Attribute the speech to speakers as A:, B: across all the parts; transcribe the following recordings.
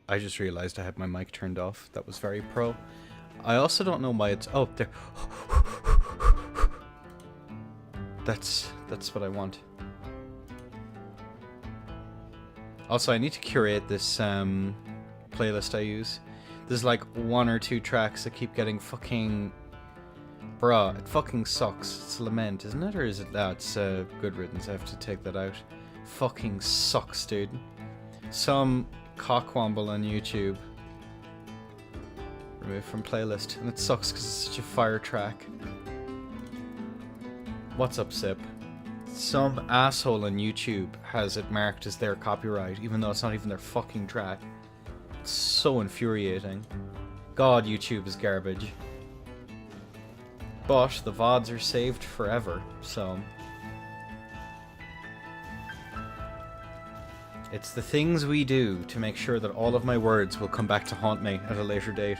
A: I just realized I had my mic turned off. That was very pro. I also don't know why it's... Oh, there. That's what I want. Also, I need to curate this playlist I use. There's like 1 or 2 tracks that keep getting fucking... Bruh, it fucking sucks. It's Lament, isn't it? Or is it that? It's Good Riddance. I have to take that out. Fucking sucks, dude. Some cockwomble on YouTube. Removed from playlist. And it sucks because it's such a fire track. What's up, Sip? Some asshole on YouTube has it marked as their copyright, even though it's not even their fucking track. It's so infuriating. God, YouTube is garbage. But the VODs are saved forever, so... It's the things we do to make sure that all of my words will come back to haunt me at a later date.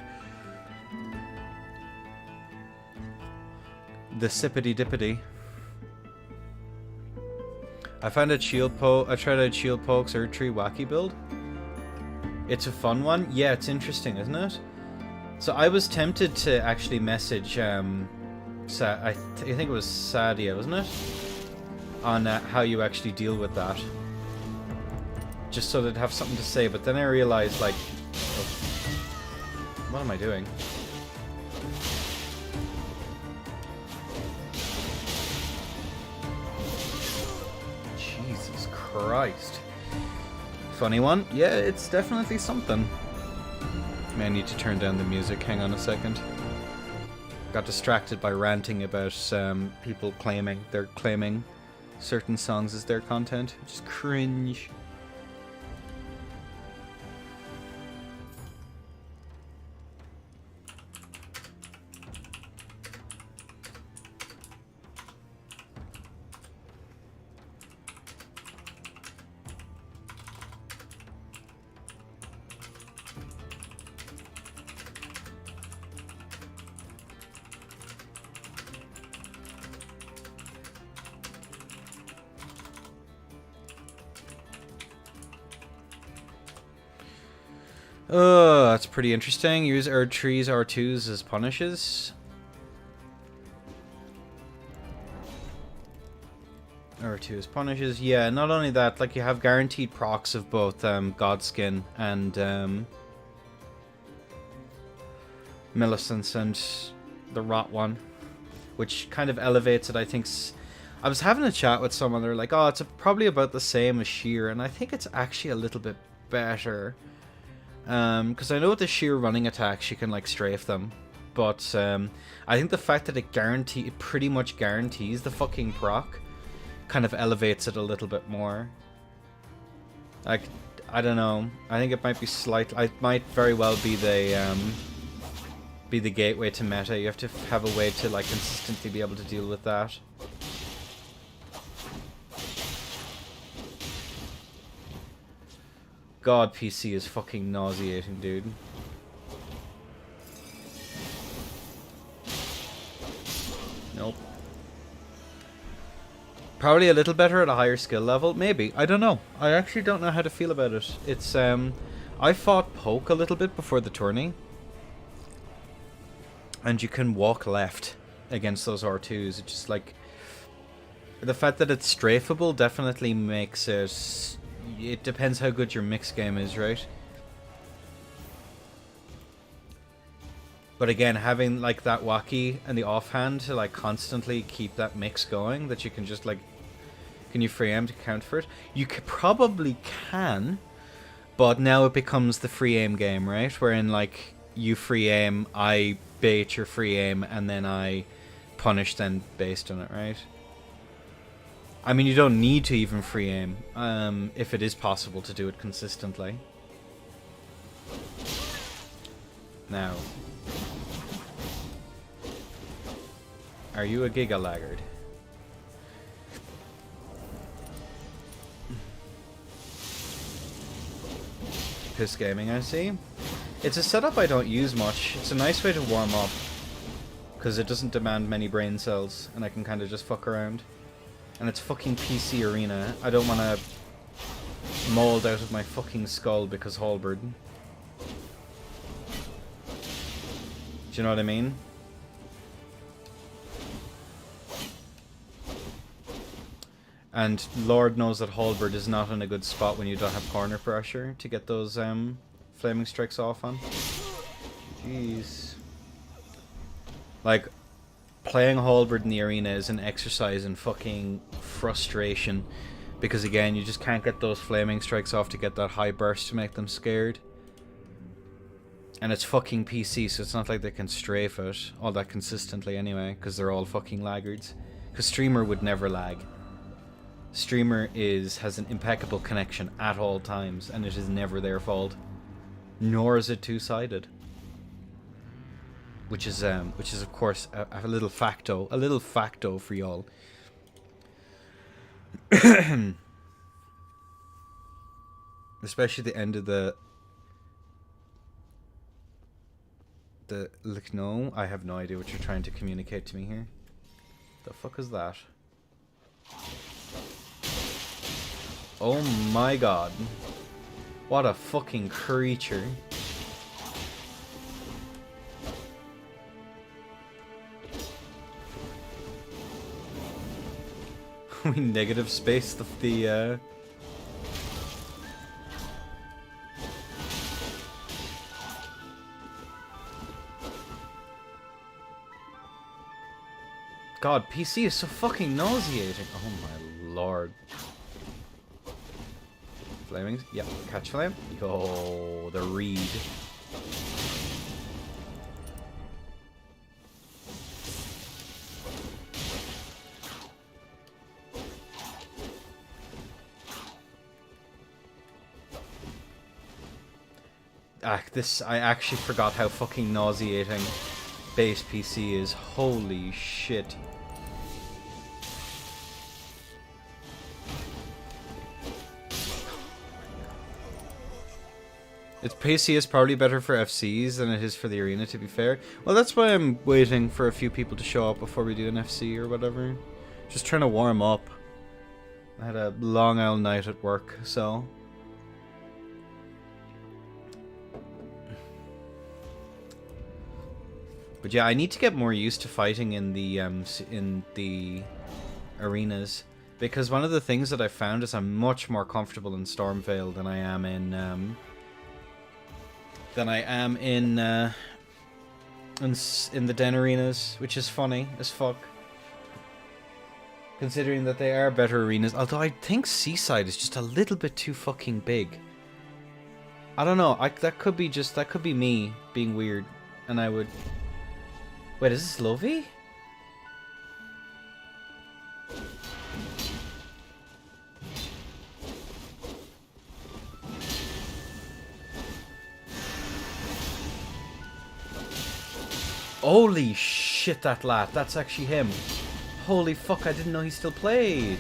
A: The sippity dippity. I found a shield poke. I tried out Shield Poke's Erdtree Wacky build. It's a fun one. Yeah, it's interesting, isn't it? So I was tempted to actually message, I think it was Sadia, wasn't it? On how you actually deal with that. Just so they'd have something to say, but then I realized, like... Oh, what am I doing? Jesus Christ. Funny one? Yeah, it's definitely something. May I need to turn down the music. Hang on a second. Got distracted by ranting about people claiming certain songs as their content, which is cringe. That's pretty interesting. Use Erdtree's R2s as punishes. R2 as punishes. Yeah, not only that, like you have guaranteed procs of both Godskin and Millicent and the Rot one, which kind of elevates it, I think. I was having a chat with someone, they're like, oh, it's probably about the same as Sheer, and I think it's actually a little bit better. Because I know with the sheer running attacks you can like strafe them, but I think the fact that it pretty much guarantees the fucking proc kind of elevates it a little bit more. Like, I don't know. I think it might be it might very well be the gateway to meta. You have to have a way to like consistently be able to deal with that. God, PC is fucking nauseating, dude. Nope. Probably a little better at a higher skill level. Maybe. I don't know. I actually don't know how to feel about it. It's, I fought Poke a little bit before the tourney. And you can walk left against those R2s. It's just like... The fact that it's strafable definitely makes it... It depends how good your mix game is, right? But again, having like that Wacky and the offhand to like constantly keep that mix going, that you can just like... Can you free aim to count for it? You probably can, but now it becomes the free aim game, right? Wherein like you free aim, I bait your free aim, and then I punish then based on it, right? I mean, you don't need to even free aim, if it is possible to do it consistently. Now, are you a Giga Laggard? Piss Gaming, I see. It's a setup I don't use much. It's a nice way to warm up, because it doesn't demand many brain cells, and I can kind of just fuck around. And it's fucking PC Arena. I don't want to mold out of my fucking skull because Halberd. Do you know what I mean? And Lord knows that Halberd is not in a good spot when you don't have corner pressure to get those flaming strikes off on. Jeez. Like, playing Halberd in the arena is an exercise in fucking frustration. Because again, you just can't get those flaming strikes off to get that high burst to make them scared. And it's fucking PC, so it's not like they can strafe it all that consistently anyway, because they're all fucking laggards. Because Streamer would never lag. Streamer has an impeccable connection at all times, and it is never their fault. Nor is it two-sided. Which is of course a little facto for y'all. Especially the end of like, no, I have no idea what you're trying to communicate to me here. The fuck is that? Oh my god. What a fucking creature. We negative space the God, PC is so fucking nauseating. Oh my lord. Flamings? Yep, catch flame. Yo, the reed. I actually forgot how fucking nauseating base PC is. Holy shit. Its PC is probably better for FCs than it is for the arena, to be fair. Well, that's why I'm waiting for a few people to show up before we do an FC or whatever. Just trying to warm up. I had a long old night at work, so... But yeah, I need to get more used to fighting in the arenas, because one of the things that I found is I'm much more comfortable in Stormveil than I am in the Den arenas, which is funny as fuck, considering that they are better arenas. Although I think Seaside is just a little bit too fucking big. I don't know. That could be me being weird, and I would. Wait, is this Lovey? Holy shit, that lad. That's actually him. Holy fuck, I didn't know he still played.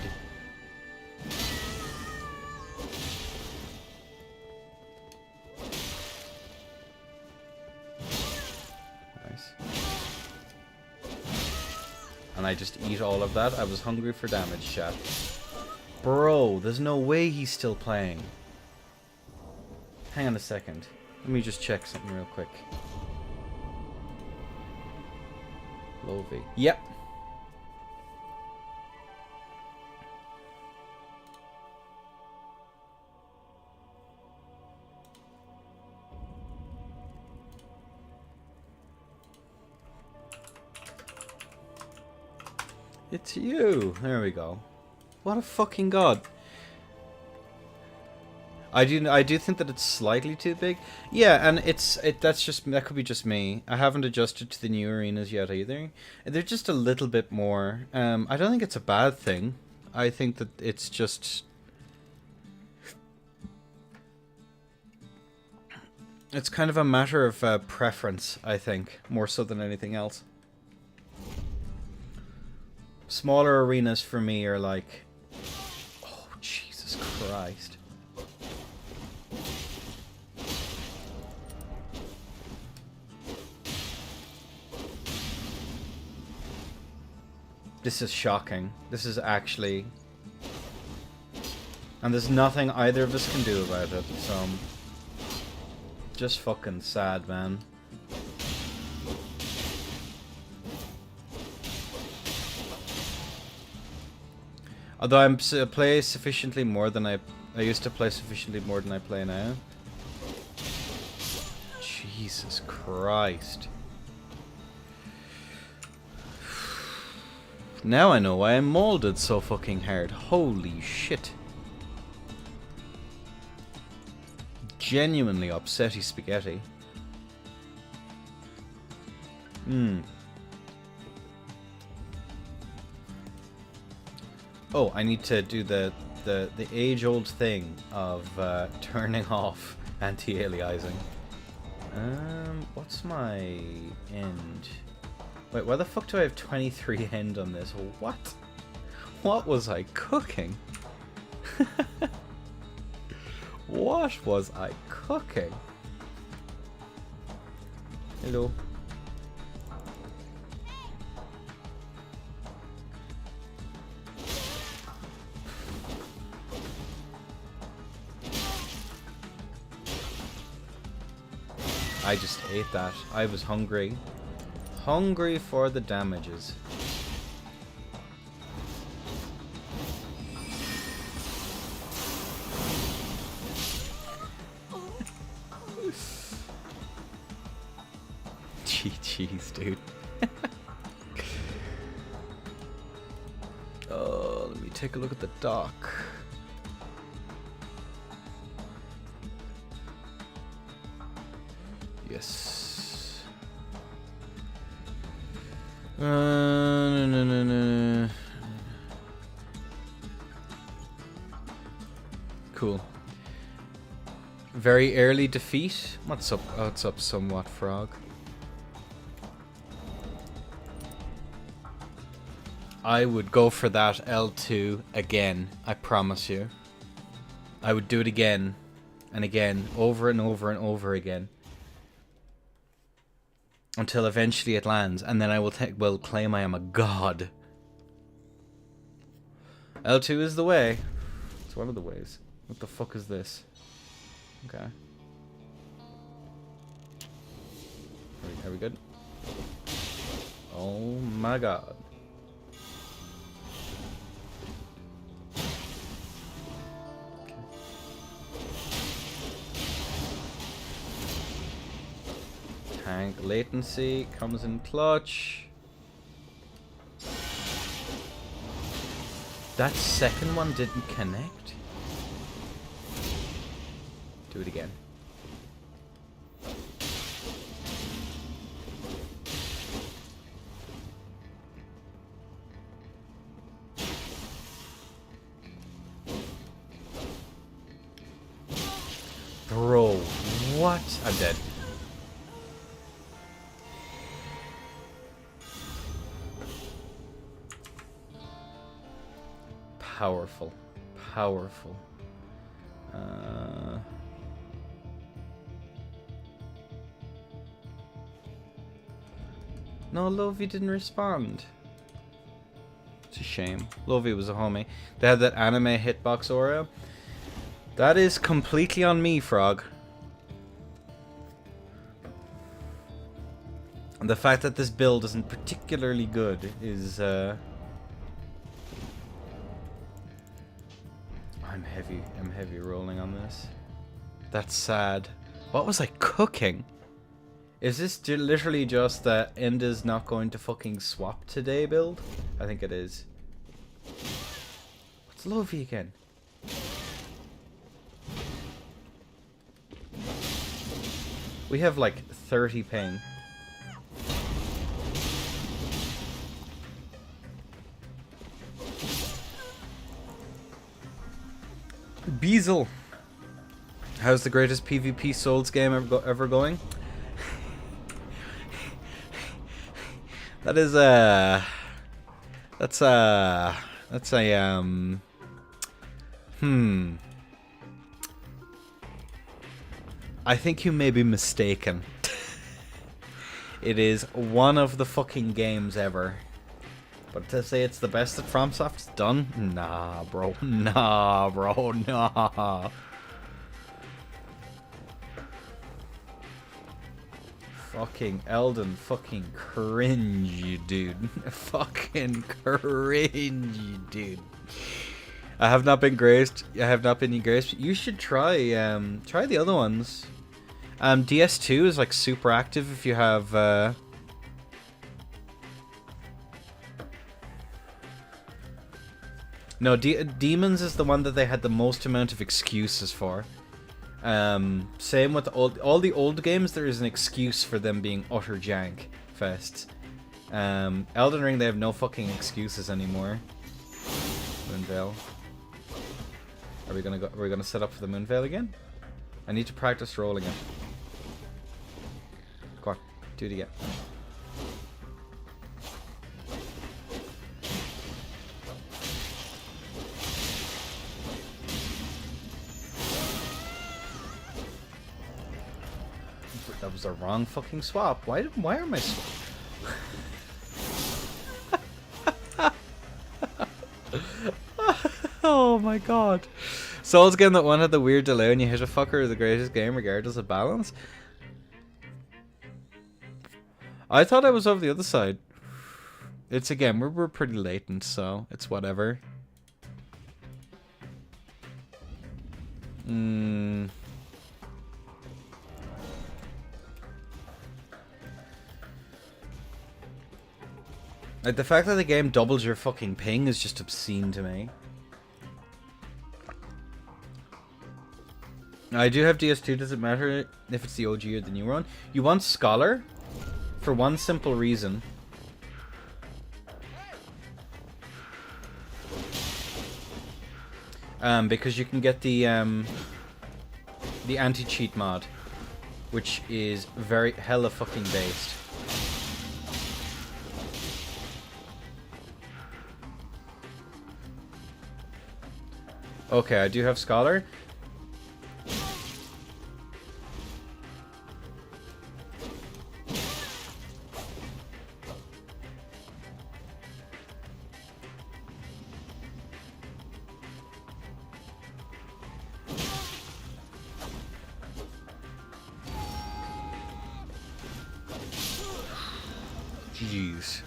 A: Nice. And I just eat all of that. I was hungry for damage, chat. Bro, there's no way he's still playing. Hang on a second. Let me just check something real quick. Lovey. Yep. It's you. There we go. What a fucking god. I do think that it's slightly too big. Yeah, and that could be just me. I haven't adjusted to the new arenas yet either. They're just a little bit more. I don't think it's a bad thing. I think that it's just it's kind of a matter of preference, I think, more so than anything else. Smaller arenas for me are like, oh Jesus Christ. This is shocking. This is actually... And there's nothing either of us can do about it, so... Just fucking sad, man. Although play sufficiently more than I used to play sufficiently more than I play now. Jesus Christ. Now I know why I molded so fucking hard. Holy shit. Genuinely upsetty spaghetti. Oh, I need to do the age-old thing of turning off anti-aliasing. What's my end? Wait, why the fuck do I have 23 end on this? What? What was I cooking? What was I cooking? Hello. I just ate that. I was hungry. Hungry for the damages. GG's, dude. Oh, let me take a look at the dock. Yes. No. Cool. Very early defeat. What's up? What's up, somewhat frog? I would go for that L2 again. I promise you. I would do it again and again, over and over and over again, until eventually it lands, and then I will claim I am a god. L2 is the way. It's one of the ways. What the fuck is this? Okay. Are we good? Oh my god. Tank latency comes in clutch. That second one didn't connect. Do it again. Bro, what? I'm dead. Powerful. Powerful. No, Lovey didn't respond. It's a shame. Lovey was a homie. They had that anime hitbox aura. That is completely on me, Frog. And the fact that this build isn't particularly good is, I'm heavy rolling on this. That's sad. What was I cooking? Is this literally just that Enda's not going to fucking swap today build? I think it is. What's Lovey again? We have like 30 ping. Beazle. How's the greatest PvP Souls game ever going? That's a I think you may be mistaken. It is one of the fucking games ever. But to say it's the best that FromSoft's done? Nah, bro. Nah, bro. Nah. Fucking Elden fucking cringe, dude. Fucking cringe, dude. I have not been graced. I have not been graced. You should try the other ones. DS2 is like super active if you have no, Demons is the one that they had the most amount of excuses for. Same with all the old games, there is an excuse for them being utter jank fests. Elden Ring, they have no fucking excuses anymore. Moonveil. Are we gonna set up for the Moonveil again? I need to practice rolling it. Go on, do it again. That was a wrong fucking swap. Why am I Oh my god. Souls game that one had the weird delay when you hit a fucker is the greatest game regardless of balance. I thought I was over the other side. It's again, we're pretty latent, so it's whatever. Like, the fact that the game doubles your fucking ping is just obscene to me. I do have DS2, does it matter if it's the OG or the new one? You want Scholar for one simple reason. Because you can get the anti-cheat mod, which is very hella fucking based. Okay, I do have Scholar. Jeez.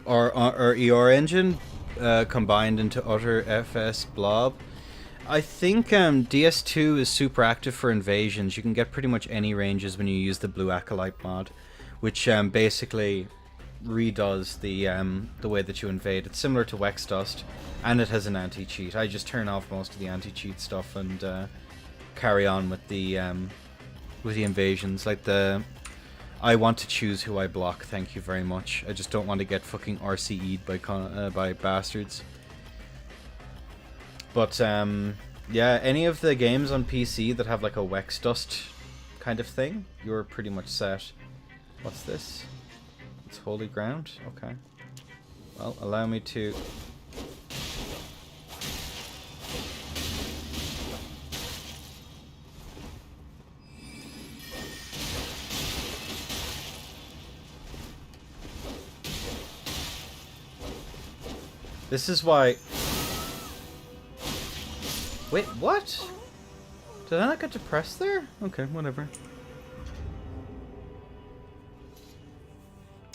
A: Or ER engine combined into utter FS blob. I think DS2 is super active for invasions. You can get pretty much any ranges when you use the Blue Acolyte mod, which basically redoes the way that you invade. It's similar to Wex Dust, and it has an anti-cheat. I just turn off most of the anti-cheat stuff and carry on with the invasions. Like I want to choose who I block, thank you very much. I just don't want to get fucking RCE'd by bastards. But yeah, any of the games on PC that have like a Wex Dust kind of thing, you're pretty much set. What's this? It's Holy Ground? Okay. Well, allow me to... This is why... Wait, what? Did I not get to press there? Okay, whatever.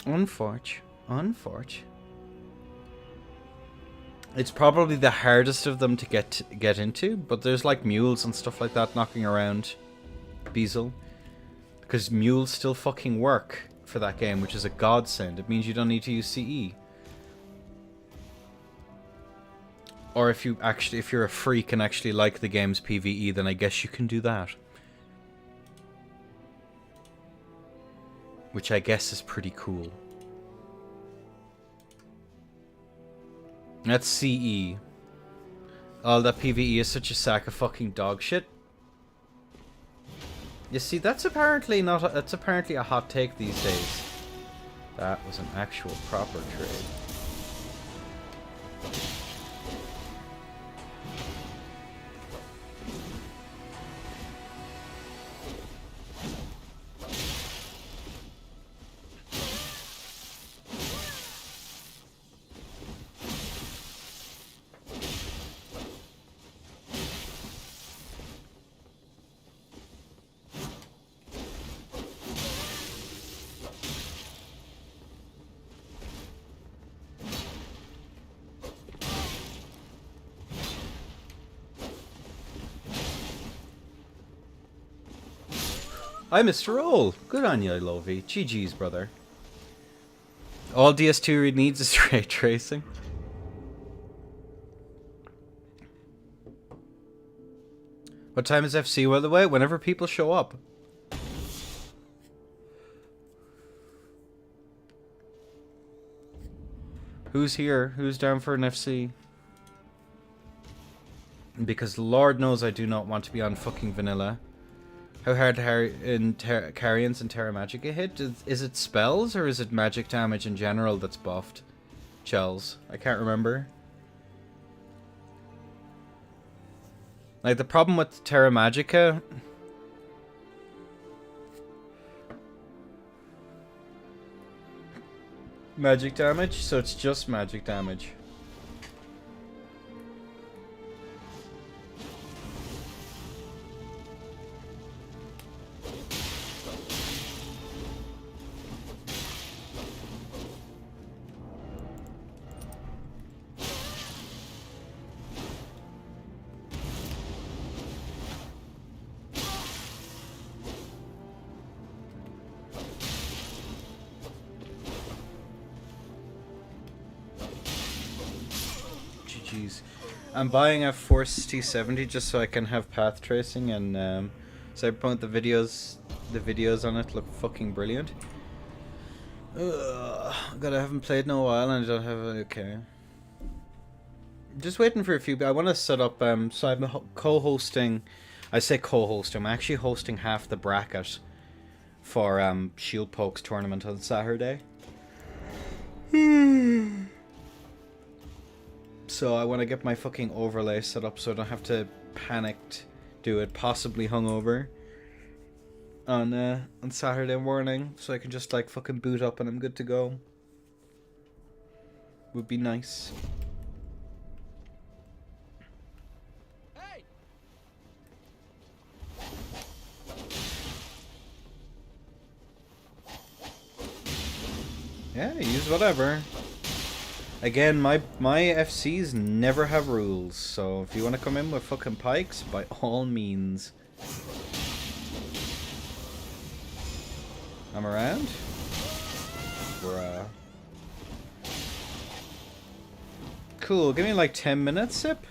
A: Unforge. It's probably the hardest of them to get into, but there's like mules and stuff like that knocking around Beazle. Because mules still fucking work for that game, which is a godsend. It means you don't need to use CE. Or if you're a freak and actually like the game's PvE, then I guess you can do that. Which I guess is pretty cool. That's CE. Oh, that PvE is such a sack of fucking dog shit. You see, that's apparently that's apparently a hot take these days. That was an actual proper trade. Hi, Mr. Roll. Good on you, Lovey. GG's, brother. All DS2 needs is ray tracing. What time is FC, by the way? Whenever people show up. Who's here? Who's down for an FC? Because Lord knows I do not want to be on fucking vanilla. How hard Carrions and Terra Magica hit? Is it spells or is it magic damage in general that's buffed? Chels. I can't remember. Like, the problem with Terra Magica... Magic damage, so it's just magic damage. I'm buying a Force T70 just so I can have path tracing and Cyberpunk. The videos on it look fucking brilliant. God, I haven't played in a while and I don't have okay. Just waiting for a few. I want to set up. So I'm co-hosting. I say co-host. I'm actually hosting half the bracket for Shield Pokes tournament on Saturday. So I want to get my fucking overlay set up so I don't have to panicked do it, possibly hungover on Saturday morning, so I can just like fucking boot up and I'm good to go. Would be nice. Hey. Yeah, use whatever. Again, my FCs never have rules, so if you want to come in with fucking pikes, by all means. I'm around? Bruh. Cool, give me like 10 minutes, Sip.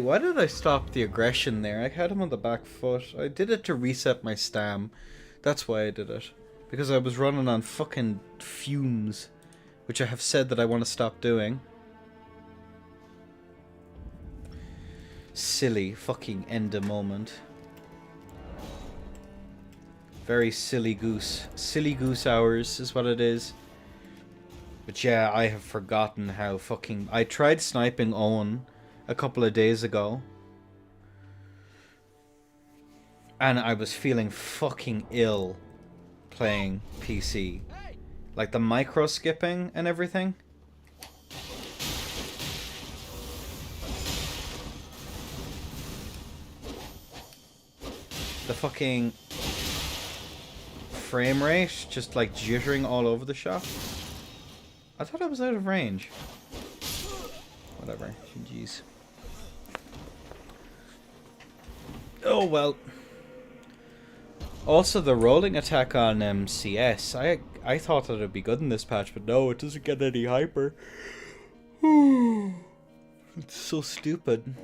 A: Why did I stop the aggression there? I had him on the back foot. I did it to reset my stam. That's why I did it. Because I was running on fucking fumes. Which I have said that I want to stop doing. Silly fucking end a moment. Very silly goose. Silly goose hours is what it is. But yeah, I have forgotten how fucking... I tried sniping Owen a couple of days ago. And I was feeling fucking ill playing PC. Like the micro skipping and everything. The fucking frame rate just like jittering all over the shop. I thought I was out of range. Whatever. Jeez. Oh well. Also, the rolling attack on CS, I thought that it would be good in this patch, but no, it doesn't get any hyper. It's so stupid.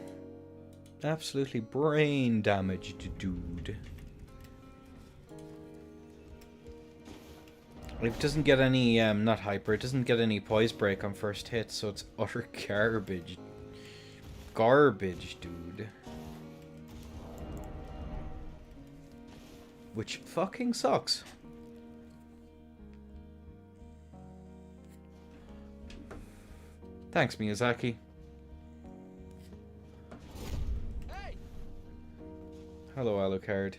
A: Absolutely brain damaged, dude. It doesn't get any, not hyper, it doesn't get any poise break on first hit, so it's utter garbage. Garbage, dude. Which fucking sucks. Thanks, Miyazaki. Hey. Hello, Alucard.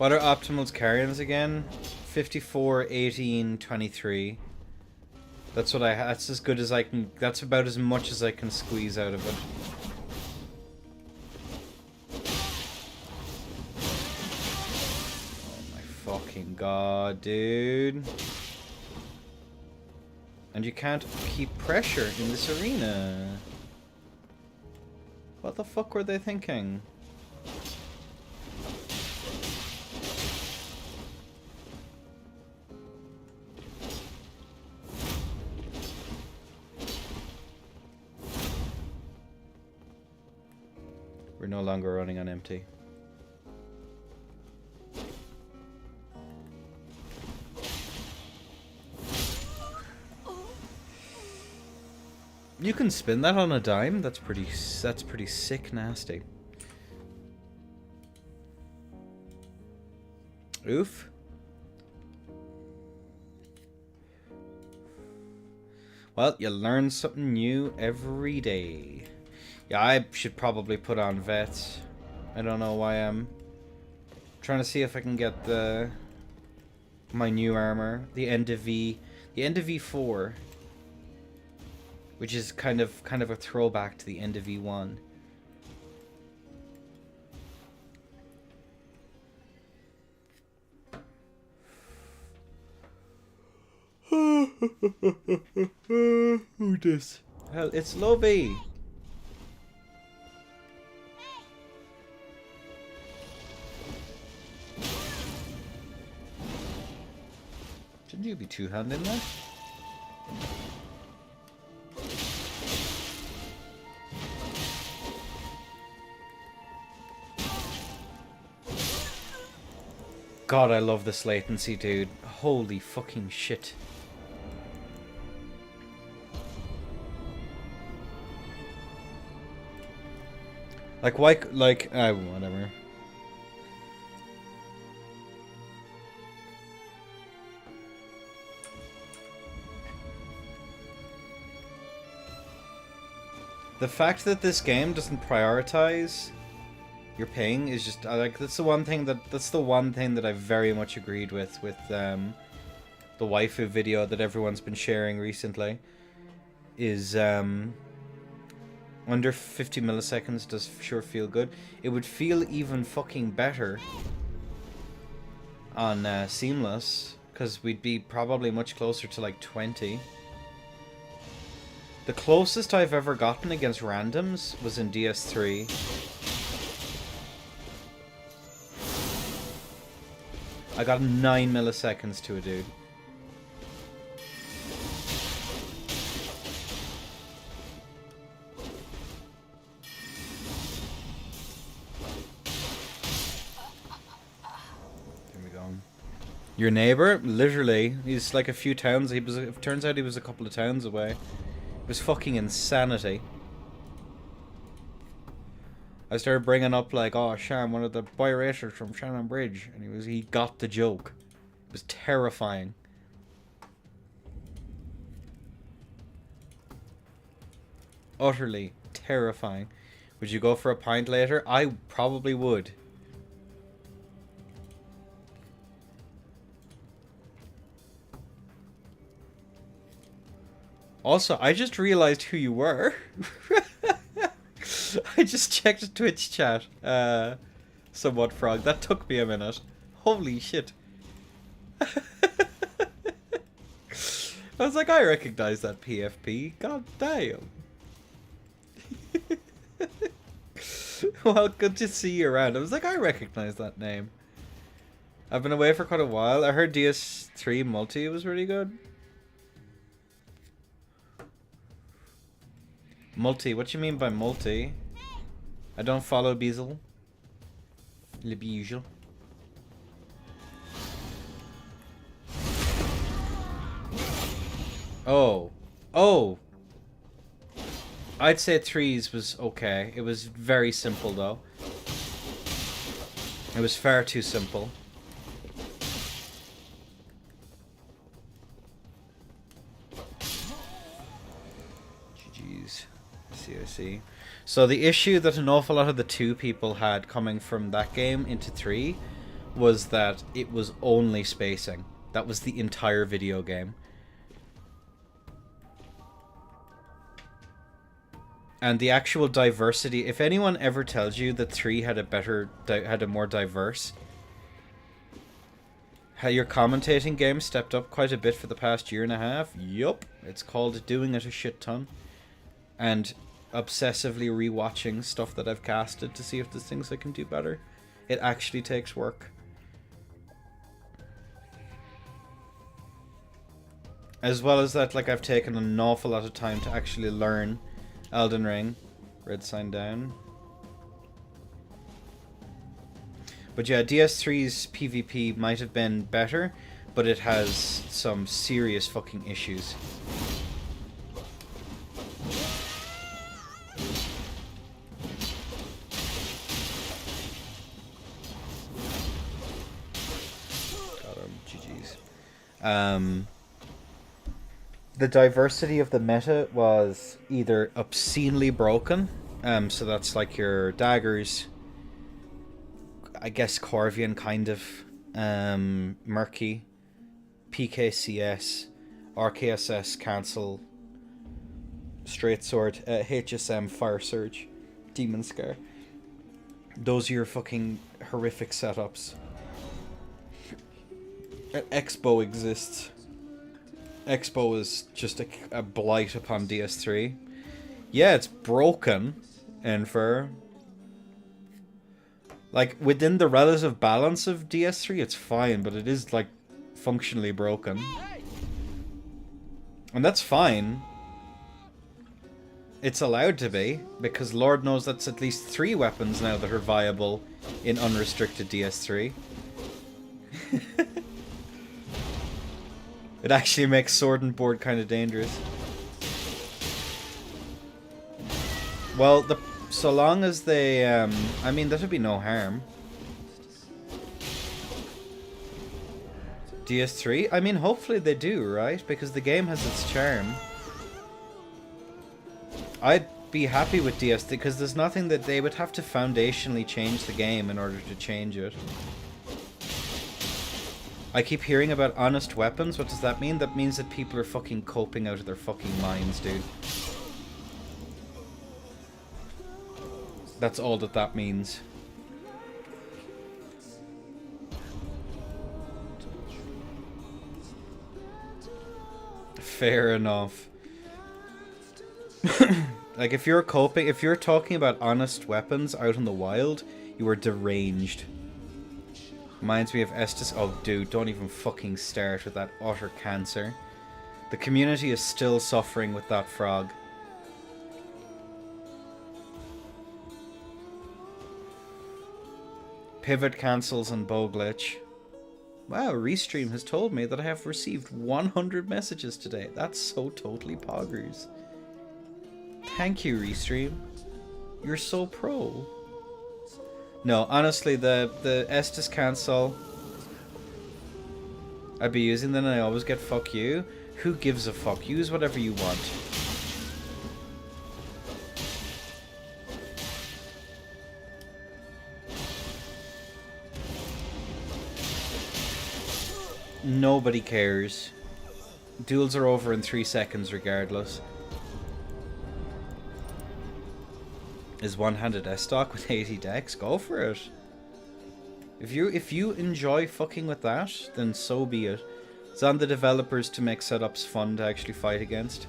A: What are Optimal's carrions again? 54, 18, 23. That's what that's as good as I can. That's about as much as I can squeeze out of it. Oh my fucking god, dude. And you can't keep pressure in this arena. What the fuck were they thinking? We're no longer running on empty. You can spin that on a dime. That's pretty sick nasty. Oof. Well, you learn something new every day. Yeah, I should probably put on vets. I don't know why I'm trying to see if I can get my new armor, the end of V4, which is kind of a throwback to the end of V1. Who this? Hell, it's Lovey. Shouldn't you be two-handing that? God, I love this latency, dude. Holy fucking shit. Like, why, like, whatever. The fact that this game doesn't prioritize your ping is just like that's the one thing that I very much agreed with the waifu video that everyone's been sharing recently. Is under 50 milliseconds does sure feel good. It would feel even fucking better on Seamless, because we'd be probably much closer to like 20. The closest I've ever gotten against randoms was in DS3. I got 9 milliseconds to a dude. There we go. Your neighbor? Literally. He's like a few towns. It turns out he was a couple of towns away. It was fucking insanity. I started bringing up like, oh, Sham, one of the boy racers from Shannon Bridge, and he got the joke. It was terrifying. Utterly terrifying. Would you go for a pint later? I probably would. Also, I just realized who you were. I just checked Twitch chat. Somewhat Frog. That took me a minute. Holy shit. I was like, I recognize that PFP. God damn. Well, good to see you around. I was like, I recognize that name. I've been away for quite a while. I heard DS3 multi was really good. Multi, what you mean by multi? I don't follow Beazle. Le Beazle. Oh. Oh! I'd say threes was okay. It was very simple though. It was far too simple. GG's. I see. So the issue that an awful lot of the 2 people had coming from that game into 3 was that it was only spacing. That was the entire video game. And the actual diversity, if anyone ever tells you that 3 had a more diverse, how your commentating game stepped up quite a bit for the past year and a half, yup, it's called doing it a shit ton. And obsessively rewatching stuff that I've casted to see if there's things I can do better. It actually takes work. As well as that, like, I've taken an awful lot of time to actually learn Elden Ring. Red sign down. But yeah, DS3's PvP might have been better, but it has some serious fucking issues. Got him, GG's. The diversity of the meta was either obscenely broken, so that's like your daggers, I guess Corvian kind of, Murky, PKCS, RKSS cancel, Straight Sword, HSM Fire Surge, Demon Scar. Those are your fucking horrific setups. Expo exists. Expo is just a blight upon DS3. Yeah, it's broken, Infer. Like, within the relative balance of DS3, it's fine, but it is, like, functionally broken. And that's fine. It's allowed to be, because Lord knows that's at least 3 weapons now that are viable in unrestricted DS3. It actually makes sword and board kind of dangerous. Well, so long as they, I mean, that would be no harm. DS3? I mean, hopefully they do, right? Because the game has its charm. I'd be happy with DS3 because there's nothing that they would have to foundationally change the game in order to change it. I keep hearing about honest weapons. What does that mean? That means that people are fucking coping out of their fucking minds, dude. That's all that means. Fair enough. Like, if you're talking about honest weapons out in the wild, you are deranged. Reminds me of Estus. Oh, dude, don't even fucking start with that utter cancer. The community is still suffering with that frog. Pivot cancels and bow glitch. Wow, Restream has told me that I have received 100 messages today. That's so totally poggers. Thank you, Restream. You're so pro. No, honestly, the Estus cancel, I'd be using them and I always get fuck you. Who gives a fuck? Use whatever you want. Nobody cares. Duels are over in 3 seconds regardless. Is one-handed S-Stock with 80 decks? Go for it. If you enjoy fucking with that, then so be it. It's on the developers to make setups fun to actually fight against.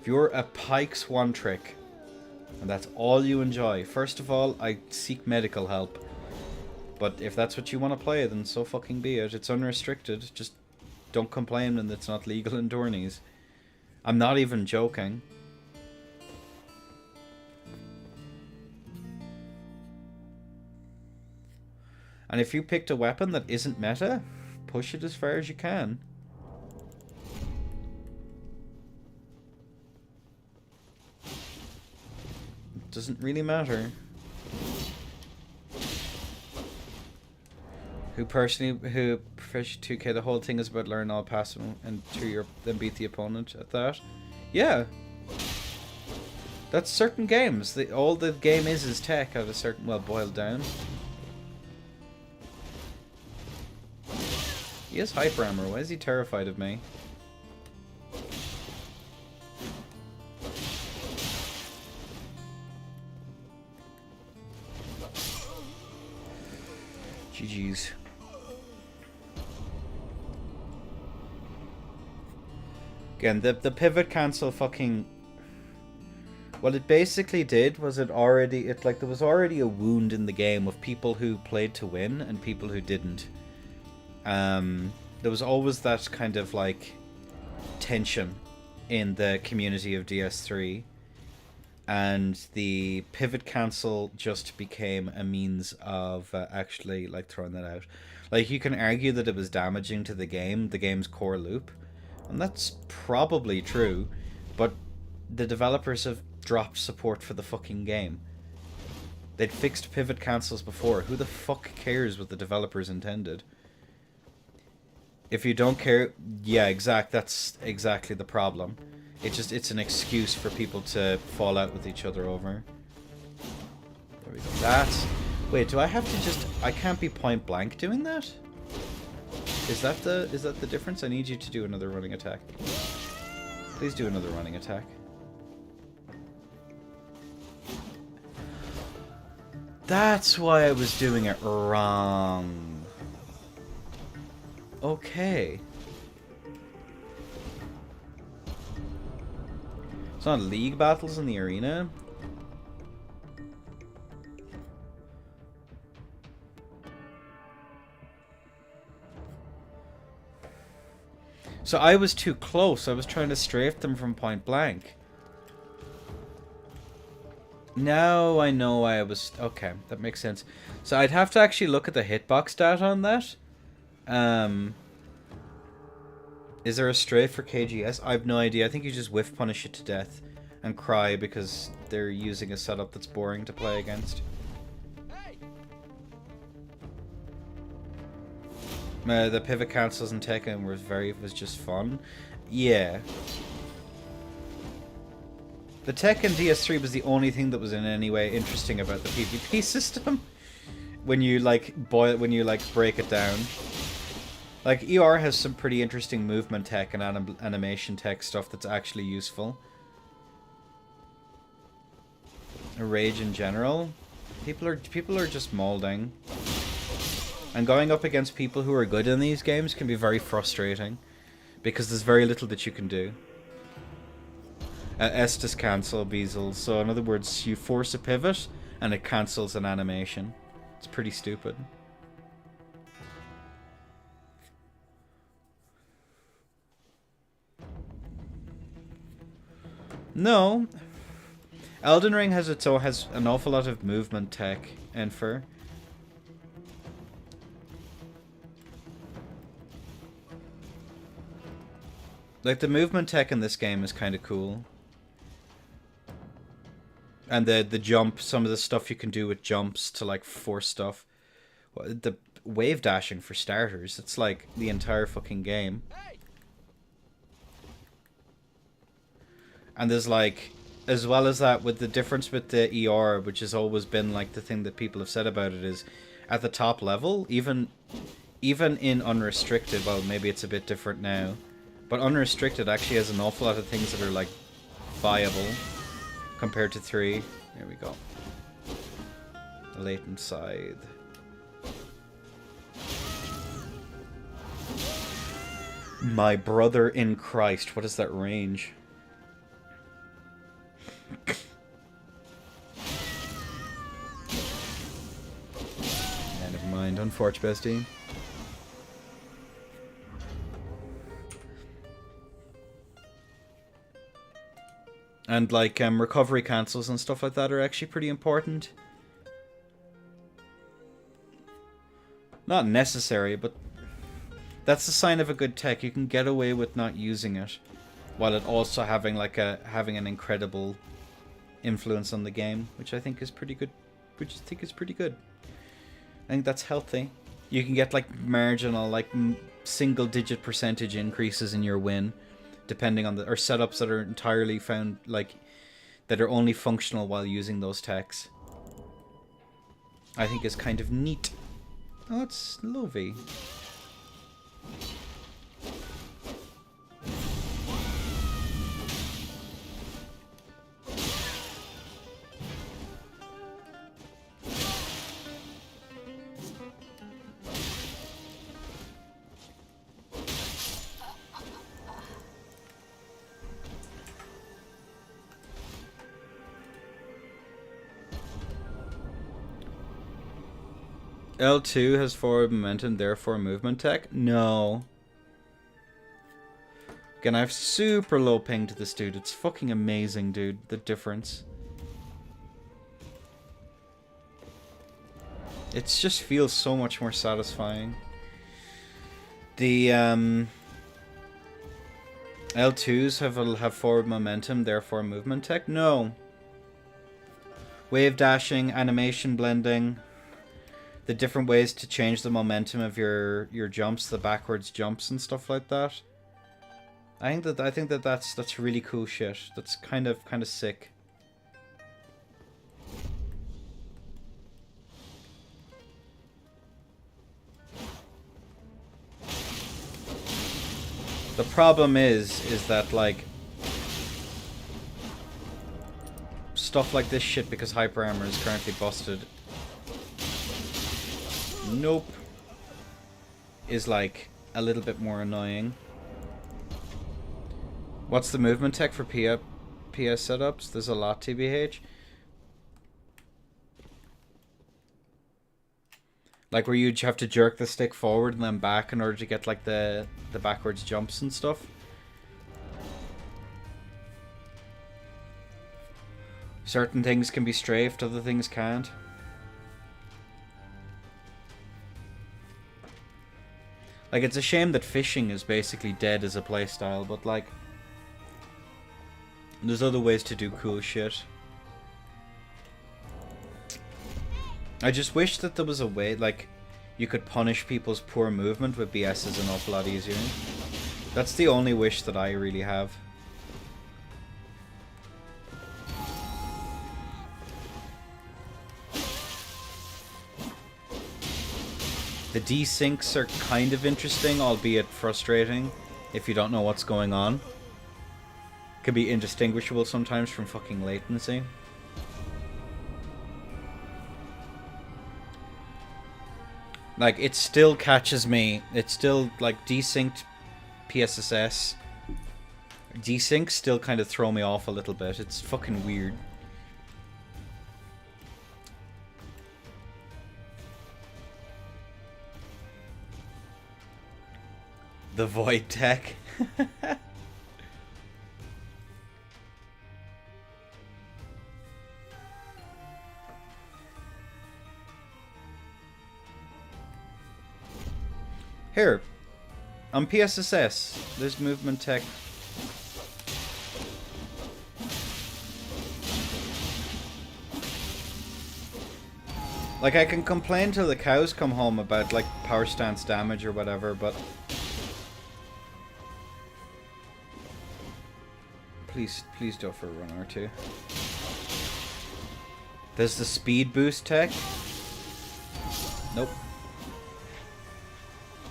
A: If you're a Pike's one trick, and that's all you enjoy, first of all, I seek medical help. But if that's what you want to play, then so fucking be it. It's unrestricted. Just don't complain when it's not legal in tourneys. I'm not even joking. And if you picked a weapon that isn't meta, push it as far as you can. It doesn't really matter. Who professionally 2K, the whole thing is about learn all passive and then beat the opponent at that. Yeah. That's certain games. All the game is tech at a certain, well, boiled down. He has hyper armor. Why is he terrified of me? GG's. Again, the pivot cancel fucking... What it basically did was there was already a wound in the game of people who played to win and people who didn't. There was always that kind of like tension in the community of DS3, and the pivot cancel just became a means of actually like throwing that out. Like, you can argue that it was damaging to the game's core loop, and that's probably true, but the developers have dropped support for the fucking game. They'd fixed pivot cancels before. Who the fuck cares what the developers intended? If you don't care, yeah, that's exactly the problem. It's an excuse for people to fall out with each other over. There we go. Wait, do I have to just... I can't be point blank doing that? Is that the difference? I need you to do another running attack. Please do another running attack. That's why I was doing it wrong. Okay. It's not league battles in the arena. So I was too close. I was trying to strafe them from point blank. Now I know why I was... Okay, that makes sense. So I'd have to actually look at the hitbox stat on that. Is there a strafe for KGS? I have no idea. I think you just whiff punish it to death and cry because they're using a setup that's boring to play against. The pivot cancels in Tekken was just fun. Yeah. The Tekken DS3 was the only thing that was in any way interesting about the PvP system. When you break it down. Like, ER has some pretty interesting movement tech and animation tech stuff that's actually useful. Rage in general, people are just molding. And going up against people who are good in these games can be very frustrating, because there's very little that you can do. Estus cancel Beazle, so in other words, you force a pivot and it cancels an animation. It's pretty stupid. No. Elden Ring has an awful lot of movement tech, Enfer. Like, the movement tech in this game is kind of cool. And the jump, some of the stuff you can do with jumps to like force stuff. The wave dashing for starters, it's like the entire fucking game. And there's like, as well as that, with the difference with the ER, which has always been like the thing that people have said about it, is at the top level, even in unrestricted, well, maybe it's a bit different now, but unrestricted actually has an awful lot of things that are like viable compared to 3. There we go. Latent Scythe. My brother in Christ. What is that range? Yeah, never mind. Unfortunate, bestie. And like recovery cancels and stuff like that are actually pretty important. Not necessary, but that's the sign of a good tech. You can get away with not using it, while it also having an incredible influence on the game, which I think is pretty good. I think that's healthy. You can get like marginal, like single-digit percentage increases in your win, depending on or setups that are entirely found, like, that are only functional while using those techs. I think is kind of neat. Oh, it's Lovey. L2 has forward momentum, therefore movement tech? No. Again, I have super low ping to this dude. It's fucking amazing, dude. The difference. It just feels so much more satisfying. The L2s have forward momentum, therefore movement tech? No. Wave dashing, animation blending, the different ways to change the momentum of your jumps, the backwards jumps and stuff like that. I think that's really cool shit. That's kind of sick. The problem is that, like, stuff like this shit, because Hyper Armor is currently busted. Nope. Is, like, a little bit more annoying. What's the movement tech for PS setups? There's a lot, TBH. Like where you'd have to jerk the stick forward and then back in order to get like the backwards jumps and stuff. Certain things can be strafed, other things can't. Like, it's a shame that fishing is basically dead as a playstyle, but like, there's other ways to do cool shit. I just wish that there was a way, like, you could punish people's poor movement with BSs an awful lot easier. That's the only wish that I really have. The desyncs are kind of interesting, albeit frustrating, if you don't know what's going on. Can be indistinguishable sometimes from fucking latency. Like, it still catches me. It's still, like, desynced PSSS. Desyncs still kind of throw me off a little bit. It's fucking weird. The Void Tech. Here, on PSSS, there's movement tech. Like, I can complain till the cows come home about, like, power stance damage or whatever, but... Please do it for a run or two. There's the speed boost tech. Nope.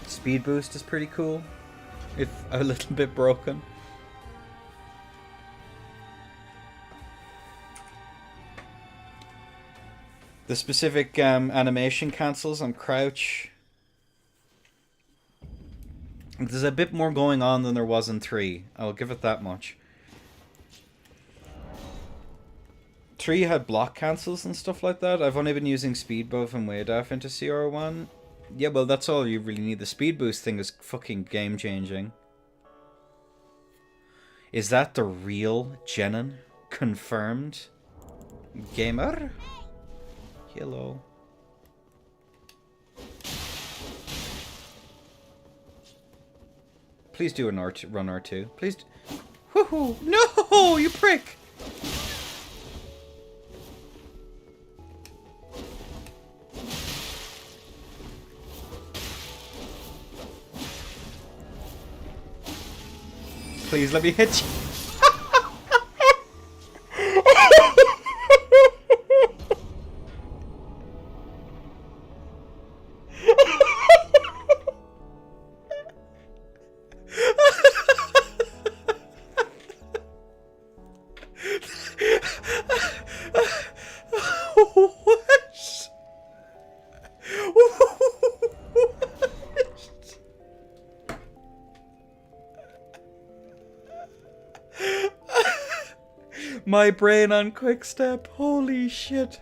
A: Speed boost is pretty cool, if a little bit broken. The specific animation cancels on crouch. There's a bit more going on than there was in 3. I'll give it that much. 3 had block cancels and stuff like that. I've only been using speed buff and Waydaf into CR1. Yeah, well, that's all you really need. The speed boost thing is fucking game changing. Is that the real Jenin? Confirmed? Gamer? Hello. Please do an run R2. Please. Woohoo! No! You prick! Please let me hit you. My brain on quick step. Holy shit.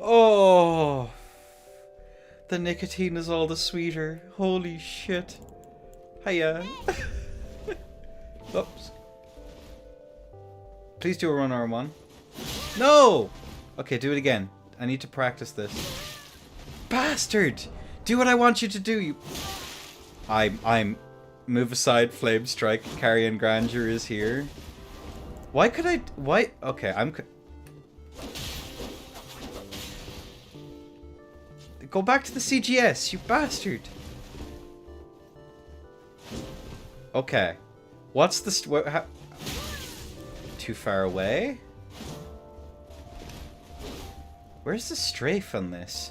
A: Oh, the nicotine is all the sweeter. Holy shit. Hiya. Oops. Please do a run R1. No! Okay, do it again. I need to practice this. Bastard! Do what I want you to do, you... I'm... Move aside, Flame Strike, Carrion Grandeur is here. Why could I... Why... Okay, I'm... Go back to the CGS, you bastard! Okay. What's the... Too far away? Where's the strafe on this?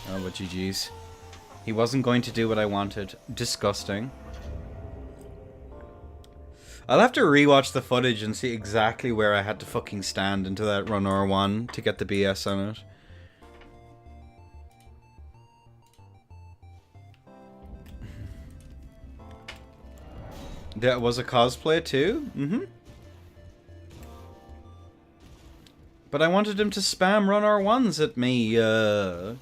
A: Oh, but GG's. He wasn't going to do what I wanted. Disgusting. I'll have to rewatch the footage and see exactly where I had to fucking stand into that run R1 to get the BS on it. That was a cosplay too? Mm-hmm. But I wanted him to spam run R1s at me, Oh,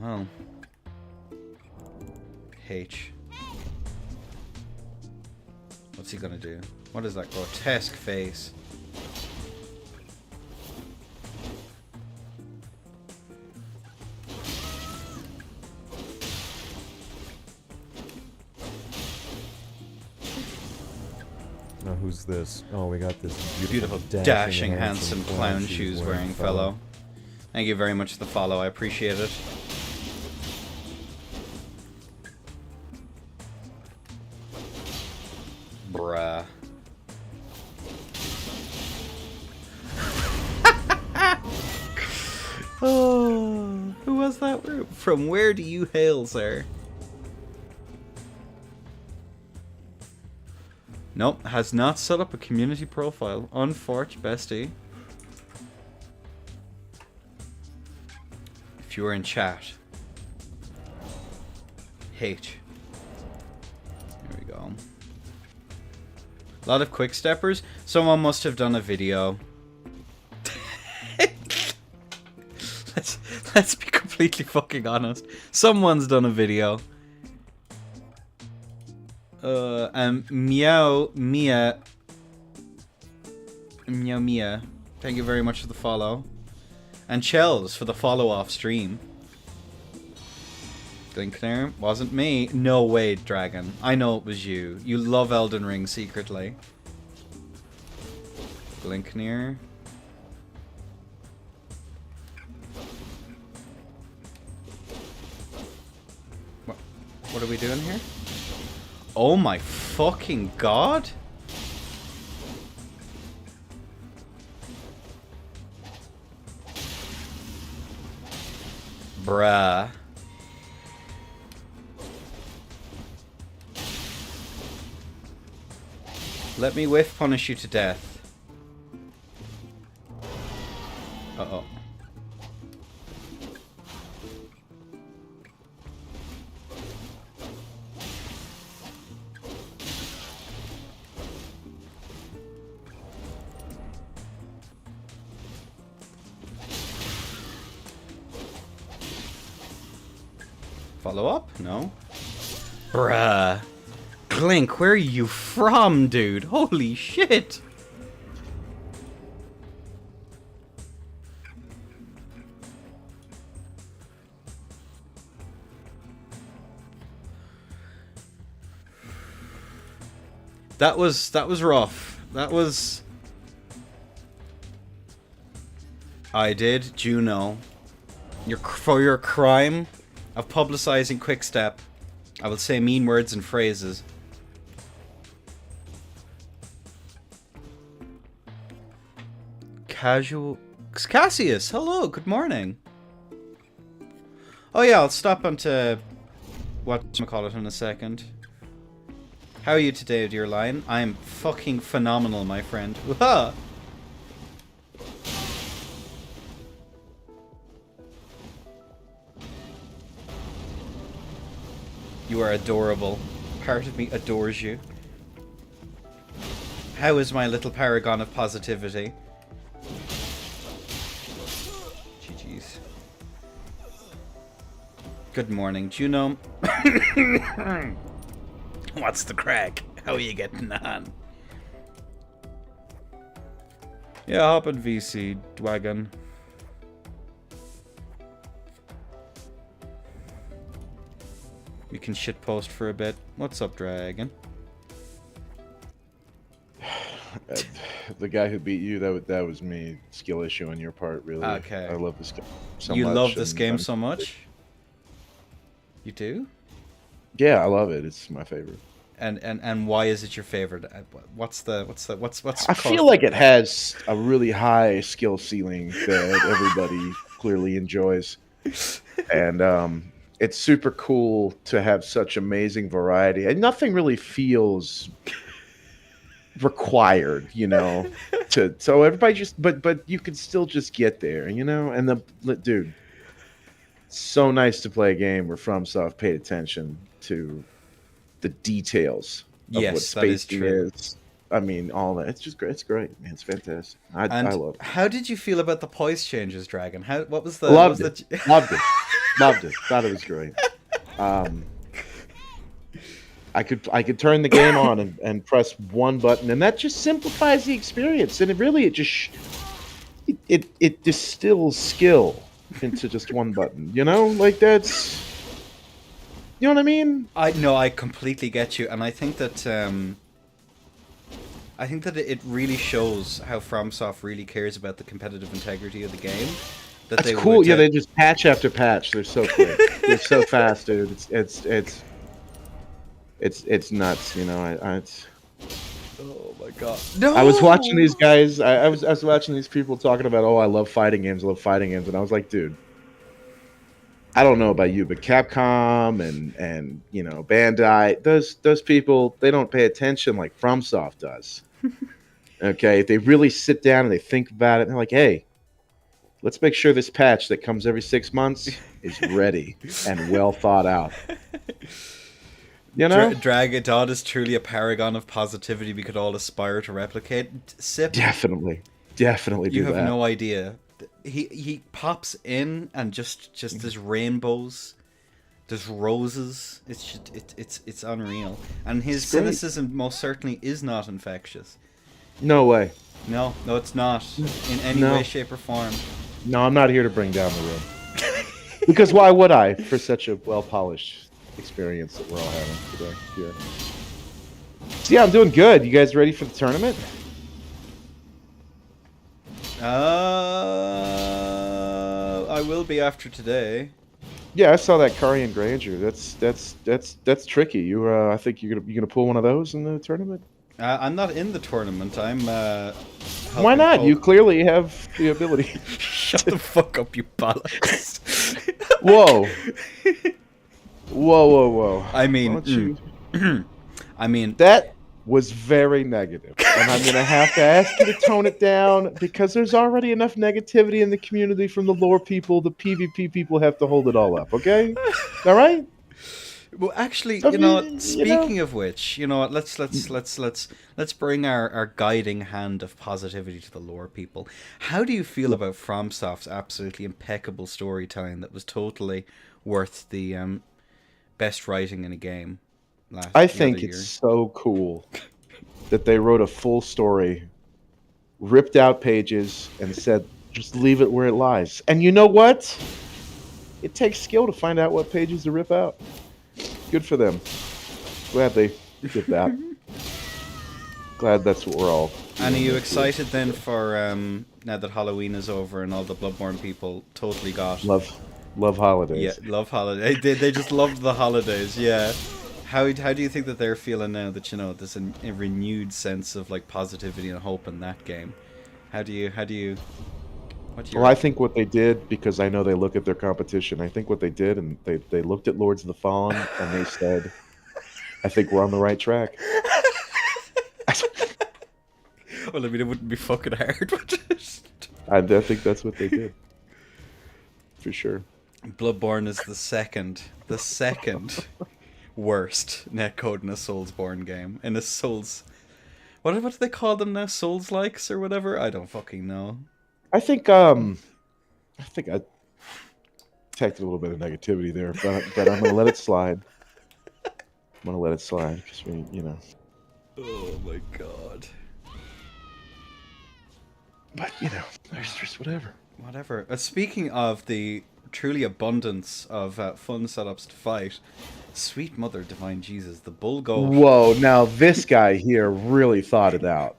A: well. H. What's he gonna do? What is that grotesque face?
B: Now who's this? Oh, we got this
A: Beautiful dashing handsome clown shoes wearing fellow. Thank you very much for the follow, I appreciate it. Bruh. Oh, who was that? From where do you hail, sir? Nope, has not set up a community profile. Unfortunate, bestie. If you were in chat. H. There we go. A lot of quick steppers. Someone must have done a video. let's be completely fucking honest. Someone's done a video. Meow Mia. Thank you very much for the follow. And Chels for the follow off stream. Glinkner, wasn't me. No way, Dragon. I know it was you. You love Elden Ring secretly. Glinkner. What are we doing here? Oh my fucking god! Bruh. Let me whiff punish you to death. Uh-oh. Follow up? No. Bruh. Clink, where are you from, dude? Holy shit! That was rough. That was... I did, Juno. For your crime of publicizing Quickstep, I will say mean words and phrases. Casual... Cassius, hello, good morning. Oh yeah, I'll stop onto... whatchamacallit in a second. How are you today, dear lion? I'm fucking phenomenal, my friend. Wooha! You are adorable. part of me adores you. How is my little paragon of positivity? GG's. Good morning, Juno. What's the crack? How are you getting on? Yeah, hop in VC, Dwagon. We can shitpost for a bit. What's up, Dragon?
C: The guy who beat you, that was me. Skill issue on your part, really.
A: Okay.
C: I love this game so
A: You
C: much.
A: love this
C: and
A: game
C: I'm-
A: so much? You do?
C: Yeah, I love it. It's my favorite.
A: And why is it your favorite? What's
C: I feel like it has a really high skill ceiling that everybody clearly enjoys, and it's super cool to have such amazing variety. And nothing really feels required, so everybody just but you can still just get there, And dude, so nice to play a game where FromSoft paid attention to the details of what
A: Yes, that is
C: spacing
A: true.
C: is. I mean, all that. It's just great. It's great, man. It's fantastic. I love it.
A: How did you feel about the poise changes, Dragon? What was the
C: Loved
A: what was
C: it. Loved it. Loved it. Thought it was great. I could turn the game on and press one button, and that just simplifies the experience. And it just it distills skill into just one button. Like that's. You know what I mean?
A: I completely get you, and I think that it really shows how FromSoft really cares about the competitive integrity of the game.
C: That's cool. Yeah, they just patch after patch. They're so quick. They're so fast, dude. It's nuts. It's.
A: Oh my god! No.
C: I was watching these guys. I was watching these people talking about, I love fighting games. I love fighting games, and I was like, dude. I don't know about you, but Capcom and Bandai, those people, they don't pay attention like FromSoft does. Okay, if they really sit down and they think about it, and they're like, hey, let's make sure this patch that comes every 6 months is ready and well thought out.
A: Dragadon is truly a paragon of positivity we could all aspire to replicate. Sip,
C: Definitely
A: you
C: do
A: have
C: that.
A: no idea. He pops in and just there's rainbows, there's roses. It's unreal, and his
C: It's great.
A: cynicism most certainly is not infectious.
C: No way.
A: No, it's not in any
C: No.
A: way, shape, or form.
C: No, I'm not here to bring down the room. Because why would I, for such a well-polished experience that we're all having today here? So yeah, I'm doing good. You guys ready for the tournament?
A: I will be after today.
C: Yeah, I saw that Karian Granger. That's tricky. I think you're gonna pull one of those in the tournament.
A: I'm not in the tournament. I'm.
C: Why
A: helping
C: not?
A: Cole-
C: You clearly have the ability.
A: Shut the fuck up, you bollocks.
C: Whoa. Whoa.
A: I mean,
C: Why don't you-
A: I mean,
C: That was very negative, and I'm gonna have to ask you to tone it down because there's already enough negativity in the community from the lore people. The PvP people have to hold it all up. Okay, all right.
A: well, actually,
C: I
A: you know,
C: mean,
A: what, speaking of which, you know what? Let's bring our guiding hand of positivity to the lore people. How do you feel about FromSoft's absolutely impeccable storytelling that was totally worth the best writing in a game?
C: I think it's so cool that they wrote a full story, ripped out pages, and said, just leave it where it lies. And you know what? It takes skill to find out what pages to rip out. Good for them. Glad they did that. Glad that's what we're all.
A: And are
C: doing
A: you
C: this week.
A: excited then for now that Halloween is over and all the Bloodborne people totally got
C: Love holidays.
A: yeah, love holiday. They just loved the holidays. Yeah. How do you think that they're feeling now that there's a renewed sense of like positivity and hope in that game? What do you?
C: Well, I think what they did, because I know they look at their competition, I think what they did, and they looked at Lords of the Fallen, and they said, I think we're on the right track.
A: Well, I mean, it wouldn't be fucking hard, but
C: I think that's what they did. For sure.
A: Bloodborne is the second worst netcode in a Soulsborne game. In a Souls... What do they call them now? Souls-likes or whatever? I don't fucking know.
C: I think I detected a little bit of negativity there, but I'm gonna let it slide. I'm gonna let it slide because
A: Oh my god.
C: But there's just whatever.
A: Whatever. Speaking of the truly abundance of fun setups to fight, sweet mother divine Jesus, the bull goat.
C: Whoa! Now this guy here really thought it out.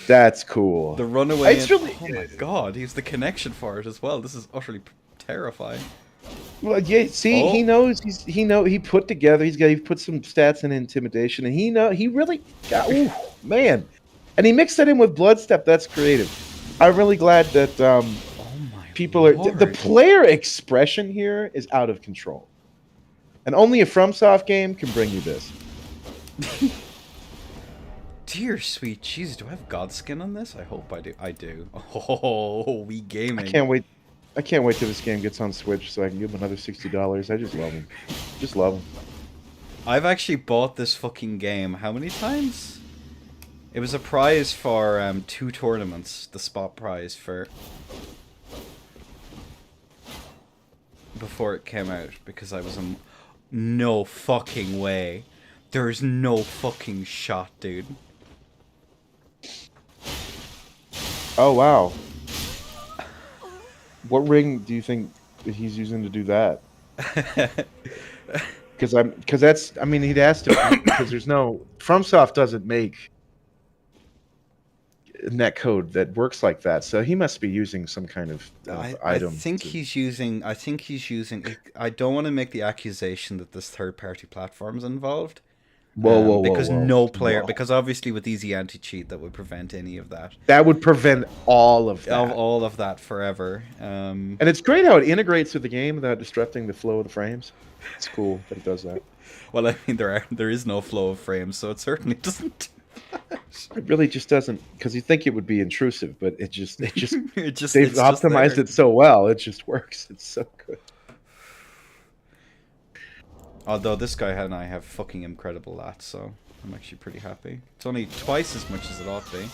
C: That's cool.
A: The runaway.
C: It's really
A: oh my god, he's the connection for it as well. This is utterly terrifying.
C: Well, yeah. See, he knows. He put together. He put some stats in intimidation, and he really got. Ooh, man, and he mixed that in with bloodstep. That's creative. I'm really glad that
A: Oh my
C: people are.
A: Lord.
C: The player expression here is out of control, and only a FromSoft game can bring you this.
A: Dear sweet Jesus, do I have Godskin on this? I hope I do. I do. Oh, we gaming.
C: I can't wait. I can't wait till this game gets on Switch so I can give him another $60. I just love him. Just love him.
A: I've actually bought this fucking game how many times? It was a prize for 2 tournaments, the spot prize for before it came out, because I was no fucking way. There's no fucking shot, dude.
C: Oh wow. What ring do you think that he's using to do that? Because that's. I mean, he'd asked to because there's no FromSoft doesn't make netcode that works like that, so he must be using some kind of item.
A: I think he's using. I don't want to make the accusation that this third-party platform's involved.
C: Whoa,
A: because
C: whoa.
A: no player,
C: Whoa.
A: because obviously with easy anti-cheat that would prevent any of that.
C: That would prevent all of that.
A: All of that forever.
C: And it's great how it integrates with the game without disrupting the flow of the frames. It's cool that it does that.
A: Well, I mean, there is no flow of frames, so it certainly doesn't.
C: It really just doesn't, because you think it would be intrusive, but it just
A: It just
C: they've
A: it's just
C: optimized
A: there.
C: it so well. It just works. It's so good.
A: Although this guy and I have fucking incredible lats, so I'm actually pretty happy. It's only twice as much as it ought to be.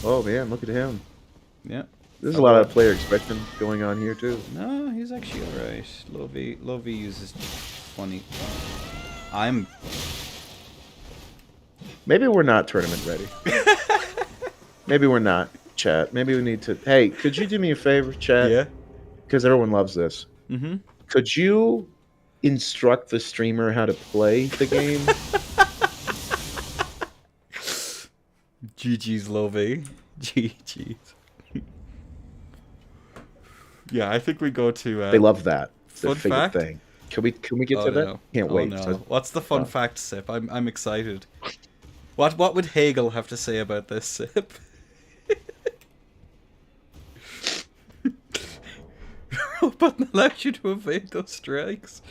C: Oh man, look at him.
A: Yeah.
C: There's a lot of player expression going on here too.
A: No, he's actually alright. Lovey uses funny. I'm.
C: Maybe we're not tournament ready. Maybe we're not, chat. Maybe we need to. Hey, could you do me a favor, chat?
A: Yeah.
C: Because everyone loves this.
A: Mm-hmm.
C: Could you instruct the streamer how to play the game?
A: GG's Lovey. GG's. Yeah, I think we go to.
C: They love that. It's their
A: Fun
C: favorite
A: fact?
C: thing. Can we get to that?
A: No.
C: Can't wait.
A: No.
C: So-
A: What's the fun fact, Sip? I'm excited. What would Hegel have to say about this, Sip? Button allows you to evade those strikes.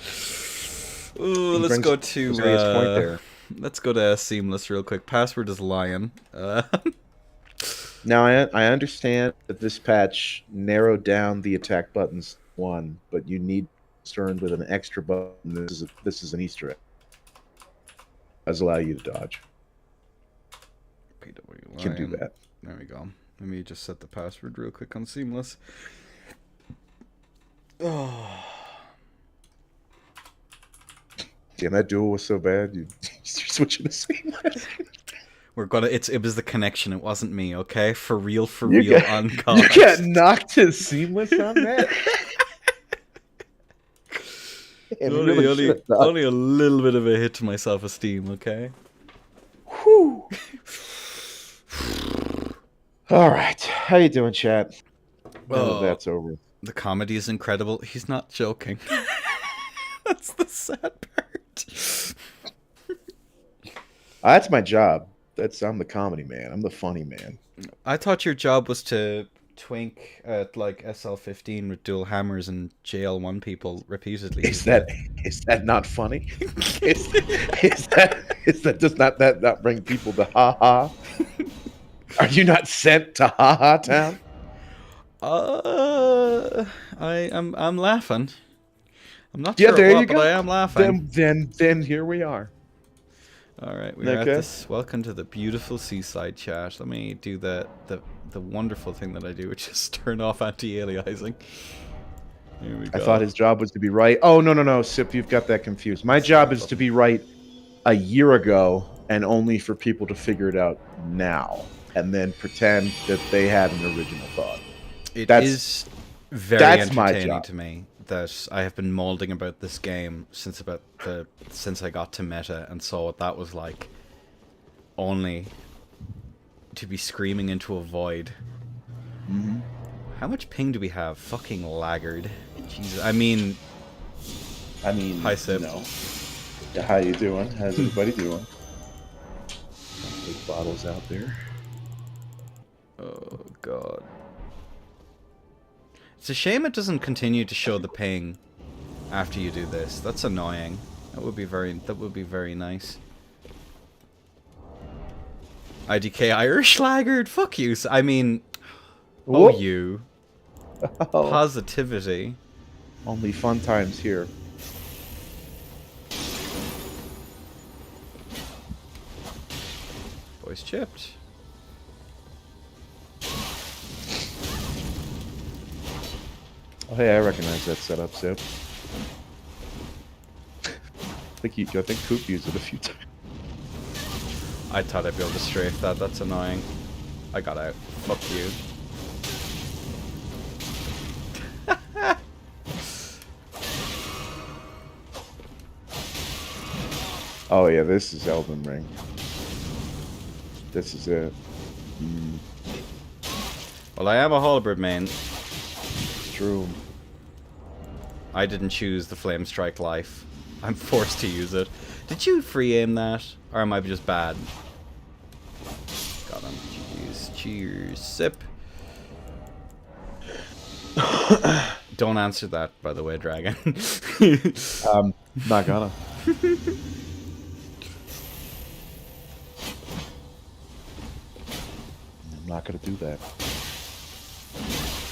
A: Ooh,
C: He
A: let's
C: brings
A: go
C: a
A: to
C: serious point there.
A: let's go to Seamless real quick. Password is lion.
C: Now I understand that this patch narrowed down the attack buttons one, but you need concerned with an extra button. This is an Easter egg. Does allow you to dodge.
A: PW
C: Can do
A: lion.
C: that.
A: There we go. Let me just set the password real quick on Seamless. Oh.
C: Damn, that duel was so bad. You're switching to Seamless.
A: We're gonna. It was the connection. It wasn't me. Okay, for real,
C: You got-
A: on
C: You
A: God.
C: got knocked to Seamless on that. Damn, you really should've thought.
A: Only a little bit of a hit to my self-esteem. Okay.
C: Whew. All right, how you doing, chat?
A: Oh.
C: That's over.
A: The comedy is incredible. He's not joking. That's the sad part.
C: That's my job. I'm the comedy man. I'm the funny man.
A: I thought your job was to twink at like SL15 with dual hammers and JL1 people repeatedly.
C: Is that not funny? is that does that not bring people to ha ha? Are you not sent to ha ha town?
A: I'm laughing. I'm not
C: Yeah,
A: sure
C: there
A: what,
C: you
A: but
C: go.
A: I am laughing.
C: Then here we are.
A: All right, we're at
C: Okay.
A: this. Welcome to the beautiful seaside chat. Let me do the wonderful thing that I do, which is turn off anti-aliasing. Here we go.
C: I thought his job was to be right. Oh, no, Sip, you've got that confused. My job is to be right a year ago and only for people to figure it out now and then pretend that they had an original thought.
A: It
C: That's-
A: is very
C: that's my
A: entertaining
C: job.
A: to me that I have been molding about this game since I got to meta and saw what that was like, only to be screaming into a void.
C: Mm-hmm.
A: How much ping do we have? Fucking laggard. Jesus. I mean, hi, Sip.
C: Yeah, how you doing? How's everybody doing? Big bottles out there.
A: Oh god. It's a shame it doesn't continue to show the ping after you do this. That's annoying. That would be very nice. IDK Irish laggard. Fuck you. I mean,
C: Whoop.
A: you.
C: Oh,
A: Positivity.
C: only fun times here.
A: Voice chipped.
C: Oh, hey, I recognize that setup, Sip. I think Coop used it a few times.
A: I thought I'd be able to strafe that. That's annoying. I got out. Fuck you.
C: Oh yeah, this is Elden Ring. This is it.
A: Well, I am a halberd main.
C: It's true.
A: I didn't choose the Flame Strike life. I'm forced to use it. Did you free aim that? Or am I just bad? Got him. Jeez. Cheers. Sip. Don't answer that, by the way, Dragon.
C: Not gonna. I'm not gonna do that.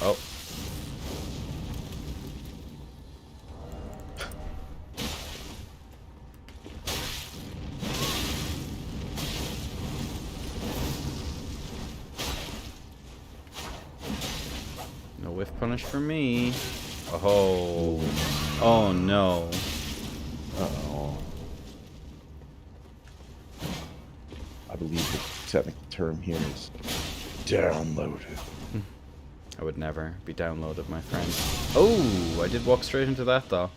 A: Oh. No whiff punish for me. Oh. Oh no.
C: Uh-oh. I believe the technical term here is downloaded.
A: I would never be downloaded, my friend. Oh, I did walk straight into that, though.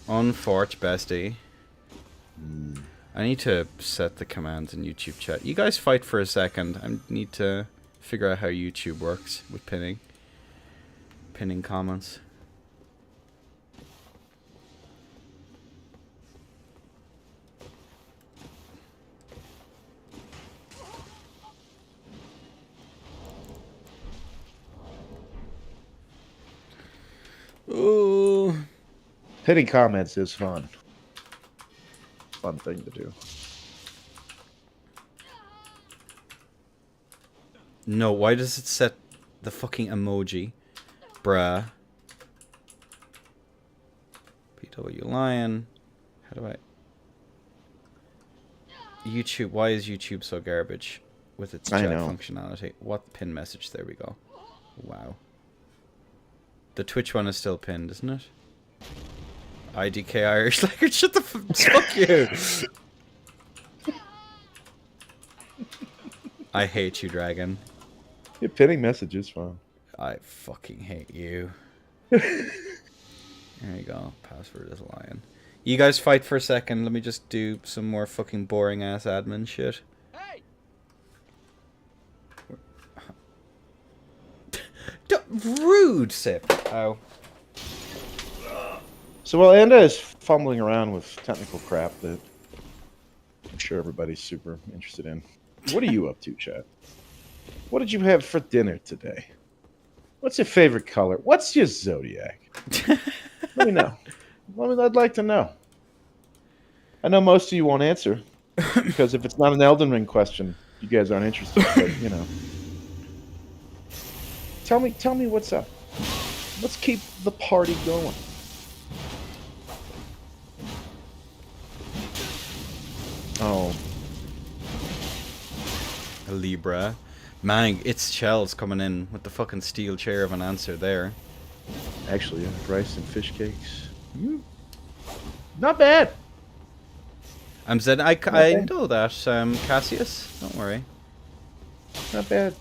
A: Unfortunate, bestie. I need to set the commands in YouTube chat. You guys fight for a second. I need to figure out how YouTube works with pinning. Pinning comments. Ooh.
C: Hitting comments is fun. Fun thing to do.
A: No, why does it set the fucking emoji? Bruh. PW Lion. How do I... YouTube, why is YouTube so garbage with its
C: I
A: chat
C: know.
A: functionality? What pin message? There we go. Wow. The Twitch one is still pinned, isn't it? IDK Irish Laggard, shut the fuck you! I hate you, Dragon.
C: Yeah, pinning message is fun.
A: I fucking hate you. There you go. Password is lion. You guys fight for a second. Let me just do some more fucking boring ass admin shit.
D: Hey!
A: Rude, Sip. Oh.
C: So while Anda is fumbling around with technical crap that I'm sure everybody's super interested in, what are you up to, Chad? What did you have for dinner today? What's your favorite color? What's your zodiac? Let me know. I'd like to know. I know most of you won't answer because if it's not an Elden Ring question, you guys aren't interested. But you know, tell me what's up. Let's keep the party going. Oh,
A: A Libra. Man, it's Shells coming in with the fucking steel chair of an answer there.
C: actually, rice and fish cakes. Not bad.
A: I'm said I
C: Okay.
A: know that, Cassius. Don't worry.
C: Not bad.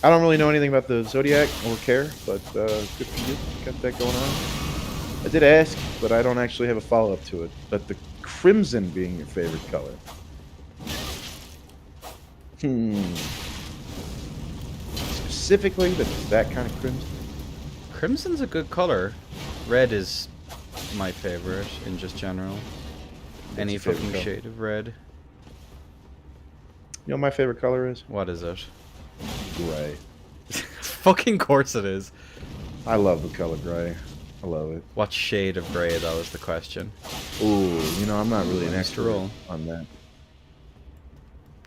C: I don't really know anything about the Zodiac or care, but good for you. Got that going on. I did ask, but I don't actually have a follow-up to it. But the crimson being your favorite color. Specifically, that kind of crimson.
A: Crimson's a good color. Red is my favorite in just general. Any
C: your favorite
A: fucking
C: color?
A: shade of red.
C: You know what my favorite color is?
A: What is it?
C: Gray.
A: Fucking course it is.
C: I love the color gray. I love it.
A: What shade of grey, though, is the question.
C: Ooh, I'm not really an
A: Nice
C: expert
A: roll.
C: on that.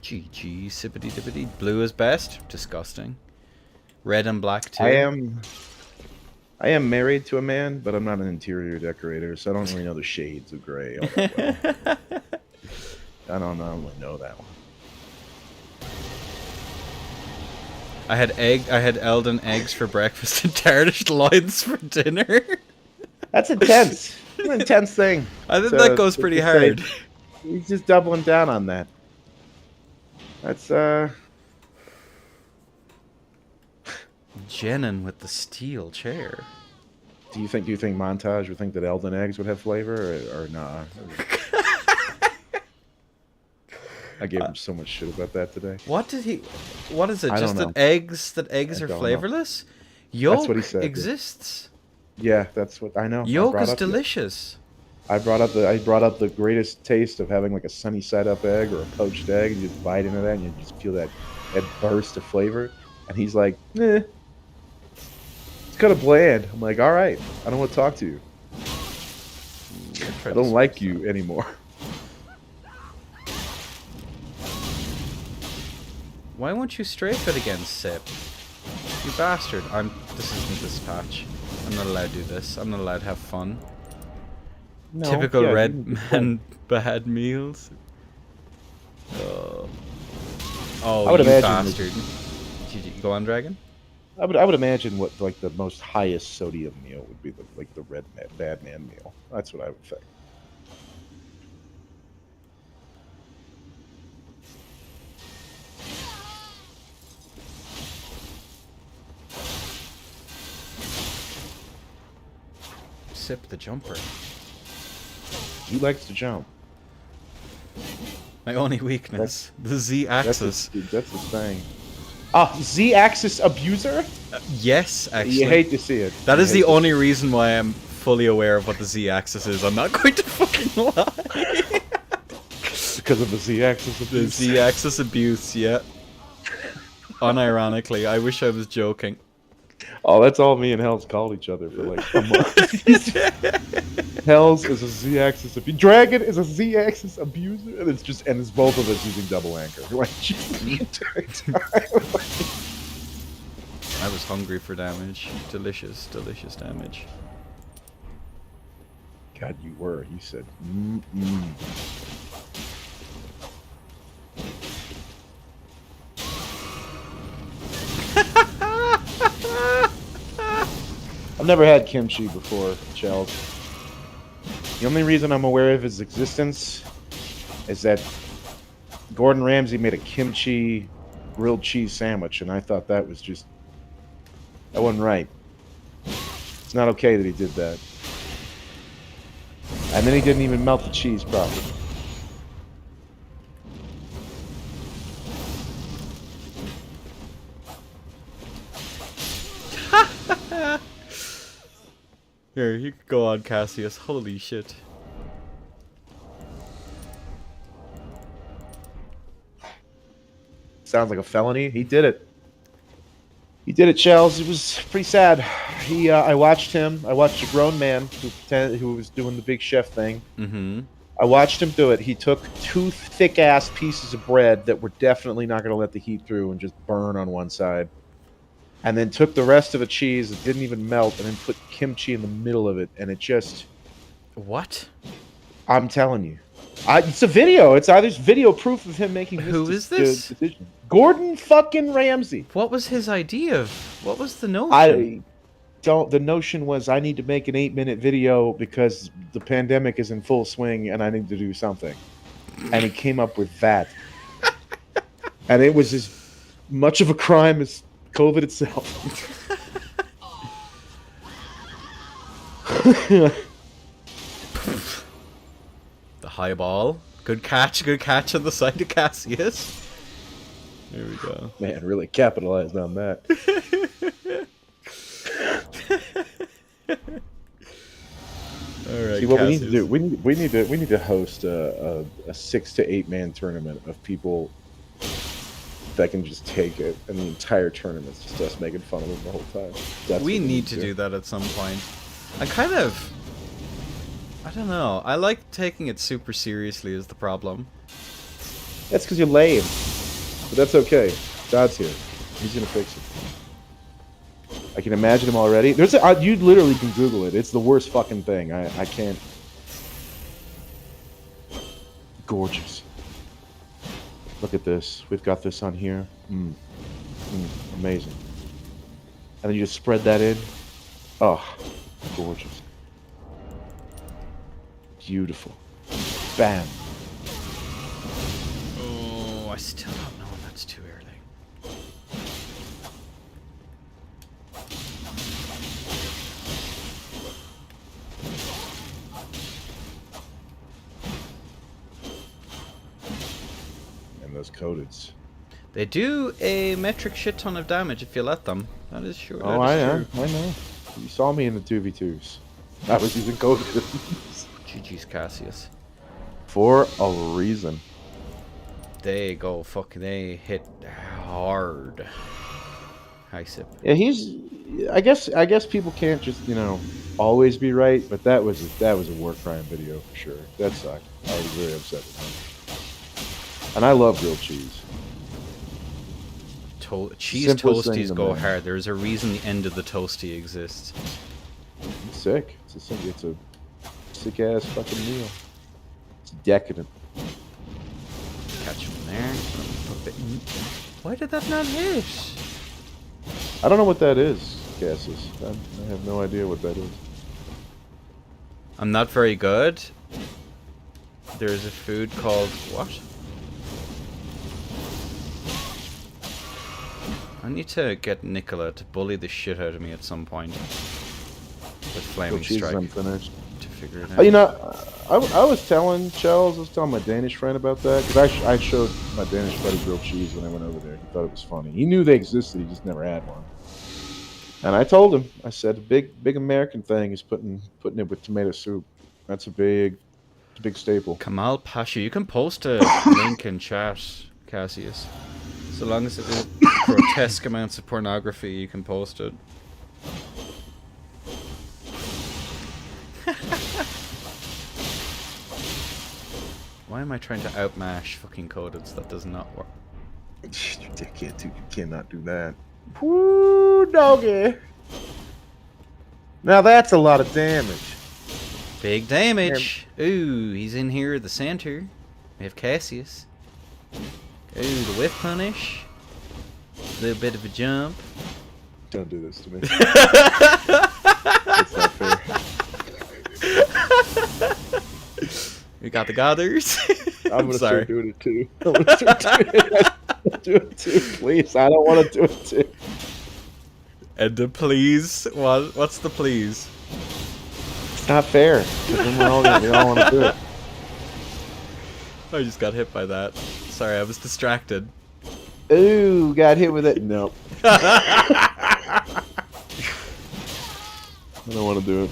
A: GG, sippity dippity. Blue is best. Disgusting. Red and black, too.
C: I am married to a man, but I'm not an interior decorator, so I don't really know the shades of gray all that well. I don't really know that one.
A: I had Eldon eggs for breakfast and tarnished loins for dinner.
C: That's intense. It's an intense thing.
A: I think
C: to-
A: that goes
C: to
A: pretty
C: say.
A: hard.
C: He's just doubling down on that. That's
A: Jenin with the steel chair.
C: Do you think Montage would think that Eldon eggs would have flavor or nah? I gave him so much shit about that today.
A: What is it?
C: I
A: Just
C: don't
A: that eggs
C: I
A: are
C: don't know.
A: flavorless? Yolk
C: what he said, yeah.
A: exists.
C: Yeah, that's what I know. I
A: Yolk
C: brought
A: is
C: up the-
A: delicious.
C: I brought up the greatest taste of having like a sunny side up egg or a poached egg, and you just bite into that and you just feel that burst of flavor. And he's like, it's kind of bland. I'm like, all right, I don't want to talk to you. I don't like you anymore.
A: Why won't you strafe it again, Sip? You bastard. This isn't this patch. I'm not allowed to do this. I'm not allowed to have fun.
C: No,
A: Typical
C: yeah,
A: red
C: you need to
A: man bad meals. Oh,
C: I would
A: you
C: imagine
A: bastard. GG. Go on, Dragon.
C: I would imagine what like the most highest sodium meal would be the bad man meal. That's what I would think.
A: Sip the jumper.
C: He likes to jump.
A: My only weakness. The
C: That's
A: Z-axis.
C: that's the thing. Ah, Z-axis abuser?
A: Yes, actually.
C: You hate to see it.
A: That
C: You
A: is
C: hate
A: the
C: to
A: only reason why I'm fully aware of what the Z-axis is. I'm not going to fucking lie.
C: because of the Z-axis
A: The
C: abuse.
A: Z-axis abuse, yeah. Unironically, I wish I was joking.
C: Oh, that's all me and Hells called each other for like a month. Hells is a Z-axis abuser. Dragon is a Z-axis abuser, and it's both of us using double anchor. Like just the entire time.
A: I was hungry for damage. Delicious, delicious damage.
C: God, you were. You said, mm-mm. I've never had kimchi before, Chels. The only reason I'm aware of its existence is that Gordon Ramsay made a kimchi grilled cheese sandwich, and I thought that wasn't right. It's not okay that he did that. And then he didn't even melt the cheese properly.
A: Here, you could go on, Cassius. Holy shit.
C: Sounds like a felony. He did it. He did it, Shells. It was pretty sad. I watched him. I watched a grown man who was doing the big chef thing.
A: Mm-hmm.
C: I watched him do it. He took two thick-ass pieces of bread that were definitely not going to let the heat through and just burn on one side. And then took the rest of the cheese that didn't even melt and then put kimchi in the middle of it. And it just...
A: What?
C: I'm telling you. It's a video. There's video proof of him making this.
A: Who is this?
C: Decision. Gordon fucking Ramsay.
A: What was his idea? What was the notion?
C: I don't. The notion was I need to make an 8-minute video because the pandemic is in full swing and I need to do something. And he came up with that. And it was as much of a crime as COVID itself.
A: The high ball. Good catch on the side of Cassius. There we go.
C: Man, really capitalized on that.
A: All right.
C: See what we need to do? We need to host a 6 to 8 man tournament of people that can just take it, and the entire tournament's just us making fun of them the whole time.
A: We need to do that at some point. I don't know. I like taking it super seriously is the problem.
C: That's because you're lame. But that's okay. God's here. He's gonna fix it. I can imagine him already. You literally can Google it. It's the worst fucking thing. I can't. Gorgeous. Look at this. We've got this on here. Amazing. And then you just spread that in. Oh, gorgeous. Beautiful. Bam.
A: Oh, I still don't know if that's too early.
C: And those codeds.
A: They do a metric shit ton of damage if you let them. That is sure.
C: Oh, I know. You saw me in the 2v2s. I was using coded.
A: GG's Cassius.
C: For a reason.
A: They go fucking. They hit hard. Hi, Sip.
C: Yeah, I guess people can't just always be right, but that was a war crime video for sure. That sucked. I was very upset with him. And I love grilled cheese.
A: Cheese
C: Simplest thing
A: toasties
C: to
A: go
C: make.
A: hard. There's a reason the end of the toasty exists.
C: It's sick. It's a sick ass fucking meal. It's decadent.
A: Catch him there. Why did that not hit?
C: I don't know what that is, Cassius. I have no idea what that is.
A: I'm not very good. There's a food called what? I need to get Nicola to bully the shit out of me at some point with Flaming
C: Grilled cheese is
A: Strike
C: unfinished.
A: to figure it out.
C: I was telling Charles, I was telling my Danish friend about that because I showed my Danish buddy grilled cheese when I went over there. He thought it was funny. He knew they existed. He just never had one. And I told him, I said, a big American thing is putting it with tomato soup. That's a big staple.
A: Kamal Pasha, you can post a link in chat, Cassius. So long as it is grotesque amounts of pornography, you can post it. Why am I trying to outmash fucking codeds? That does not work.
C: You cannot do that. Woo, doggy. Now that's a lot of damage.
A: Big damage. Ooh, he's in here at the center. We have Cassius. Ooh, the whip punish. A little bit of a jump.
C: Don't do this to me. It's not fair.
A: We got the Gothers.
C: I'm gonna
A: sorry.
C: start doing it too. I'm gonna start doing it. Do it too, please. I don't want to do it too.
A: And the please. What's the please?
C: It's not fair. 'Cause then we all want to do it.
A: I just got hit by that. Sorry, I was distracted.
C: Ooh, got hit with it. Nope. I don't want to do it.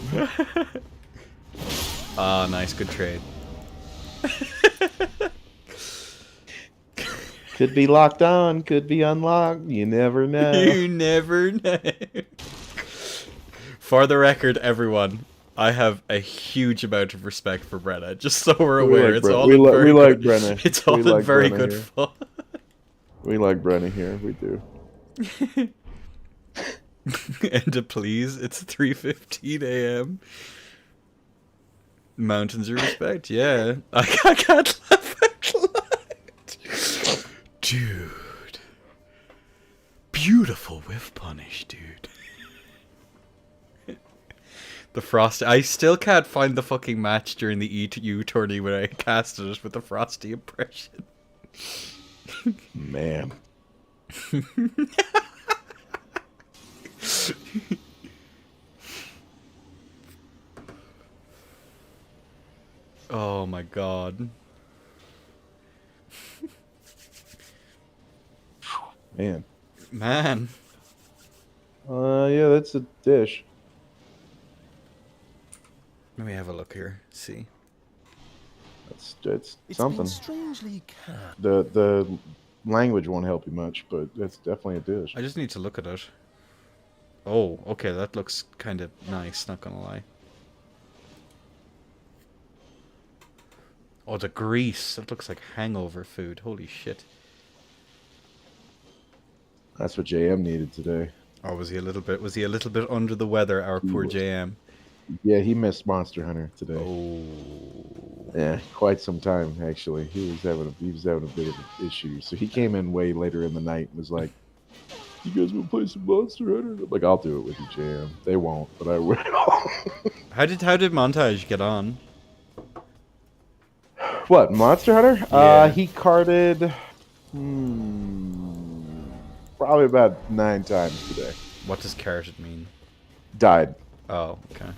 A: Ah, nice, good trade.
C: Could be locked on, could be unlocked. You never know.
A: You never know. For the record, everyone, I have a huge amount of respect for Brenna. Just so we're aware, it's all in very
C: we like
A: good.
C: Brenna.
A: It's all
C: We
A: in
C: like
A: very
C: Brenna
A: good
C: here.
A: fun.
C: We like Brenna here. We do.
A: And to please, it's 3:15 a.m. Mountains of respect, yeah. I can't laugh out loud. Dude. Beautiful whiff punish, dude. The Frosty. I still can't find the fucking match during the E2U tourney when I casted it with the Frosty impression.
C: Man.
A: Oh my god.
C: Man.
A: Man.
C: Yeah, that's a dish.
A: Let me have a look here. See.
C: It's
D: It's
C: something.
D: been strangely calm.
C: The language won't help you much, but it's definitely a dish.
A: I just need to look at it. Oh, okay, that looks kind of nice, not gonna lie. Oh, the grease. That looks like hangover food. Holy shit.
C: That's what JM needed today.
A: Oh, was he a little bit under the weather, our poor
C: was.
A: JM?
C: Yeah, he missed Monster Hunter today.
A: Oh.
C: Yeah, quite some time actually. He was having a bit of an issue. So he came in way later in the night and was like, "You guys want to play some Monster Hunter?" I'm like, "I'll do it with you, JM." They won't, but I will.
A: How did Montage get on?
C: What, Monster Hunter?
A: Yeah.
C: He carded probably about 9 times today.
A: What does carroted mean?
C: Died.
A: Oh, okay.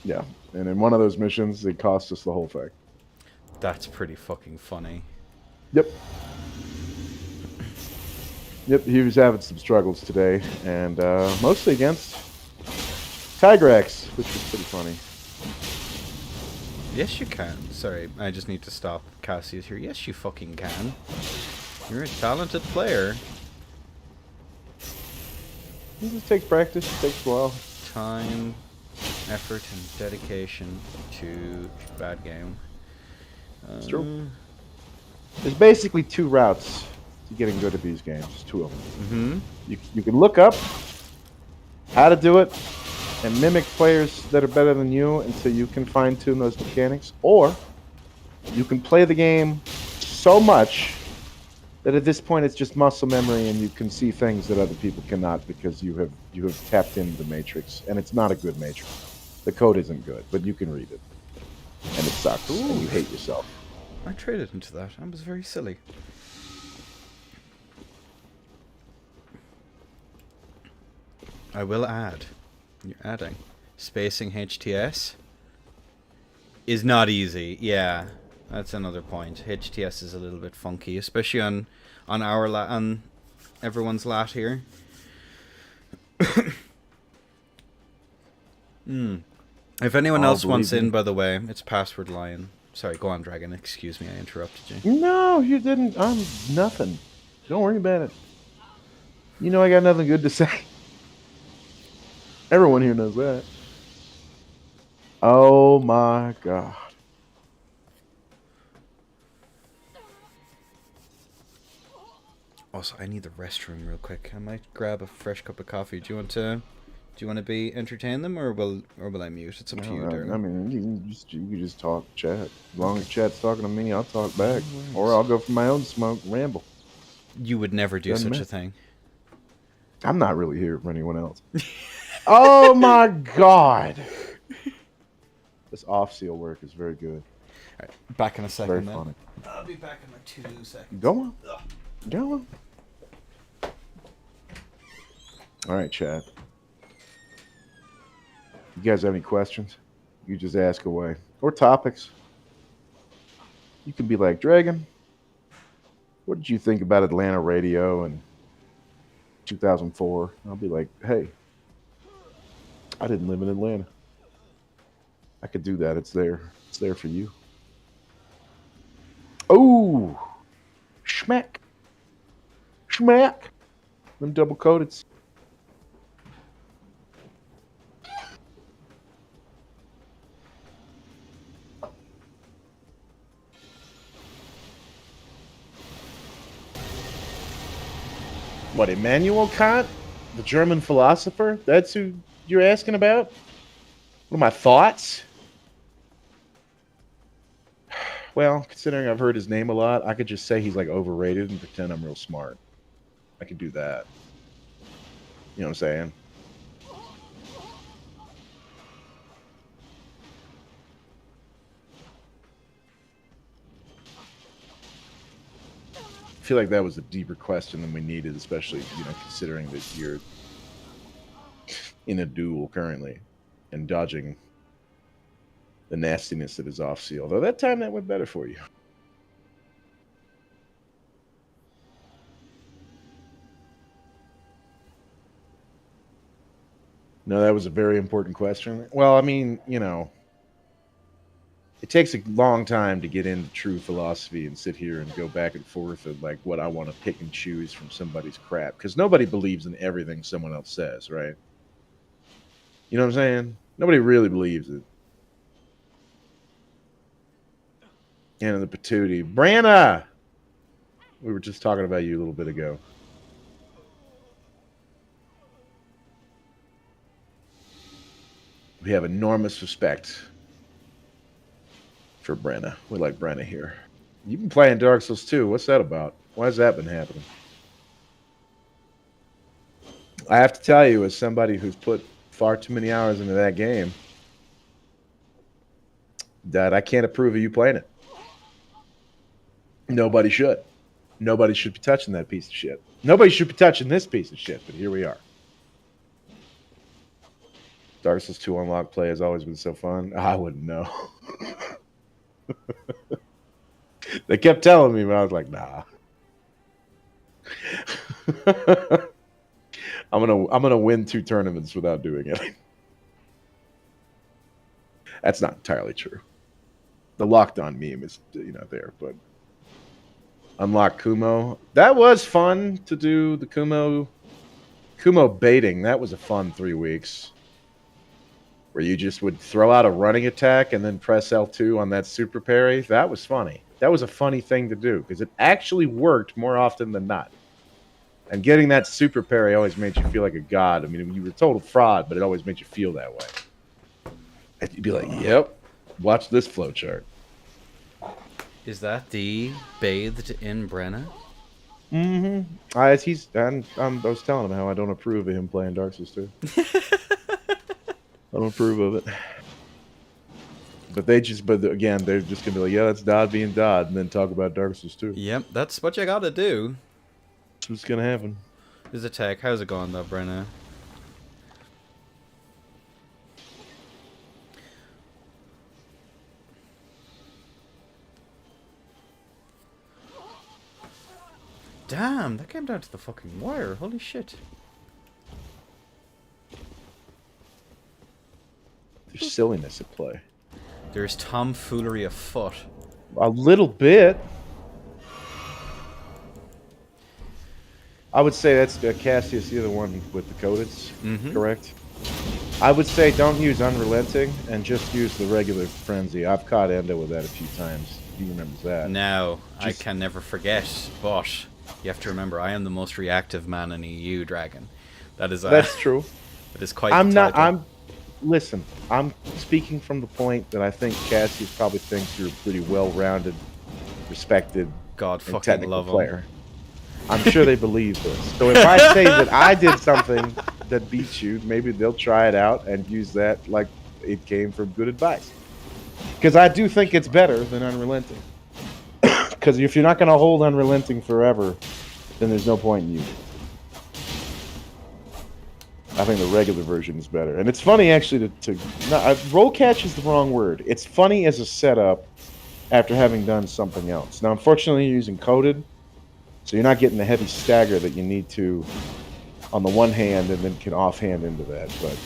C: Yeah. And in one of those missions, it cost us the whole thing.
A: That's pretty fucking funny.
C: Yep. Yep, he was having some struggles today, and mostly against Tigrex, which was pretty funny.
A: Yes, you can. Sorry, I just need to stop. Cassie's here. Yes, you fucking can. You're a talented player.
C: It just takes practice. It takes a while.
A: Time, effort, and dedication to bad game.
C: It's true. There's basically 2 routes to getting good at these games. 2 of them.
A: Mm-hmm.
C: You can look up how to do it and mimic players that are better than you until you can fine-tune those mechanics, or you can play the game so much that at this point it's just muscle memory and you can see things that other people cannot because you have tapped into the matrix, and it's not a good matrix. The code isn't good, but you can read it, and it sucks, and you hate yourself.
A: I traded into that. I was very silly. I will add. You're adding. Spacing HTS is not easy. Yeah, that's another point. HTS is a little bit funky, especially on on everyone's lat here. If anyone else wants in, by the way, it's password lion. Sorry, go on, Dragon. Excuse me, I interrupted you.
C: No, you didn't. I'm nothing. Don't worry about it. You know I got nothing good to say. Everyone here knows that. Oh my god.
A: Also, I need the restroom real quick. I might grab a fresh cup of coffee. Do you want to be entertain them, or will I mute? It's up to you, Darren.
C: I mean, you can just talk, chat. As long as chat's talking to me, I'll talk back, or I'll go for my own smoke and ramble.
A: You would never do such a thing.
C: I'm not really here for anyone else. Oh my god! This off-seal work is very good.
A: All right, back in a second.
C: Very funny.
A: I'll be back in like 2 seconds.
C: Go on. Go on. All right, chat. You guys have any questions? You just ask away. Or topics. You can be like, Dragon, what did you think about Atlanta radio in 2004? I'll be like, hey, I didn't live in Atlanta. I could do that. It's there. It's there for you. Oh, schmack. Schmack. Them double coated. What, Immanuel Kant? The German philosopher? That's who you're asking about? What are my thoughts? Well, considering I've heard his name a lot, I could just say he's like overrated and pretend I'm real smart. I could do that. You know what I'm saying? I feel like that was a deeper question than we needed, especially, considering that you're in a duel currently and dodging the nastiness that is off sea. Although that time that went better for you. No, that was a very important question. Well, I mean, it takes a long time to get into true philosophy and sit here and go back and forth of like what I want to pick and choose from somebody's crap, because nobody believes in everything someone else says, right? You know what I'm saying? Nobody really believes it. And the patootie. Branna! We were just talking about you a little bit ago. We have enormous respect for Branna. We like Branna here. You've been playing Dark Souls 2. What's that about? Why has that been happening? I have to tell you, as somebody who's put far too many hours into that game, that I can't approve of you playing it. Nobody should. Nobody should be touching that piece of shit. Nobody should be touching this piece of shit, but here we are. Dark Souls 2 unlocked play has always been so fun. I wouldn't know. They kept telling me, but I was like, nah. I'm gonna win 2 tournaments without doing it. That's not entirely true. The locked on meme is there, but unlock Kumo. That was fun to do the Kumo baiting. That was a fun 3 weeks. Where you just would throw out a running attack and then press L2 on that super parry. That was funny. That was a funny thing to do because it actually worked more often than not. And getting that super parry always made you feel like a god. I mean, you were a total fraud, but it always made you feel that way. And you'd be like, yep, watch this flowchart.
A: Is that the bathed in Brenna?
C: Mm-hmm. I was telling him how I don't approve of him playing Dark Souls 2. I don't approve of it. But again, they're just going to be like, yeah, that's Dodd being Dodd, and then talk about Dark Souls 2.
A: Yep, that's what you gotta do.
C: That's what's going to happen.
A: There's a tech. How's it going, though, Brenna? Damn, that came down to the fucking wire. Holy shit.
C: There's silliness at play.
A: There's tomfoolery afoot.
C: A little bit. I would say that's Cassius, the other one with the codeds, correct? I would say don't use Unrelenting and just use the regular Frenzy. I've caught Endo with that a few times. He remembers that.
A: Now, I can never forget, but you have to remember, I am the most reactive man in EU, Dragon. That's
C: true.
A: That is quite the title.
C: Listen, I'm speaking from the point that I think Cassius probably thinks you're a pretty well-rounded, respected,
A: God
C: and
A: fucking
C: technical
A: love him.
C: player. I'm sure they believe this. So if I say that I did something that beats you, maybe they'll try it out and use that like it came from good advice. Because I do think it's better than Unrelenting. Because if you're not going to hold Unrelenting forever, then there's no point in using it. I think the regular version is better. And it's funny, actually, roll catch is the wrong word. It's funny as a setup after having done something else. Now, unfortunately, you're using coded, so you're not getting the heavy stagger that you need to on the one hand and then can offhand into that. But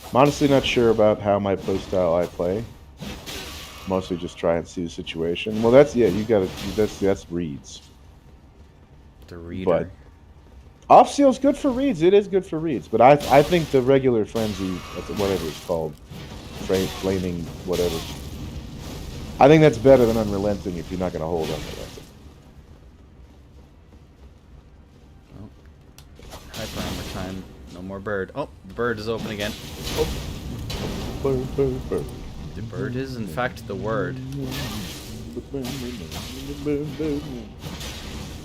C: I'm honestly not sure about how my playstyle I play. Mostly just try and see the situation. Well, that's reads.
A: The reader.
C: But off-seal is good for reads. It is good for reads. But I think the regular Frenzy, whatever it's called, flaming whatever, I think that's better than Unrelenting if you're not going to hold Unrelenting.
A: Oh. Hyper armor time. No more bird. Oh, the bird is open again. Oh. The bird is, in fact, the word.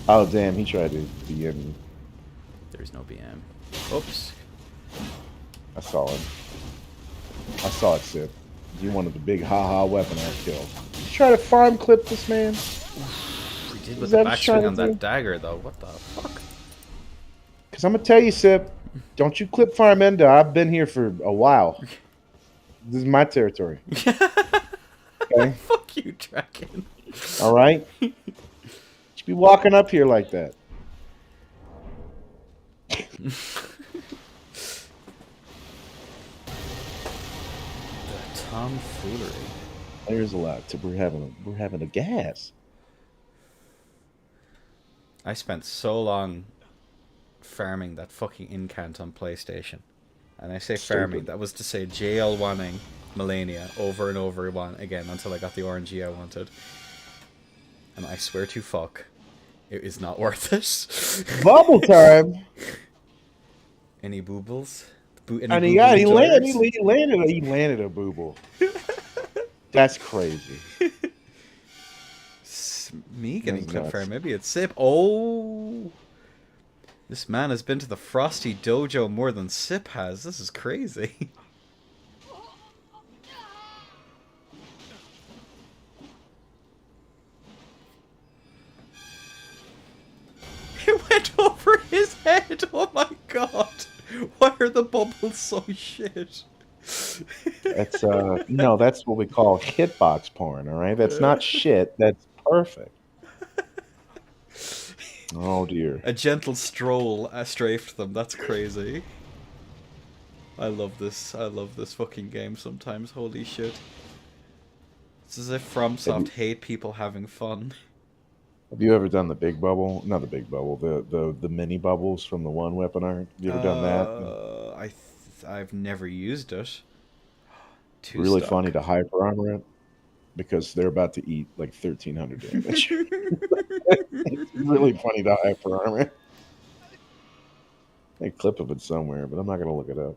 C: Oh damn, he tried to DM me.
A: There's no BM. Oops.
C: I saw it. I saw it, Sip. You wanted the big haha weapon I killed. You try to farm clip this man?
A: We did
C: Is
A: with the
C: that what you're trying
A: backswing
C: to
A: on
C: do?
A: that dagger, though. What the fuck?
C: Because I'm going to tell you, Sip, don't you clip farm Endo. I've been here for a while. This is my territory. Okay?
A: Fuck you, Dragon.
C: All right? You should be walking up here like that.
A: The tomfoolery.
C: There's a lot. We're having a gas.
A: I spent so long farming that fucking incant on PlayStation. And I say farming,
C: Stupid.
A: that was to say JL1ing Melania over and over again until I got the RNG I wanted. And I swear to fuck, it is not worth it.
C: Bubble time.
A: Any boobles?
C: And he landed a booble. That's crazy.
A: Me getting
C: That's
A: clip
C: nuts.
A: fire. Maybe it's Sip. Oh! This man has been to the Frosty Dojo more than Sip has. This is crazy. It went over his head. Oh my god. Why are the bubbles so shit?
C: That's no, that's what we call hitbox porn, all right? That's not shit, that's perfect. Oh dear.
A: A gentle stroll strafed them. That's crazy. I love this. I love this fucking game sometimes. Holy shit. It's as if FromSoft hate people having fun.
C: Have you ever done the big bubble? Not the big bubble, the mini bubbles from the one weapon art. Have you ever done that?
A: I've never used it. Too
C: Really
A: stuck.
C: funny to hyper armor it because they're about to eat like 1300 damage. It's really funny to hyper armor it. A clip of it somewhere, but I'm not gonna look it up.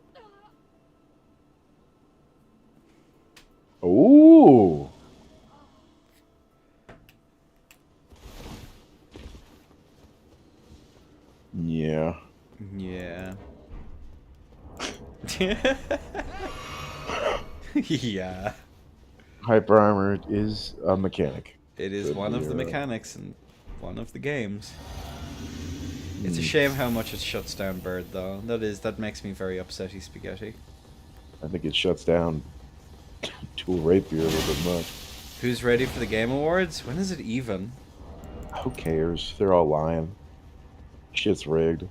C: Ooh. Yeah.
A: Yeah. Yeah.
C: Hyper armor is a mechanic.
A: It is
C: Could
A: one
C: be
A: of the
C: right.
A: mechanics in one of the games. It's a shame how much it shuts down Bird, though. That makes me very upsetty, Spaghetti.
C: I think it shuts down Tool Rapier a little bit much.
A: Who's ready for the Game Awards? When is it even?
C: Who cares? They're all lying. Shit's rigged.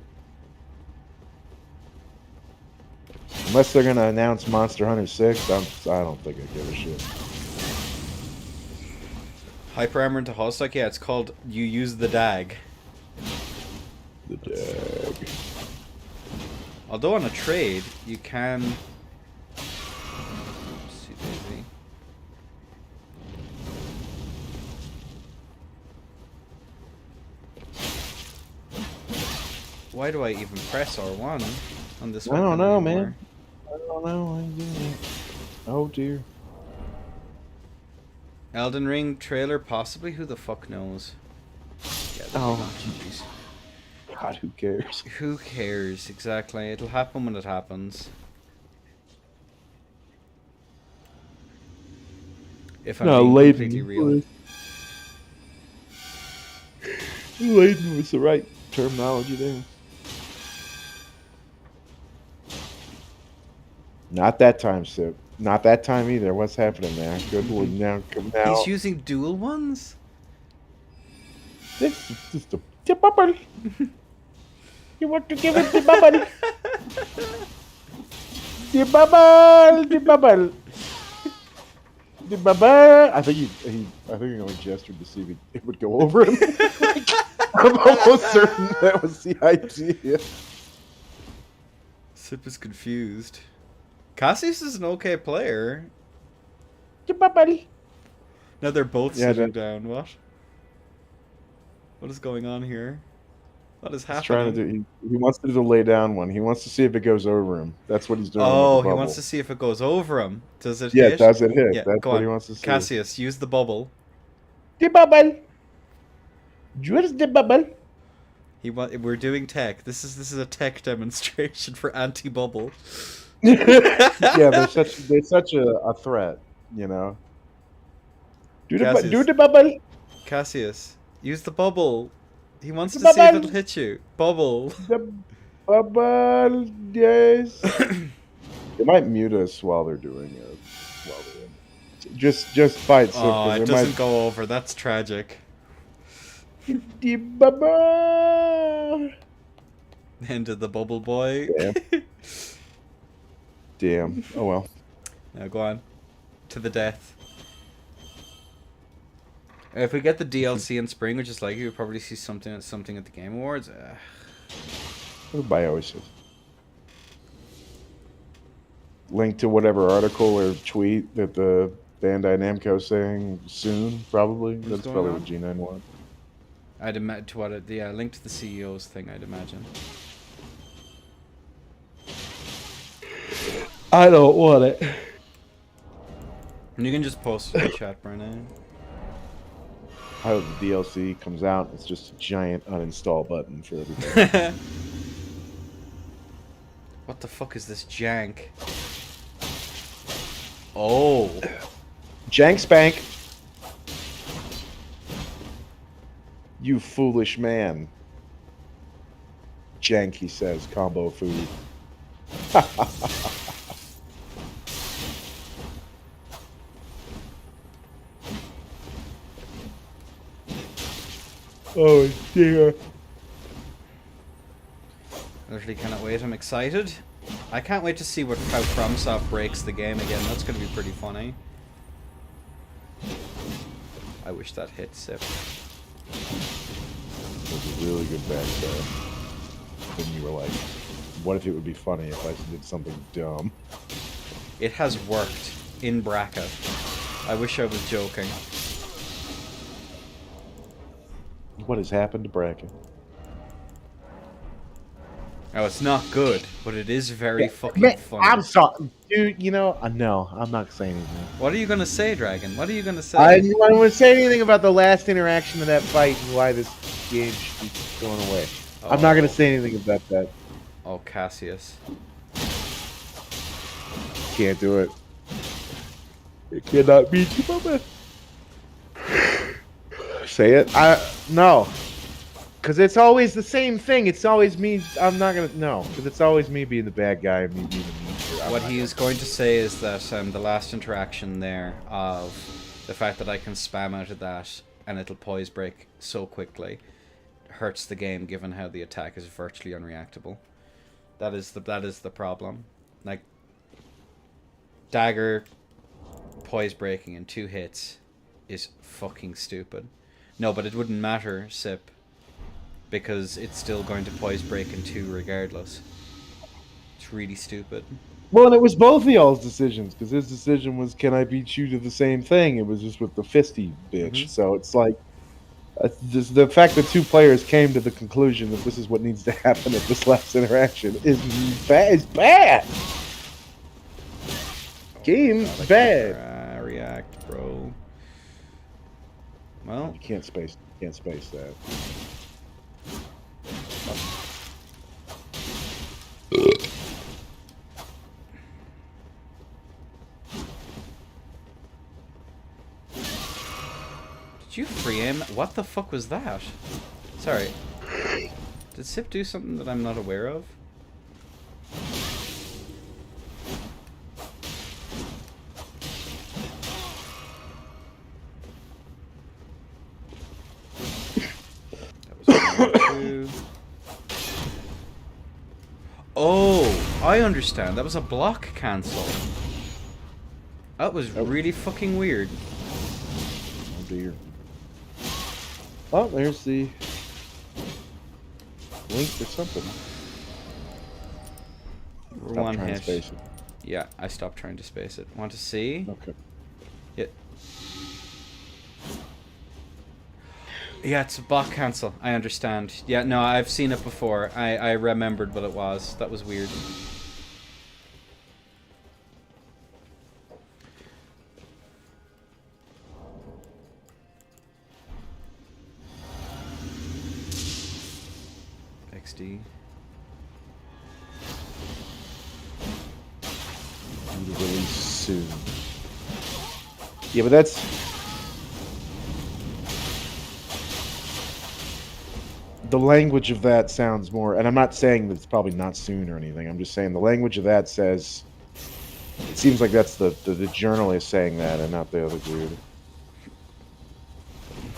C: Unless they're gonna announce Monster Hunter 6, I don't think I give a shit.
A: Hyper Armor into Hallstock? Yeah, it's called You Use the Dag.
C: The dag.
A: Although on a trade, you can... Oopsie daisy. Why do I even press R1 on this
C: I
A: weapon
C: don't know,
A: anymore?
C: man. I don't know. Oh dear.
A: Elden Ring trailer, possibly? Who the fuck knows? Yeah,
C: Oh.
A: jeez.
C: God, who cares?
A: Who cares? Exactly. It'll happen when it happens. If I'm being completely real.
C: Laden was the right terminology there. Not that time, Sip. Not that time either. What's happening there? Good boy. Now, come now.
A: He's using dual ones?
C: This is just a bubble. You want to give it the bubble? The bubble, the bubble, the bubble. I think he only gestured to see if it would go over him. I'm almost certain that was the idea.
A: Sip is confused. Cassius is an okay player.
C: The bubble.
A: Now they're both
C: Yeah,
A: sitting down. What? What is going on here? What is
C: He's trying to
A: happening?
C: do. He wants to do the lay down one. He wants to see if it goes over him. That's what he's doing with the
A: Oh, he wants
C: bubble.
A: to see if it goes over him. Does it
C: Yeah,
A: hit?
C: does it hit?
A: Yeah,
C: That's
A: go
C: what he
A: on.
C: wants to see.
A: Cassius, use the bubble.
C: The bubble. Where's the bubble?
A: We're doing tech. This is a tech demonstration for anti-bubble.
C: Yeah, they're such a threat. You know. Do
A: Cassius,
C: the bubble.
A: Cassius, use the bubble. He wants
C: The
A: to see if
C: bubble.
A: it'll hit you. Bubble.
C: The bubble. Yes. They might mute us while they're doing it. While they're in it. Just fight.
A: Oh, it doesn't
C: might...
A: go over. That's tragic.
C: The bubble.
A: End of the bubble boy.
C: Damn. Damn. Oh well.
A: Now go on. To the death. If we get the DLC in spring, which is likely, we'll probably see something at the Game Awards.
C: Everybody always says. Link to whatever article or tweet that the Bandai Namco saying soon, probably.
A: What's
C: That's
A: going
C: probably
A: on?
C: what G9 wants.
A: I'd imagine to what yeah, link to the CEO's thing. I'd imagine.
C: I don't want it.
A: And you can just post it in the chat, Brennan.
C: I hope the DLC comes out. It's just a giant uninstall button for everything.
A: What the fuck is this jank? Oh.
C: Jank Spank. You foolish man. Jank, he says, combo food. Oh dear.
A: I literally cannot wait. I'm excited. I can't wait to see how FromSoft breaks the game again. That's going to be pretty funny. I wish that hit Sip.
C: It was a really good backstab. Then you were like, what if it would be funny if I did something dumb?
A: It has worked in bracket. I wish I was joking.
C: What has happened to Bracken?
A: Oh, it's not good, but it is very fucking funny.
C: I'm sorry, dude. You know, no, I'm not saying anything.
A: What are you gonna say, Dragon? What are you gonna say?
C: I don't want to say anything about the last interaction of that fight and why this game should be going away. I'm not going to say anything about that.
A: Oh, Cassius.
C: Can't do it. It cannot beat you, Mama. Say it. No. Because it's always the same thing. It's always me. I'm not going to. No. Because it's always me being the bad guy and me being the mean.
A: What he is going to say is that the last interaction there of the fact that I can spam out of that and it'll poise break so quickly hurts the game, given how the attack is virtually unreactable. That is the problem. Like, dagger poise breaking in 2 hits is fucking stupid. No, but it wouldn't matter, Sip, because it's still going to poise break in 2 regardless. It's really stupid.
C: Well, and it was both of y'all's decisions, because his decision was, can I beat you to the same thing? It was just with the fisty bitch.
A: Mm-hmm.
C: So it's like, the fact that 2 players came to the conclusion that this is what needs to happen at this last interaction is bad. It's bad. Game bad.
A: React, bro. Well,
C: You can't space that.
A: did you free him? What the fuck was that? Sorry. Did Sip do something that I'm not aware of? That was 2. Oh, I understand. That was a block cancel. That was really fucking weird.
C: Oh dear. Oh, there's the link or something.
A: We're
C: Stop
A: one
C: trying to
A: hit.
C: space it.
A: Yeah, I stopped trying to space it. Want to see?
C: Okay.
A: Yeah. Yeah, it's a bot cancel. I understand. Yeah, no, I've seen it before. I remembered what it was. That was weird. XD.
C: Release soon. Yeah, but that's the language of that sounds more. And I'm not saying that it's probably not soon or anything. I'm just saying the language of that says. It seems like that's the journalist saying that, and not the other dude.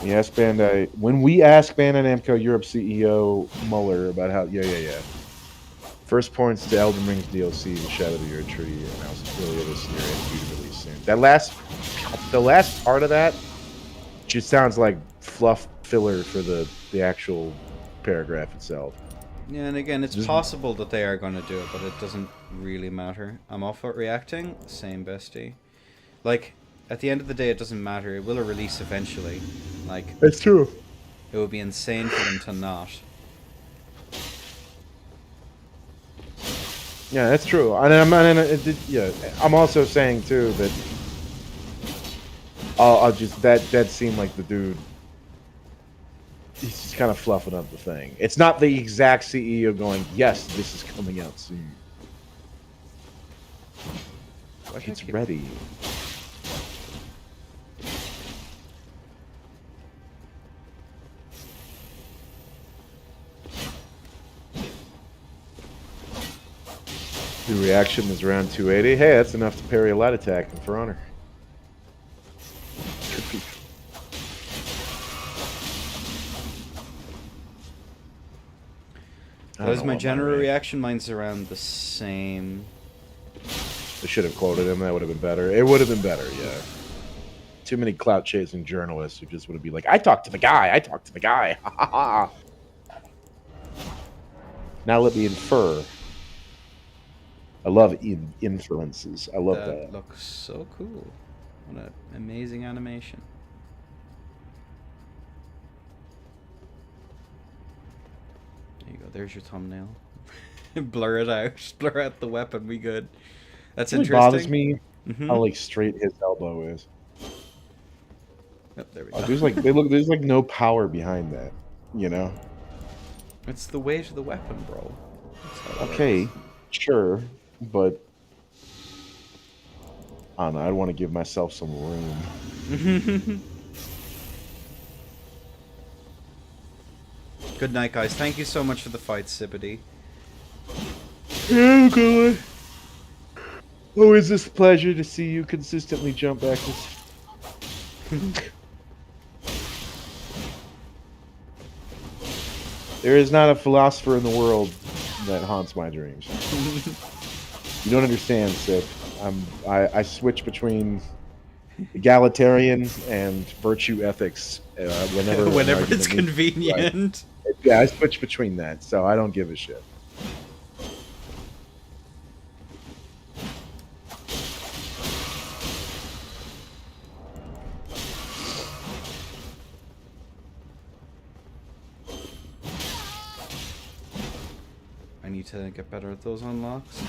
C: Yes, Bandai. When we asked Bandai Namco Europe CEO Mueller about how, yeah. First points to Elden Ring's DLC, The Shadow of your Tree, announced earlier this year and due to release soon. The last part of that just sounds like fluff filler for the actual paragraph itself.
A: Yeah, and again, it's possible that they are going to do it, but it doesn't really matter. I'm off at reacting. Same, bestie. Like, at the end of the day, it doesn't matter. It will release eventually. Like,
C: That's true.
A: it would be insane for them to not.
C: Yeah, that's true. I'm also saying too that I'll just that seemed like the dude. He's just kind of fluffing up the thing. It's not the exact CEO going, "Yes, this is coming out soon." Like it's ready. The reaction is around 280. Hey, that's enough to parry a light attack in For Honor.
A: That was my general reaction. Mine's around the same.
C: They should have quoted him. That would have been better. It would have been better, yeah. Too many clout chasing journalists who just would be like, I talked to the guy. Ha ha ha. Now let me infer. I love inferences. I love that.
A: That looks so cool. What an amazing animation. There you go. There's your thumbnail. Blur it out. Blur out the weapon. We good. That's
C: It
A: interesting.
C: bothers me
A: Mm-hmm.
C: how like straight his elbow is.
A: Oh, there we go.
C: There's like no power behind that, you know?
A: It's the weight of the weapon, bro. That's how it
C: Okay,
A: works.
C: sure, but I don't know. I'd want to give myself some room.
A: Good night, guys. Thank you so much for the fight, Sibity.
C: Oh god. Always this pleasure to see you consistently jump backwards. There is not a philosopher in the world that haunts my dreams. You don't understand, Sip. I switch between egalitarian and virtue ethics whenever
A: Whenever it's convenient.
C: Right. Yeah, I switch between that, so I don't give a shit.
A: I need to get better at those unlocks.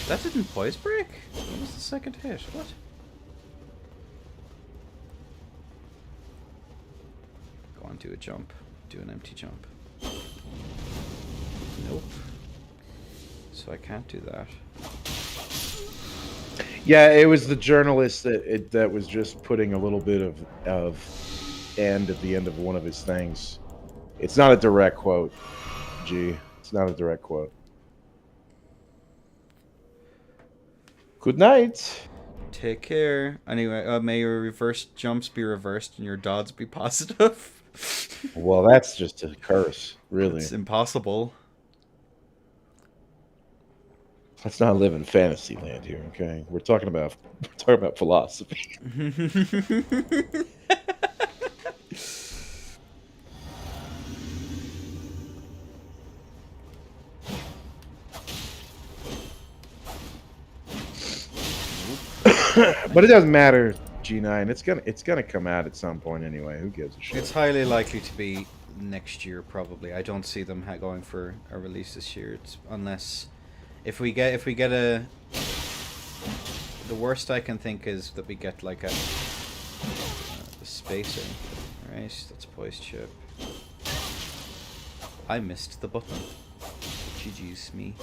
A: That didn't poise break? What was the second hit? What? Go on, do a jump. Do an empty jump. Nope. So I can't do that.
C: Yeah, it was the journalist that was just putting a little bit of end at the end of one of his things. It's not a direct quote, G. It's not a direct quote. Good night.
A: Take care. Anyway, may your reverse jumps be reversed and your dodge be positive.
C: Well, that's just a curse, really.
A: It's impossible.
C: Let's not live in fantasy land here, okay? We're talking about philosophy. But it doesn't matter, G9. It's gonna come out at some point anyway. Who gives a shit?
A: It's highly likely to be next year, probably. I don't see them going for a release this year, unless if we get a. The worst I can think is that we get like a spacer. Alright, that's poised chip. I missed the button. GG's me.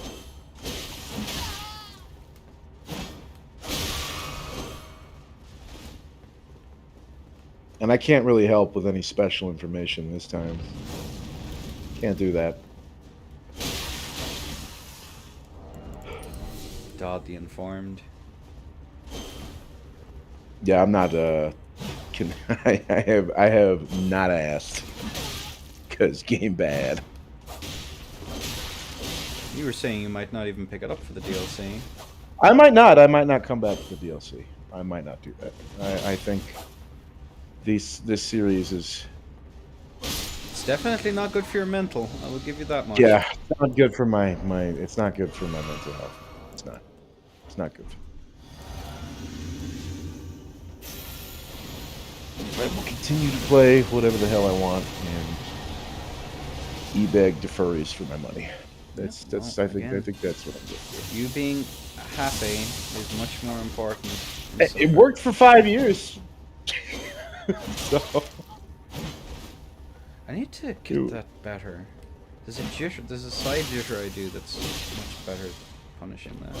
C: And I can't really help with any special information this time. Can't do that.
A: Dodd the Informed.
C: Yeah, I'm not. I have not asked because game bad.
A: You were saying you might not even pick it up for the DLC.
C: I might not. I might not come back to the DLC. I might not do that. I think this series is.
A: It's definitely not good for your mental. I will give you that much.
C: Yeah, it's not good for my. It's not good for my mental health. It's not. It's not good. I will continue to play whatever the hell I want and e-bag to furries for my money. That's
A: Well,
C: I think
A: again,
C: that's what I'm doing.
A: you being happy is much more important.
C: It worked for 5 years. So
A: I need to get that better. There's a jitter. There's a side jitter I do that's much better at punishing that.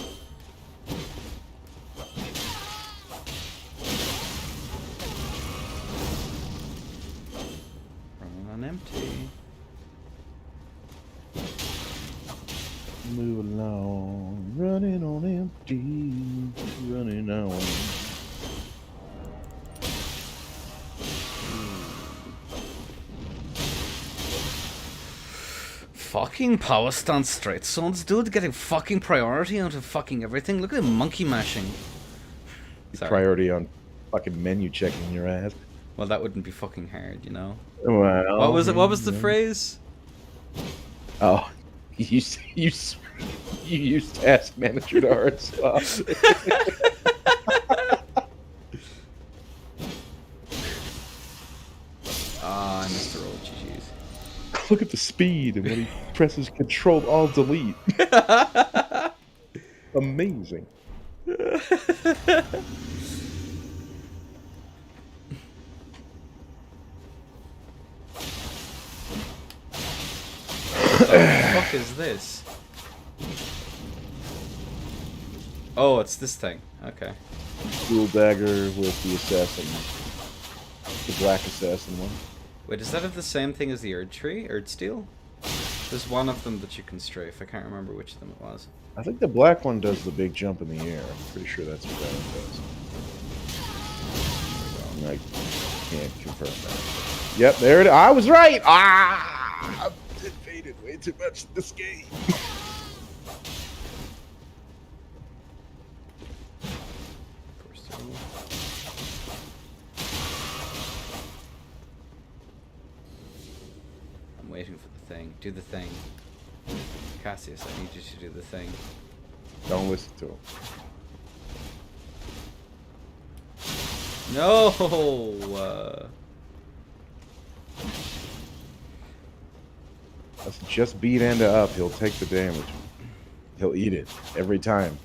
A: Running on empty.
C: move along, running on empty, running on.
A: Fucking power stance straight zones, dude, getting fucking priority out of fucking everything. Look at him monkey mashing. Sorry.
C: Priority on fucking menu checking your ass.
A: Well, that wouldn't be fucking hard, you know.
C: Well,
A: What was it? What was the phrase?
C: Oh, you used Task Manager to hard stuff.
A: Ah, I missed the roll. GG's.
C: Look at the speed and when he presses Control Alt Delete. Amazing.
A: What the fuck is this? Oh, it's this thing. Okay.
C: Dual dagger with the assassin. The black assassin one.
A: Wait, does that have the same thing as the Erd Tree? Erd Steel? There's one of them that you can strafe. I can't remember which of them it was.
C: I think the black one does the big jump in the air. I'm pretty sure that's what that one does. I can't confirm that. Yep, there it is. I was right! Ah! I've invaded way too much in this game.
A: I'm waiting for the thing. Do the thing. Cassius, I need you to do the thing.
C: Don't listen to him.
A: No!
C: Let's just beat Enda up. He'll take the damage. He'll eat it every time.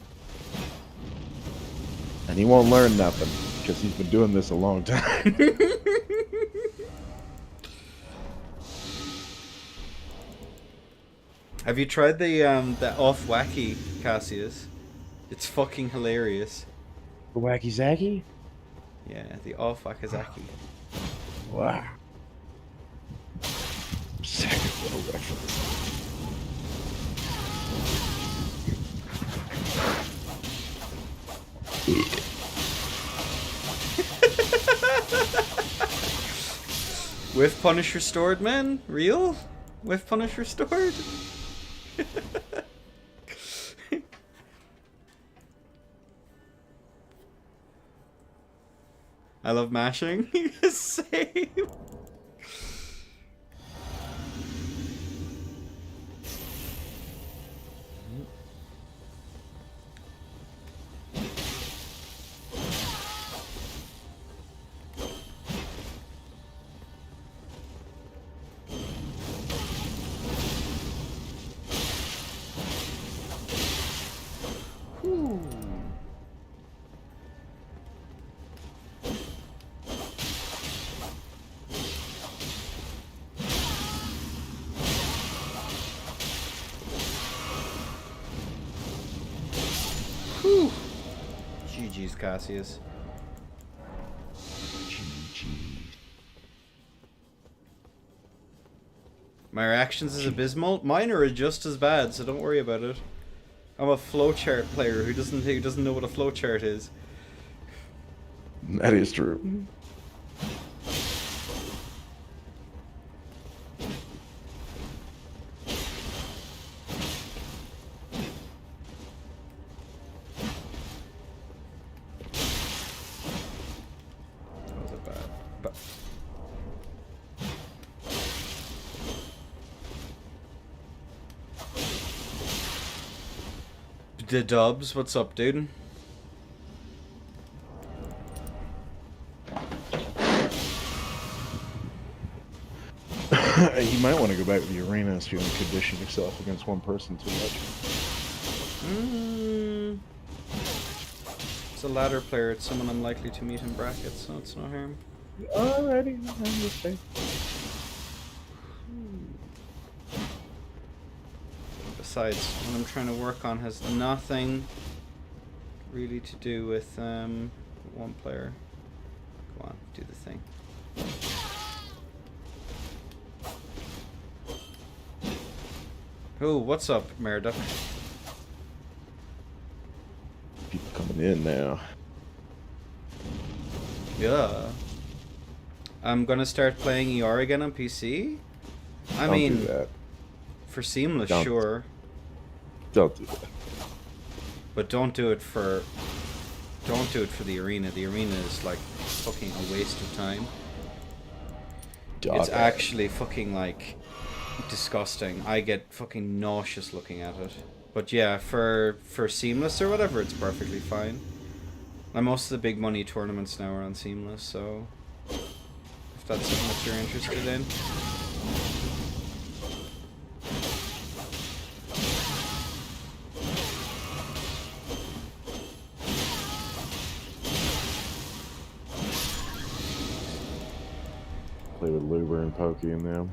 C: And he won't learn nothing because he's been doing this a long time.
A: Have you tried the off wacky Cassius? It's fucking hilarious.
C: The Wacky Zacky?
A: Yeah, the off Wakazaki.
C: Wow. Second little reference.
A: With punish restored, man? Real? With punish restored? I love mashing. Same. GG's, Cassius. My reactions is abysmal. Mine are just as bad, so don't worry about it. I'm a flowchart player who doesn't know what a flowchart is.
C: That is true.
A: That was a bad. But the Dubs, what's up, dude?
C: You might want to go back to the arena if you want to condition yourself against one person too much.
A: It's a ladder player. It's someone I'm likely to meet in brackets, so it's no harm.
C: Alrighty, I'm just saying.
A: Besides, what I'm trying to work on has nothing really to do with one player. Go on, do the thing. Oh, what's up, Merida?
C: People coming in now.
A: Yeah. I'm gonna start playing ER again on PC. I
C: Don't
A: mean,
C: do that.
A: for Seamless,
C: Don't.
A: sure,
C: Don't do that.
A: but don't do it for the arena. The arena is like fucking a waste of time. It's actually fucking like disgusting. I get fucking nauseous looking at it. But yeah, for Seamless or whatever, it's perfectly fine. And most of the big money tournaments now are on Seamless, so if that's something that you're interested in.
C: Play with Luber and Pokey and them.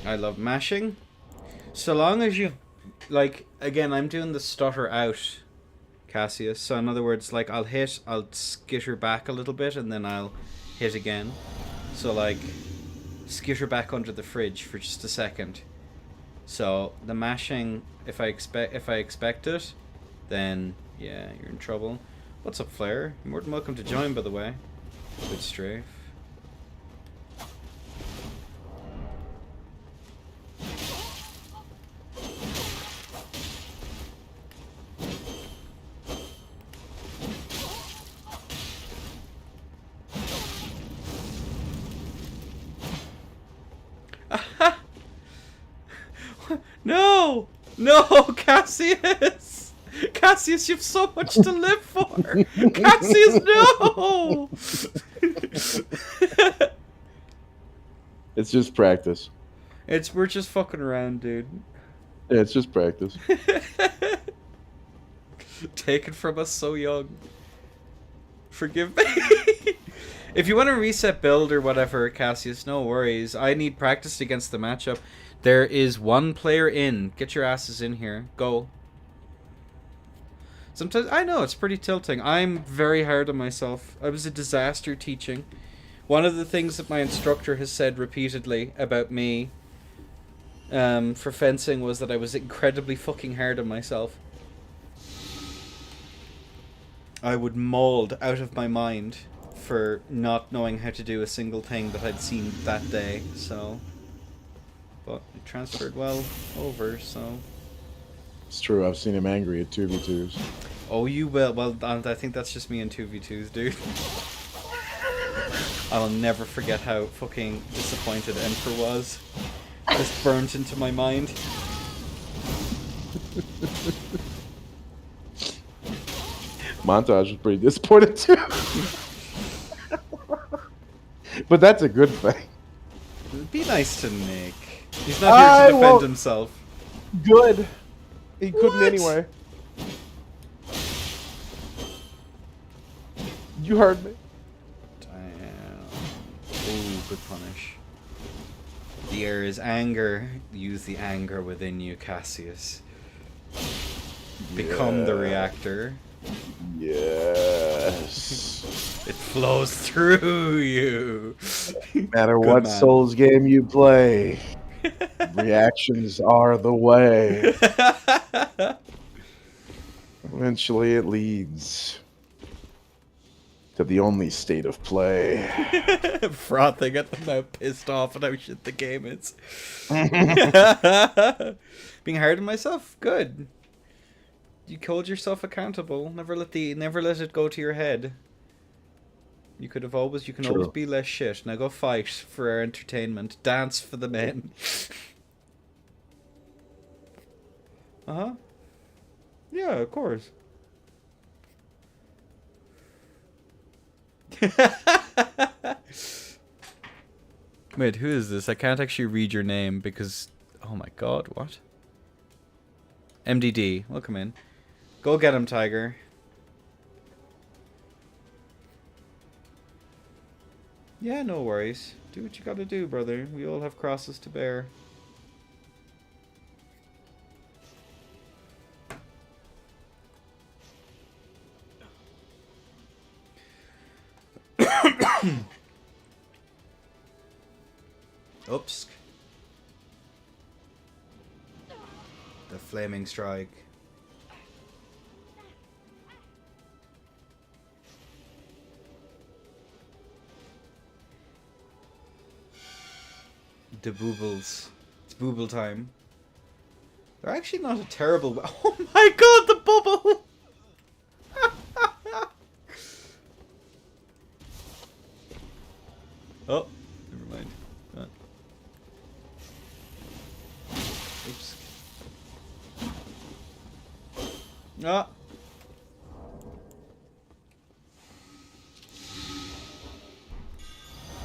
A: I love mashing. So long as you, like, again, I'm doing the stutter out, Cassius. So in other words, like, I'll skitter back a little bit and then I'll hit again. So like, skitter back under the fridge for just a second. So the mashing, if I expect it, then yeah, you're in trouble. What's up, Flair? You're more than welcome to join, by the way. Good strafe. No! No, Cassius! Cassius, you've so much to live for! Cassius, no!
C: It's just practice.
A: We're just fucking around, dude.
C: Yeah, it's just practice.
A: Taken from us so young. Forgive me. If you want to reset build or whatever, Cassius, no worries. I need practice against the matchup. There is one player in. Get your asses in here. Go. Sometimes, I know, it's pretty tilting. I'm very hard on myself. I was a disaster teaching. One of the things that my instructor has said repeatedly about me for fencing was that I was incredibly fucking hard on myself. I would mold out of my mind for not knowing how to do a single thing that I'd seen that day, so... But it transferred well over, so...
C: It's true, I've seen him angry at 2v2s.
A: Oh, you will. Well, I think that's just me in 2v2s, dude. I'll never forget how fucking disappointed Emperor was. Just burnt into my mind.
C: Montage was pretty disappointed too. But that's a good thing.
A: Be nice to Nick. He's not here to defend himself.
C: Good. He couldn't
A: What?
C: anyway. You heard me.
A: Damn. Ooh, good punish. The air is anger. Use the anger within you, Cassius. Become the reactor.
C: Yes.
A: It flows through you.
C: Matter
A: Good
C: what
A: man.
C: Souls game you play, reactions are the way. Eventually, it leads to the only state of play.
A: Frothing at the mouth, pissed off at how shit the game is. Being hard on myself, good. You hold yourself accountable. Never let it go to your head. You can always
C: True.
A: be less shit. Now go fight for our entertainment. Dance for the men. Uh-huh. Yeah, of course. Wait, who is this? I can't actually read your name because... Oh my god, what? MDD, welcome in. Go get him, Tiger. Yeah, no worries. Do what you gotta do, brother. We all have crosses to bear. Oops. The flaming strike. The boobles. It's booble time. They're actually not a terrible... Oh my god, the bubble! Oh, never mind. Oops. Ah.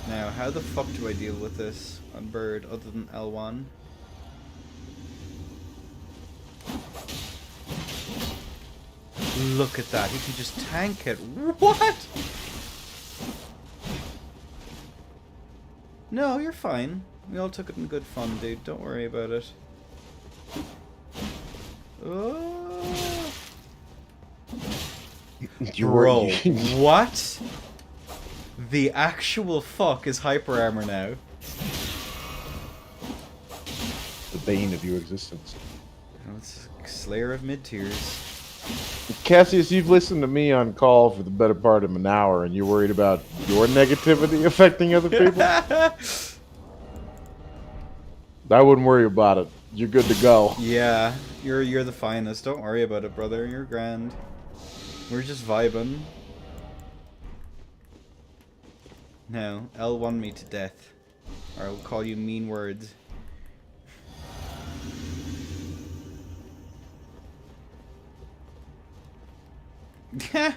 A: Now, how the fuck do I deal with this on bird other than L1? Look at that, he can just tank it. What? No, you're fine. We all took it in good fun, dude. Don't worry about it. Oh. Bro, what? The actual fuck is hyper armor now?
C: The bane of your existence.
A: It's Slayer of mid-tiers.
C: Cassius, you've listened to me on call for the better part of an hour, and you're worried about your negativity affecting other people? I wouldn't worry about it. You're good to go.
A: Yeah, you're the finest. Don't worry about it, brother. You're grand. We're just vibing. No, L1 me to death. Or I will call you mean words. Yeah.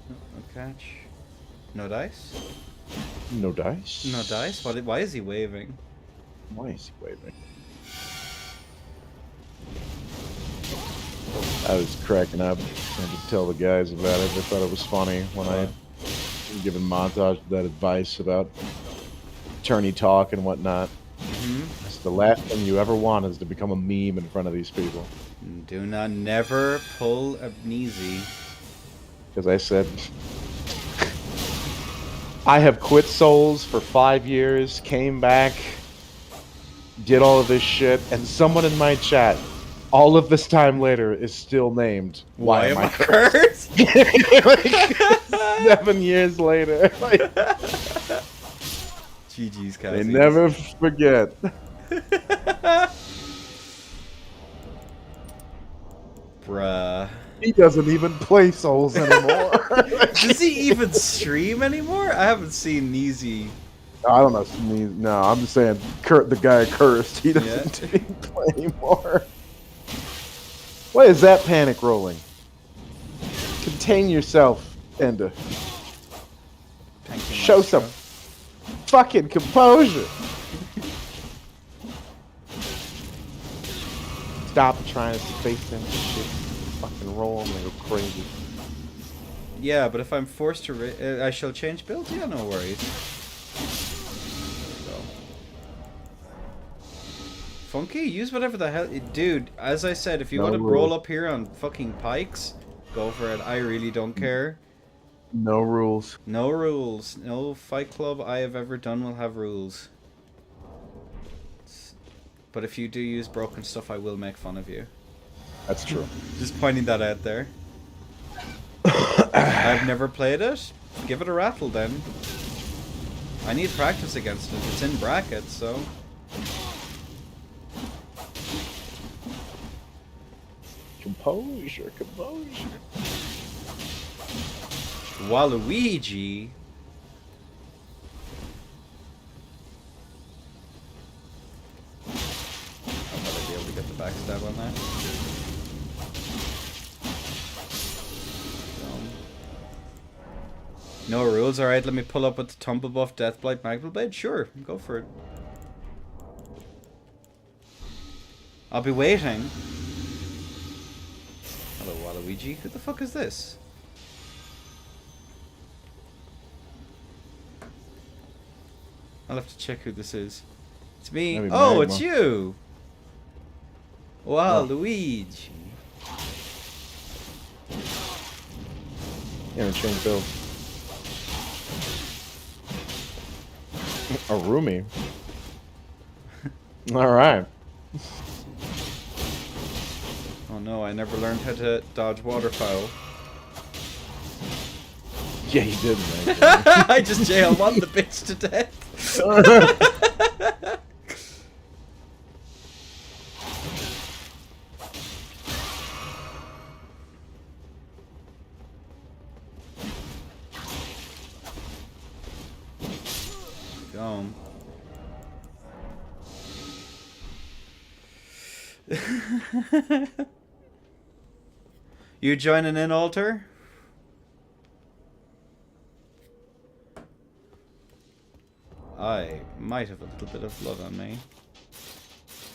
A: No catch. No dice?
C: No dice?
A: No dice? Why is he waving?
C: Why is he waving? I was cracking up. I had to tell the guys about it. They thought it was funny when I was giving Montage that advice about attorney talk and whatnot. That's the last thing you ever want is to become a meme in front of these people.
A: Do not never pull a Neasy.
C: Because I said, I have quit Souls for 5 years, came back, did all of this shit, and someone in my chat, all of this time later, is still named.
A: Why am I cursed?
C: Like, 7 years later. Like,
A: GG's, Cassie.
C: they never forget.
A: Bruh.
C: He doesn't even play Souls anymore.
A: Does he even stream anymore? I haven't seen Neasy.
C: I don't know. No, I'm just saying the guy cursed. He doesn't even play anymore. Why is that panic rolling? Contain yourself, Ender. Show some fucking composure. Stop trying to space that shit. Fucking roll and go crazy.
A: Yeah, but if I'm forced to, I shall change builds. Yeah, no worries. So. Funky, use whatever the hell, dude. As I said, if you
C: No
A: want to
C: rules.
A: roll up here on fucking pikes, go for it. I really don't care.
C: No rules.
A: No rules. No fight club I have ever done will have rules. But if you do use broken stuff, I will make fun of you.
C: That's true.
A: Just pointing that out there. I've never played it. Give it a rattle then. I need practice against it. It's in brackets, so.
C: Composure.
A: Waluigi. I might be able to get the backstab on that. No rules, alright, let me pull up with the Tumble Buff, Deathblight, Magma Blade. Sure, go for it. I'll be waiting. Hello, Waluigi. Who the fuck is this? I'll have to check who this is. It's me.
C: Maybe
A: Oh,
C: Magma.
A: it's you! Waluigi.
C: Yeah, change build. A roomie. All right.
A: Oh no, I never learned how to dodge waterfowl.
C: Yeah, you did, man.
A: I just JL1 the bitch to death. Go. You joining in, Alter? I might have a little bit of blood on me.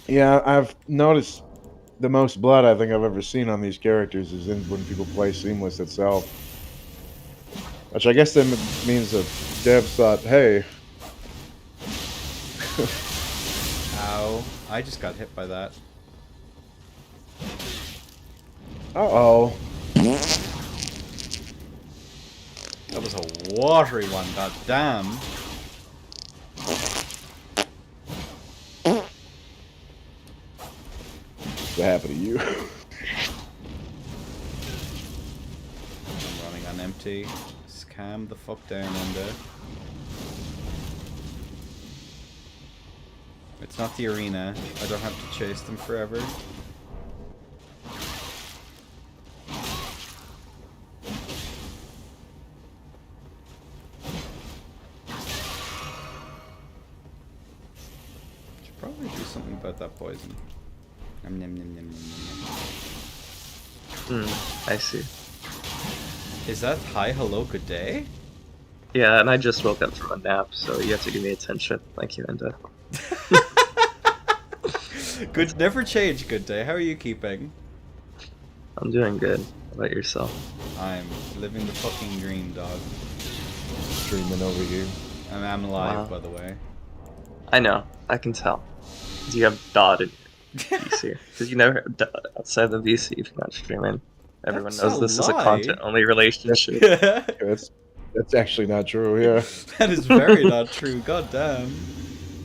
C: Yeah, I've noticed the most blood I think I've ever seen on these characters is in when people play Seamless itself. Which I guess then means that devs thought, hey,
A: Ow. I just got hit by that.
C: uh-oh.
A: That was a watery one, god damn.
C: What happened to you?
A: I'm running on empty. Just calm the fuck down, Enda. It's not the arena. I don't have to chase them forever. Should probably do something about that poison. Nom, nom, nom, nom, nom, nom.
D: I see.
A: Is that hi, hello, good day?
D: Yeah, and I just woke up from a nap, so you have to give me attention. Thank you, Enda.
A: Good, never change, good day. How are you keeping?
D: I'm doing good. How about yourself?
A: I'm living the fucking dream, dog.
C: Streaming over here.
A: I'm alive,
D: Wow.
A: by the way.
D: I know. I can tell. 'Cause you have Dodd in your VC. Because you never have Dodd outside the VC if you're not streaming. Everyone
A: That's
D: knows
A: a
D: this is a
A: lie.
D: content-only relationship.
A: Yeah,
C: Yeah, that's actually not true, yeah.
A: that is very not true. God damn.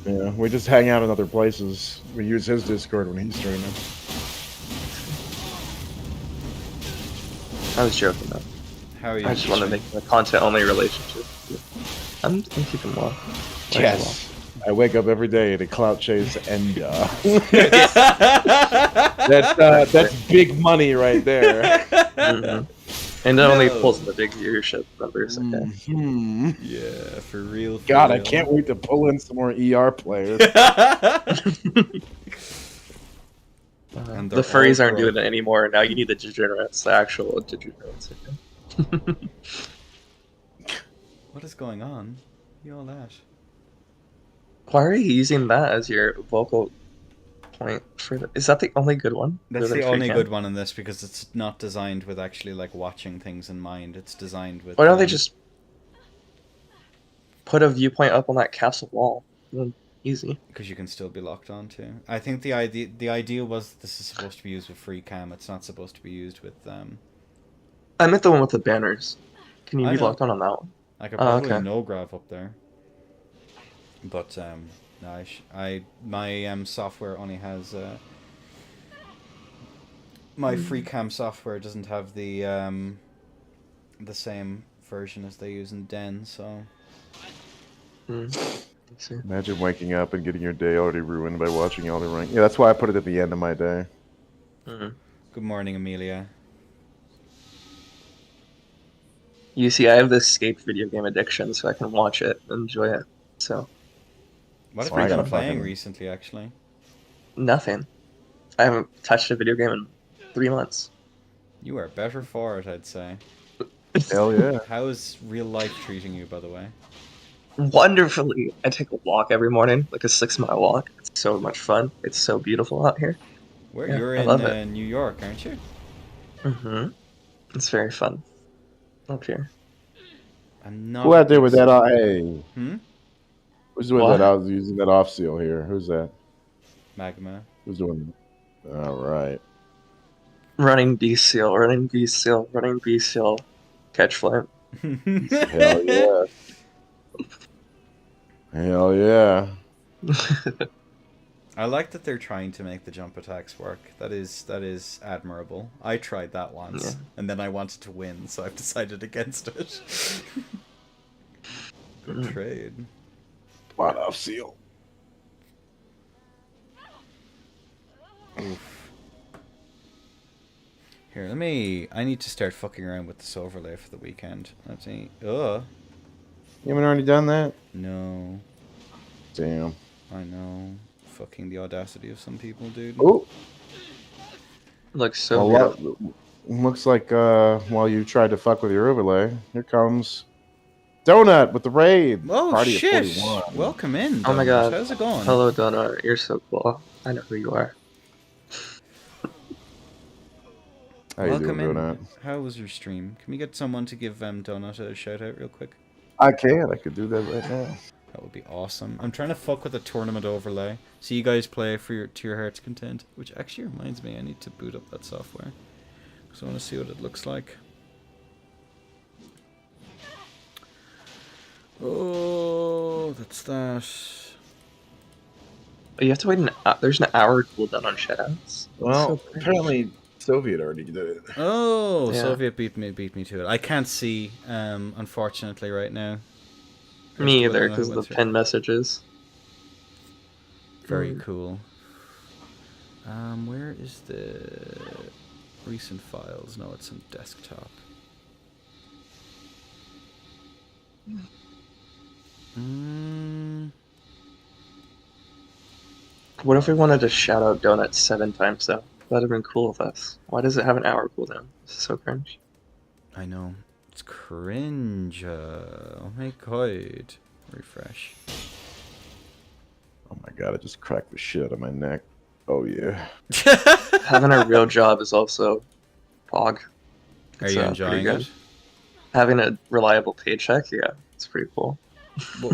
C: Yeah, we just hang out in other places. We use his Discord when he's streaming.
D: I was joking though.
A: How are you?
D: I just want to make a content-only relationship. I'm keeping well.
C: Yes. I wake up every day to clout chase Enda. That's big money right there.
D: Mhm. And it only
A: No.
D: pulls in the big viewership numbers. Okay.
C: Mhm.
A: Yeah, for real. For
C: God, I
A: real.
C: can't wait to pull in some more ER players.
A: And they're
D: The furries
A: all
D: aren't doing
A: broke.
D: it anymore. Now you need the degenerates, the actual degenerates. Okay?
A: What is going on? You all that?
D: Why are you using that as your vocal point for the? Is that the only good one?
A: That's
D: Other
A: the
D: than
A: only
D: Freecam?
A: good one in this because it's not designed with actually like watching things in mind. It's designed with.
D: Why don't they just put a viewpoint up on that castle wall? And then Easy.
A: Because you can still be locked on to. I think the idea was this is supposed to be used with free cam. It's not supposed to be used with
D: I meant the one with the banners. Can you
A: I
D: be
A: know.
D: locked on that one?
A: I could
D: Oh,
A: probably
D: okay.
A: no grav up there. But no, my software only has my free cam software doesn't have the same version as they use in Den, so
D: Let's see.
C: Imagine waking up and getting your day already ruined by watching Elden Ring. Yeah, that's why I put it at the end of my day.
D: Mhm.
A: good morning, Amelia.
D: You see, I have this escape video game addiction, so I can watch it and enjoy it. So
A: What have
C: Well,
A: you
C: I
A: been
C: gotta
A: playing
C: fucking-
A: recently, actually?
D: nothing. I haven't touched a video game in 3 months.
A: You are better for it, I'd say.
C: Hell yeah.
A: How is real life treating you, by the way?
D: Wonderfully. I take a walk every morning, like a 6 mile walk. It's so much fun. It's so beautiful out here.
A: Where
D: Yeah,
A: you're
D: I
A: in
D: love it.
A: New York, aren't you?
D: It's very fun up here.
A: I'm not.
C: Who out there with that? Hey,
A: Hmm?
C: who's doing
D: What?
C: that? I was using that off seal here. Who's that?
A: Magma.
C: Who's doing? All right.
D: Running B seal, running B seal, running B seal. Catch flame.
C: Hell yeah. Hell yeah.
A: I like that they're trying to make the jump attacks work. That is admirable. I tried that once,
D: Yeah.
A: and then I wanted to win, so I've decided against it. Good trade.
C: Spot off seal.
A: Oof. Here, I need to start fucking around with this overlay for the weekend. Let's see.
C: You haven't already done that?
A: No.
C: Damn.
A: I know. Fucking the audacity of some people, dude.
C: Oh,
D: Looks so
C: well,
D: beautiful.
C: looks like while you tried to fuck with your overlay, here comes Donut with the raid.
A: Oh,
C: Party
A: shit!
C: of 41.
A: Welcome in,
D: Oh my
A: Donut.
D: god.
A: How's it going?
D: Hello, Donut. You're so cool. I know who you are.
C: How you
A: Welcome
C: doing,
A: in.
C: Donut?
A: How was your stream? Can we get someone to give Donut a shout out real quick?
C: I can. I could do that right now.
A: That would be awesome. I'm trying to fuck with a tournament overlay. So you guys play to your heart's content. Which actually reminds me, I need to boot up that software. Because I want to see what it looks like. Oh, that's that.
D: You have to wait there's an hour cooldown on shoutouts.
C: Well,
D: So cringe.
C: apparently Soviet already did it.
A: Oh,
D: Yeah.
A: Soviet beat me to it. I can't see, unfortunately, right now.
D: Me
A: As to whether
D: either,
A: or not
D: because
A: it
D: of
A: went
D: the
A: through.
D: pin messages.
A: Very cool. Where is the recent files? No, it's on desktop.
D: What if we wanted to shout out Donut 7 times though? That'd have been cool with us. Why does it have an hour cooldown? This is so cringe.
A: I know. It's cringe. Oh my god. Refresh.
C: Oh my god! I just cracked the shit out of my neck. Oh yeah.
D: Having a real job is also pog.
A: Are
D: It's,
A: you
D: pretty
A: enjoying
D: good.
A: it?
D: Having a reliable paycheck, yeah, it's pretty cool.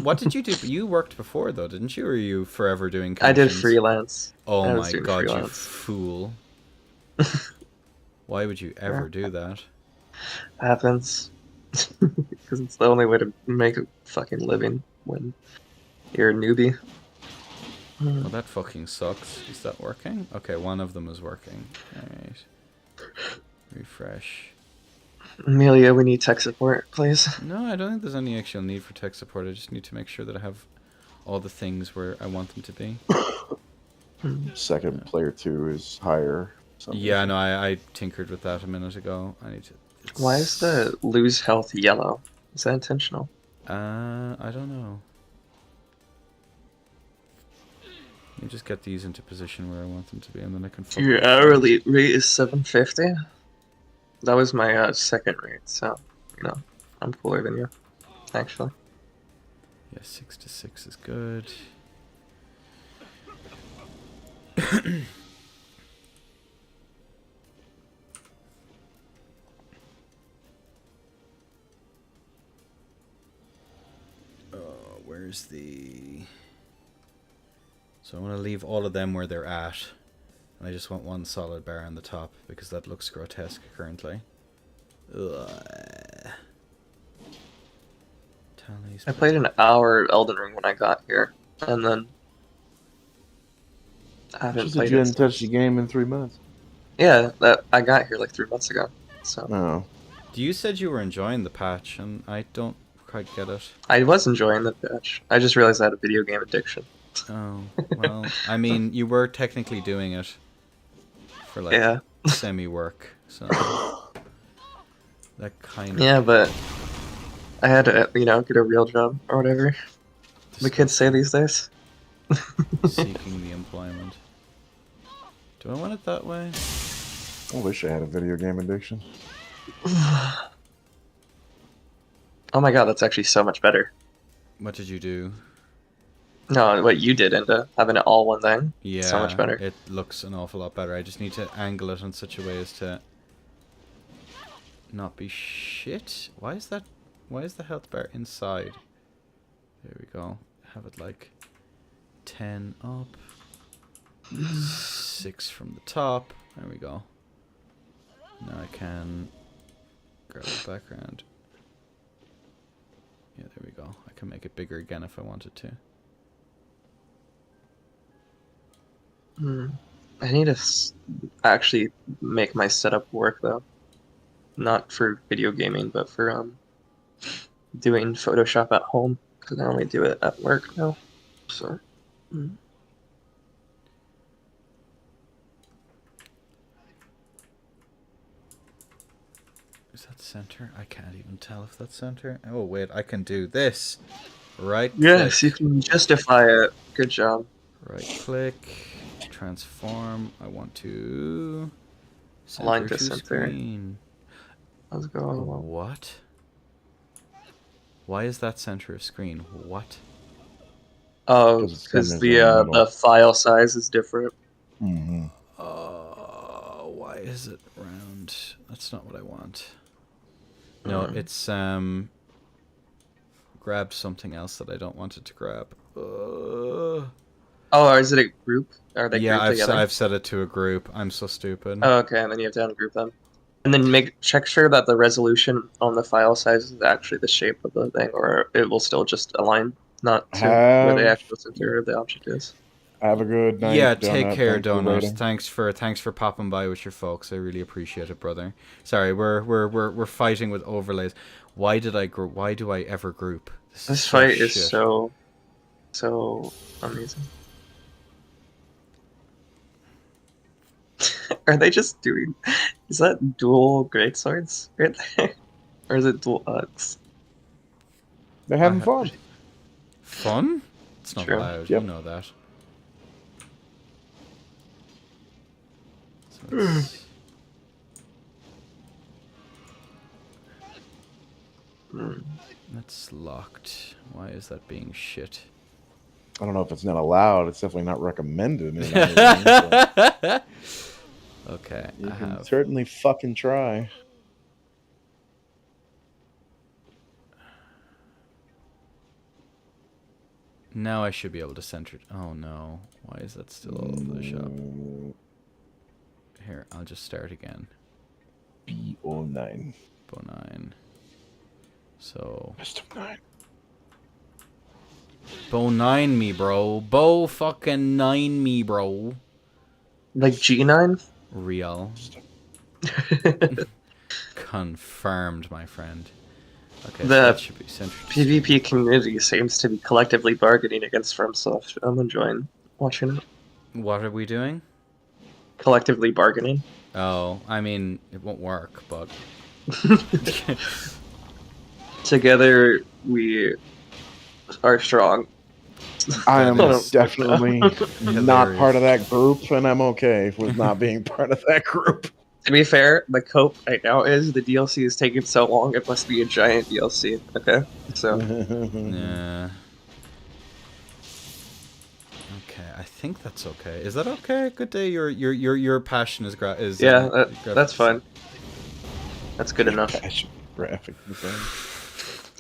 A: What did you do? You worked before though, didn't you? Or are you forever doing
D: I did
A: commissions?
D: freelance.
A: Oh
D: I was
A: my
D: doing
A: god, you
D: freelance.
A: fool. Why would you ever do that?
D: Happens. Because it's the only way to make a fucking living when you're a newbie.
A: Well, that fucking sucks. Is that working? Okay, one of them is working. Alright. Refresh.
D: Amelia, we need tech support, please.
A: No, I don't think there's any actual need for tech support. I just need to make sure that I have all the things where I want them to be.
C: Second player 2 is higher. Something.
A: Yeah, no, I tinkered with that a minute ago. I need to...
D: Why is the lose health yellow? Is that intentional?
A: I don't know. Let me just get these into position where I want them to be, and then I can... fuck
D: Your
A: with
D: hourly rate is 750. That was my second rate, so you know I'm cooler than you, actually.
A: Yeah, 6 to 6 is good. Where's the... So I'm going to leave all of them where they're at. And I just want one solid bar on the top because that looks grotesque currently. Ugh. Tallies,
D: I played an hour Elden Ring when I got here, and then I haven't
C: She said
D: played
C: you
D: it
C: hadn't touched the
D: since.
C: game in 3 months.
D: Yeah, that I got here like 3 months ago. So
C: Oh.
A: You said you were enjoying the patch, and I don't quite get it.
D: I was enjoying the patch. I just realized I had a video game addiction.
A: Oh, well, I mean, you were technically doing it for like
D: Yeah.
A: semi-work, so that kind of
D: Yeah, but I had to, get a real job or whatever the kids say these days.
A: seeking the employment. Do I want it that way?
C: I wish I had a video game addiction.
D: Oh my god, that's actually so much better.
A: What did you do?
D: No, what you did into having it all one thing.
A: Yeah,
D: So much better.
A: it looks an awful lot better. I just need to angle it in such a way as to not be shit. Why is the health bar inside? There we go. Have it like 10 up. 6 from the top. There we go. Now I can grab the background. Yeah, there we go. I can make it bigger again if I wanted to.
D: I need to actually make my setup work though. Not for video gaming, but for doing Photoshop at home, because I only do it at work now. So.
A: Is that center? I can't even tell if that's center. Oh wait, I can do this. Right
D: Yes, you
A: click.
D: can justify it. Good job.
A: Right click. Transform. I want to
D: Align
A: center
D: to center.
A: screen.
D: Let's go.
A: What? Why is that center of screen? What?
D: Oh,
C: 'Cause it's
D: because
C: centered in the middle.
D: the file size is different.
C: Mm-hmm.
A: Why is it round? That's not what I want. No, it's grab something else that I don't want it to grab.
D: Oh, or is it a group? Are they
A: Yeah,
D: grouped together?
A: I've set it to a group. I'm so stupid.
D: Oh, okay, and then you have to ungroup them. And then check sure that the resolution on the file size is actually the shape of the thing, or it will still just align, not to where the actual center of the object is.
C: Have a good night.
A: Yeah,
C: Donut.
A: take care,
C: Thanks for
A: Donut.
C: waiting.
A: Thanks for popping by with your folks. I really appreciate it, brother. Sorry, we're fighting with overlays. Why do I ever group?
D: This
A: so
D: fight is
A: shit.
D: so amazing. Are they just doing? Is that dual greatswords right there, or is it dual Ugs?
C: They're having fun.
A: Fun? It's not
D: True.
A: allowed.
C: Yep.
A: You know that. So it's- That's locked. Why is that being shit?
C: I don't know if it's not allowed. It's definitely not recommended. In anything, so
A: Okay,
C: you
A: I
C: can
A: have.
C: certainly fucking try.
A: Now I should be able to center it. Oh no. Why is that still all over the shop? Here, I'll just start again.
C: B09.
A: Bow 9. So.
C: Best of 9.
A: Bow 9 me, bro. Bow fucking 9 me, bro.
D: Like G9?
A: Real. Confirmed, my friend. Okay, so
D: The
A: that should be centered.
D: PvP community seems to be collectively bargaining against FromSoft. I'm enjoying watching it.
A: What are we doing?
D: Collectively bargaining.
A: Oh, I mean, it won't work, but...
D: Together we are strong.
C: I am
A: That is
C: definitely not
A: hilarious.
C: part of that group, and I'm okay with not being part of that group.
D: To be fair, the cope right now is the DLC is taking so long, it must be a giant DLC. Okay, so
A: Yeah. Okay, I think that's okay. Is that okay? Good day. Your passion is
D: yeah, that's fine. That's good enough.
C: Passion graphic design.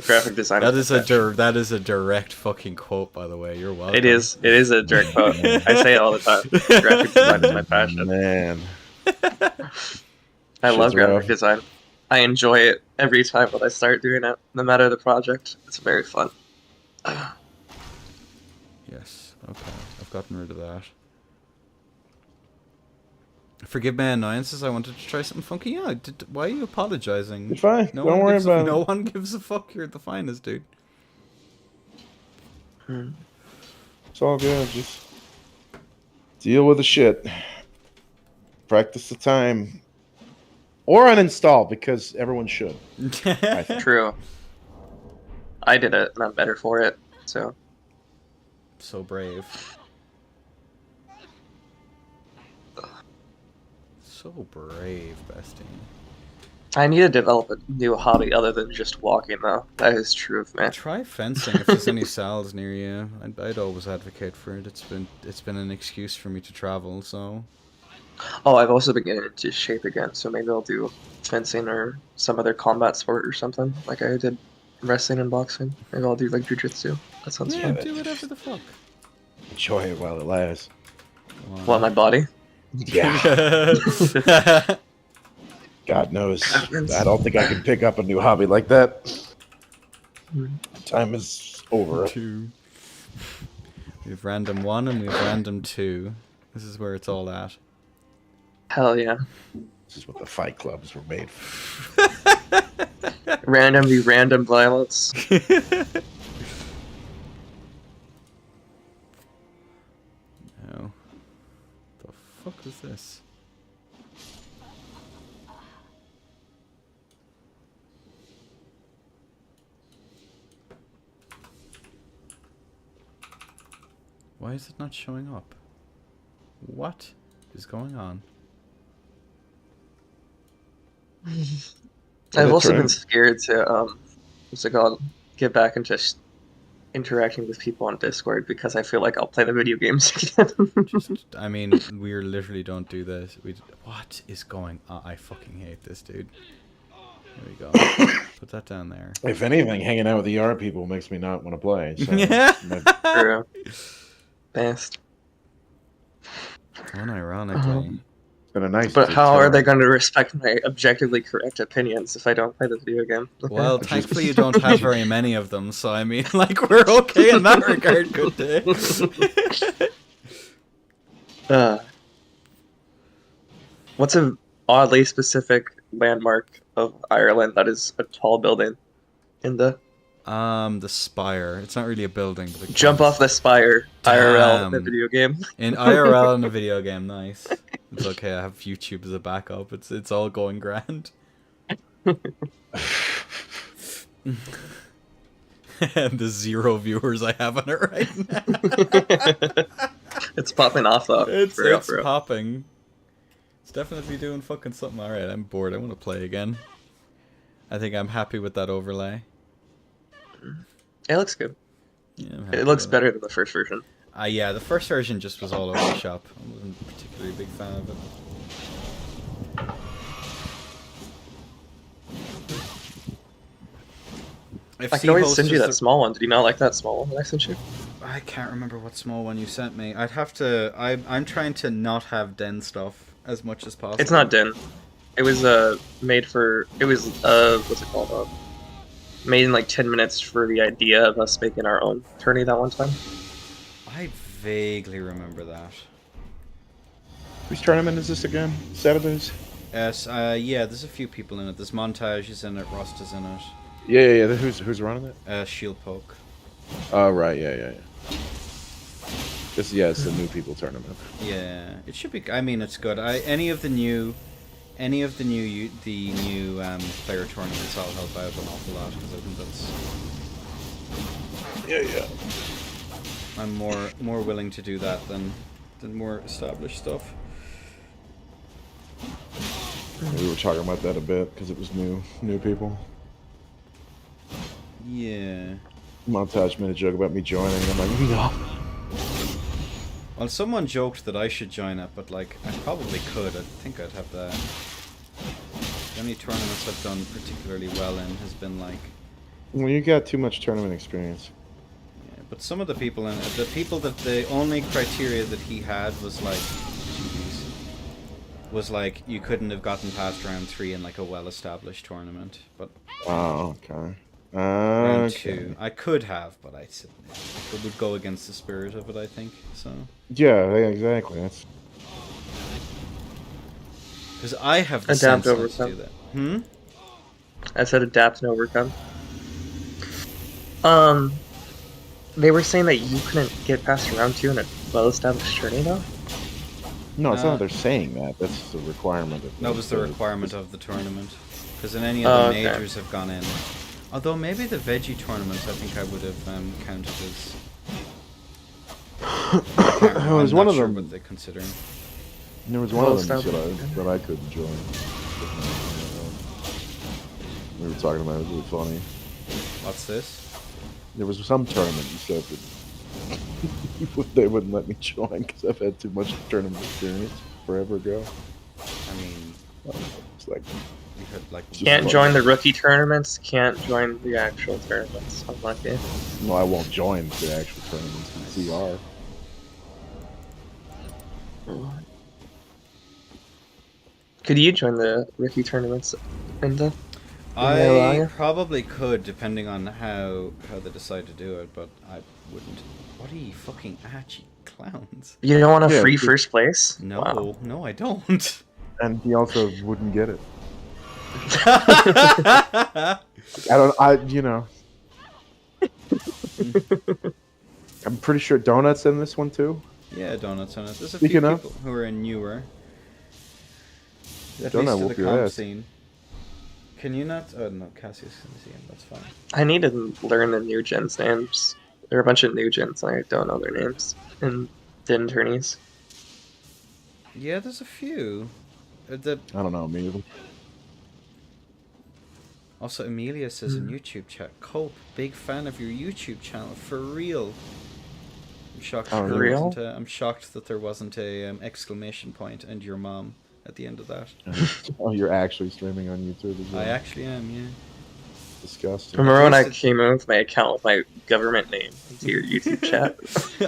D: Graphic design.
A: That
D: is
A: is
D: my passion.
A: that is a direct fucking quote, by the way. You're welcome.
D: It is. It is a direct quote. I say it all the time. Graphic design is my passion.
C: Man,
D: I love
C: Shit's
D: graphic
C: rough.
D: design. I enjoy it every time when I start doing it, no matter the project. It's very fun.
A: Yes. Okay. I've gotten rid of that. Forgive my annoyances. I wanted to try something funky. Yeah. Why are you apologizing?
C: you're fine.
A: No
C: Don't
A: one
C: worry
A: gives
C: about
A: No
C: it.
A: one gives a fuck. You're the finest, dude.
C: It's all good. Just deal with the shit. Practice the time. Or uninstall, because everyone should. I think.
D: True. I did it, and I'm better for it. So
A: So brave. So brave, bestie.
D: I need to develop a new hobby other than just walking, though. That is true of me.
A: Try fencing if there's any sal's near you. I'd always advocate for it. It's been an excuse for me to travel, so
D: Oh, I've also been getting into shape again, so maybe I'll do fencing or some other combat sport or something, like I did wrestling and boxing. Maybe I'll do like jujitsu. That sounds
A: yeah,
D: fun.
A: do whatever the fuck.
C: Enjoy it while it lasts.
A: Come on.
D: What, my body?
C: Yeah. God knows.
D: Happens.
C: I don't think I can pick up a new hobby like that. Time is over.
A: 2. We have random 1 and we have random 2. This is where it's all at.
D: Hell yeah.
C: This is what the fight clubs were made for.
D: Random v random violence.
A: No. The fuck is this? Why is it not showing up? What is going on?
D: I've also been
C: Turn.
D: scared to what's it called? Get back into interacting with people on Discord because I feel like I'll play the video games again.
A: Just, I mean, we literally don't do this. What is going on? I fucking hate this, dude. There we go. Put that down there.
C: If anything, hanging out with ER people makes me not want to play. So
A: Yeah.
D: True. Best.
A: Unironically.
C: It's been a nice.
D: But how are they going to respect my objectively correct opinions if I don't play the video game? Okay.
A: Well, thankfully you don't have very many of them, so I mean, like, we're okay in that regard, good day.
D: What's an oddly specific landmark of Ireland that is a tall building? In the
A: The spire. It's not really a building, but it
D: jump
A: counts.
D: off the spire IRL in the
A: Damn.
D: video game.
A: In IRL in a video game, nice. It's okay, I have YouTube as a backup. It's all going grand. And the 0 viewers I have on it right now.
D: It's popping off though.
A: It's
D: For real, for real.
A: popping. It's definitely doing fucking something. Alright, I'm bored. I want to play again. I think I'm happy with that overlay.
D: It looks good.
A: Yeah, I'm happy
D: It looks
A: with
D: better than the first version.
A: Yeah, the first version just was all over the shop. I wasn't particularly a big fan of it. If
D: I can always send you that small one. Did you not like that small one that I sent you?
A: I can't remember what small one you sent me. I'd have to. I'm trying to not have den stuff as much as possible.
D: It's not Den. It was made for. It was what's it called? Made in like 10 minutes for the idea of us making our own tourney that one time.
A: I vaguely remember that.
C: Whose tournament is this again? Saturdays?
A: Yes, yeah, there's a few people in it. There's Montage is in it, Rust is in it,
C: Yeah. Who's running it?
A: Shield Poke.
C: Oh right, yeah. It's the new people tournament.
A: Yeah, it should be. I mean, it's good. Any of the new player tournaments, I'll help out an awful lot because I think that's.
C: Yeah.
A: I'm more willing to do that than more established stuff.
C: We were talking about that a bit because it was new people.
A: Yeah.
C: Montage made a joke about me joining, and I'm like, no.
A: Well, someone joked that I should join it, but like I probably could. I think I'd have the only tournaments I've done particularly well in has been like
C: Well, you got too much tournament experience.
A: Yeah, but some of the people in it, the people that the only criteria that he had was like, jeez, was like you couldn't have gotten past round 3 in like a well-established tournament. But
C: Oh, okay.
A: round
C: Okay.
A: 2, I could have, but it would go against the spirit of it, I think. So
C: Yeah, exactly. That's
A: because I have the
D: Adapt,
A: sense not to
D: overcome.
A: do that. Hmm.
D: I said adapt and overcome. They were saying that you couldn't get past round 2 in a well-established tourney, though?
C: no, it's not that they're saying that. That's just a requirement.
A: That was the requirement of the tournament. Because in any of the
D: Okay.
A: majors have gone in. Although maybe the veggie tournaments, I think I would have counted as.
C: There was one of them.
A: What they consider.
C: There was one of them
D: Well-established.
C: that I couldn't join. We were talking about it. It was really funny.
A: What's this?
C: There was some tournament you said that they wouldn't let me join because I've had too much tournament experience forever ago.
A: I mean,
C: It's like,
A: you had like.
C: Just
D: Can't
C: fun.
D: join the rookie tournaments, can't join the actual tournaments. Unlucky.
C: no, I won't join the actual tournaments in CR.
D: Could you join the rookie tournaments in the?
A: I probably could, depending on how they decide to do it, but I wouldn't. What are you fucking at, you clowns?
D: You don't want a
C: Yeah,
D: free
C: because-
D: first place?
A: No,
D: Wow.
A: no, I don't.
C: And he also wouldn't get it.
A: Yeah,
C: I'm pretty sure Donut's in this one too.
A: donuts on it. There's a
C: Speaking
A: few
C: of-
A: people who are newer. At
C: Donut
A: least to
C: whoop
A: the
C: your
A: comp
C: ass.
A: scene. Can you not? Oh no, Cassius can see him. That's fine.
D: I need to learn the new gens names. There are a bunch of new gens, and I don't know their names. And Din tourneys.
A: Yeah, there's a few. The
C: I don't know, maybe.
A: Also, Amelia says in YouTube chat, Cope, big fan of your YouTube channel, for real. I'm shocked.
C: Oh,
A: that there
D: real?
A: wasn't I'm shocked that there wasn't a exclamation point and your mom at the end of that.
C: Oh, you're actually streaming on YouTube as well.
A: I actually am, yeah.
C: Disgusting.
D: Remember when I
A: Posted-
D: came in with my account with my government name into your YouTube chat?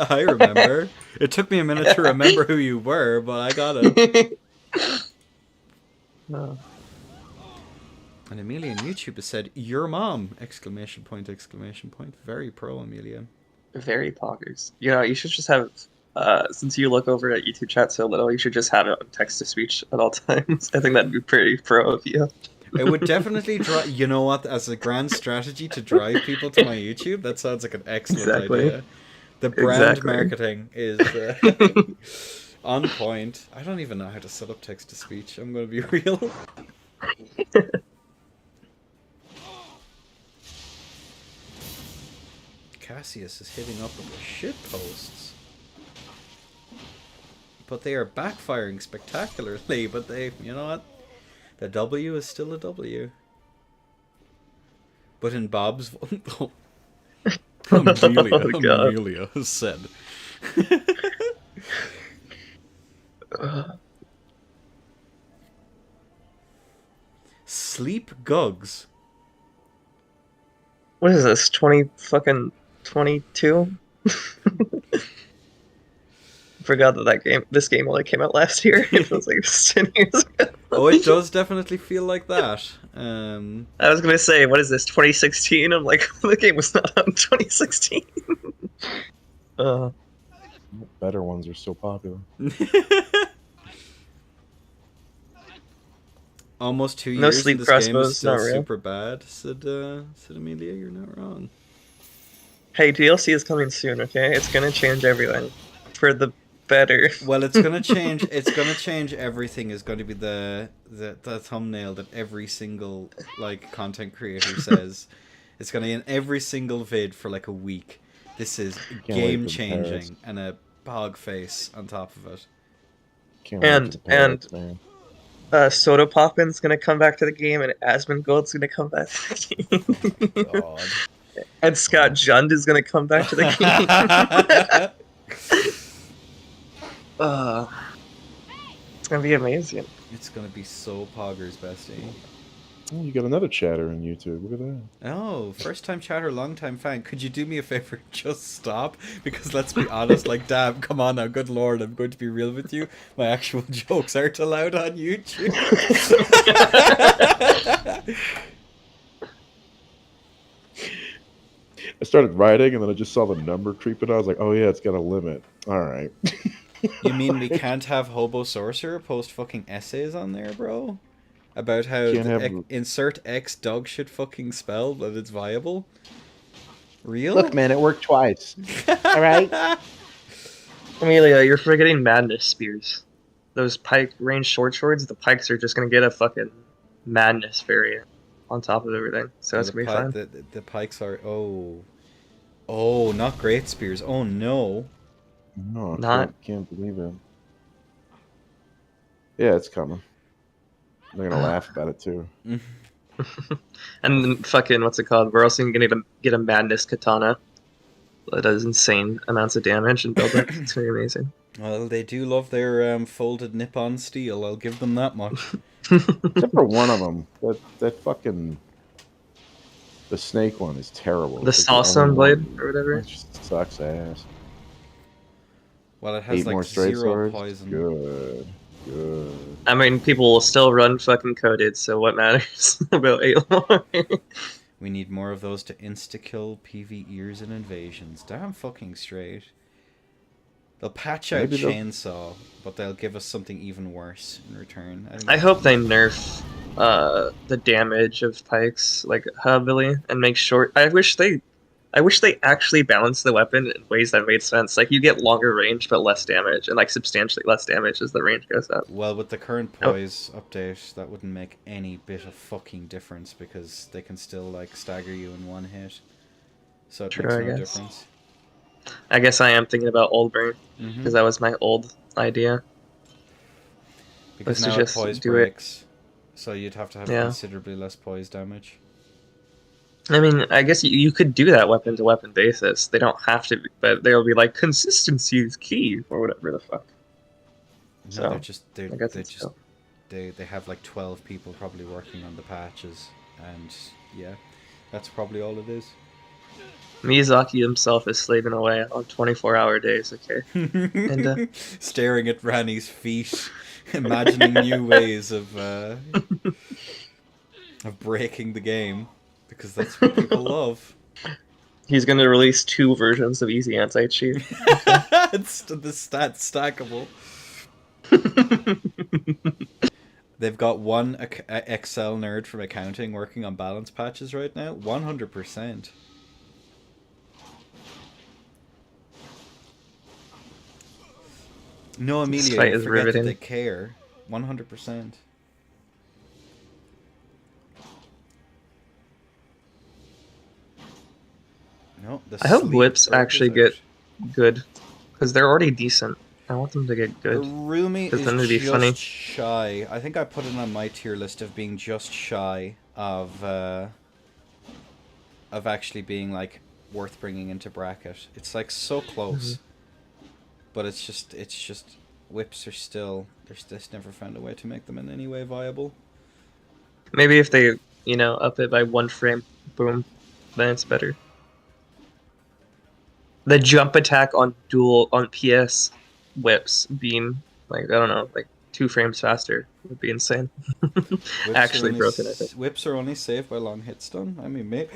A: I remember. It took me a minute to remember who you were, but I got it.
D: No.
A: And Amelia on YouTube has said, your mom! Exclamation point, exclamation point. Very pro, Amelia.
D: Very poggers. You know, you should just have, since you look over at YouTube chat so little, you should just have it on text to speech at all times. I think that'd be pretty pro of you.
A: It would definitely drive. You know what? As a grand strategy to drive people to my YouTube, that sounds like an excellent
D: Exactly.
A: idea. The brand
D: Exactly.
A: marketing is on point. I don't even know how to set up text to speech. I'm going to be real. Cassius is hitting up with the shit posts. But they are backfiring spectacularly. But they, you know what? The W is still a W. But in Bob's... Amelia,
D: Oh, God.
A: Amelia has said. Sleep Gugs.
D: What is this? 22? Forgot that this game only came out last year. It feels like it's 10 years ago.
A: Oh, it does definitely feel like that.
D: I was gonna say, what is this? 2016? I'm like, the game was not out in 2016.
C: Better ones are still popular.
A: Almost 2
D: No
A: years
D: sleep
A: and this game
D: crossbows,
A: is still
D: not real.
A: super bad, said Amelia. You're not wrong.
D: Hey, DLC is coming soon, okay? It's gonna change everything. For the better.
A: Well, it's gonna change. It's gonna change everything. Is going to be the thumbnail that every single like content creator says. It's gonna be in every single vid for like a week. This is
C: wait for
A: game
C: the
A: changing,
C: Paris.
A: and a pog face on top of it.
C: Can't wait
D: And-
C: for the parrots, man.
D: Soda Poppin's gonna come back to the game, and Asmongold's gonna come back to the game.
A: God.
D: And Scott Jund is gonna come back to the game. It's gonna be amazing.
A: It's gonna be so poggers, bestie.
C: Oh, you got another chatter on YouTube. Look at that.
A: Oh, first time chatter, long time fan. Could you do me a favor? Just stop. Because let's be honest, like, damn, come on now, good lord, I'm going to be real with you. My actual jokes aren't allowed on YouTube.
C: I started writing, and then I just saw the number creeping. I was like, "Oh yeah, it's got a limit." All right.
A: You mean we can't have Hobo Sorcerer post fucking essays on there, bro? About how
C: Can't have-
A: insert X dog shit fucking spell that it's viable? Real?
C: Look, man, it worked twice. All right.
D: Amelia, you're forgetting madness spears. Those pike range short swords, the pikes are just gonna get a fucking madness variant on top of everything. So that's gonna be fine.
A: The pikes are oh, not great spears. Oh no.
C: No, I
D: Not-
C: can't believe it. Yeah, it's coming. They're gonna laugh about it too.
D: And then fucking what's it called? We're also gonna get a madness katana that does insane amounts of damage and build it. It's gonna be amazing.
A: Well, they do love their folded Nippon steel. I'll give them that much.
C: Except for one of them. That fucking the snake one is terrible.
D: The
C: It's like
D: Sawstone
C: only
D: blade
C: one-
D: or whatever.
C: It just sucks ass.
A: Well, it has
C: 8
A: like
C: more straight
A: 0
C: swords.
A: poison.
C: Good.
D: I mean, people will still run fucking coded, so what matters about 8 more?
A: We need more of those to insta-kill PvEers and invasions. Damn fucking straight. They'll patch out
C: Maybe they'll-
A: Chainsaw, but they'll give us something even worse in return. think
D: I hope they nerf the damage of pikes like heavily and make short. I wish they actually balanced the weapon in ways that made sense. Like you get longer range but less damage, and like substantially less damage as the range goes up.
A: Well, with the current poise update, that wouldn't make any bit of fucking difference because they can still like stagger you in one hit. So it
D: True,
A: makes
D: I
A: no
D: guess.
A: difference.
D: I guess I am thinking about old brain because that was my old idea.
A: Because
D: was to
A: now
D: just
A: poise
D: do it.
A: breaks, so you'd have to have
D: Yeah.
A: considerably less poise damage.
D: I mean, I guess you could do that weapon to weapon basis. They don't have to, but they'll be like consistency is key or whatever the fuck.
A: No,
D: So,
A: they're just
D: I guess it's
A: just they have like 12 people probably working on the patches, and yeah, that's probably all it is.
D: Miyazaki himself is slaving away on 24-hour days. Okay. And,
A: Staring at Rani's feet, imagining new ways of breaking the game, because that's what people love.
D: He's gonna release 2 versions of Easy Anti-Cheat.
A: It's the stat stackable. They've got one Excel nerd from accounting working on balance patches right now. 100%. No,
D: This
A: Amelia,
D: fight
A: you
D: is
A: forget that
D: riveting.
A: they care. 100%. No, the
D: I hope
A: sleep
D: whips
A: perk is
D: actually
A: out.
D: get good, because they're already decent. I want them to get
A: The
D: good.
A: Rumi
D: Because
A: is
D: then it'd be
A: just
D: funny.
A: shy. I think I put it on my tier list of being just shy of actually being like worth bringing into bracket. It's like so close, but it's just whips are still. There's just never found a way to make them in any way viable.
D: Maybe if they, up it by 1 frame, boom, then it's better. The jump attack on PS whips being like, I don't know, like 2 frames faster would be insane.
A: Whips are
D: Actually
A: only
D: broken, I think.
A: Whips are only saved by long hit stun. I mean,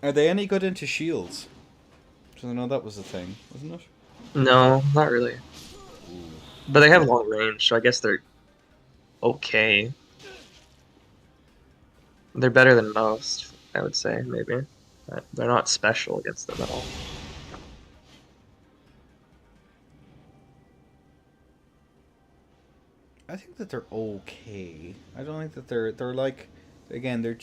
A: are they any good into shields? Because I know that was a thing, wasn't it?
D: No, not really. But they have long range, so I guess they're okay. They're better than most, I would say, maybe. But they're not special against them at all.
A: I think that they're okay. I don't think that they're like, again, they're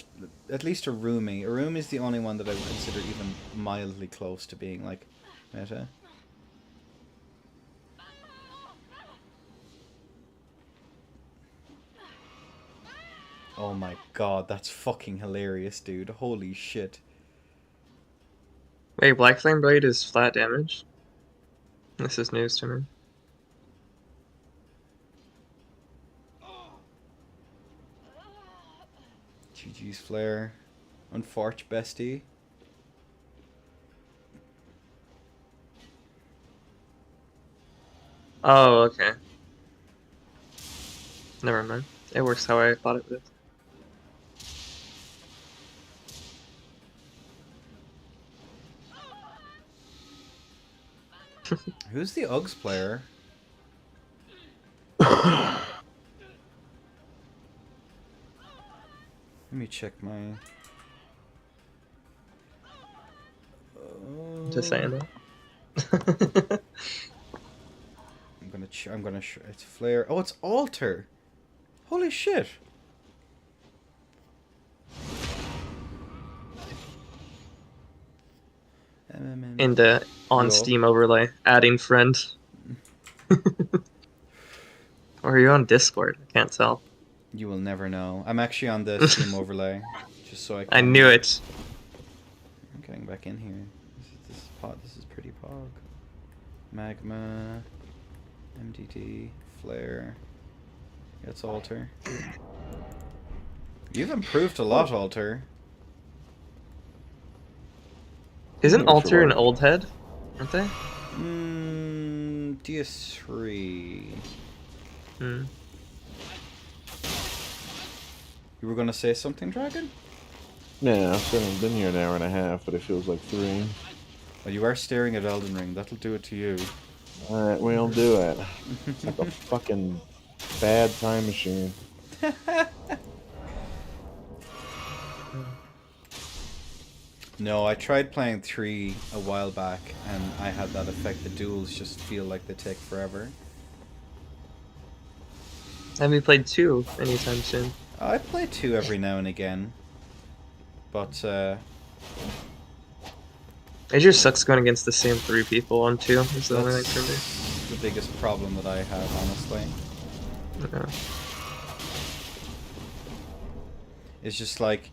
A: at least a Rumi. A Rumi is the only one that I would consider even mildly close to being like meta. Oh my god, that's fucking hilarious, dude. Holy shit.
D: Wait, Black Flame Blade is flat damage? This is news to me.
A: GG's Flare. Unfortunate bestie.
D: Oh, okay. Never mind. It works how I thought it would.
A: Who's the Uggs player? Let me check my.
D: Just saying that.
A: I'm gonna. It's Flare. Oh, it's Alter. Holy shit.
D: In the on
A: Yo.
D: Steam overlay, adding friend. Or are you on Discord? I can't tell.
A: You will never know. I'm actually on the Steam overlay, just so I can.
D: I knew it.
A: I'm getting back in here. This is This is pretty pog. Magma, MDD, Flare. Yeah, it's Alter. You've improved a lot, Alter.
D: Isn't
C: Yeah,
D: Alter
C: sure.
D: an old head? Aren't they?
A: DS3.
D: Hmm.
A: You were gonna say something, Dragon?
C: Yeah, I've been here an hour and a half, but it feels like 3.
A: Well, you are staring at Elden Ring. That'll do it to you.
C: Alright, we'll do it. It's like a fucking bad time machine.
A: No, I tried playing 3 a while back, and I had that effect. The duels just feel like they take forever.
D: Have you played 2 anytime soon?
A: I play 2 every now and again, but
D: It just sucks going against the same 3 people on 2. Is the only thing for me.
A: that's the biggest problem that I have, honestly.
D: Yeah.
A: It's just like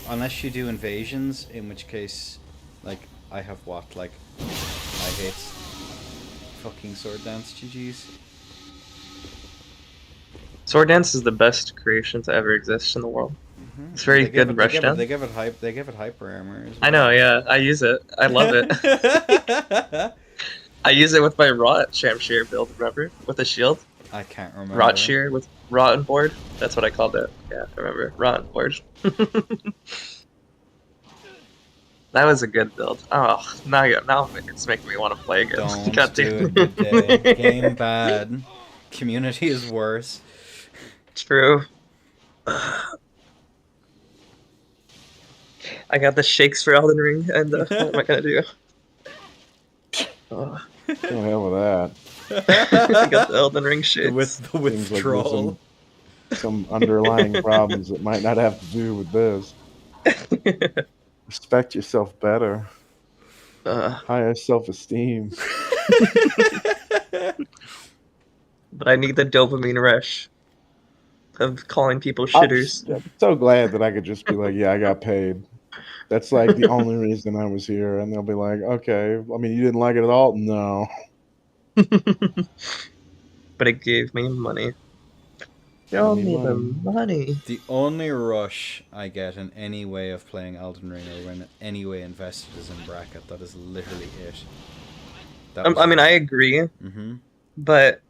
A: unless you do invasions, in which case, like, I have what, like, I hate fucking Sword Dance, GG's.
D: Sword Dance is the best creation to ever exist in the world. It's very good in Rushdown.
A: They give it hyper armor as well.
D: I know, yeah. I use it. I love it. I use it with my Rot Shamshir build, remember? With a shield.
A: I can't remember.
D: Rot Shear with Rotten Board. That's what I called it. Yeah, I remember. Rotten Board. That was a good build. Oh, now it's making me want to play again.
A: Don't
D: God
A: do
D: damn.
A: it, good day. Game bad. Community is worse.
D: True. I got the shakes for Elden Ring, and what am I gonna do? Oh.
C: What the hell with that?
D: I got the Elden Ring shakes.
A: With the
C: Seems like there's
A: withdrawal.
C: some underlying problems that might not have to do with this. Respect yourself better. Higher self-esteem.
D: But I need the dopamine rush of calling people shitters.
C: I'm so glad that I could just be like, yeah, I got paid. That's like the only reason I was here. And they'll be like, okay, I mean, you didn't like it at all? No.
D: But it gave me money. Show me the money.
A: The only rush I get in any way of playing Elden Ring, or when any way invested, is in bracket. That is literally it.
D: I mean, I agree,
A: Mm-hmm.
D: but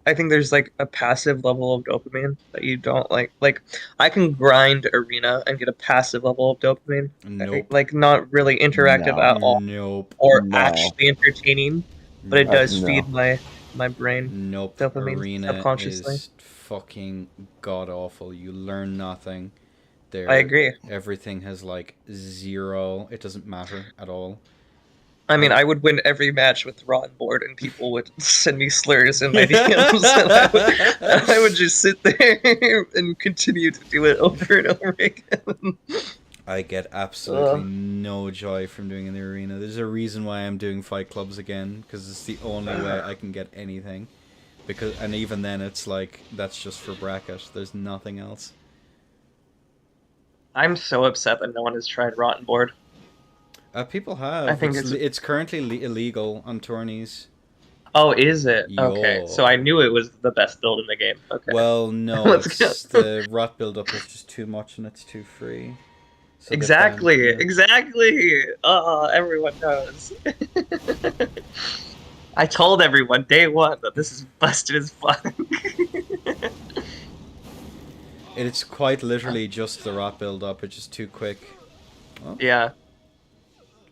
D: I think there's like a passive level of dopamine that you don't like. Like, I can grind arena and get a passive level of dopamine.
A: Nope.
D: Like, not really interactive
C: No.
D: at all,
A: Nope.
D: or
C: No.
D: actually entertaining, but it does
C: No.
D: feed my brain.
A: Nope.
D: Dopamine
A: Arena
D: subconsciously.
A: is fucking god awful. You learn nothing. There,
D: I agree.
A: Everything has like 0. It doesn't matter at all.
D: I mean, I would win every match with Rotten Board, and people would send me slurs in my DMs, and I would just sit there and continue to do it over and over again.
A: I get absolutely no joy from doing in the arena. There's a reason why I'm doing fight clubs again, because it's the only way I can get anything. And even then, it's like, that's just for bracket. There's nothing else.
D: I'm so upset that no one has tried Rotten Board.
A: People have.
D: I think
A: it's currently illegal on tourneys.
D: Oh, is it? Okay, so I
A: Yo.
D: knew it was the best build in the game. Okay,
A: Well, no,
D: let's go.
A: it's the rot build-up is just too much and it's too free. So they've banned,
D: Exactly,
A: yeah.
D: exactly. Everyone knows. I told everyone day one that this is busted as fuck.
A: It's quite literally just the rot build-up. It's just too quick. Oh,
D: Yeah,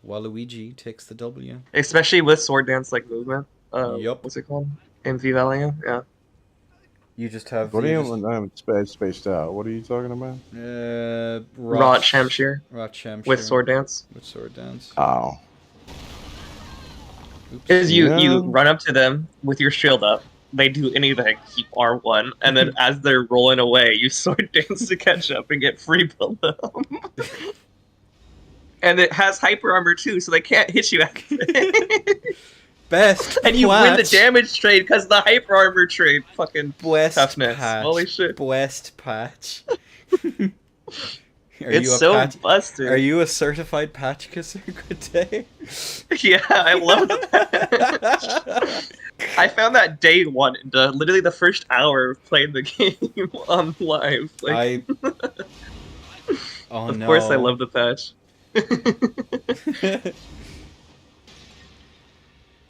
A: Waluigi takes the W.
D: especially with sword dance like movement.
A: Yup.
D: What's it called? In Vivalia? Yeah.
A: You just have
C: What do
A: you
C: you?
A: just,
C: I'm spaced out. What are you talking about?
D: Rot Shamshir
A: Rot Shamshir
D: with sword dance.
A: with sword dance.
C: Oh,
A: Oops.
D: Is you
C: Yeah.
D: run up to them with your shield up. They do anything, keep R1, and then as they're rolling away, you sword dance to catch up and get free build up. And it has hyper armor too, so they can't hit you after.
A: Best
D: And you win the
A: patch.
D: damage trade because the hyper armor trade. Fucking
A: Best
D: toughness.
A: patch.
D: Holy shit.
A: Best patch. Are
D: It's
A: you a
D: so
A: patch?
D: busted.
A: Are you a certified patch kisser? Good day.
D: Yeah, I love that. I found that day one, literally the first hour of playing the game on live. Like,
A: Oh
D: of
A: no.
D: course, I love the patch.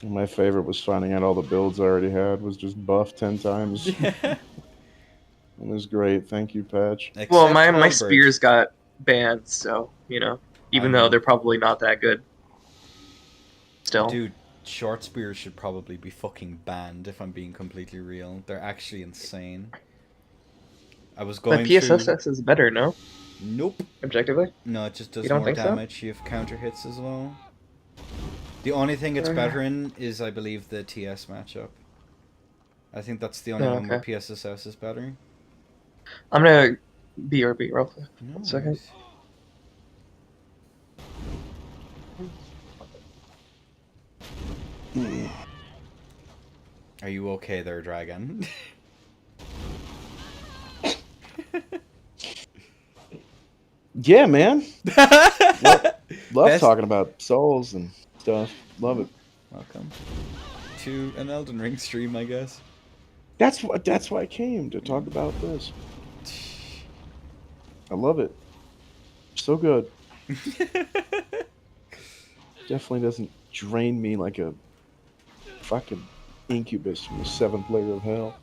C: my favorite was finding out all the builds I already had was just buffed 10 times.
A: Yeah.
C: It was great. Thank you, patch.
D: Well,
A: Except
D: my
A: Halberd.
D: spears got banned, so even though they're probably not that good, still.
A: Dude, short spears should probably be fucking banned if I'm being completely real. They're actually insane. I was
D: But
A: going through.
D: PSSS is better, no?
A: Nope.
D: Objectively?
A: No, it just does
D: You don't
A: more
D: think so?
A: damage. You have counter hits as well. The only thing it's better in is, I believe, the TS matchup. I think that's the only
D: Oh,
A: one where
D: okay.
A: PSSS is better.
D: I'm gonna BRB real quick.
A: No
D: 1 second.
A: worries. Are you okay there, Dragon?
C: Yeah, man. Love
A: Best-
C: talking about souls and stuff. Love it.
A: Welcome to an Elden Ring stream, I guess.
C: That's why I came to talk about this. I love it. So good. Definitely doesn't drain me like a fucking incubus from the 7th layer of hell.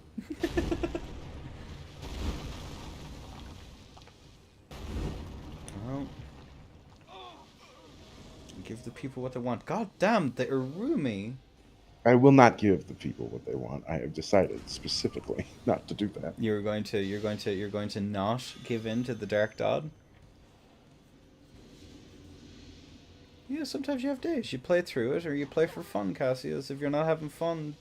A: Well, give the people what they want. God damn, the Irumi.
C: I will not give the people what they want. I have decided specifically not to do that.
A: You're going to not give in to the Dark God. Yeah, sometimes you have days. You play through it, or you play for fun, Cassius. If you're not having fun,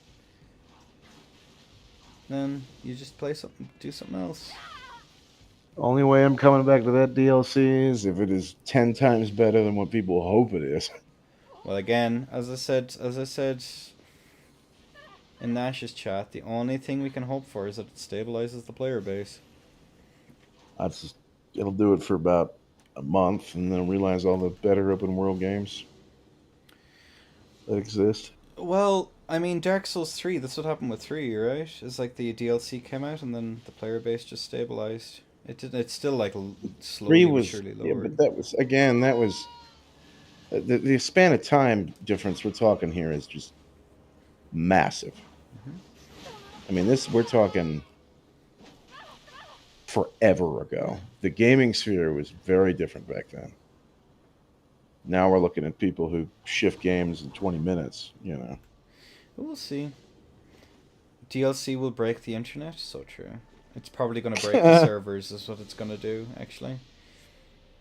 A: then you just do something else.
C: Only way I'm coming back to that DLC is if it is 10 times better than what people hope it is.
A: Well, again, as I said in Nash's chat, the only thing we can hope for is that it stabilizes the player base.
C: It'll do it for about a month, and then realize all the better open world games that exist.
A: Well, I mean, Dark Souls 3, that's what happened with 3, right? It's like the DLC came out and then the player base just stabilized. It's still like slowly
C: 3
A: but
C: was,
A: surely
C: yeah,
A: lowered.
C: but that was the span of time difference we're talking here is just massive. I mean, we're talking forever ago. The gaming sphere was very different back then. Now we're looking at people who shift games in 20 minutes,
A: We'll see. DLC will break the internet, so true. It's probably going to break the servers, is what it's going to do, actually.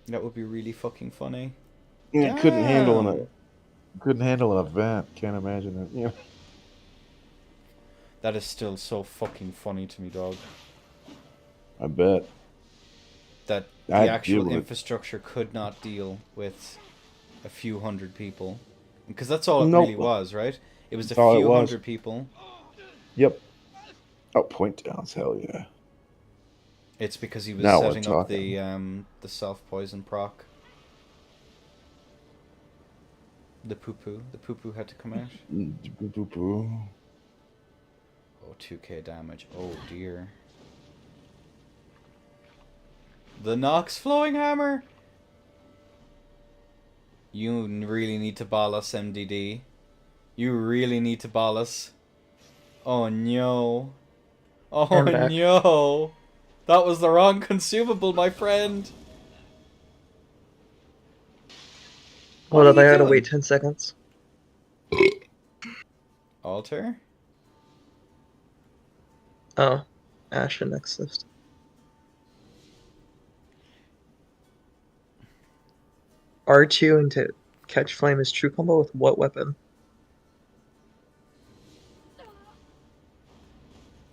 A: That would be really fucking funny.
C: Yeah, couldn't handle an event. Can't imagine it.
A: That is still so fucking funny to me, dog.
C: I bet.
A: That the
C: I'd
A: actual
C: deal with it.
A: infrastructure could not deal with a few hundred people. Because that's all it
C: Nope.
A: really was, right? It was a
C: That's all it
A: few
C: was.
A: hundred people.
C: Yep. Oh, point downs, hell yeah.
A: It's because he was
C: Now we're
A: setting up
C: talking.
A: the self-poison proc. The poo-poo. The poo-poo had to come out.
C: Boo-boo-boo.
A: Oh, 2k damage. Oh dear. The Nox Flowing Hammer! You really need to ball us, MDD. You really need to ball us. Oh no. Oh
D: I'm back.
A: no. That was the wrong consumable, my friend.
D: Hold up,
A: are
D: I
A: you
D: gotta
A: doing?
D: wait 10 seconds.
A: Alter?
D: Oh, Ashen Nexus. R2 into catch flame is true combo with what weapon?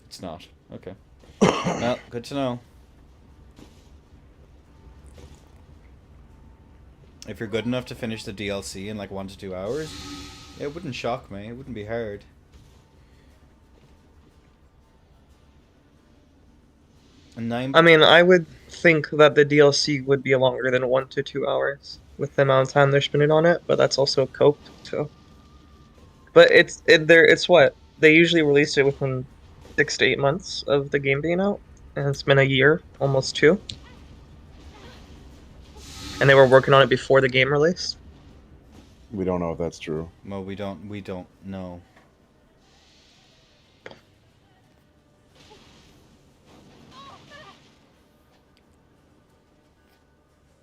A: It's not. Okay. Well, good to know. If you're good enough to finish the DLC in like 1 to 2 hours, it wouldn't shock me. It wouldn't be hard. And 9.
D: I mean, I would think that the DLC would be longer than 1 to 2 hours with the amount of time they're spending on it, but that's also coped too. But it's what they usually release it within 6 to 8 months of the game being out, and it's been a year, almost 2. And they were working on it before the game released.
C: We don't know if that's true.
A: Well, we don't know.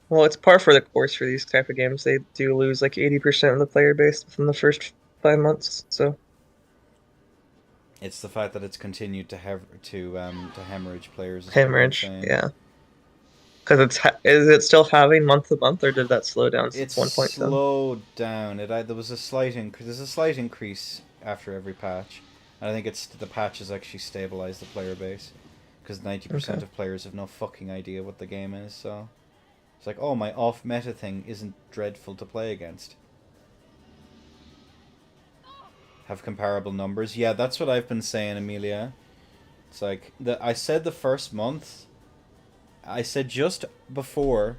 D: Well, it's par for the course for these type of games. They do lose like 80% of the player base within the first 5 months. So
A: It's the fact that it's continued to hemorrhage players. is what I'm
D: hemorrhage,
A: saying.
D: yeah. Because is it still having month to month, or did that slow down
A: It's
D: since 1.7?
A: slowed down. There was a slight increase. There's a slight increase after every patch. And I think the patch has actually stabilized the player base, because 90%
D: Okay.
A: of players have no fucking idea what the game is. So it's like, oh, my off meta thing isn't dreadful to play against. Have comparable numbers. Yeah, that's what I've been saying, Amelia. It's like I said the first month. I said just before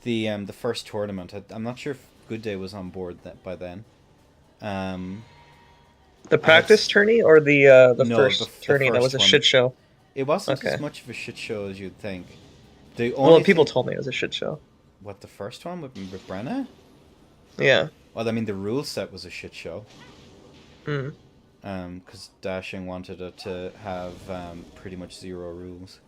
A: the first tournament. I'm not sure if Good Day was on board by then.
D: The practice tourney or the
A: No,
D: first
A: the
D: tourney that
A: first
D: was a
A: one.
D: shit show?
A: It wasn't
D: Okay.
A: as much of a shit show as you'd think.
D: Well, people told me it was a shit show.
A: What, the first one with Brenna?
D: Yeah.
A: Well, I mean, the rule set was a shit show.
D: Mm.
A: Because Dashing wanted it to have pretty much 0 rules.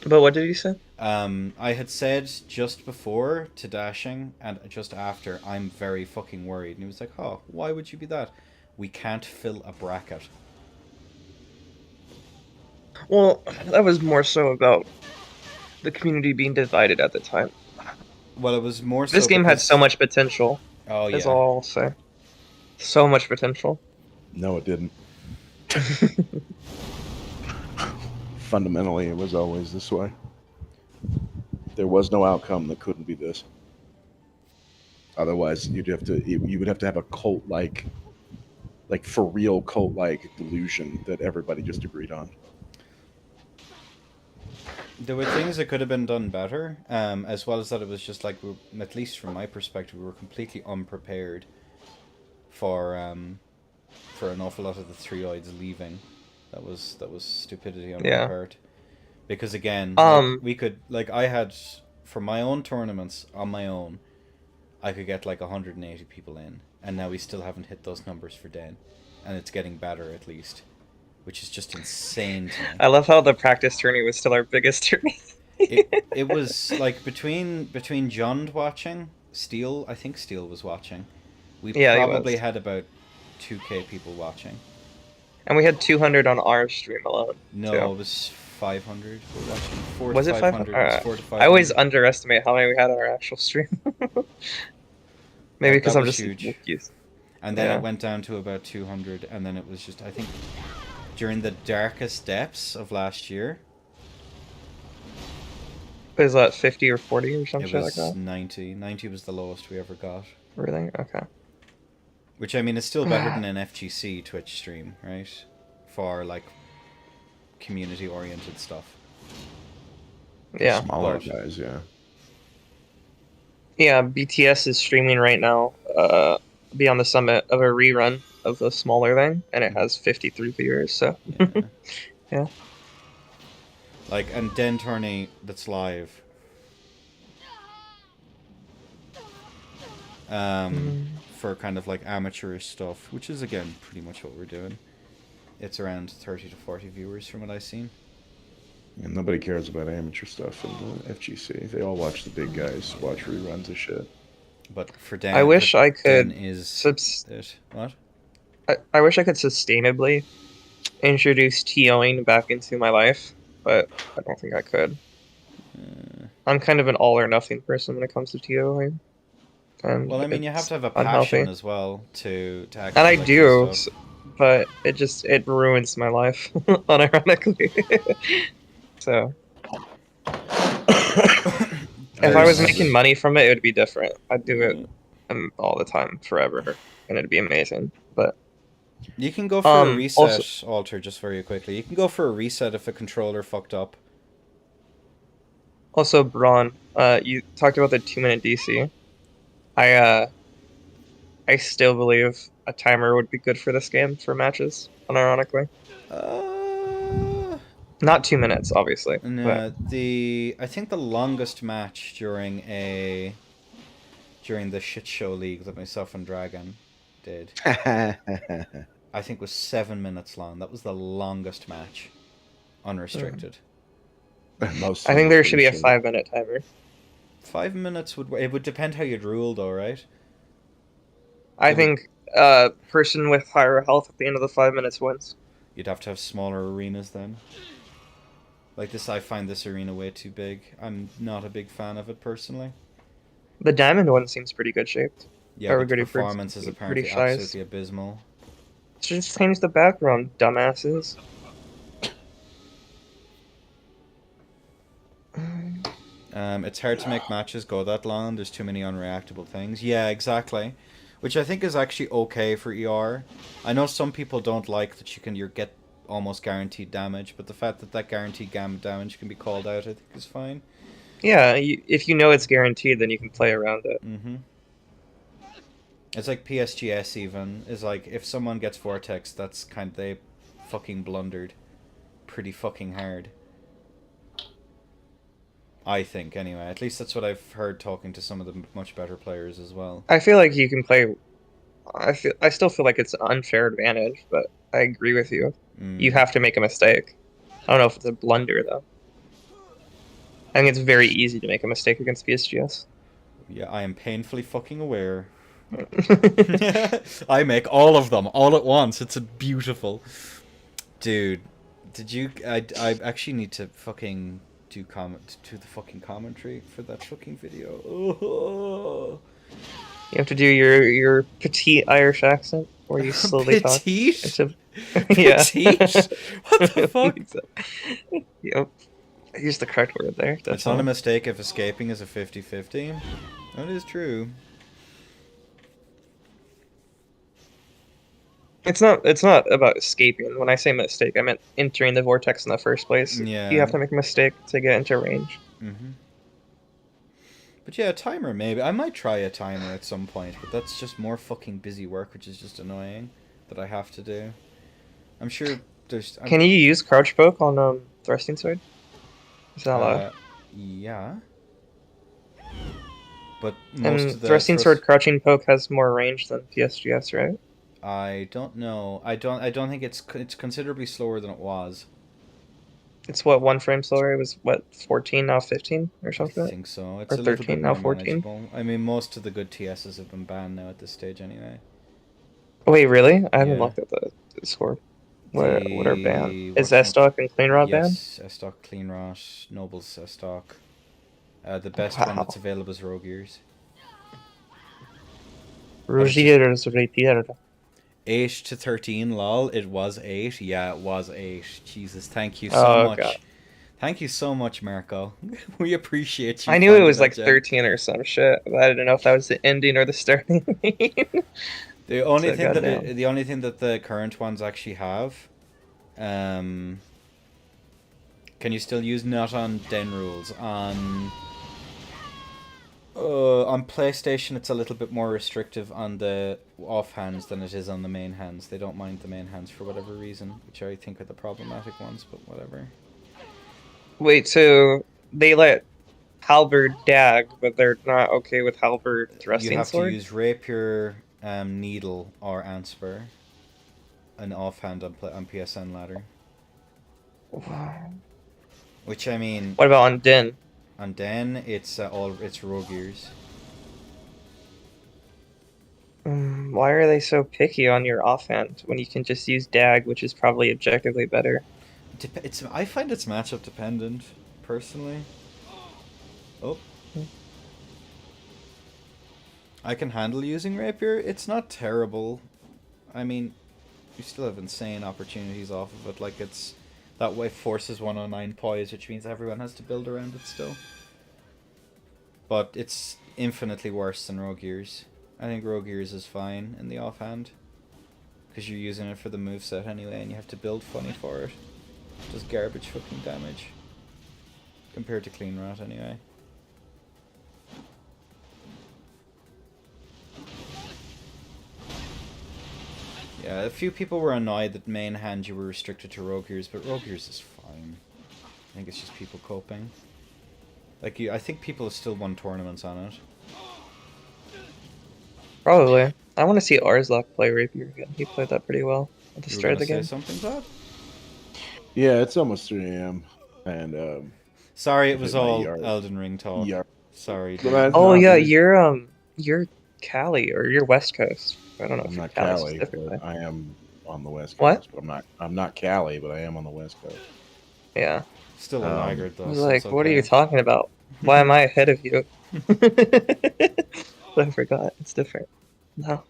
D: But what did you say?
A: I had said just before to Dashing and just after, I'm very fucking worried. And he was like, oh, why would you be that? We can't fill a bracket.
D: Well, that was more so about the community being divided at the time.
A: Well, it was more so
D: This game had
A: because-
D: so much potential.
A: Oh,
D: That's
A: yeah.
D: all I'll say. So much potential.
C: No, it didn't. Fundamentally, it was always this way. There was no outcome that couldn't be this. Otherwise, you would have to have a cult like for real cult like delusion that everybody just agreed on.
A: There were things that could have been done better, as well as that it was just like, at least from my perspective, we were completely unprepared for an awful lot of the 3-oids leaving. That was stupidity on my part. Because again, we could, I had, for my own tournaments on my own, I could get like 180 people in, and now we still haven't hit those numbers for Den, and it's getting better at least, which is just insane to me.
D: I love how the practice tourney was still our biggest tourney.
A: It was like between John watching, Steel, I think Steel was watching. We probably had about 2k people watching.
D: And we had 200 on our stream alone.
A: No,
D: too.
A: It was 500. We're watching 4
D: Was
A: to
D: it
A: 500.
D: 500?
A: It was 4 to 500.
D: I always underestimate how many we had on our actual stream. Maybe because
A: that
D: I'm
A: was
D: just
A: huge.
D: used.
A: And then it went down to about 200, and then it was just, I think, during the darkest depths of last year.
D: Is that 50 or 40 or something
A: It
D: like
A: was
D: that?
A: 90. 90 was the lowest we ever got.
D: Really? Okay.
A: Which, I mean, is still better than an FGC Twitch stream, right? For, like, community-oriented stuff.
D: Yeah.
C: Smaller guys, yeah.
D: Yeah, BTS is streaming right now, Beyond the Summit, of a rerun of the smaller thing, and it has 53 viewers. So
A: Yeah.
D: yeah.
A: Like, and Den Tourney that's live. For kind of like amateurish stuff, which is again pretty much what we're doing. It's around 30 to 40 viewers from what I've seen.
C: And nobody cares about amateur stuff in the FGC. They all watch the big guys watch reruns of shit.
A: But for Dan,
D: I wish I
A: Den
D: could
A: is it. What?
D: I wish I could sustainably introduce TOing back into my life, but I don't think I could. I'm kind of an all or nothing person when it comes to TOing. And
A: Well, I mean, you have to have a
D: unhealthy.
A: passion as well to actually.
D: And I
A: like
D: do,
A: this stuff.
D: but it ruins my life, unironically. So, if I was making money from it, it would be different. I'd do it all the time, forever, and it'd be amazing. But
A: You can go for a reset,
D: also-
A: Alter, just very quickly. You can go for a reset if a controller fucked up.
D: Also, Braun, you talked about the 2-minute DC. I still believe a timer would be good for this game for matches, unironically. Not 2 minutes, obviously.
A: No, I think the longest match during the shit show league that myself and Dragon did, I think was 7 minutes long. That was the longest match, unrestricted.
C: Most
D: I think there should be a 5-minute timer.
A: 5 minutes it would depend how you'd rule though, right?
D: I think person with higher health at the end of the 5 minutes wins.
A: You'd have to have smaller arenas then. Like this, I find this arena way too big. I'm not a big fan of it personally.
D: The diamond one seems pretty good shaped.
A: Yeah, but the
D: Everybody
A: performance is
D: pretty
A: apparently
D: shy.
A: absolutely abysmal.
D: Just change the background, dumbasses.
A: It's hard to make matches go that long. There's too many unreactable things. Yeah, exactly. Which I think is actually okay for ER. I know some people don't like that you get almost guaranteed damage, but the fact that guaranteed damage can be called out, I think is fine.
D: Yeah, if you know it's guaranteed, then you can play around it.
A: Mm-hmm. It's like PSGS even, is like, if someone gets Vortex, that's they fucking blundered pretty fucking hard. I think, anyway. At least that's what I've heard talking to some of the much better players as well.
D: I feel like you can play... I still feel like it's an unfair advantage, but I agree with you. You have to make a mistake. I don't know if it's a blunder, though. I think it's very easy to make a mistake against PSGS.
A: Yeah, I am painfully fucking aware. I make all of them all at once. It's beautiful. Dude, did you... I actually need to fucking do the fucking commentary for that fucking video. Oh.
D: You have to do your petite Irish accent, where you slowly talk.
A: Petite?
D: Yeah.
A: Petite? What the fuck?
D: Yep. I used the correct word there.
A: It's not a mistake if escaping is a 50-50. That is true.
D: It's not about escaping. When I say mistake, I meant entering the vortex in the first place.
A: Yeah.
D: You have to make a mistake to get into range.
A: Mm-hmm. But yeah, a timer maybe. I might try a timer at some point, but that's just more fucking busy work, which is just annoying that I have to do. I'm sure there's...
D: Can you use crouch poke on thrusting sword? Is that allowed?
A: Yeah. But most
D: And
A: of the
D: thrusting sword crouching poke has more range than PSGS, right?
A: I don't know. I don't think it's considerably slower than it was.
D: It's what, 1 frame slower? It was what, 14 now 15 or something?
A: I think so. It's
D: Or
A: a little
D: 13
A: bit
D: now
A: more
D: 14.
A: manageable. I mean, most of the good TSs have been banned now at this stage anyway.
D: Wait, really? I haven't
A: Yeah.
D: looked at the score. What are banned? Is
A: what-
D: S-Stock and Clean Rod banned?
A: Yes, S-Stock, Clean Rot, Noble's S-Stock. The best one
D: Wow.
A: that's available is Rogue Ears.
D: Ruggiers Retirada.
A: 8 to 13, lol. It was 8. Yeah, it was 8. Jesus, thank you so much.
D: God.
A: Thank you so much, Marco. We appreciate you.
D: I knew it
A: finding
D: was
A: that
D: like
A: gem.
D: 13 or some shit, but I didn't know if that was the ending or the starting.
A: The only
D: So
A: thing that
D: goddamn.
A: the only thing that the current ones actually have, can you still use not on Den rules on On PlayStation, it's a little bit more restrictive on the offhands than it is on the main hands. They don't mind the main hands for whatever reason, which I think are the problematic ones, but whatever.
D: Wait, so they let halberd dag, but they're not okay with halberd
A: You
D: thrusting
A: have
D: sword?
A: to use rapier, needle, or anspur. An offhand on PSN ladder. Which, I mean,
D: What about on Din?
A: on Den, it's it's rogue ears.
D: Why are they so picky on your offhand when you can just use dag, which is probably objectively better?
A: I find it's matchup dependent, personally. Oh. I can handle using rapier. It's not terrible. I mean, you still have insane opportunities off of it. Like, it's that way forces 109 poise, which means everyone has to build around it still. But it's infinitely worse than Rogue Ears. I think Rogue Ears is fine in the offhand. Because you're using it for the moveset anyway, and you have to build funny for it. It does garbage fucking damage. Compared to Clean Rat anyway. Yeah, a few people were annoyed that main hand you were restricted to Rogue Ears, but Rogue Ears is fine. I think it's just people coping. Like, I think people have still won tournaments on it.
D: Probably. I want to see Arzlock play rapier again. He played that pretty well at the
A: You were
D: start of
A: gonna
D: the game.
A: say something, Todd?
C: Yeah, it's almost 3 a.m. and
A: Sorry, it
C: hit
A: was
C: my
A: all
C: yard.
A: Elden Ring talk.
C: Yard.
A: Sorry.
C: But
A: dude.
C: that's
D: Oh
C: not
D: yeah,
C: really-
D: you're Cali or you're West Coast. I don't know
C: I'm
D: if you're
C: not
D: Cali
C: Cali,
D: specifically.
C: but I am on the West
D: What?
C: Coast. But I'm not Cali, but I am on the West Coast.
D: Yeah.
A: Still a laggard though.
D: I was
A: so
D: like,
A: it's
D: what are
A: okay.
D: you talking about? Why am I ahead of you? I forgot. It's different. No.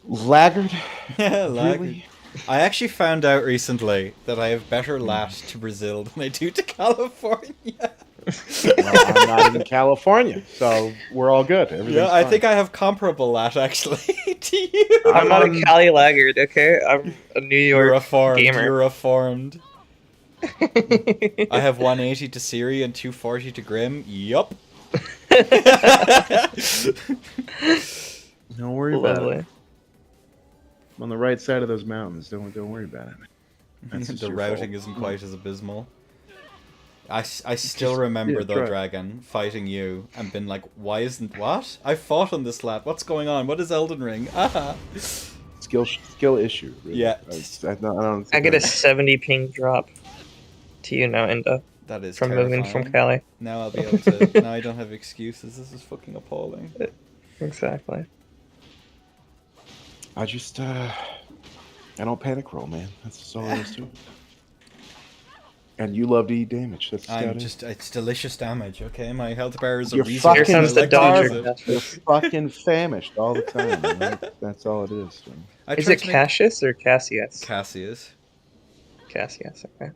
C: Laggard?
A: Yeah, laggard.
C: Really?
A: I actually found out recently that I have better lat to Brazil than I do to California.
C: Well, I'm not in California, so we're all good. Everything's
A: Yeah, I
C: fine.
A: think I have comparable lat actually to you.
D: I'm not a
C: on-
D: Cali laggard, okay? I'm a New
A: You're
D: York
A: reformed.
D: gamer.
A: You're reformed. I have 180 to Siri and 240 to Grim. Yup.
C: Don't worry about
D: Lovely.
C: it. I'm on the right side of those mountains. Don't worry about it. That's just
A: The
C: your
A: routing
C: fault.
A: isn't quite as abysmal. I still remember
C: yeah,
A: though,
C: try.
A: Dragon, fighting you and been like, why isn't what? I fought on this lat. What's going on? What is Elden Ring? Ah.
C: Skill issue. Really.
A: Yeah.
C: I don't
D: I
C: think
D: get a 70 ping drop to you now, Inda,
A: That is
D: from
A: terrifying.
D: moving from Cali.
A: Now I'll be able to. Now I don't have excuses. This is fucking appalling.
D: Exactly.
C: I just I don't panic roll, man. That's all there is to it. And you love to eat damage. That's just how
A: I'm
C: it is.
A: just. It's delicious damage. Okay, my health bar is a
C: You're
A: reason.
C: fucking
D: Here comes the
A: I like to use
D: dog.
A: it.
C: You're fucking famished all the time. Man. That's all it is. Man.
A: I
D: Is
A: tried
D: it
A: to make-
D: Cassius or Cassius?
A: Cassius.
D: Cassius, okay.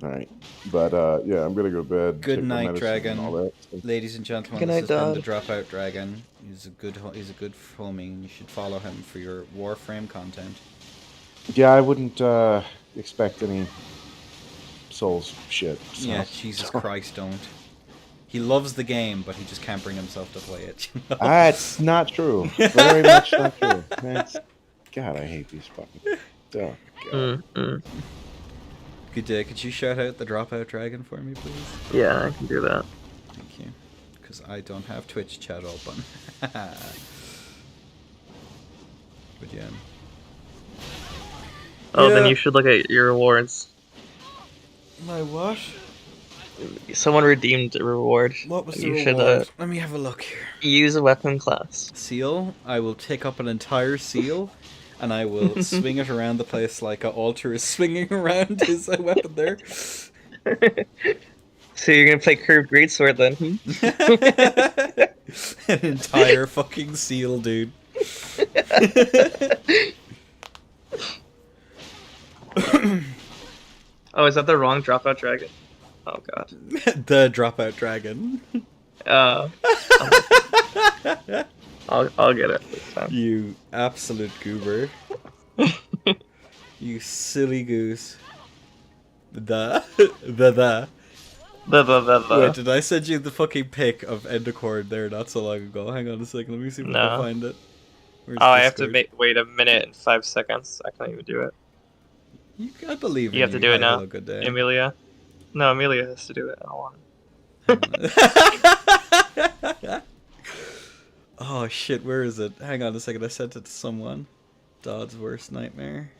C: All right, but yeah, I'm gonna go to bed.
A: Good
C: take my
A: night,
C: medicine
A: Dragon.
C: and all that. So-
A: Ladies and gentlemen,
D: Good
A: this
D: night,
A: has been the
D: Dad.
A: Dropout Dragon. He's a good homie, and you should follow him for your Warframe content.
C: Yeah, I wouldn't expect any Souls shit. So.
A: Yeah, Jesus Christ, don't. He loves the game, but he just can't bring himself to play it. you know?
C: That's not true. Very much not true. That's, God, I hate these fucking. Oh, God.
A: Good day. Could you shout out the Dropout Dragon for me, please?
D: Yeah, I can do that.
A: Thank you. Because I don't have Twitch chat open. But yeah.
D: Oh, then
A: Yeah.
D: you should look at your rewards.
A: My what?
D: Someone redeemed a reward.
A: What was the
D: You
A: reward?
D: should
A: Let me have a look here.
D: use a weapon class.
A: Seal. I will take up an entire seal, and I will swing it around the place like a altar is swinging around his weapon there.
D: So you're gonna play curved greatsword then?
A: An entire fucking seal, dude.
D: Oh, is that the wrong dropout dragon? Oh god.
A: The Dropout Dragon.
D: I'll get it this time.
A: You absolute goober. You silly goose. The. Wait, did I send you the fucking pic of Endercord there not so long ago? Hang on a second, let me see if I
D: No.
A: can find it. Where's
D: Oh, I have to
A: Discord?
D: wait a minute and 5 seconds. I can't even do it.
A: I believe in
D: You have to do it
A: Hi,
D: now,
A: hello, good day.
D: Amelia. No, Amelia has to do it. I don't want it.
A: Oh shit, where is it? Hang on a second, I sent it to someone. Dodd's worst nightmare.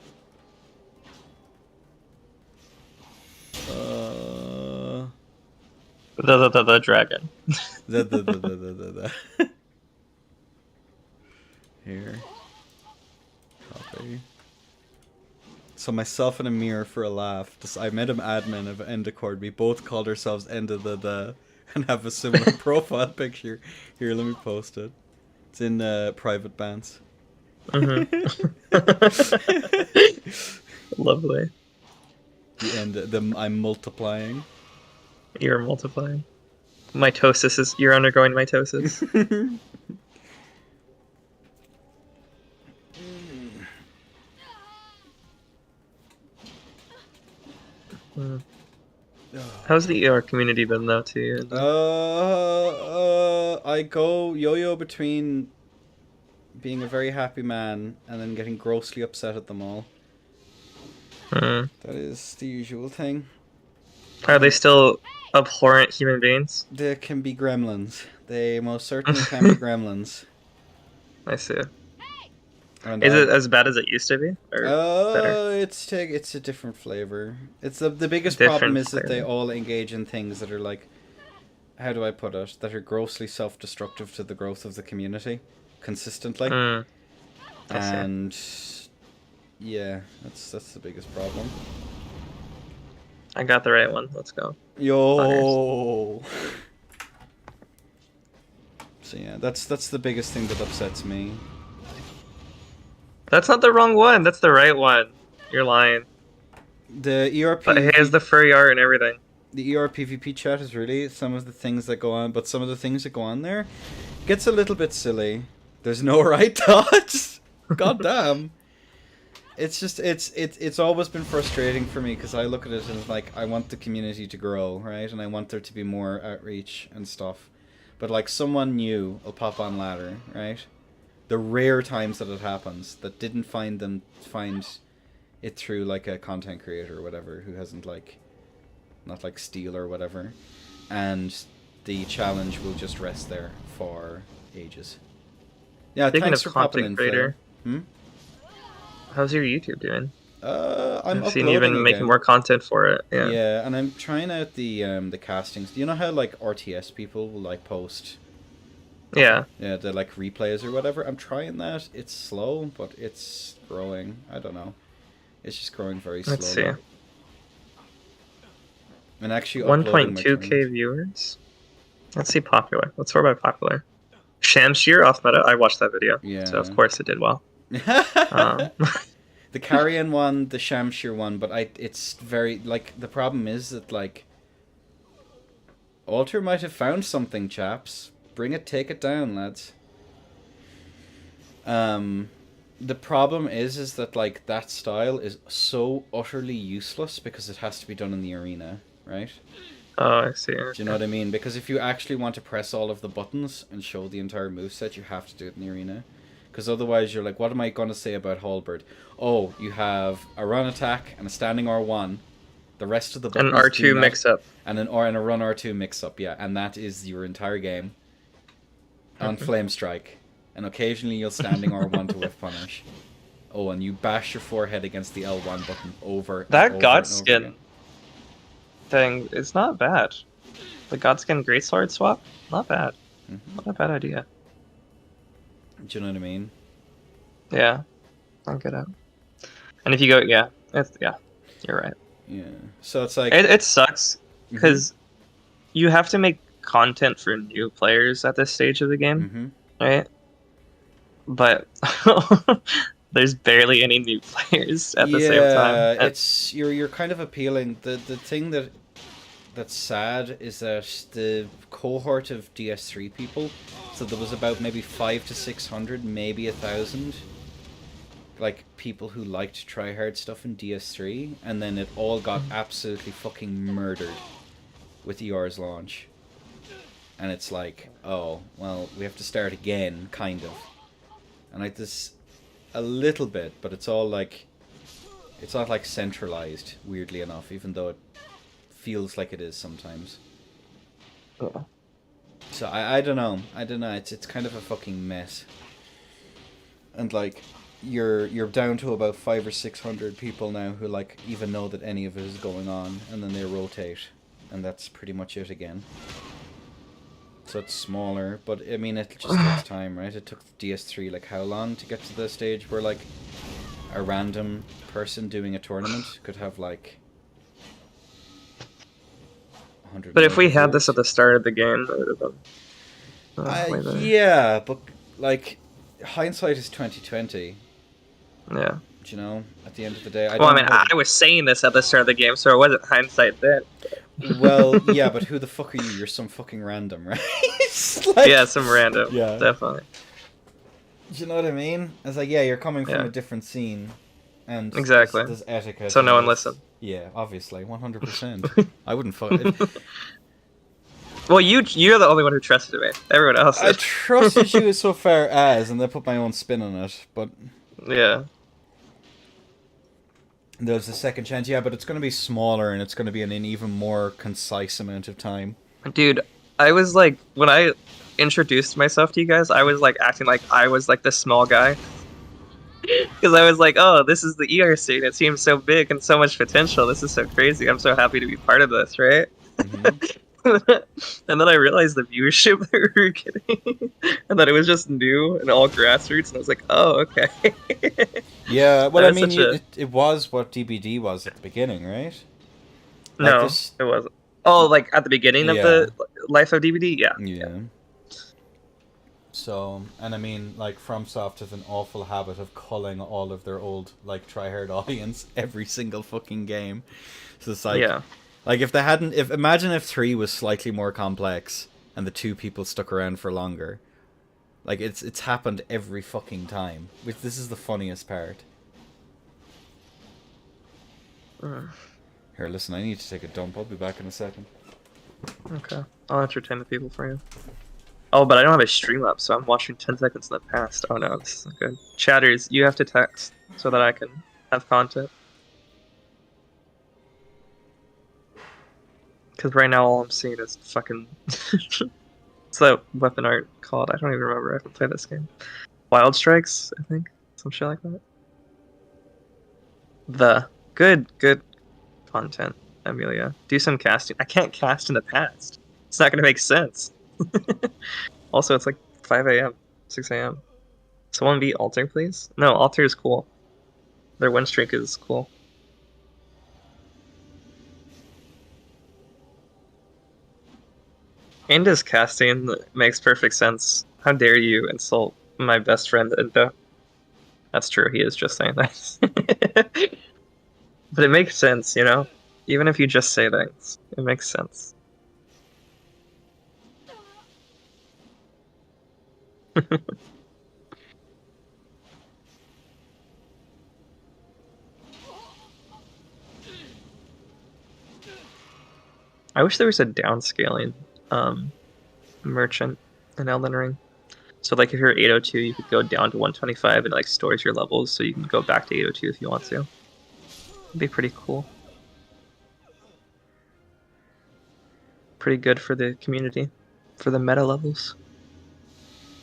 D: The dragon.
A: The. Here. Copy. So myself and Amir for a laugh. I made him admin of Endercord. We both called ourselves End of the and have a similar profile picture. Here, let me post it. It's in private bands.
D: Lovely.
A: The end. I'm multiplying.
D: You're multiplying. Mitosis is. You're undergoing mitosis. How's the ER community been though to you?
A: I go yo-yo between being a very happy man and then getting grossly upset at them all. That is the usual thing.
D: Are they still abhorrent human beings?
A: They can be gremlins. They most certainly can be gremlins.
D: I see.
A: And
D: Is it as bad as it used to be? Or better?
A: it's a different flavor. It's the biggest
D: Different
A: problem is that they
D: flavor.
A: all engage in things that are like, how do I put it? That are grossly self-destructive to the growth of the community, consistently.
D: I see.
A: And yeah, that's the biggest problem.
D: I got the right one. Let's go.
A: Yo. So yeah, that's the biggest thing that upsets me.
D: That's not the wrong one. That's the right one. You're lying.
A: The ERP.
D: But it has the furry art and everything.
A: The PvP chat is really some of the things that go on, but some of the things that go on there gets a little bit silly. There's no right thoughts. God damn. It's just it's always been frustrating for me because I look at it and it's like I want the community to grow, right? And I want there to be more outreach and stuff. But like someone new will pop on ladder, right? The rare times that it happens that didn't find it through like a content creator or whatever who hasn't like not like Steel or whatever, and the challenge will just rest there for ages. Yeah,
D: Speaking
A: thanks
D: of
A: for popping in,
D: content creator,
A: Phil.
D: how's your YouTube doing?
A: I'm
D: I've seen you been making more content for it. Yeah.
A: Yeah, and I'm trying out the castings. Do you know how like RTS people will like post?
D: Yeah.
A: Yeah, the like replays or whatever. I'm trying that. It's slow, but it's growing. I don't know. It's just growing very slowly.
D: Let's see.
A: And actually,
D: 1.2k viewers. Let's see popular. Let's sort by popular. Shamshir off meta. I watched that video.
A: Yeah.
D: So of course it did well.
A: The Carrion one, the Shamshir one, but it's very like the problem is that like Alter might have found something, chaps. Bring it, take it down, lads. The problem is that like that style is so utterly useless because it has to be done in the arena, right?
D: Oh, I see.
A: Do you know what I mean? Because if you actually want to press all of the buttons and show the entire moveset, you have to do it in the arena. Because otherwise you're like, what am I going to say about Halberd? Oh, you have a run attack and a standing R1. The rest of the buttons
D: An
A: do
D: R2
A: not-
D: mix up.
A: and a run R2 mix up, yeah. And that is your entire game. On Flame Strike. And occasionally you'll standing R1 to whiff punish. Oh, and you bash your forehead against the L1 button over and
D: That
A: over and
D: God
A: over
D: skin
A: again.
D: thing is not bad. The Godskin Greatsword swap, not bad.
A: Mhm.
D: Not a bad idea.
A: Do you know what I mean?
D: Yeah, I'll get out. And if you go, yeah, you're right.
A: Yeah. So it's like...
D: It sucks
A: Mhm.
D: because you have to make content for new players at this stage of the game,
A: Mhm.
D: right? But there's barely any new players at the same time.
A: Yeah, it's you're kind of appealing. The thing that's sad is that the cohort of DS3 people, so there was about maybe 500 to 600, maybe 1,000, like people who liked to try hard stuff in DS3, and then it all got absolutely fucking murdered with ER's launch. And it's like, oh, well, we have to start again, kind of. And like this, a little bit, but it's all like, it's not like centralized, weirdly enough, even though it feels like it is sometimes.
D: Oh.
A: So I don't know. It's kind of a fucking mess. And like, you're down to about 500 or 600 people now who like even know that any of it is going on, and then they rotate, and that's pretty much it again. So it's smaller, but I mean it just takes time, right? It took DS3 like how long to get to the stage where like a random person doing a tournament could have like 100.
D: But if we had this at the start of the game, it would have been. Way better.
A: Yeah, but like hindsight is 2020.
D: Yeah.
A: You know, at the end of the day,
D: Well, I mean, I was saying this at the start of the game, so it wasn't hindsight then.
A: Well, yeah, but who the fuck are you? You're some fucking random, right? Like,
D: Yeah, some random.
A: Yeah.
D: Definitely.
A: do you know what I mean? It's like, yeah, you're coming from
D: Yeah.
A: a different scene, and
D: Exactly.
A: there's etiquette.
D: So no
A: and
D: one
A: there's-
D: listened.
A: Yeah, obviously, 100%. I wouldn't fuck it.
D: Well, you're the only one who trusted me. Everyone else
A: I
D: did.
A: trusted you so far as, and then put my own spin on it, but
D: Yeah.
A: there's a second chance. Yeah, but it's going to be smaller, and it's going to be in an even more concise amount of time.
D: Dude, I was like, when I introduced myself to you guys, I was like acting like I was like the small guy. Because I was like, oh, this is the ER scene. It seems so big and so much potential. This is so crazy. I'm so happy to be part of this, right?
A: Mhm.
D: And then I realized the viewership that we were getting, and that it was just new and all grassroots, and I was like, oh, okay.
A: Yeah, well, I
D: That's
A: mean,
D: such a-
A: it was what DBD was at the beginning, right? Like
D: No,
A: this-
D: it wasn't. Oh, like at the beginning of the life of DVD? Yeah.
A: Yeah. So, and I mean, like, FromSoft has an awful habit of culling all of their old, like, tryhard audience every single fucking game. So it's like,
D: Yeah.
A: like if they hadn't, imagine if 3 was slightly more complex and the 2 people stuck around for longer. Like, it's happened every fucking time. This is the funniest part. Here, listen, I need to take a dump. I'll be back in a second.
D: Okay. I'll entertain the people for you. Oh, but I don't have a Streamlabs, so I'm watching 10 seconds in the past. Oh no, this isn't good. Chatters, you have to text so that I can have content. Because right now all I'm seeing is fucking... What's that weapon art called? I don't even remember. I haven't played this game. Wild Strikes, I think? Some shit like that. Good content, Amelia. Do some casting. I can't cast in the past. It's not gonna make sense. Also, it's like 5 a.m., 6 a.m. Someone beat Alter, please? No, Alter is cool. Their win streak is cool. Inda's casting makes perfect sense. How dare you insult my best friend Inda? That's true, he is just saying that. But it makes sense, you know? Even if you just say things, it makes sense. I wish there was a downscaling merchant in Elden Ring. So like if you're 802, you could go down to 125 and like stores your levels so you can go back to 802 if you want to. It'd be pretty cool. Pretty good for the community, for the meta levels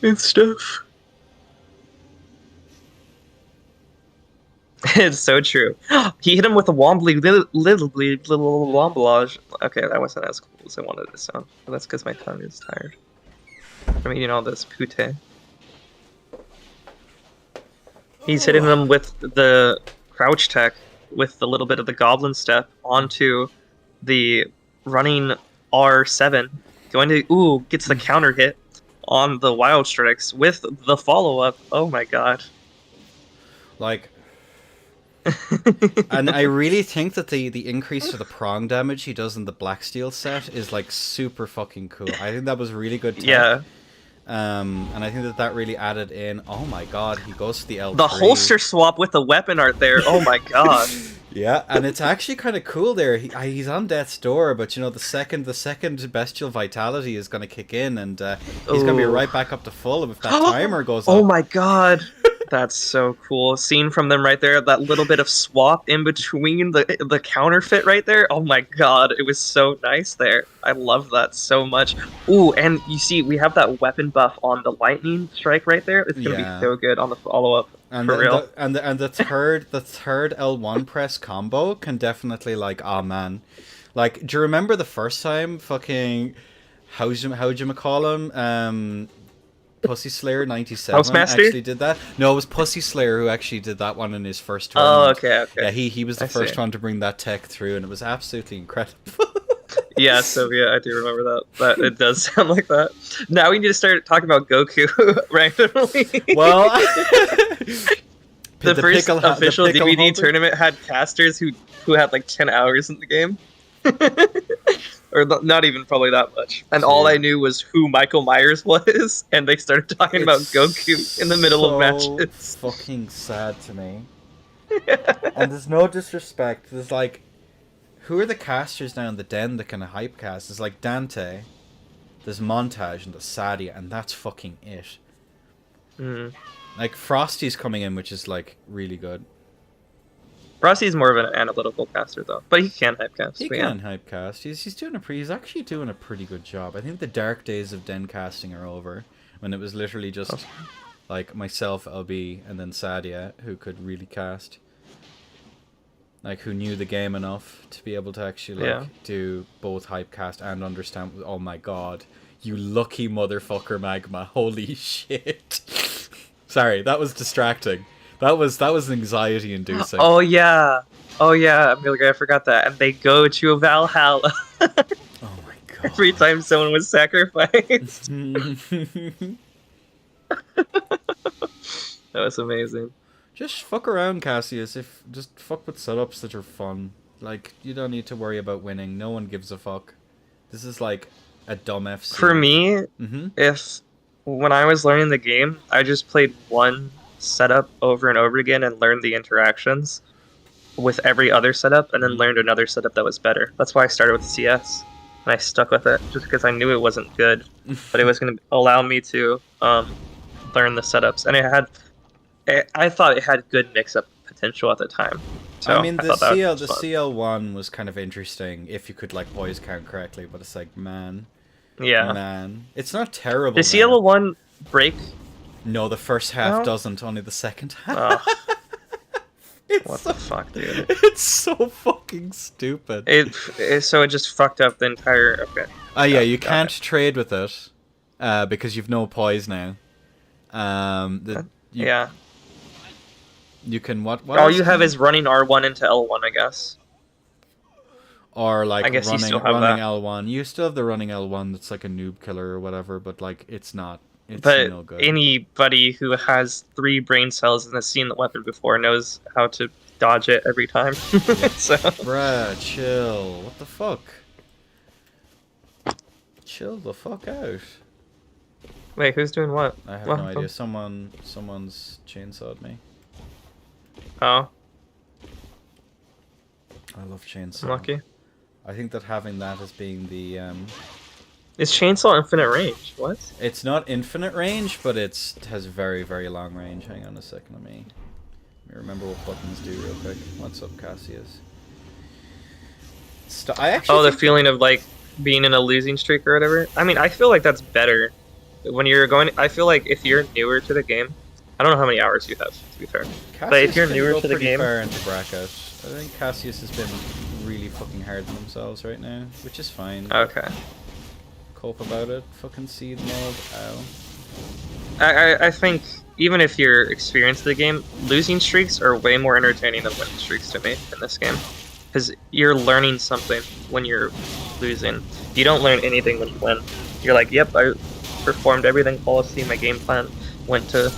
D: and stuff. It's so true. He hit him with a wombly little womblage. Okay, that wasn't as cool as I wanted it to sound. But that's because my tongue is tired from eating all this pute. He's hitting them with the crouch tech with the little bit of the goblin step onto the running R7. Going to, gets the counter hit on the wild strikes with the follow up. Oh my god.
A: Like, and I really think that the increase to the prong damage he does in the Blacksteel set is like super fucking cool. I think that was really good tech.
D: Yeah.
A: And I think that really added in. Oh my god, he goes to the L3.
D: The holster swap with the weapon art there. Oh my god.
A: Yeah, and it's actually kind of cool there. He's on death's door, but you know the second bestial vitality is going to kick in, and he's going to be
D: Ooh.
A: right back up to full if that timer goes
D: Oh
A: up.
D: my god. That's so cool. Scene from them right there, that little bit of swap in between the counterfeit right there. Oh my god, it was so nice there. I love that so much. Ooh, and you see we have that weapon buff on the lightning strike right there. It's gonna
A: Yeah.
D: be so good on the follow-up.
A: And
D: For real.
A: the third L1 press combo can definitely like, oh man, like do you remember the first time fucking how'd you call him Pussy Slayer 97
D: Housemaster?
A: actually did that? No, it was Pussy Slayer who actually did that one in his first
D: Oh,
A: tournament.
D: okay.
A: Yeah, he was the
D: I
A: first
D: see.
A: one to bring that tech through, and it was absolutely incredible.
D: Yeah, so yeah, I do remember that. But it does sound like that. Now we need to start talking about Goku randomly.
A: Well,
D: the first
A: pickle-
D: official
A: the pickle
D: DVD
A: holder?
D: tournament had casters who had like 10 hours in the game. Or not even probably that much. And all
A: Dude.
D: I knew was who Michael Myers was, and they started talking about
A: It's
D: Goku in the middle of
A: so
D: matches.
A: fucking sad to me. And there's no disrespect. There's like, who are the casters now in the den that kind of hype cast? There's like Dante, there's Montage, and there's Sadia, and that's fucking it.
D: Mm.
A: Like Frosty's coming in, which is like really good.
D: Rossi's more of an analytical caster though, but he can hypecast.
A: He
D: but yeah.
A: can hype cast. He's actually doing a pretty good job. I think the dark days of den casting are over, when it was literally just like myself, LB, and then Sadia who could really cast. Like who knew the game enough to be able to actually like do both hype cast and understand. Oh my god, you lucky motherfucker, Magma! Holy shit! Sorry, that was distracting. That was anxiety inducing.
D: Oh yeah, Amelia, I forgot that. And they go to Valhalla
A: Oh my god!
D: every time someone was sacrificed. That was amazing.
A: Just fuck around, Cassius. Just fuck with setups that are fun. Like you don't need to worry about winning. No one gives a fuck. This is like a dumb FC.
D: For me,
A: Mm-hmm.
D: if when I was learning the game, I just played one setup over and over again and learned the interactions with every other setup, and then learned another setup that was better. That's why I started with CS, and I stuck with it just because I knew it wasn't good, but it was going to allow me to learn the setups, and I thought it had good mix-up potential at the time. So
A: I mean, the
D: thought that was fun.
A: CL1 was kind of interesting if you could like poise count correctly, but it's like man, it's not terrible.
D: The CL1 break.
A: No, the first half
D: No?
A: doesn't. Only the second half.
D: Oh,
A: It's
D: what
A: so,
D: the fuck, dude?
A: it's so fucking stupid.
D: So it just fucked up the entire. Okay.
A: Yeah, you
D: got
A: can't trade with it because you've no poise now.
D: Yeah.
A: You can what?
D: All
A: else
D: you have
A: can
D: is running R1 into L1, I guess.
A: or like
D: I guess you
A: running
D: still have that.
A: L1. You still have the running L1 that's like a noob killer or whatever, but like it's not. It's
D: But
A: no good.
D: anybody who has 3 brain cells and has seen the weapon before knows how to dodge it every time. So
A: Bruh, chill. What the fuck? Chill the fuck out.
D: wait, who's doing what?
A: I have
D: What
A: no idea.
D: happened?
A: Someone's chainsawed me.
D: Oh,
A: I love chainsaw.
D: lucky.
A: I think that having that as being the
D: Is chainsaw infinite range? What?
A: it's not infinite range, but it has very, very long range. Hang on a second, let me remember what buttons do real quick. What's up, Cassius? I actually
D: Oh, the
A: think-
D: feeling of like being in a losing streak or whatever. I mean, I feel like that's better when you're going. I feel like if you're newer to the game, I don't know how many hours you have, to be fair. But if you're
A: can
D: newer
A: go
D: to the
A: pretty
D: game-
A: far into bracket. I think Cassius has been really fucking hard on themselves right now, which is fine.
D: Okay.
A: Cope about it. Fucking seed mode. Ow.
D: I think even if you're experienced in the game, losing streaks are way more entertaining than winning streaks to me in this game. Because you're learning something when you're losing. You don't learn anything when you win. You're like, yep, I performed everything flawlessly. My game plan went to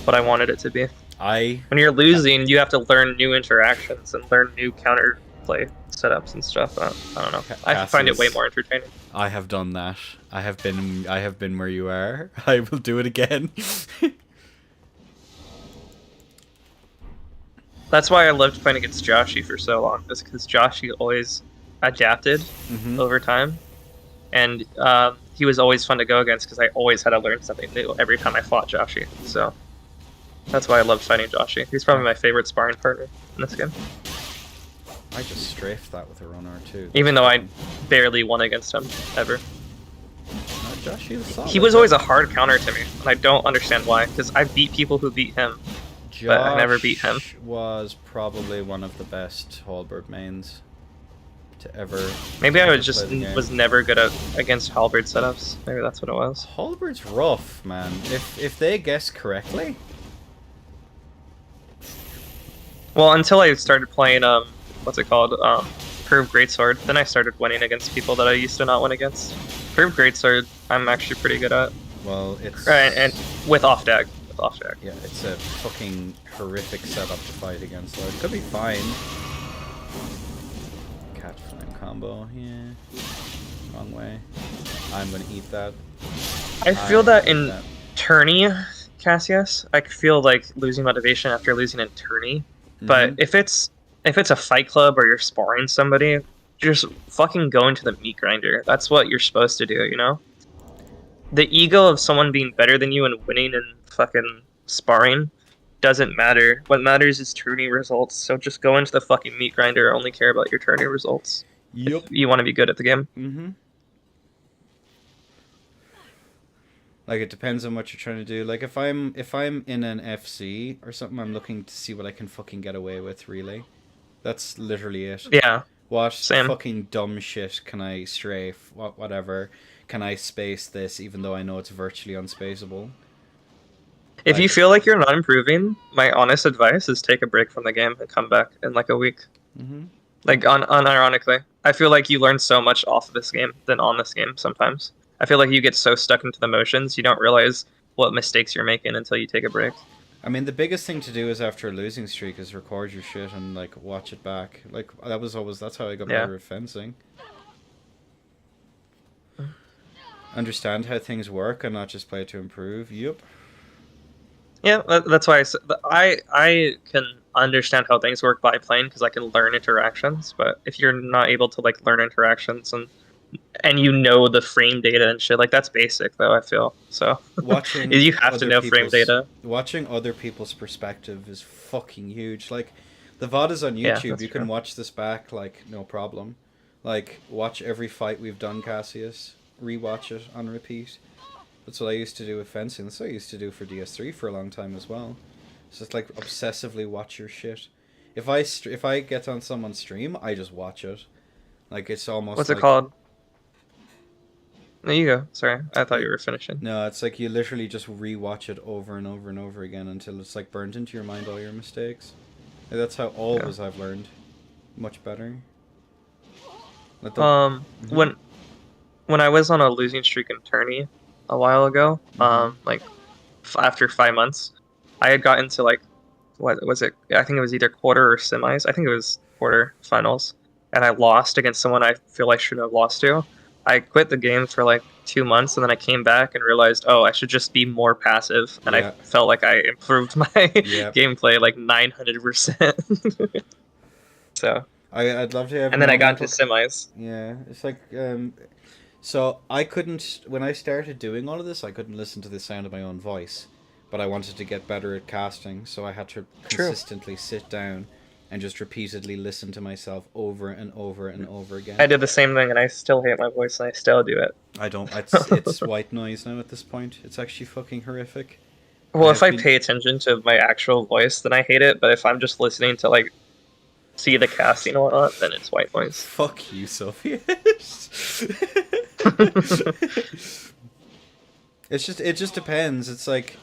D: what I wanted it to be. When you're losing, you have to learn new interactions and learn new counterplay setups and stuff. I don't know. I find it way more entertaining.
A: I have done that. I have been where you are. I will do it again.
D: That's why I loved playing against Joshy for so long. Is because Joshy always adapted
A: Mm-hmm.
D: over time, and he was always fun to go against because I always had to learn something new every time I fought Joshy. So that's why I loved fighting Joshy. He's probably my favorite sparring partner in this game.
A: I just strafed that with a runner too.
D: Even though I barely won against him ever.
A: Josh, he was solid.
D: He was always a hard counter to me, and I don't understand why. Because I beat people who beat him. But I never beat him.
A: Josh was probably one of the best Halberd mains to ever.
D: Maybe I
A: ever
D: was just
A: play the game.
D: was never good at against Halberd setups. Maybe that's what it was.
A: Halberd's rough, man. If they guess correctly.
D: Well, until I started playing what's it called? Curved Greatsword. Then I started winning against people that I used to not win against. Curved Greatsword, I'm actually pretty good at.
A: Well, it's
D: Right, and with off dag. With off dag.
A: yeah, it's a fucking horrific setup to fight against. So it could be fine. Catch flame combo, yeah. Wrong way. I'm gonna eat that.
D: I feel that
A: eat
D: in tourney, Cassius, I feel like losing motivation after losing in tourney. But
A: Mhm.
D: if it's a fight club or you're sparring somebody, just fucking go into the meat grinder. That's what you're supposed to do, you know? The ego of someone being better than you and winning and fucking sparring doesn't matter. What matters is tourney results. So just go into the fucking meat grinder. Only care about your tourney results.
A: Yup.
D: If you want to be good at the game.
A: Mm-hmm. Like it depends on what you're trying to do. Like if I'm in an FC or something, I'm looking to see what I can fucking get away with. Really, that's literally it.
D: Yeah.
A: What
D: Same.
A: fucking dumb shit can I strafe? Whatever can I space this, even though I know it's virtually unspaceable?
D: If you
A: Like-
D: feel like you're not improving, my honest advice is take a break from the game and come back in like a week.
A: Mm-hmm.
D: Like unironically, I feel like you learn so much off of this game than on this game sometimes. I feel like you get so stuck into the motions, you don't realize what mistakes you're making until you take a break.
A: I mean, the biggest thing to do is after a losing streak is record your shit and like watch it back. Like that's how I got
D: Yeah.
A: better at fencing. Understand how things work and not just play to improve. Yup.
D: Yeah, that's why I can understand how things work by playing because I can learn interactions. But if you're not able to like learn interactions and you know the frame data and shit, like that's basic though. I feel so.
A: Watching
D: You have to
A: other
D: know frame
A: people's-
D: data.
A: Watching other people's perspective is fucking huge. Like, the VOD is on
D: Yeah,
A: YouTube.
D: that's
A: You can
D: true.
A: watch this back, like, no problem. Like, watch every fight we've done, Cassius. Rewatch it on repeat. That's what I used to do with fencing. That's what I used to do for DS3 for a long time as well. It's just like obsessively watch your shit. If I get on someone's stream, I just watch it. Like, it's almost
D: What's
A: like,
D: it called? There you go. Sorry, I thought you were finishing.
A: No, it's like you literally just rewatch it over and over and over again until it's like burnt into your mind all your mistakes. Like, that's how always I've learned. Much better. Let the-
D: When I was on a losing streak in tourney a while ago, like after 5 months, I had gotten to like what was it? I think it was either quarter or semis. I think it was quarter finals, and I lost against someone I feel I shouldn't have lost to. I quit the game for like 2 months, and then I came back and realized, oh, I should just be more passive, and
A: Yeah.
D: I felt like I improved my
A: Yeah.
D: gameplay like 900%. So,
A: I'd love to have.
D: and then I got
A: mental-
D: into semis.
A: Yeah, it's like so I couldn't when I started doing all of this, I couldn't listen to the sound of my own voice, but I wanted to get better at casting, so I had to
D: True.
A: consistently sit down and just repeatedly listen to myself over and over and over again.
D: I did the same thing, and I still hate my voice, and I still do it.
A: I don't. It's white noise now at this point. It's actually fucking horrific.
D: Well, if I
A: I've been-
D: pay attention to my actual voice, then I hate it. But if I'm just listening to like see the casting and whatnot, then it's white noise.
A: Fuck you, Sophie. It just depends. It's like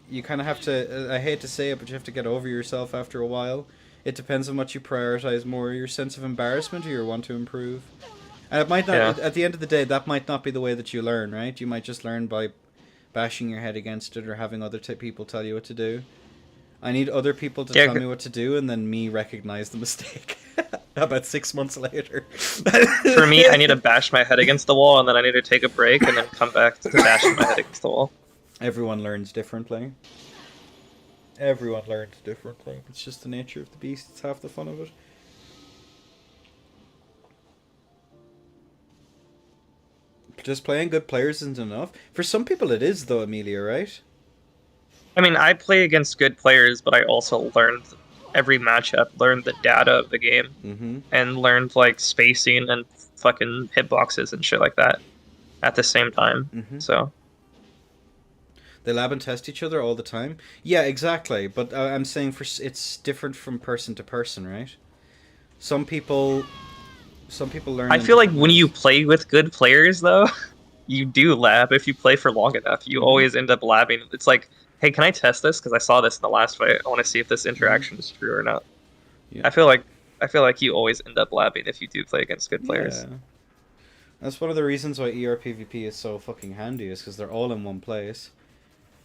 A: you kind of have to. I hate to say it, but you have to get over yourself after a while. It depends on what you prioritize more: your sense of embarrassment or your want to improve. And it might not.
D: Yeah.
A: At the end of the day, that might not be the way that you learn, right? You might just learn by bashing your head against it or having other people tell you what to do. I need other people to
D: Yeah,
A: tell
D: c-
A: me what to do, and then me recognize the mistake. About 6 months later.
D: For me, I need to bash my head against the wall, and then I need to take a break, and then come back to bashing my head against the wall.
A: Everyone learns differently. Everyone learns differently. It's just the nature of the beast. It's half the fun of it. Just playing good players isn't enough. For some people it is, though, Amelia, right?
D: I mean, I play against good players, but I also learned every matchup, learned the data of the game,
A: Mm-hmm.
D: and learned like spacing and fucking hitboxes and shit like that at the same time.
A: Mm-hmm.
D: So
A: They lab and test each other all the time. Yeah, exactly. But I'm saying it's different from person to person, right? Some people learn.
D: I
A: in
D: feel like
A: different
D: when
A: ways.
D: you play with good players, though, you do lab. If you play for long enough, you
A: Mhm.
D: always end up labbing. It's like, hey, can I test this? Because I saw this in the last fight. I want to see if this interaction is true or not.
A: Yeah.
D: I feel like you always end up labbing if you do play against good players.
A: Yeah. That's one of the reasons why ERPVP is so fucking handy, is because they're all in one place.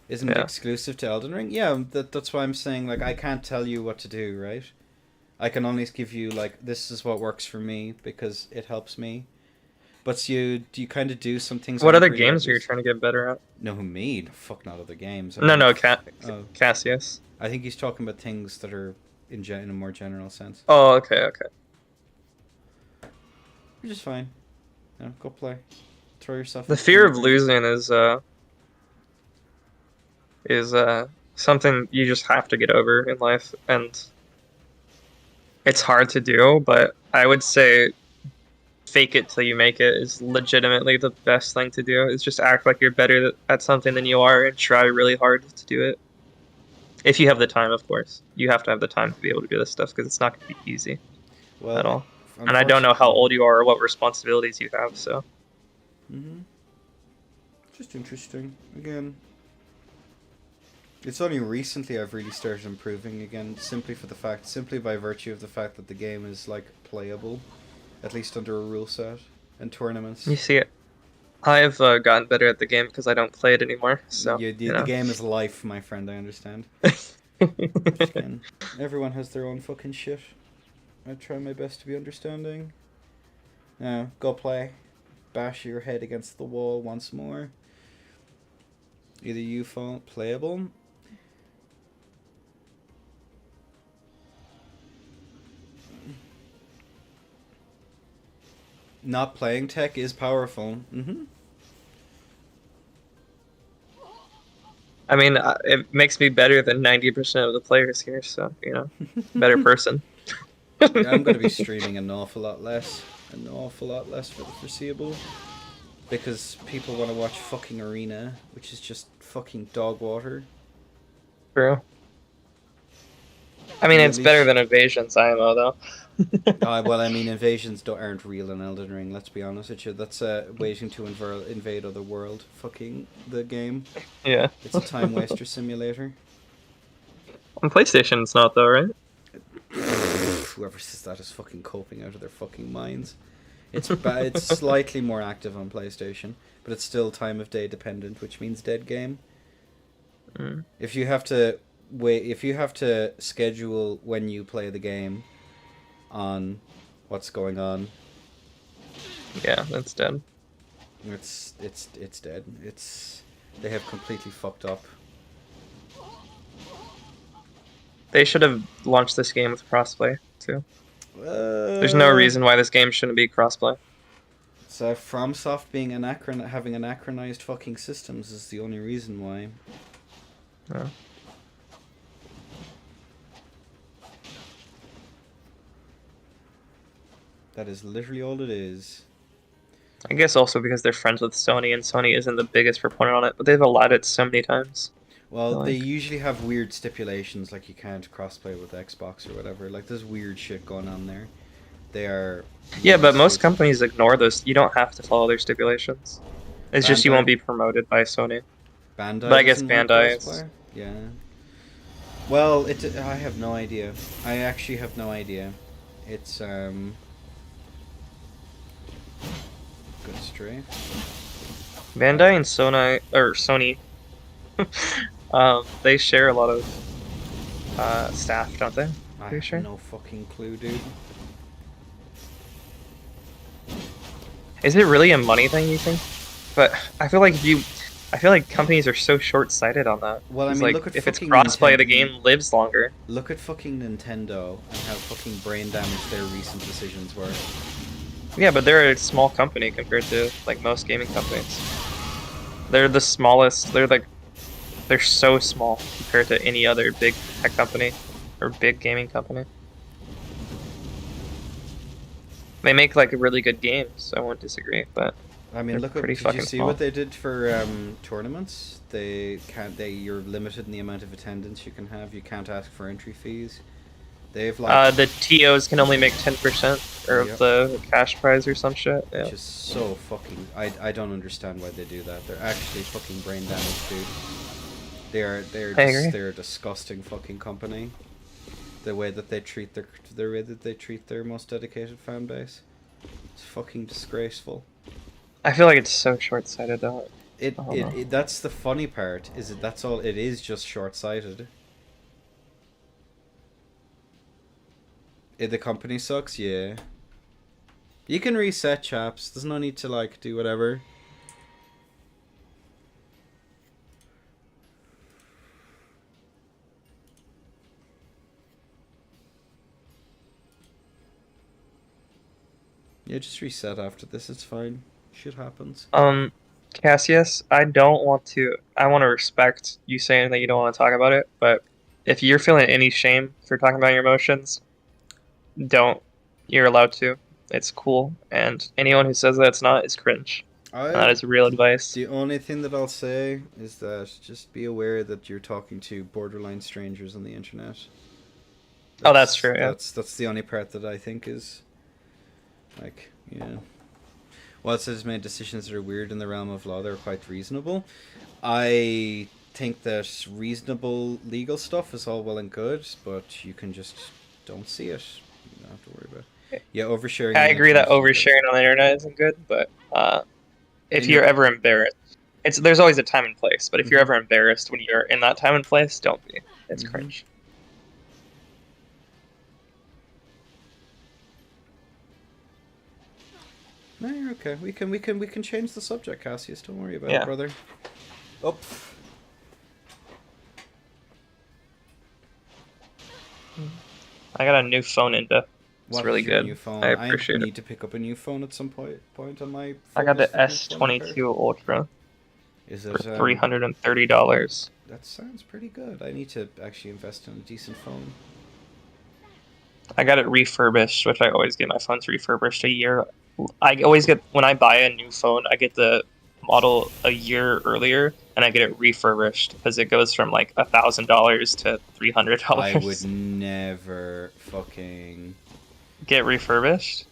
A: Isn't it
D: Yeah.
A: exclusive to Elden Ring? Yeah, that's why I'm saying, like, I can't tell you what to do, right? I can only give you, like, this is what works for me because it helps me. But you kind of do some things.
D: What
A: aren't
D: other
A: really
D: games are you
A: obvious.
D: trying to get better at?
A: No, me? Fuck, not other games.
D: No,
A: Oh,
D: Cassius.
A: I think he's talking about things that are in a more general sense.
D: Oh, okay.
A: Which is fine. No, go play. Throw yourself.
D: The
A: into
D: fear of
A: game.
D: losing is something you just have to get over in life, and it's hard to do. But I would say fake it till you make it is legitimately the best thing to do. Is just act like you're better at something than you are and try really hard to do it. If you have the time, of course. You have to have the time to be able to do this stuff because it's not going to be easy
A: Well,
D: at all. And I don't know how old you are or what responsibilities you have, so.
A: Mm-hmm. Just interesting. Again, it's only recently I've really started improving again, simply by virtue of the fact that the game is, like, playable, at least under a rule set, and tournaments.
D: You see it. I've gotten better at the game because I don't play it anymore, so.
A: The game is life, my friend, I understand. Again, everyone has their own fucking shit. I try my best to be understanding. Now, go play. Bash your head against the wall once more. Either you fall playable. Not playing tech is powerful. Mm-hmm.
D: I mean, it makes me better than 90% of the players here, so, better person.
A: Yeah, I'm going to be streaming an awful lot less for the foreseeable, because people want to watch fucking Arena, which is just fucking dog water.
D: True. I mean,
A: Yeah,
D: it's better than Invasion's IMO, though.
A: Well, I mean, invasions aren't real in Elden Ring, let's be honest with you. That's waiting to invade other world. Fucking the game.
D: Yeah.
A: It's a time waster simulator.
D: On PlayStation, it's not, though, right?
A: Whoever says that is fucking coping out of their fucking minds. It's it's slightly more active on PlayStation, but it's still time of day dependent, which means dead game.
D: Mm.
A: If you have to schedule when you play the game on what's going on,
D: Yeah, that's dead.
A: it's dead. They have completely fucked up.
D: They should have launched this game with crossplay, too. There's no reason why this game shouldn't be crossplay.
A: So FromSoft being having anachronized fucking systems is the only reason why.
D: Yeah.
A: That is literally all it is.
D: I guess also because they're friends with Sony, and Sony isn't the biggest proponent on it, but they've allowed it so many times.
A: Well, they usually have weird stipulations, like you can't crossplay with Xbox or whatever. Like, there's weird shit going on there. They are...
D: Yeah, but most companies ignore those. You don't have to follow their stipulations. It's just you
A: Bandai?
D: won't be promoted by Sony.
A: Bandai
D: But I guess
A: doesn't want
D: Bandai is-
A: crossplay? Yeah. Well, I have no idea. I actually have no idea. It's, Good stray.
D: Bandai and Sony, they share a lot of staff, don't they?
A: I
D: Are you
A: have
D: sure?
A: no fucking clue, dude.
D: Is it really a money thing, you think? But I feel like I feel like companies are so short-sighted on that.
A: Well, I
D: It's
A: mean,
D: like,
A: look at
D: if it's
A: fucking
D: crossplay, the
A: Nintendo.
D: game lives longer.
A: Look at fucking Nintendo and how fucking brain damaged their recent decisions were.
D: Yeah, but they're a small company compared to like most gaming companies. They're the smallest. They're so small compared to any other big tech company or big gaming company. They make like really good games. I won't disagree, but
A: I mean,
D: they're
A: look at.
D: pretty
A: Did you
D: fucking
A: see
D: small.
A: what they did for tournaments? They can't. You're limited in the amount of attendance you can have. You can't ask for entry fees. They've like,
D: The TOs can only make 10% or
A: Yep.
D: of the cash prize or some shit. Yeah.
A: which is so fucking. I don't understand why they do that. They're actually fucking brain damaged, dude.
D: I agree.
A: They're a disgusting fucking company. The way that they treat their most dedicated fan base. It's fucking disgraceful.
D: I feel like it's so short-sighted though. Oh, no.
A: That's the funny part, is that that's all it is, just short-sighted. The company sucks, yeah. You can reset, chaps. There's no need to like do whatever. Yeah, just reset after this, it's fine. Shit happens.
D: Cassius, I don't want to. I want to respect you saying that you don't want to talk about it, but if you're feeling any shame for talking about your emotions, don't. You're allowed to. It's cool, and anyone who says that it's not is cringe. And that is real advice.
A: The only thing that I'll say is that just be aware that you're talking to borderline strangers on the internet.
D: Oh, that's true, yeah.
A: That's the only part that I think is, like, yeah. While it says made decisions that are weird in the realm of law, they're quite reasonable. I think that reasonable legal stuff is all well and good, but you can just don't see it. You don't have to worry about it. Yeah, oversharing.
D: I
A: on the
D: agree that
A: internet is good.
D: oversharing on the internet isn't good, but if
A: And
D: you're
A: you-
D: ever embarrassed, there's always a time and place. But if you're
A: Mhm.
D: ever embarrassed when you're in that time and place, don't be. It's
A: Mhm.
D: cringe.
A: No, you're okay. We can change the subject, Cassius. Don't worry about
D: Yeah.
A: it, brother. Up.
D: I got a new phone into. It's
A: What
D: really
A: is your
D: good.
A: new phone?
D: I appreciate
A: need
D: it.
A: to pick up a new phone at some point on my.
D: I got the
A: focus for my phone card.
D: S22 Ultra
A: Is
D: for
A: it
D: $330.
A: That sounds pretty good. I need to actually invest in a decent phone.
D: I got it refurbished, which I always get my phones refurbished a year. I always get, when I buy a new phone, I get the model a year earlier, and I get it refurbished because it goes from like $1,000 to $300.
A: I would never fucking.
D: Get refurbished.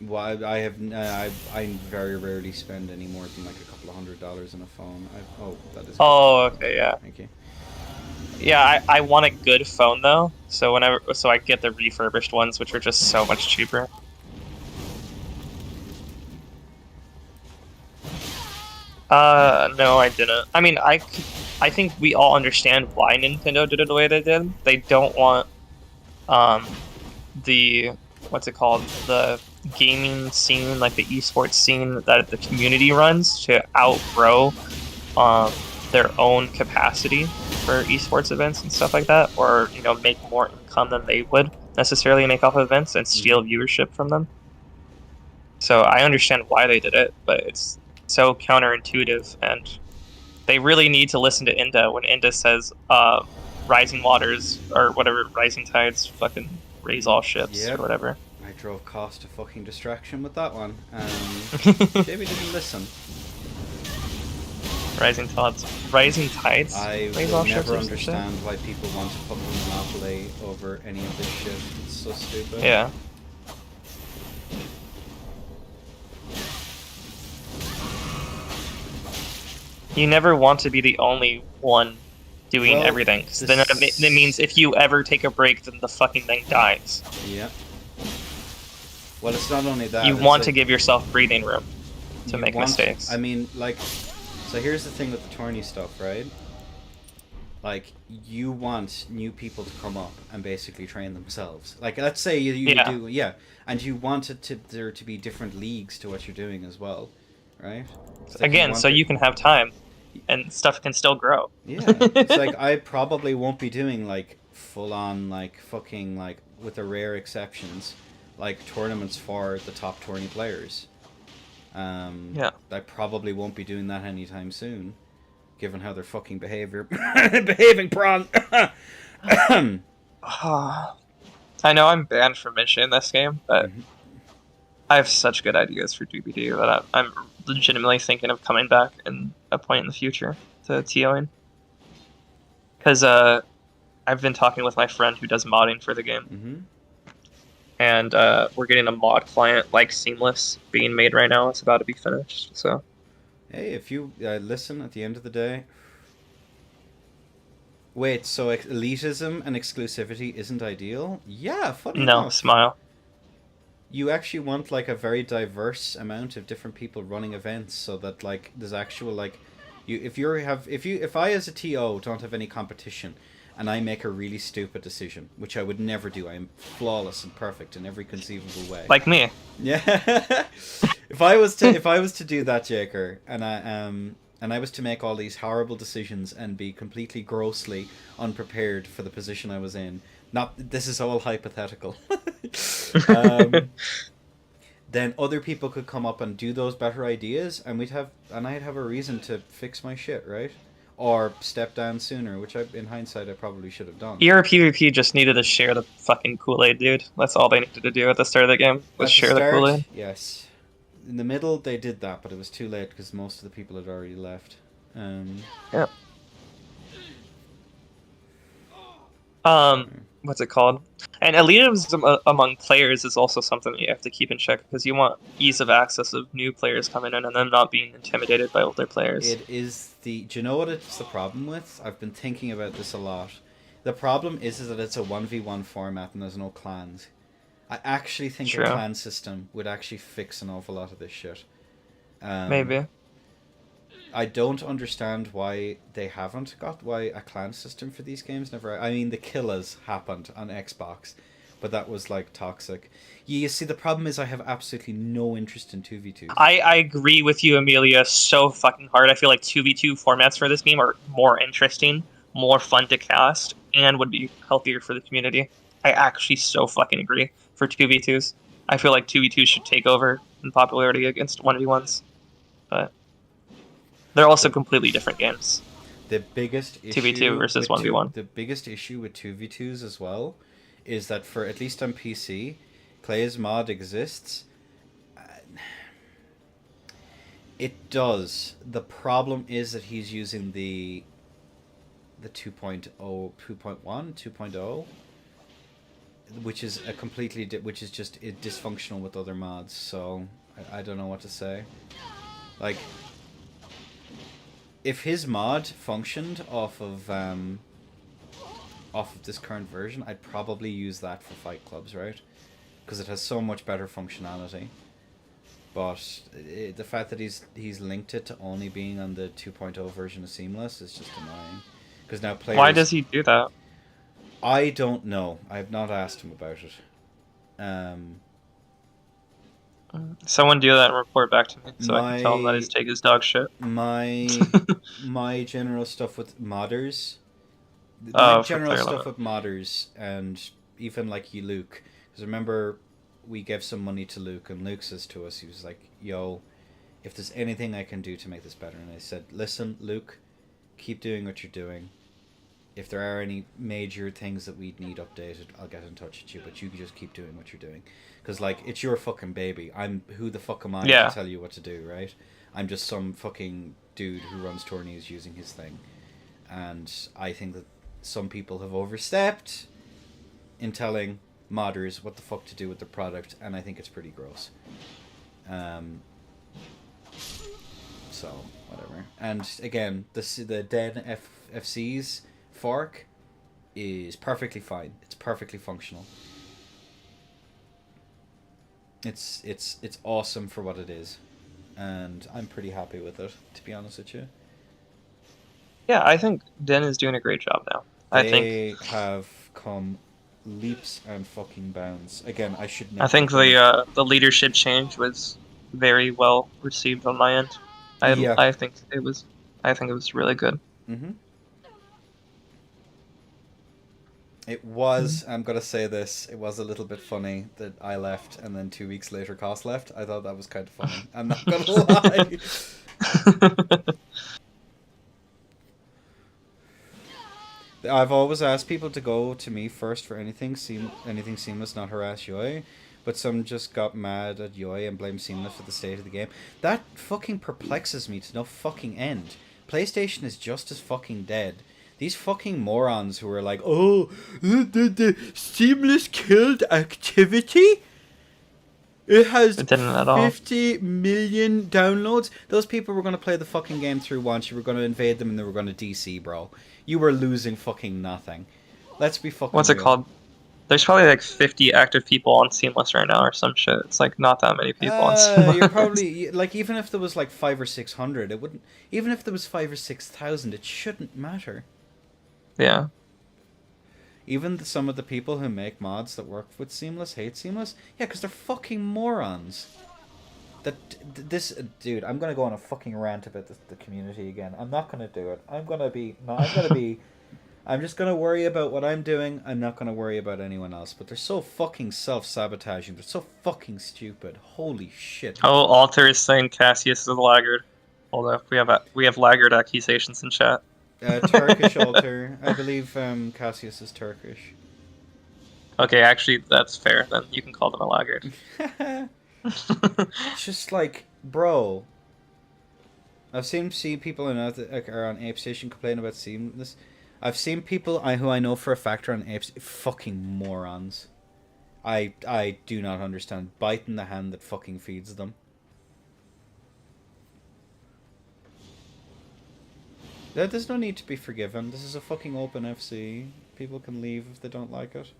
A: Well, I have I very rarely spend any more than like a couple of $100 on a phone. That is. Good.
D: Oh, okay, yeah.
A: Thank you.
D: Yeah, I want a good phone though, so I get the refurbished ones, which are just so much cheaper. No, I didn't. I mean, I think we all understand why Nintendo did it the way they did. They don't want, the, what's it called? The gaming scene, like the esports scene that the community runs, to outgrow, their own capacity for esports events and stuff like that, or, you know, make more income than they would necessarily make off of events and steal viewership from them. So I understand why they did it, but it's so counterintuitive, and they really need to listen to Inda when Inda says rising waters or whatever, rising tides fucking raise all ships
A: Yep.
D: or whatever.
A: I drove cost to fucking distraction with that one. Maybe didn't listen.
D: Rising tides
A: I
D: raise
A: will
D: all ships
A: never
D: or some shit?
A: understand why people want to put Monopoly over any of this shit. It's so stupid.
D: Yeah. You never want to be the only one doing
A: Well,
D: everything. 'Cause then it means if you ever take a break, then the fucking thing dies.
A: Yeah. Well, it's not only that.
D: You
A: it's
D: want
A: like-
D: to give yourself breathing room to
A: you
D: make
A: want-
D: mistakes.
A: I mean, like, so here's the thing with the tourney stuff, right? Like, you want new people to come up and basically train themselves. Like, let's say you
D: Yeah.
A: do, yeah, and you want there to be different leagues to what you're doing as well, right? It's like
D: Again,
A: want
D: so
A: it-
D: you can have time. and stuff can still grow.
A: Yeah, it's like I probably won't be doing like full on like fucking like with the rare exceptions, like tournaments for the top 20 players.
D: Yeah.
A: I probably won't be doing that anytime soon, given how they're fucking behaving prawn.
D: I know I'm banned from mentioning this game, but
A: Mhm.
D: I have such good ideas for 2v2 that I'm legitimately thinking of coming back in a point in the future to TOing. Because I've been talking with my friend who does modding for the game, and we're getting a mod client like Seamless being made right now. It's about to be finished. So
A: Hey, if you listen at the end of the day. Wait, so elitism and exclusivity isn't ideal? Yeah, funny
D: no,
A: enough.
D: smile.
A: You actually want like a very diverse amount of different people running events, so that like there's actual like, if I as a TO don't have any competition, and I make a really stupid decision, which I would never do. I am flawless and perfect in every conceivable way.
D: Like me.
A: Yeah. if I was to do that, Jaker, and I was to make all these horrible decisions and be completely grossly unprepared for the position I was in. This is all hypothetical. Then other people could come up and do those better ideas, and I'd have a reason to fix my shit, right? Or step down sooner, which in hindsight I probably should have done.
D: PvP just needed to share the fucking Kool-Aid, dude. That's all they needed to do at the start of the game, was share the Kool-Aid.
A: Yes. In the middle, they did that, but it was too late because most of the people had already left.
D: Yeah. What's it called? And elitism among players is also something that you have to keep in check, because you want ease of access of new players coming in and them not being intimidated by older players.
A: It is do you know what it's the problem with? I've been thinking about this a lot. The problem is that it's a 1v1 format and there's no clans. I actually think a clan system would actually fix an awful lot of this shit.
D: Maybe.
A: I don't understand why they haven't got a clan system for these games. I mean, the Killers happened on Xbox, but that was like toxic. You see, the problem is I have absolutely no interest in 2v2.
D: I agree with you, Amelia, so fucking hard. I feel like 2v2 formats for this game are more interesting, more fun to cast, and would be healthier for the community. I actually so fucking agree for 2v2s. I feel like 2v2s should take over in popularity against 1v1s, but they're also completely different games.
A: The biggest issue
D: 2v2 versus 1v1.
A: The biggest issue with 2v2s as well is that for at least on PC, Clay's mod exists. It does. The problem is that he's using the 2.0, 2.1, 2.0, which is which is just dysfunctional with other mods. So I don't know what to say. Like, if his mod functioned off of this current version, I'd probably use that for fight clubs, right? Because it has so much better functionality. But the fact that he's linked it to only being on the 2.0 version of Seamless is just annoying. Because now players...
D: Why does he do that?
A: I don't know. I have not asked him about it.
D: Someone do that and report back to me so I can tell him that his take is dog shit.
A: My general stuff with modders... with modders, and even like you, Luke. Because remember, we gave some money to Luke, and Luke says to us, he was like, yo, if there's anything I can do to make this better. And I said, listen, Luke, keep doing what you're doing. If there are any major things that we need updated, I'll get in touch with you, but you can just keep doing what you're doing. Because, like, it's your fucking baby. Who the fuck am I to tell you what to do, right? I'm just some fucking dude who runs tourneys using his thing. And I think that some people have overstepped in telling modders what the fuck to do with the product, and I think it's pretty gross. So, whatever. And again, the Den FC's fork is perfectly fine. It's perfectly functional. It's awesome for what it is, and I'm pretty happy with it, to be honest with you.
D: Yeah, I think Den is doing a great job now.
A: They have come leaps and fucking bounds. Again, I should never...
D: I think the leadership change was very well received on my end. I think it was I think it was really good.
A: Mm-hmm. It was, I'm gonna say this, it was a little bit funny that I left and then 2 weeks later Cost left. I thought that was kind of funny. I'm not gonna lie. I've always asked people to go to me first for anything Seamless, not harass Yoi. But some just got mad at Yoi and blamed Seamless for the state of the game. That fucking perplexes me to no fucking end. PlayStation is just as fucking dead. These fucking morons who are like, oh, the Seamless killed activity? It has
D: It didn't at all.
A: 50 million downloads. Those people were going to play the fucking game through once. You were going to invade them and they were going to DC, bro. You were losing fucking nothing. Let's be fucking
D: What's it
A: real.
D: called? There's probably like 50 active people on Seamless right now or some shit. It's like not that many people on Seamless.
A: You're probably like, even if there was like 500 or 600, it wouldn't. Even if there was 5,000 or 6,000, it shouldn't matter.
D: Yeah.
A: Even some of the people who make mods that work with Seamless hate Seamless. Yeah, because they're fucking morons. This dude, I'm gonna go on a fucking rant about the community again. I'm not gonna do it. I'm just gonna worry about what I'm doing. I'm not gonna worry about anyone else. But they're so fucking self-sabotaging. They're so fucking stupid. Holy shit.
D: Oh, Alter is saying Cassius is a laggard. Hold up, we have laggard accusations in chat.
A: Turkish Alter. I believe Cassius is Turkish.
D: Okay, actually, that's fair. Then you can call them a laggard.
A: It's just like, bro. I've seen people are on Ape Station complain about Seamless. I've seen people who I know for a fact are on Ape fucking morons. I do not understand. Biting the hand that fucking feeds them. There's no need to be forgiven. This is a fucking open FC. People can leave if they don't like it.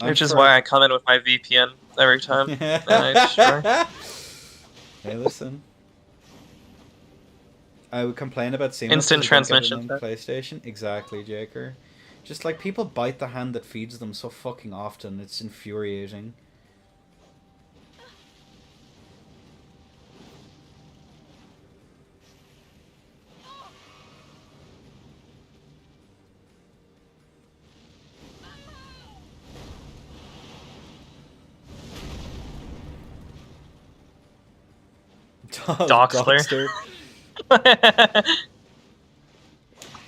D: Which is why I come in with my VPN every time. And I destroy.
A: Hey, listen. I would complain about Seamless.
D: Instant transmission.
A: On PlayStation. Exactly, Jaker. Just like people bite the hand that feeds them so fucking often. It's infuriating.
D: Doxler.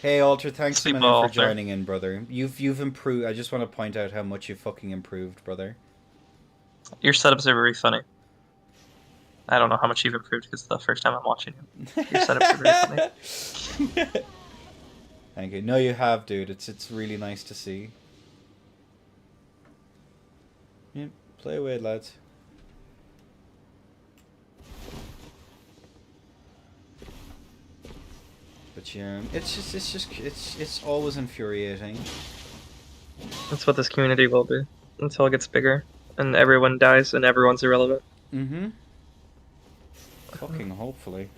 A: Hey Alter, thanks a
D: Sleep
A: minute
D: well,
A: for
D: Alter.
A: joining in, brother. You've improved. I just want to point out how much you've fucking improved, brother.
D: Your setups are very funny. I don't know how much you've improved because it's the first time I'm watching you. Your setups are very funny.
A: Thank you. No, you have, dude. It's really nice to see. Yeah, play away, lads. But yeah, it's always infuriating.
D: That's what this community will be until it gets bigger and everyone dies and everyone's irrelevant.
A: Mm-hmm. Fucking hopefully.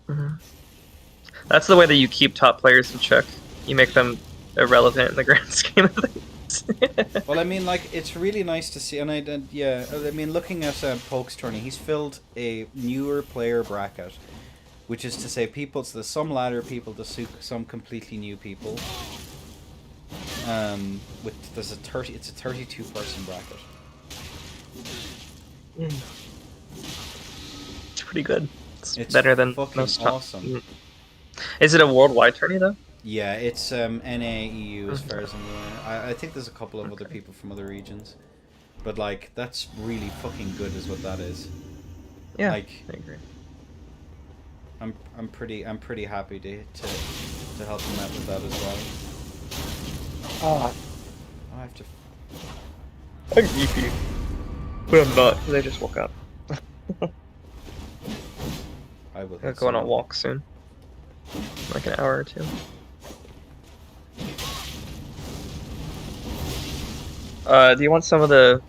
D: Mm-hmm. That's the way that you keep top players in check. You make them irrelevant in the grand scheme of things.
A: Well, I mean, like, it's really nice to see, and I mean, looking at Poke's tourney, he's filled a newer player bracket, which is to say, so there's some ladder people to suit some completely new people. It's a 32-person bracket.
D: It's pretty good. It's
A: It's
D: better than
A: fucking
D: most
A: awesome.
D: Is it a worldwide tourney though?
A: Yeah, it's NAEU as far as I'm aware. I think there's a couple of other people from other regions, but like that's really fucking good, is what that is.
D: Yeah,
A: Like,
D: I agree.
A: I'm pretty happy to help him out with that as well.
D: Oh,
A: I have to.
D: I'm geeky. But I'm not, because I just woke up.
A: I will.
D: I'll go on a walk soon. Like an hour or two. Do you want some of the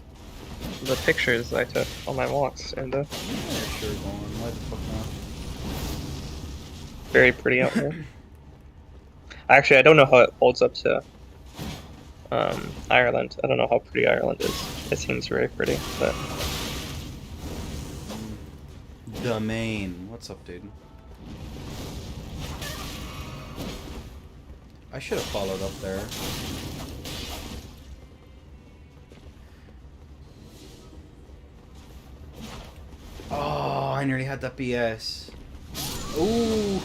D: pictures I took on my walks? And
A: Yeah, sure, go on. Why the fuck not?
D: very pretty out there. Actually, I don't know how it holds up to Ireland. I don't know how pretty Ireland is. It seems very pretty, but
A: Domain. What's up, dude? I should have followed up there. Oh, I nearly had that BS. Ooh,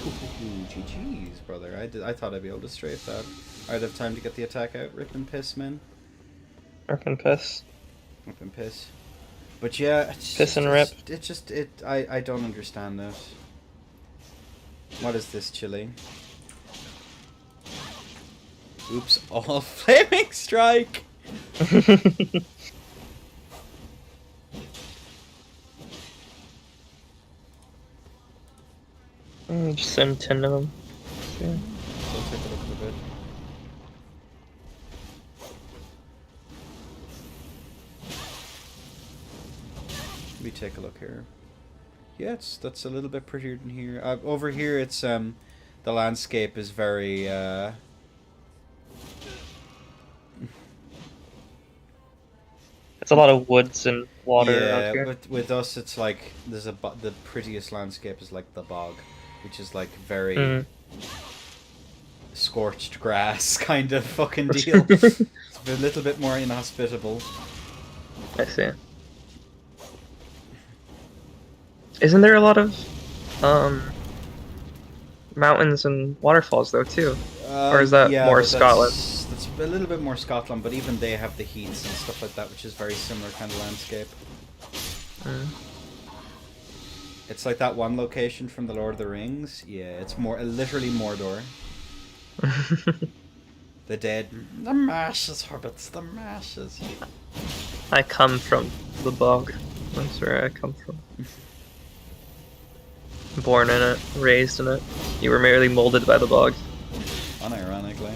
A: GG's, brother. I thought I'd be able to strafe that. I'd have time to get the attack out. Rip and piss, man.
D: Rip and piss.
A: Rip and piss. But yeah,
D: Piss and rip.
A: I don't understand it. What is this, chili? Oops, all flaming strike!
D: Just send 10 of them. Yeah.
A: So take a look at a bit. Let me take a look here. Yeah, that's a little bit prettier than here. Over here, it's the landscape is very
D: It's a lot of woods and water out
A: yeah.
D: here.
A: With us, it's like there's the prettiest landscape is like the bog, which is like very
D: Mm.
A: scorched grass kind of fucking deal. It's a little bit more inhospitable.
D: I see. Isn't there a lot of mountains and waterfalls though too? Or is that more
A: but
D: Scotland?
A: That's a little bit more Scotland, but even they have the heaths and stuff like that, which is very similar kind of landscape.
D: Mm.
A: It's like that one location from the Lord of the Rings. Yeah, it's more literally Mordor. The dead, the mashes, hobbits, the mashes.
D: I come from the bog. That's where I come from. Born in it, raised in it. You were merely molded by the bog.
A: Unironically.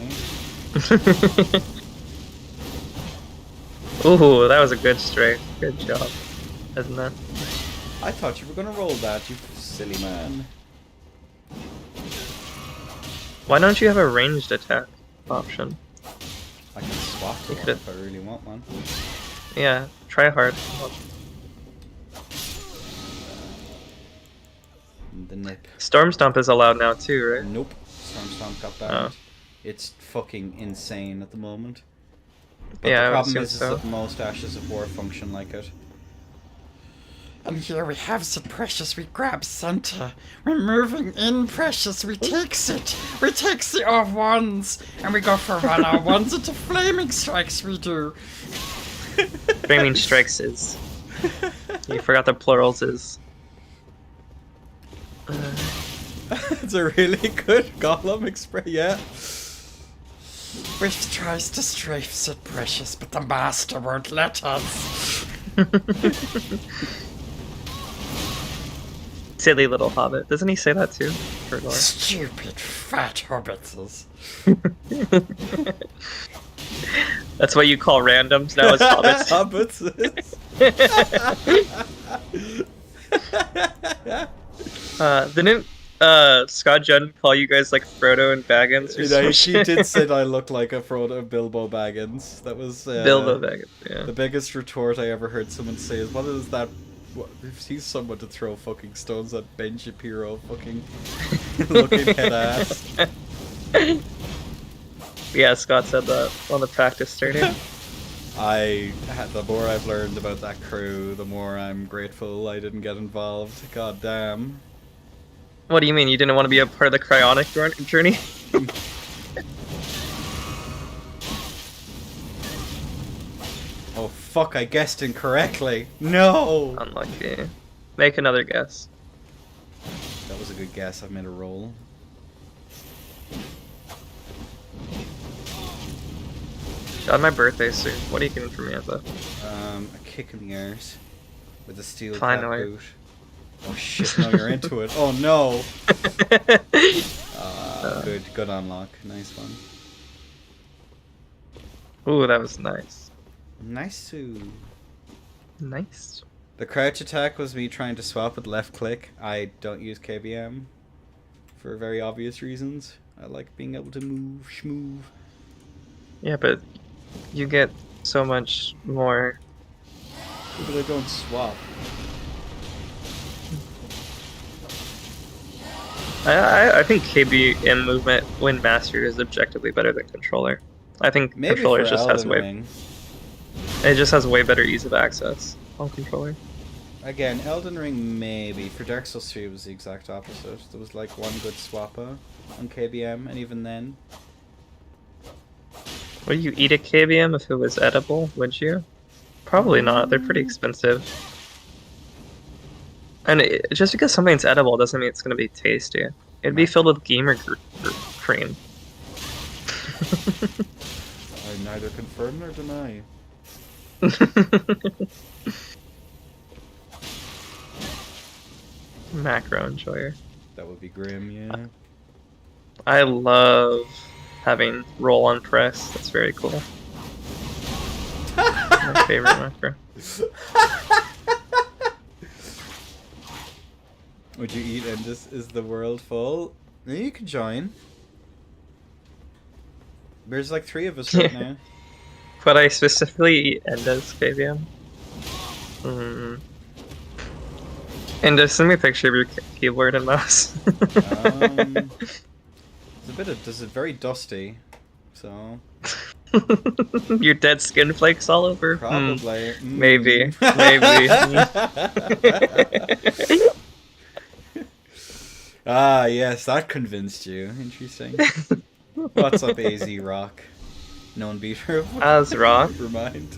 D: Ooh, that was a good strike. Good job. Isn't that?
A: I thought you were gonna roll that, you silly man.
D: Why don't you have a ranged attack option?
A: I can swap to
D: You
A: one
D: could've-
A: if I really want one.
D: Yeah, try hard.
A: The nip.
D: Storm Stomp is allowed now too, right?
A: Nope. Storm Stomp got banned.
D: Oh.
A: It's fucking insane at the moment. But
D: Yeah, I
A: the
D: would
A: problem
D: assume
A: is
D: so.
A: that most Ashes of War function like it. And here we have the Precious, we grab center. We're moving in Precious, we takes it. We takes the R1s. And we go for one R1s into Flaming Strikes we do.
D: Flaming Strikes is. You forgot the plurals is.
A: It's a really good Gollum express, yeah. Rift tries to strafe said Precious, but the Master won't let us.
D: Silly little hobbit. Doesn't he say that too? For lore?
A: Stupid fat hobbitses.
D: That's what you call randoms now as hobbits. Didn't Scott Judden call you guys like Frodo and Baggins or
A: You know,
D: some
A: she
D: shit?
A: did say I look like a Frodo Bilbo Baggins. That was
D: Bilbo Baggins, yeah.
A: The biggest retort I ever heard someone say is, "What is that? What, if he's someone to throw fucking stones at Ben Shapiro, fucking looking head ass."
D: Yeah, Scott said that on the practice stadium.
A: The more I've learned about that crew, the more I'm grateful I didn't get involved. God damn.
D: What do you mean? You didn't want to be a part of the cryonic journey?
A: Oh fuck! I guessed incorrectly. No.
D: Unlucky. Make another guess.
A: That was a good guess. I've made a roll.
D: God, my birthday soon. What are you giving for me at that?
A: A kick in the arse with a steel
D: Fine,
A: cap
D: no, I-
A: boot. Oh shit! No, you're into it. Oh no. Good unlock. Nice one.
D: Ooh, that was nice.
A: Nice too.
D: Nice.
A: The crouch attack was me trying to swap with left click. I don't use KBM for very obvious reasons. I like being able to move, schmoove.
D: Yeah, but you get so much more.
A: But I don't swap.
D: I think KBM movement when mastered is objectively better than controller. I think
A: Maybe
D: controller
A: for
D: just has
A: Elden Ring.
D: it just has way better ease of access on controller.
A: Again, Elden Ring maybe. For Dark Souls 3 it was the exact opposite. There was like one good swapper on KBM, and even then...
D: Would you eat a KBM if it was edible, would you? Probably not, they're pretty expensive. And just because something's edible doesn't mean it's going to be tasty. It'd be filled with gamer cream.
A: I neither confirm nor deny.
D: Macro enjoyer.
A: That would be grim, yeah.
D: I love having roll on press. That's very cool. My favorite macro.
A: Would you eat and this is the world full? Yeah, you can join. There's like 3 of us right now.
D: But I specifically eat Enda's KBM. And just send me a picture of your keyboard and mouse.
A: This is very dusty, so
D: Your dead skin flakes all over.
A: probably
D: Maybe.
A: Ah, yes, that convinced you. Interesting. What's up, AZ Rock? Known beater.
D: As rock.
A: Never mind.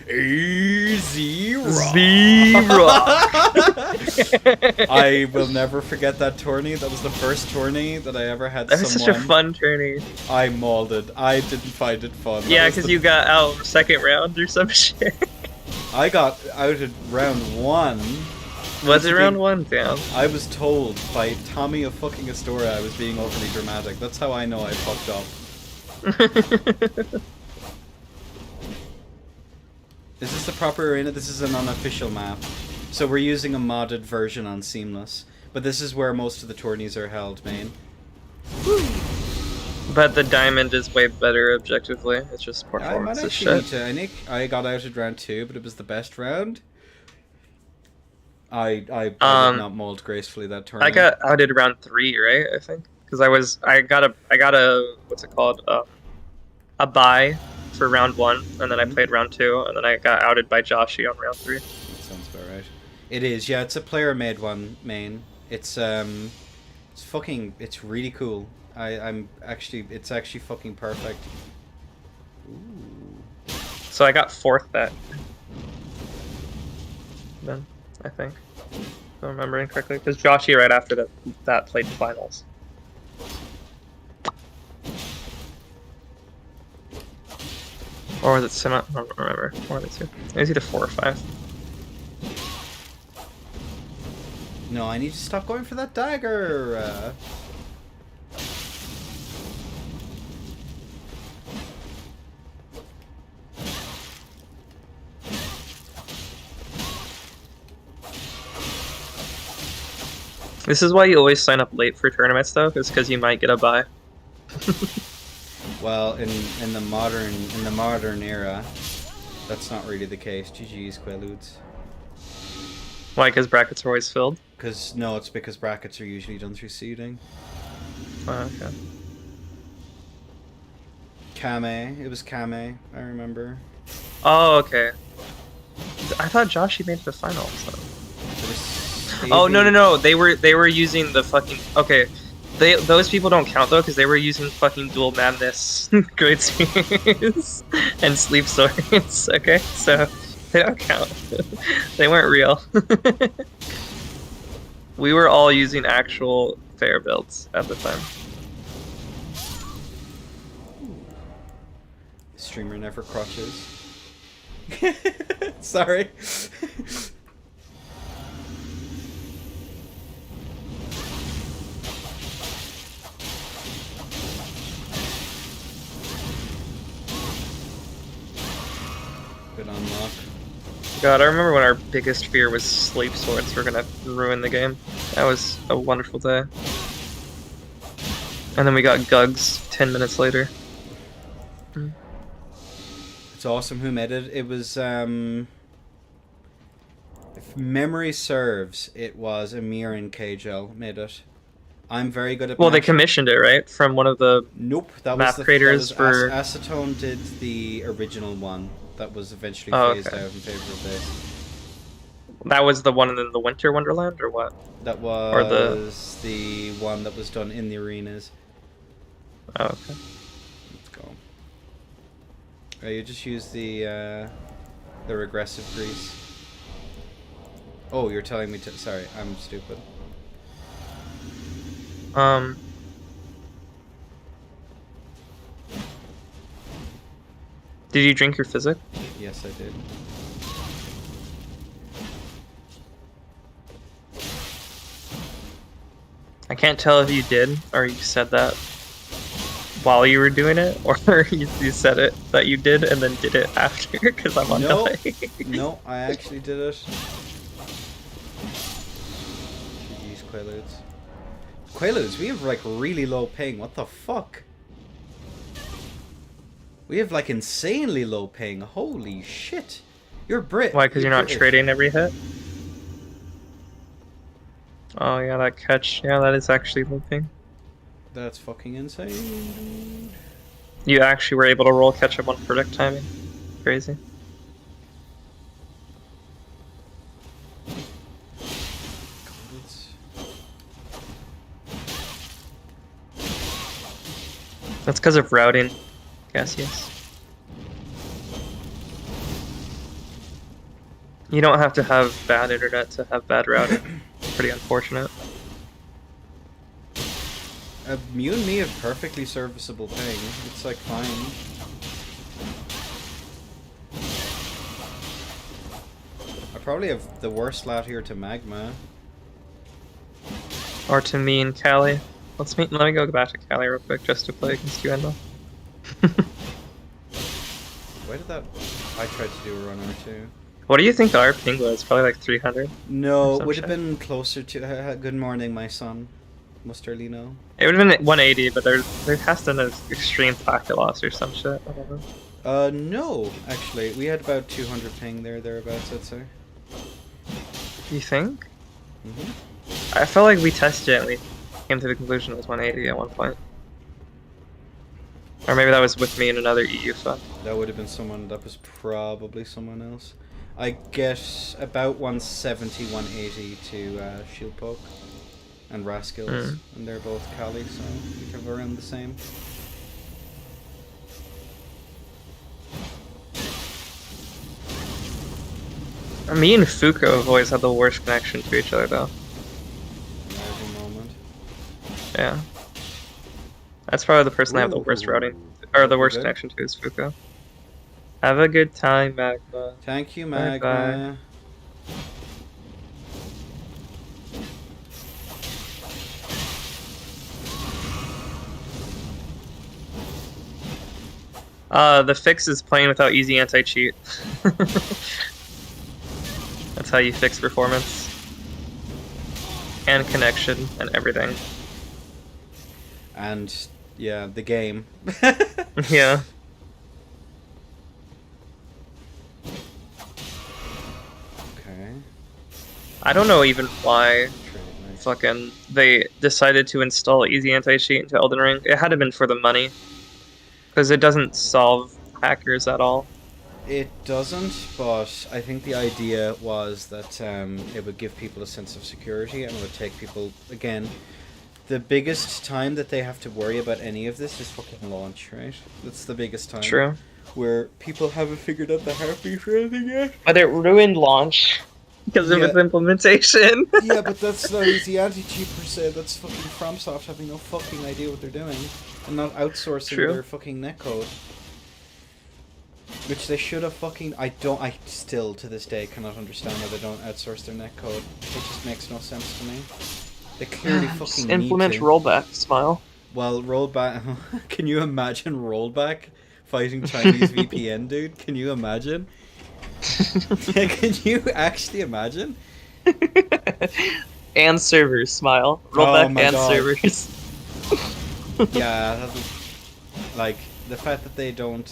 A: AZ Rock.
D: Z-Rock.
A: I will never forget that tourney. That was the first tourney that I ever had
D: That was
A: someone.
D: such a fun tourney.
A: I mauled it. I didn't find it fun.
D: Yeah,
A: because
D: because you got out second round or some shit.
A: I got outed round 1.
D: Was it round 1? Damn.
A: I was told by Tommy of fucking Astoria I was being overly dramatic. That's how I know I fucked up. Is this the proper arena? This is an unofficial map. So we're using a modded version on Seamless. But this is where most of the tourneys are held, main.
D: But the diamond is way better objectively. It's just
A: I might
D: performance is
A: actually need
D: shit.
A: to... I got outed round 2, but it was the best round. I did not mold gracefully that tournament.
D: I got outed round 3, right? I think because I got a what's it called a bye for round 1, and then I played round 2, and then I got outed by Joshi on round 3.
A: That sounds about right. It is, yeah. It's a player-made one, main. It's really cool. It's actually fucking perfect. Ooh.
D: So I got 4th that. Then I think, if I'm remembering correctly, because Joshi right after that played finals. Or was it semi? I don't remember. One of the two. It was either 4 or 5.
A: No, I need to stop going for that dagger.
D: This is why you always sign up late for tournaments, though, is because you might get a bye.
A: Well, in the modern era, that's not really the case. GG's, Quaaludes.
D: Why? Because brackets are always filled.
A: It's because brackets are usually done through seeding.
D: Oh, okay.
A: Kame, it was Kame, I remember.
D: Oh, okay. I thought Joshi made the finals. So.
A: There was
D: Oh
A: Stevie-
D: no! They were using the fucking okay. Those people don't count though because they were using fucking dual madness great spears and sleep swords. Okay, so they don't count. They weren't real. We were all using actual fair builds at the time.
A: Streamer never crutches. Sorry. Good unlock.
D: God, I remember when our biggest fear was sleep swords were gonna ruin the game. That was a wonderful day. And then we got Gugs 10 minutes later.
A: It's awesome who made it. It was, if memory serves, it was Amir and KJL made it. I'm very good at.
D: Well, they
A: matching.
D: commissioned it, right, from one of the.
A: Nope, that
D: map
A: was
D: creators
A: that was
D: for-
A: Acetone did the original one that was eventually
D: Oh,
A: phased
D: okay.
A: out in favor of this.
D: That was the one in the Winter Wonderland, or what?
A: That
D: Or the-
A: was the one that was done in the arenas.
D: Oh, okay.
A: Let's go. You just use the regressive grease. Oh, you're telling me to. Sorry, I'm stupid.
D: Did you drink your physic?
A: Yes, I did.
D: I can't tell if you did or you said that while you were doing it, or you said it that you did and then did it after, because I'm on
A: No.
D: delay.
A: No, I actually did it. GG's Quaaludes. Quaaludes, we have like really low ping. What the fuck? We have like insanely low ping. Holy shit. You're Brit.
D: Why? Because you're not
A: British.
D: trading every hit? Oh yeah, that catch. Yeah, that is actually looping.
A: That's fucking insane.
D: You actually were able to roll catch up on predict timing. Crazy.
A: Quaaludes.
D: That's because of routing, Cassius. You don't have to have bad internet to have bad routing. Pretty unfortunate.
A: You and me have perfectly serviceable ping. It's like fine. I probably have the worst lat here to Magma.
D: Or to me and Callie. Let me go back to Callie real quick just to play against you, Endo.
A: Why did that? I tried to do a run R2.
D: What do you think our ping was? Probably like 300?
A: No,
D: Or
A: it
D: some
A: would have
D: shit.
A: been closer to. Good morning, my son. Musterlino.
D: It would have been 180, but there has to be an extreme packet loss or some shit. I don't know.
A: No, actually, we had about 200 ping thereabouts, I'd say.
D: You think?
A: Mm-hmm.
D: I felt like we tested it and we came to the conclusion it was 180 at one point. Or maybe that was with me and another EU fun.
A: That would have been someone. That was probably someone else. I get about 170, 180 to Shield Poke and Rascals, and they're both Kali, so we have around the same.
D: Me and Fuko have always had the worst connection to each other, though.
A: Every moment.
D: Yeah. That's probably the person I have the worst routing, or the worst
A: Good.
D: connection to is Fuko. Have a good time, Magma.
A: Thank you,
D: Bye-bye.
A: Magma.
D: The fix is playing without easy anti-cheat. That's how you fix performance. And connection and everything.
A: And yeah, the game.
D: Yeah.
A: Okay.
D: I don't know even why
A: Trade nice.
D: fucking they decided to install easy anti-cheat into Elden Ring. It had to have been for the money. Because it doesn't solve hackers at all.
A: It doesn't, but I think the idea was that it would give people a sense of security and it would take people, again, the biggest time that they have to worry about any of this is fucking launch, right? That's the biggest time.
D: True.
A: Where people haven't figured out the heartbeat for anything yet.
D: But it ruined launch because of
A: Yeah.
D: its implementation.
A: Yeah, but that's not easy anti-cheat per se. That's fucking FromSoft having no fucking idea what they're doing and not outsourcing
D: True.
A: their fucking netcode. Which they should have fucking... I still, to this day, cannot understand why they don't outsource their netcode. It just makes no sense to me. They clearly fucking
D: Just
A: need
D: implement
A: to.
D: rollback, Smile.
A: Well, rollback... Can you imagine rollback fighting Chinese VPN, dude? Can you imagine? Can you actually imagine?
D: And servers, Smile.
A: Oh
D: Rollback
A: my
D: and
A: God.
D: servers.
A: Yeah, like the fact that they don't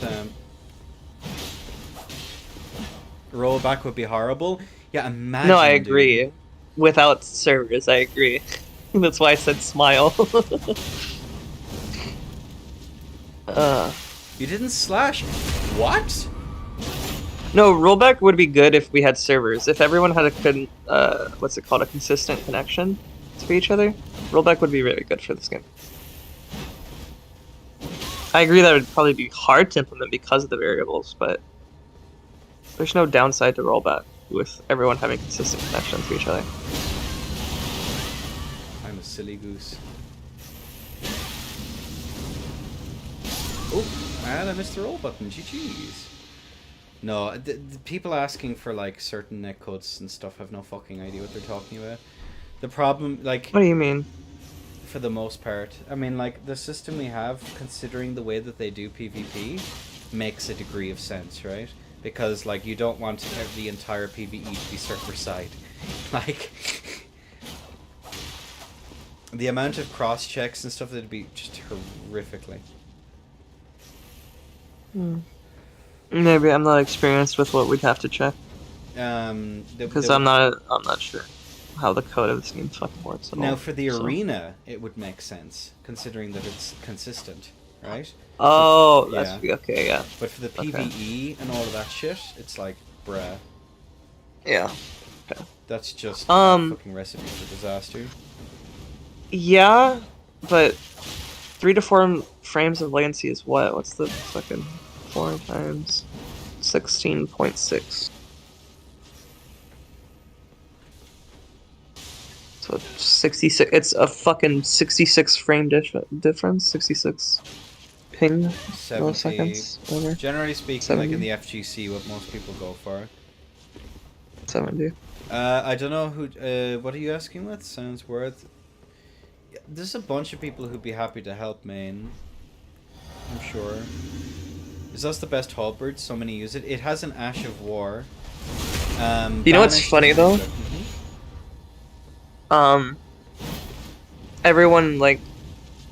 A: roll back would be horrible. Yeah, imagine.
D: No, I
A: dude.
D: agree. Without servers, I agree. That's why I said smile.
A: You didn't slash. What?
D: No, rollback would be good if we had servers. If everyone had what's it called, a consistent connection to each other, rollback would be really good for this game. I agree that it would probably be hard to implement because of the variables, but there's no downside to rollback with everyone having consistent connection to each other.
A: I'm a silly goose. Oh, and I missed the roll button. GG's. No, the people asking for like certain netcodes and stuff have no fucking idea what they're talking about. The problem, like,
D: What do you mean?
A: for the most part, I mean, like, the system we have, considering the way that they do PvP, makes a degree of sense, right? Because, like, you don't want the entire PvE to be server-side. Like, the amount of cross-checks and stuff, that'd be just horrifically.
D: Maybe I'm not experienced with what we'd have to check because I'm not sure how the code of this game fucking works at all.
A: Now, for the
D: so.
A: arena, it would make sense, considering that it's consistent, right?
D: Oh,
A: Yeah.
D: that's okay, yeah.
A: But for the PvE and all of that shit, it's like, bruh,
D: Yeah.
A: that's just a fucking recipe for disaster.
D: Yeah, but 3 to 4 frames of latency is what? What's the fucking 4 times 16.6? So 66. It's a fucking 66 frame difference. 66 ping
A: 70,
D: milliseconds. Whatever.
A: generally speaking,
D: 70.
A: like in the FGC, what most people go for.
D: 70.
A: I don't know who. What are you asking with? Sounds worth. There's a bunch of people who'd be happy to help, main. I'm sure. Is this the best halberd? So many use it. It has an Ash of War.
D: You know what's
A: Banished
D: funny
A: is
D: though?
A: good.
D: Everyone like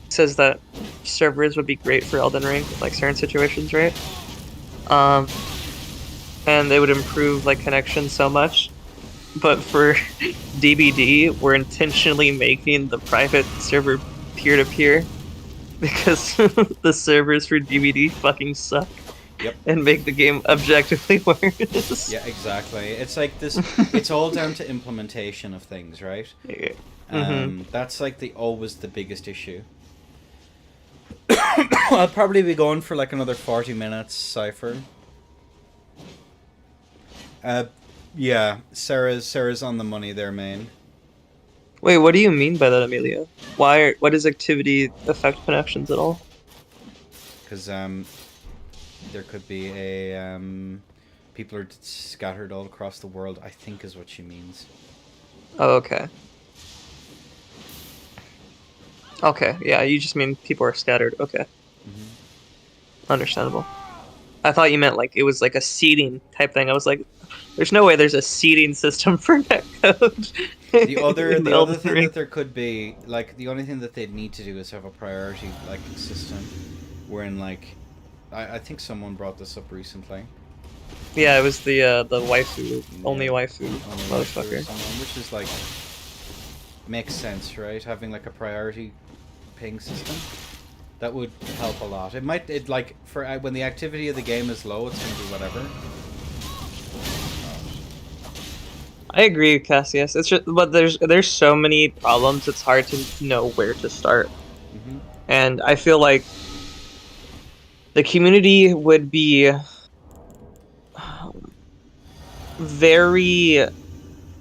D: says that servers would be great for Elden Ring, like certain situations, right? And they would improve like connection so much. But for DBD, we're intentionally making the private server peer-to-peer because the servers for DBD fucking suck.
A: Yep.
D: And make the game objectively worse.
A: Yeah, exactly. It's like this. It's all down to implementation of things, right?
D: Yeah.
A: That's like always the biggest issue. I'll probably be going for like another 40 minutes, Cypher. Yeah, Sarah's on the money there, main.
D: Wait, what do you mean by that, Amelia? Why does activity affect connections at all?
A: Because there could be a people are scattered all across the world, I think is what she means.
D: Oh, okay. Okay, yeah, you just mean people are scattered. Okay. Understandable. I thought you meant like it was like a seeding type thing. I was like, there's no way there's a seeding system for netcode.
A: The other
D: in
A: thing
D: Elden Ring.
A: that there could be, like, the only thing that they'd need to do is have a priority like system, wherein like, I think someone brought this up recently.
D: Yeah, it was the waifu, only
A: Yeah.
D: waifu,
A: Only
D: motherfucker.
A: or someone, which is like makes sense, right? Having like a priority ping system that would help a lot. It like for when the activity of the game is low, it's gonna be whatever.
D: I agree, Cassius. It's just, but there's so many problems. It's hard to know where to start, and I feel like the community would be very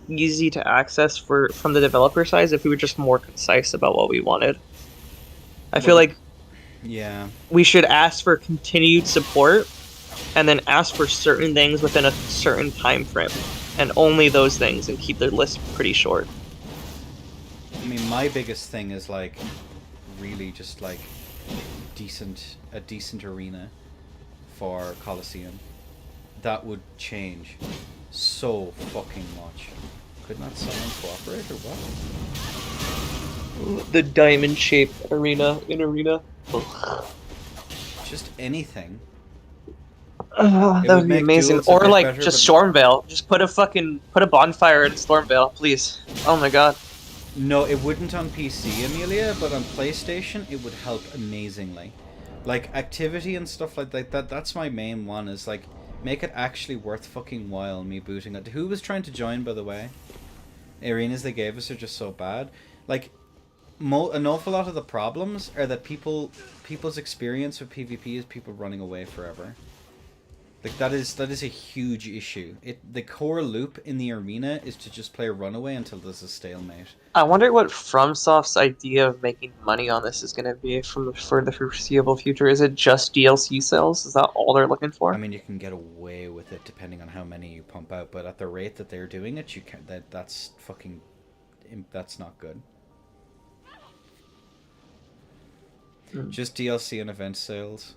D: easy to access from the developer side if we were just more concise about what we wanted. I feel like
A: Yeah.
D: we should ask for continued support and then ask for certain things within a certain time frame and only those things and keep the list pretty short.
A: I mean, my biggest thing is like really just like a decent arena for Coliseum. That would change so fucking much. Could not someone cooperate or what?
D: The diamond-shaped arena in arena.
A: Just anything.
D: That
A: would
D: would be
A: make
D: amazing.
A: duels a
D: Or
A: bit
D: like
A: better,
D: just
A: but-
D: Stormvale. Just put a bonfire in Stormvale, please. Oh my god.
A: No, it wouldn't on PC, Amelia, but on PlayStation it would help amazingly. Like activity and stuff like that. That's my main one. Is like make it actually worth fucking while me booting it. Who was trying to join, by the way? Arenas they gave us are just so bad. Like, an awful lot of the problems are that people's experience with PvP is people running away forever. Like that is a huge issue. The core loop in the arena is to just play a runaway until there's a stalemate.
D: I wonder what FromSoft's idea of making money on this is going to be for the foreseeable future. Is it just DLC sales? Is that all they're looking for?
A: I mean, you can get away with it depending on how many you pump out, but at the rate that they're doing it, you can that's not good. Just DLC and event sales.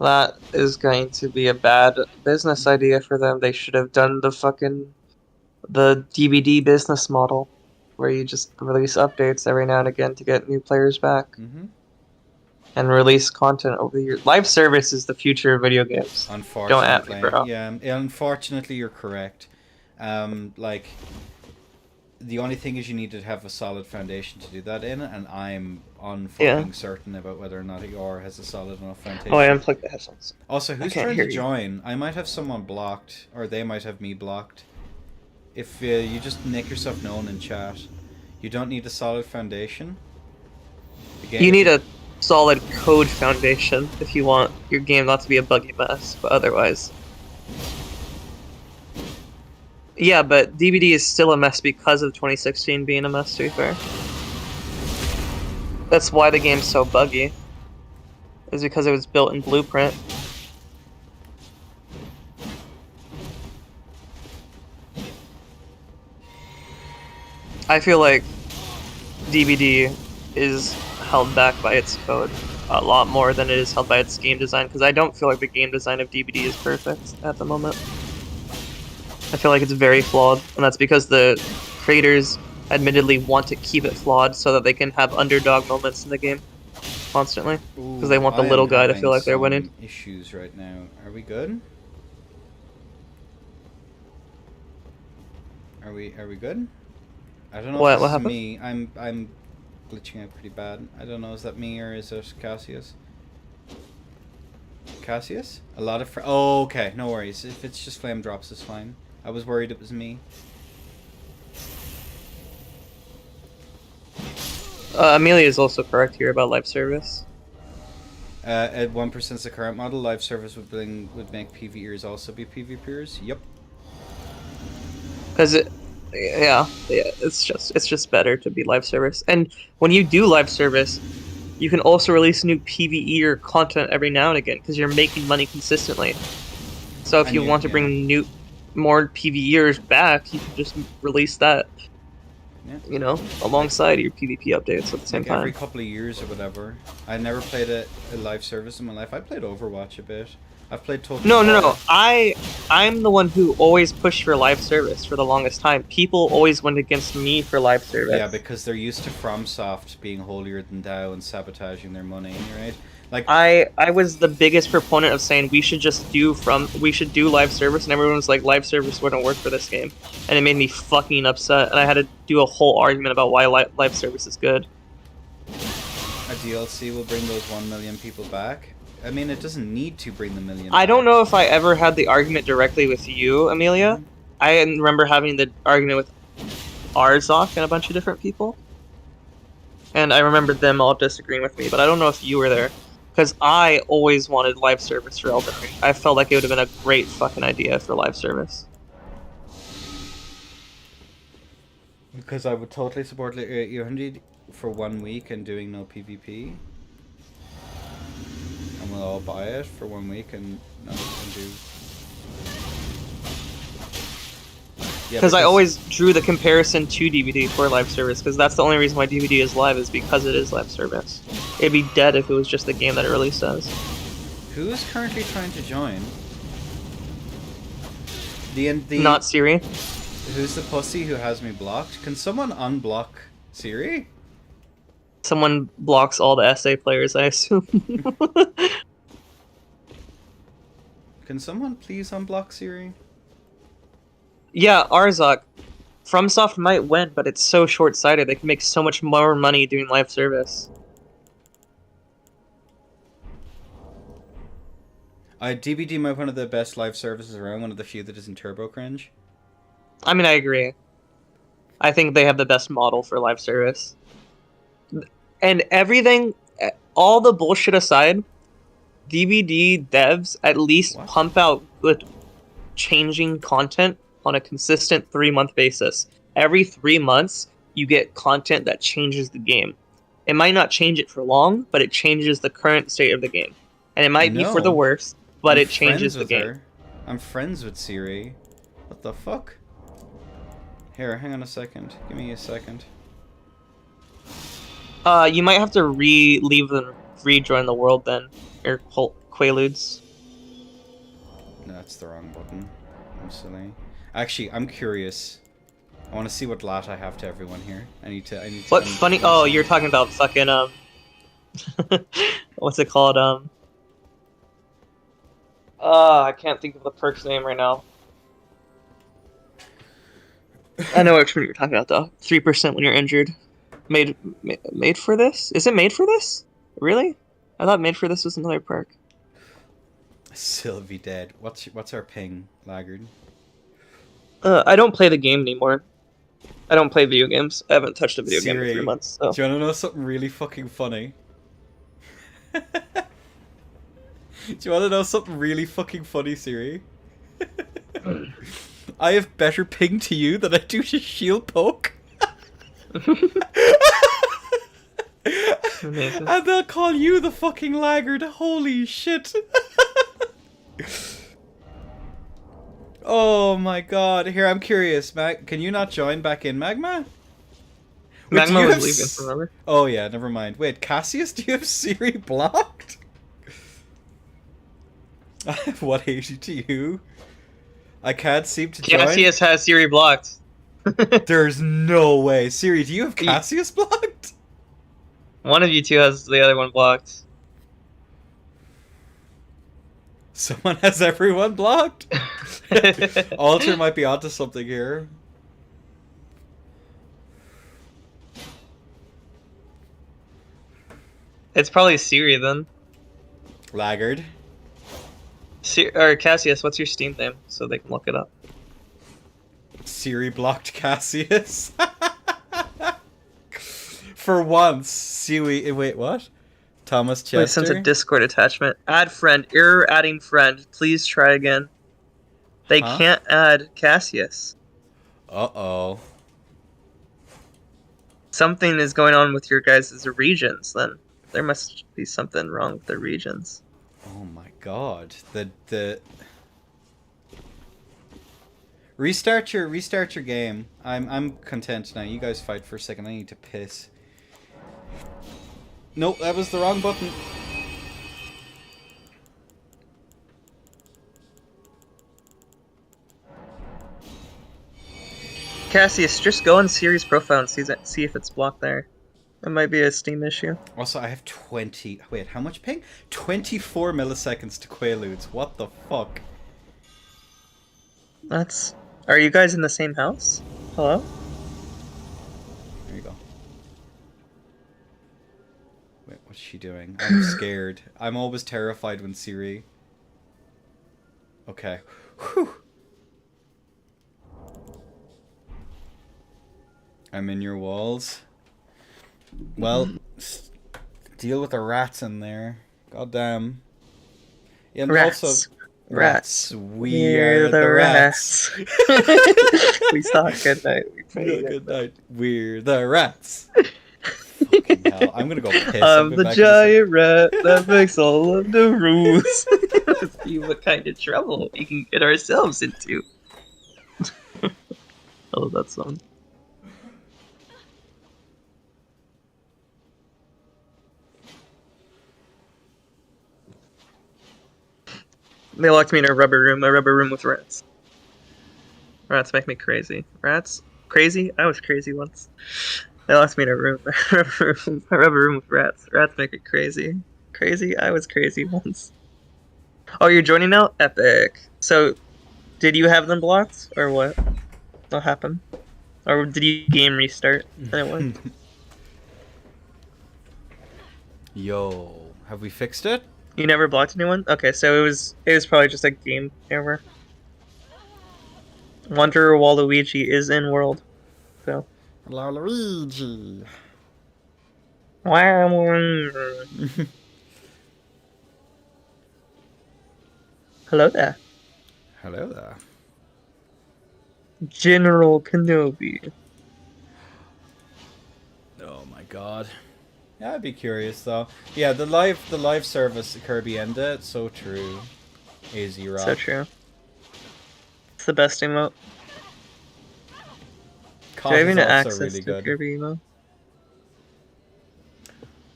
D: That is going to be a bad business idea for them. They should have done the DVD business model, where you just release updates every now and again to get new players back, and release content over the years. Live service is the future of video games.
A: Unfortunately,
D: don't at me, bro.
A: Yeah, unfortunately, you're correct. Like, the only thing is you need to have a solid foundation to do that in, and I'm unfucking certain about whether or not ER has a solid enough foundation.
D: Oh, I unplugged the headphones.
A: Also, who's
D: can't
A: trying
D: hear
A: to
D: you.
A: join? I might have someone blocked, or they might have me blocked. If you just make yourself known in chat, you don't need a solid foundation.
D: You need a solid code foundation if you want your game not to be a buggy mess, but otherwise. Yeah, but DVD is still a mess because of 2016 being a mess, to be fair. That's why the game's so buggy. Is because it was built in Blueprint. I feel like DVD is held back by its code a lot more than it is held by its game design, because I don't feel like the game design of DVD is perfect at the moment. I feel like it's very flawed, and that's because the creators admittedly want to keep it flawed so that they can have underdog moments in the game constantly, because they want the little guy to feel like they're winning.
A: Issues right now. Are we good? Are we good? I don't know
D: What
A: if this is
D: happened?
A: me. I'm glitching out pretty bad. I don't know, is that me or is it Cassius? Cassius? A lot of oh, okay, no worries. If it's just flame drops, it's fine. I was worried it was me.
D: Amelia is also correct here about live service.
A: At 1% is the current model. Live service would make PvEers also be PvPers. Yep.
D: Because it's just better to be live service. And when you do live service, you can also release new PvE or content every now and again because you're making money consistently. So if you want to bring more PvEers back, you can just release that.
A: Yeah.
D: You know, alongside your PvP updates at the same
A: Like
D: time.
A: every couple of years or whatever. I never played a live service in my life. I played Overwatch a bit. I've played Total
D: No.
A: War.
D: I'm the one who always pushed for live service for the longest time. People always went against me for live service.
A: Yeah, because they're used to FromSoft being holier than thou and sabotaging their money, right? Like
D: I was the biggest proponent of saying we should do live service, and everyone was like live service wouldn't work for this game, and it made me fucking upset, and I had to do a whole argument about why live service is good.
A: a DLC will bring those 1 million people back. I mean, it doesn't need to bring the million.
D: I don't
A: back.
D: know if I ever had the argument directly with you, Amelia. I remember having the argument with Arzok and a bunch of different people, and I remember them all disagreeing with me, but I don't know if you were there. Because I always wanted live service for Elden Ring. I felt like it would have been a great fucking idea for live service.
A: Because I would totally support Unity for 1 week and doing no PvP. And we'll all buy it for 1 week and do. Yeah,
D: Because I always drew the comparison to DVD for live service, because that's the only reason why DVD is live, is because it is live service. It'd be dead if it was just the game that it released as.
A: Who is currently trying to join? The
D: Not Siri.
A: Who's the pussy who has me blocked? Can someone unblock Siri?
D: Someone blocks all the SA players, I assume.
A: Can someone please unblock Siri?
D: Yeah, Arzok. FromSoft might win, but it's so short-sighted. They can make so much more money doing live service.
A: DBD might be one of the best live services around, one of the few that isn't turbo cringe.
D: I mean, I agree. I think they have the best model for live service. And everything, all the bullshit aside, DVD devs at least
A: What?
D: pump out good changing content on a consistent 3-month basis. Every 3 months, you get content that changes the game. It might not change it for long, but it changes the current state of the game. And it might be for the
A: No.
D: worse, but
A: I'm
D: it changes
A: friends
D: the
A: with
D: game.
A: her. I'm friends with Siri. What the fuck? Here, hang on a second. Give me a second.
D: You might have to leave and rejoin the world then, or Quaaludes.
A: No, that's the wrong button. I'm silly. Actually, I'm curious. I want to see what lat I have to everyone here. I need to.
D: What funny? Oh, you're talking about fucking what's it called? I can't think of the perk's name right now. I know which one you're talking about though. 3% when you're injured. Made for this? Is it made for this? Really? I thought made for this was another perk.
A: Sylvie dead. What's our ping, laggard?
D: I don't play the game anymore. I don't play video games. I haven't touched a video game in
A: Siri,
D: 3 months. So.
A: do you want to know something really fucking funny? Do you want to know something really fucking funny, Siri? I have better ping to you than I do to shield poke.
D: Amazing.
A: And they'll call you the fucking laggard. Holy shit. Oh my god. Here, I'm curious, Mag. Can you not join back in Magma? Wait, do
D: Magma
A: you
D: was
A: have
D: leaving, remember?
A: Oh yeah, never mind. Wait, Cassius, do you have Siri blocked? I have 180 to you. I can't seem to join.
D: Cassius has Siri blocked.
A: There's no way. Siri, do you have Cassius blocked?
D: One of you two has the other one blocked.
A: Someone has everyone blocked? Alter might be onto something here.
D: It's probably Siri then.
A: Laggard.
D: Or Cassius, what's your Steam name so they can look it up?
A: Siri blocked Cassius. For once, Siri. Wait, what? Thomas Chester.
D: Wait, sent a Discord attachment. Add friend. Error adding friend. Please try again. They
A: Huh?
D: can't add Cassius.
A: Uh-oh.
D: Something is going on with your guys' regions then. There must be something wrong with the regions.
A: Oh my god. The Restart your game. I'm content now. You guys fight for a second. I need to piss. Nope, that was the wrong button.
D: Cassius, just go on Siri's profile and see if it's blocked there. It might be a Steam issue.
A: Also, I have 20... Wait, how much ping? 24 milliseconds to Quaaludes. What the fuck?
D: That's... Are you guys in the same house? Hello?
A: There you go. Wait, what's she doing? I'm scared. I'm always terrified when Siri... Okay. Whew. I'm in your walls. Well, deal with the rats in there. Goddamn. Yeah, and
D: Rats.
A: also...
D: Rats.
A: We're the rats.
D: We saw it. Good night.
A: Good night. We're the rats. Fucking hell. I'm gonna go piss. I'll
D: I'm
A: be
D: the
A: back in a
D: giant rat that makes all of the rules. See what kind of trouble we can get ourselves into. I love that song. They locked me in a rubber room with rats. Rats make me crazy. Rats? Crazy? I was crazy once. They locked me in a rubber room with rats. Rats make me crazy. Crazy? I was crazy once. Oh, you're joining now? Epic. So, did you have them blocked, or what? What happened? Or did you game restart and it worked?
A: Yo, have we fixed it?
D: You never blocked anyone? Okay, so it was probably just a game error. Wonder Waluigi is in world. So
A: Luigi.
D: wow. Hello there.
A: Hello there.
D: General Kenobi.
A: Oh my god. Yeah, I'd be curious though. Yeah, the live service Kirby ended. So true. AZ Rock.
D: So true. It's the best emote. Do I have any access to Kirby emote?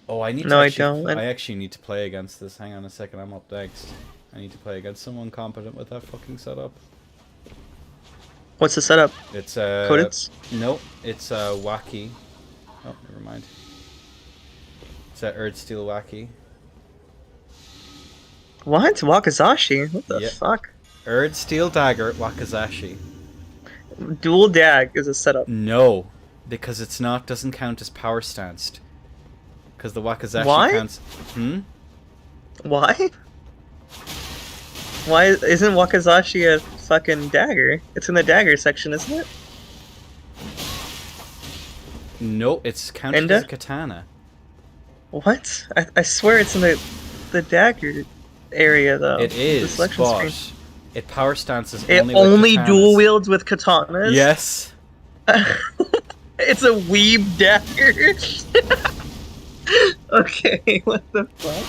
A: Oh, I need
D: No,
A: to
D: I
A: actually,
D: don't.
A: I actually need to play against this. Hang on a second, I'm up next. I need to play against someone competent with that fucking setup.
D: What's the setup?
A: It's
D: Codits?
A: No, it's Wacky. Oh, never mind. It's Erdsteel Wacky.
D: What? Wakazashi? What the
A: Yep.
D: fuck?
A: Erdsteel Dagger Wakazashi.
D: Dual dag is a setup.
A: No, because it's not. Doesn't count as power stanced. Because the Wakazashi
D: Why?
A: counts. Hmm.
D: Why? Why isn't Wakazashi a fucking dagger? It's in the dagger section, isn't it?
A: No, it's counted
D: Enda?
A: as a katana.
D: What? I swear it's in the dagger area though.
A: It
D: The
A: is,
D: selection
A: but
D: screen.
A: it power stances
D: It
A: only
D: only
A: with
D: dual
A: katanas.
D: wields with katanas?
A: Yes.
D: It's a weeb dagger. Okay, what the fuck?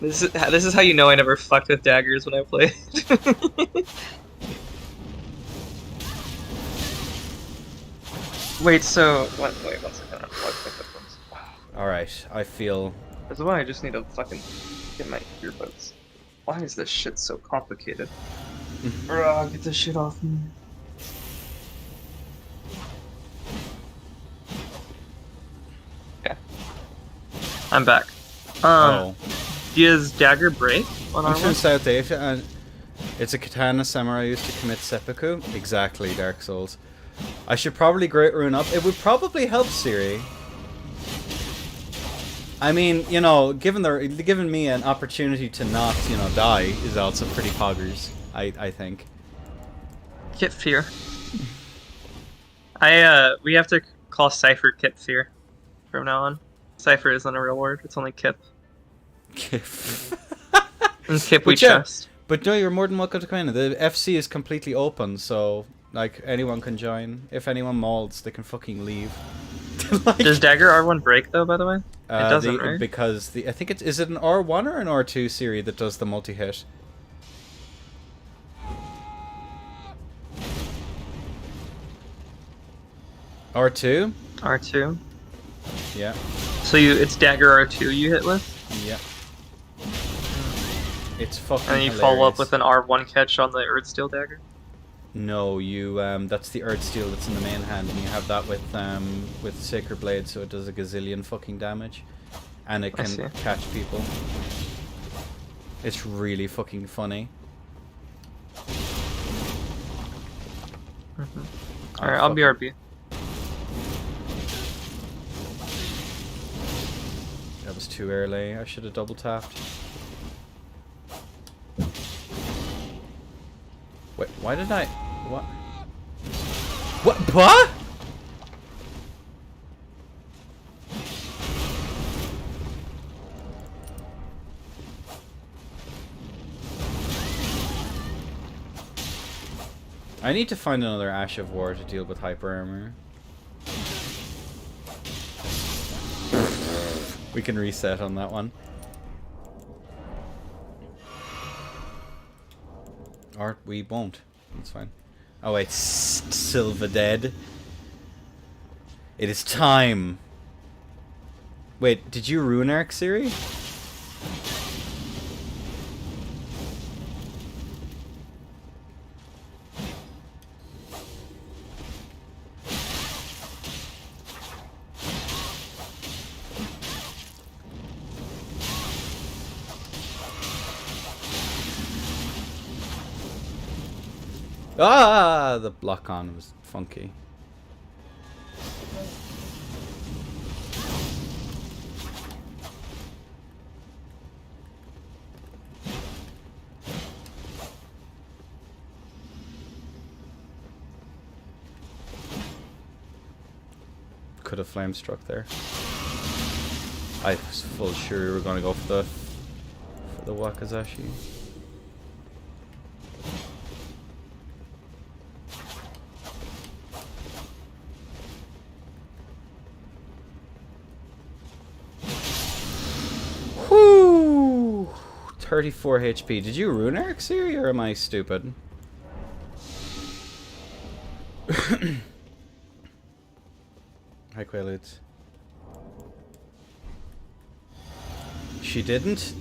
D: This is how you know I never fucked with daggers when I played. Wait, so wait 1 second. I'm plugged my headphones.
A: All right, I feel.
D: That's why I just need to fucking get my earbuds. Why is this shit so complicated? Get this shit off me. Okay. I'm back.
A: Oh.
D: Does dagger break on
A: I'm
D: R1?
A: from South Asia, and it's a katana samurai used to commit seppuku. Exactly, Dark Souls. I should probably Great Rune up. It would probably help Siri. I mean, you know, given me an opportunity to not, you know, die is also pretty poggers. I think.
D: Kit Fear. We have to call Cypher Kit Fear from now on. Cypher isn't a real word, it's only Kip. And Kip we
A: But yeah,
D: trust.
A: But no, you're more than welcome to come in. The FC is completely open, so like anyone can join. If anyone molds, they can fucking leave. Like,
D: Does Dagger R1 break though, by the way? It doesn't, right?
A: Because I think is it an R1 or an R2 series that does the multi-hit? R2?
D: R2.
A: Yeah.
D: So it's Dagger R2 you hit with?
A: Yeah. It's fucking
D: And then you
A: hilarious.
D: follow up with an R1 catch on the Earthsteel Dagger?
A: No, you that's the Earthsteel that's in the main hand, and you have that with Sacred Blade, so it does a gazillion fucking damage, and it
D: I
A: can
D: see.
A: catch people. It's really fucking funny.
D: Alright, I'll BRB.
A: That was too early. I should have double tapped. Wait, why did I? What? What? I need to find another Ash of War to deal with hyper armor. We can reset on that one. Or we won't. That's fine. Oh wait, Silva dead. It is time. Wait, did you ruin Arc Siri? Ah, the block on was funky. Could have flame struck there. I was full sure we were going to go for the Wakizashi. Whoo! 34 HP. Did you rune Eric Siri, or am I stupid? Hi, Quaaludes. She didn't?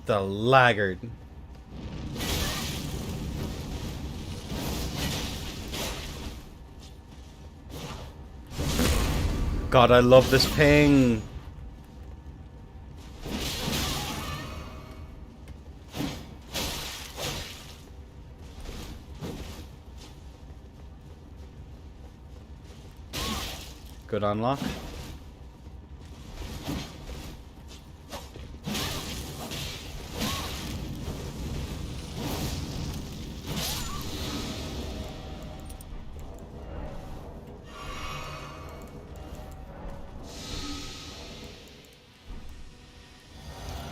A: The laggard. God, I love this ping. Good unlock.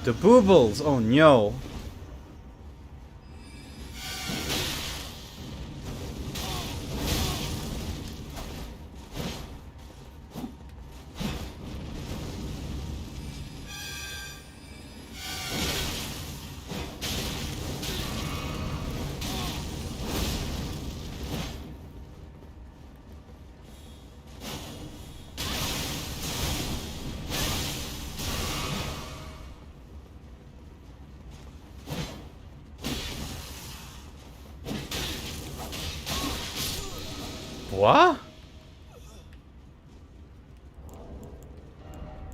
A: The boobles! Oh no! What?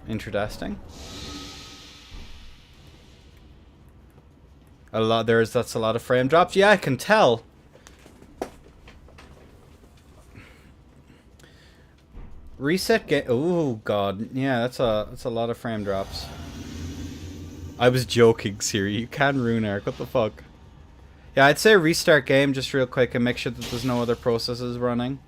A: Interesting. That's a lot of frame drops. Yeah, I can tell. Reset game. Oh god. Yeah, that's a lot of frame drops. I was joking, Siri. You can rune Eric. What the fuck? Yeah, I'd say restart game just real quick and make sure that there's no other processes running.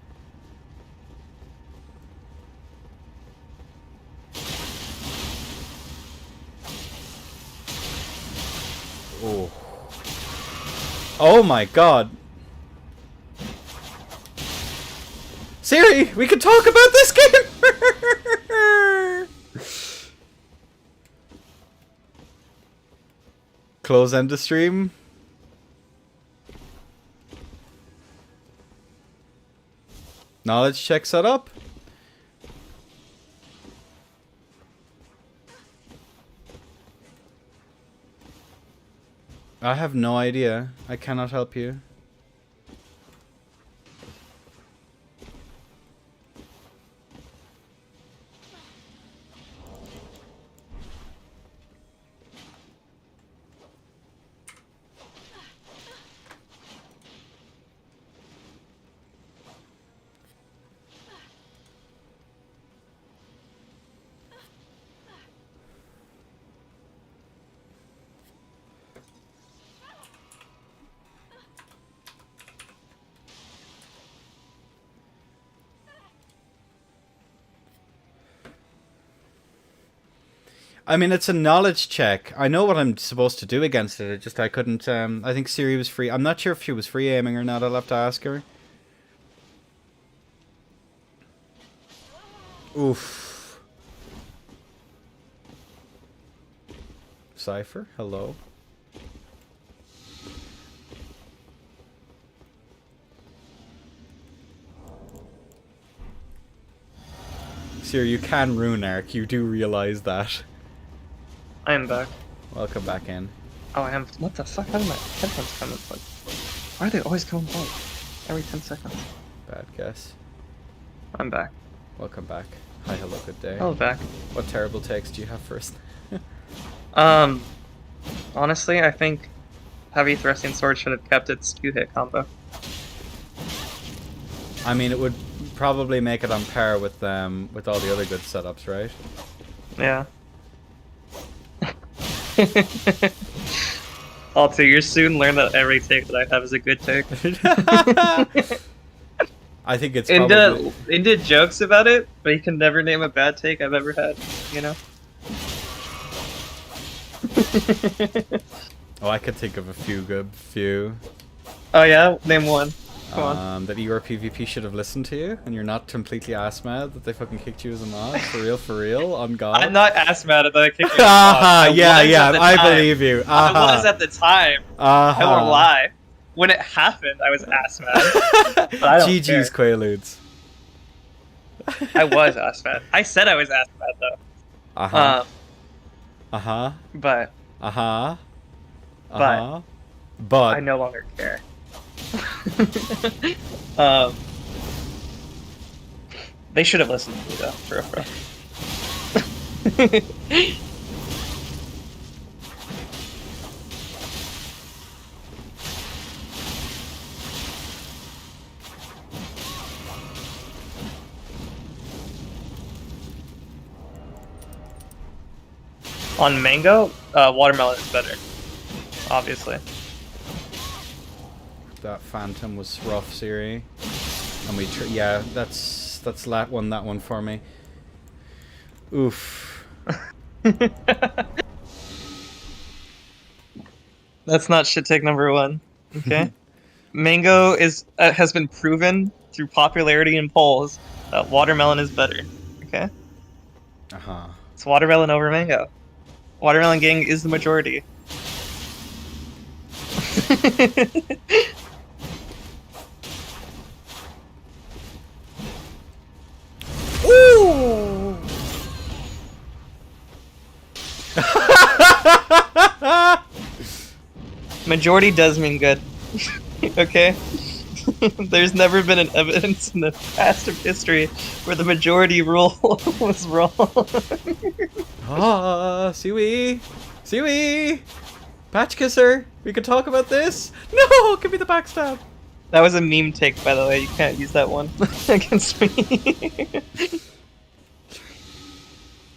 A: Oh. Oh my god. Siri, we can talk about this game! Close end of stream. Knowledge check set up. I have no idea. I cannot help you. I mean, it's a knowledge check. I know what I'm supposed to do against it. I couldn't. I think Siri was free. I'm not sure if she was free aiming or not. I'll have to ask her. Oof. Cypher, hello. Siri, you can rune Arc. You do realize that.
D: I am back.
A: Welcome back in.
D: Oh, I am. What the fuck? How did my headphones come in? Like, why are they always coming back? Every 10 seconds.
A: Bad guess.
D: I'm back.
A: Welcome back. Hi, hello, good day.
D: Oh, back.
A: What terrible takes do you have first?
D: Honestly, I think Heavy Thrusting Sword should have kept its 2-hit combo.
A: I mean, it would probably make it on par with all the other good setups, right?
D: Yeah. Also, you'll soon learn that every take that I have is a good take.
A: I think it's
D: And
A: probably...
D: he did jokes about it, but he can never name a bad take I've ever had, you know?
A: Oh, I could think of a few.
D: Oh yeah? Name one. Come on.
A: That your PvP should have listened to you, and you're not completely ass mad that they fucking kicked you as a mod. For real, on God.
D: I'm not ass mad at that I kicked you.
A: Yeah, I believe you.
D: I was at the time. I won't lie. When it happened, I was ass mad. But I don't
A: GG's
D: care.
A: Quaaludes.
D: I was ass mad. I said I was ass mad though. But
A: But
D: I no longer care. They should have listened to me though, for real. On mango, watermelon is better. Obviously.
A: that Phantom was rough, Siri. And we, yeah, that's that one for me. Oof.
D: That's not shit take number one. Okay. Mango is has been proven through popularity in polls that watermelon is better. Okay. It's watermelon over mango. Watermelon gang is the majority.
A: Ooh!
D: Majority does mean good. Okay? There's never been an evidence in the past of history where the majority rule was wrong.
A: Siwi! Siwi! Patch Kisser! We could talk about this? No! Give me the backstab!
D: That was a meme take, by the way. You can't use that one against me.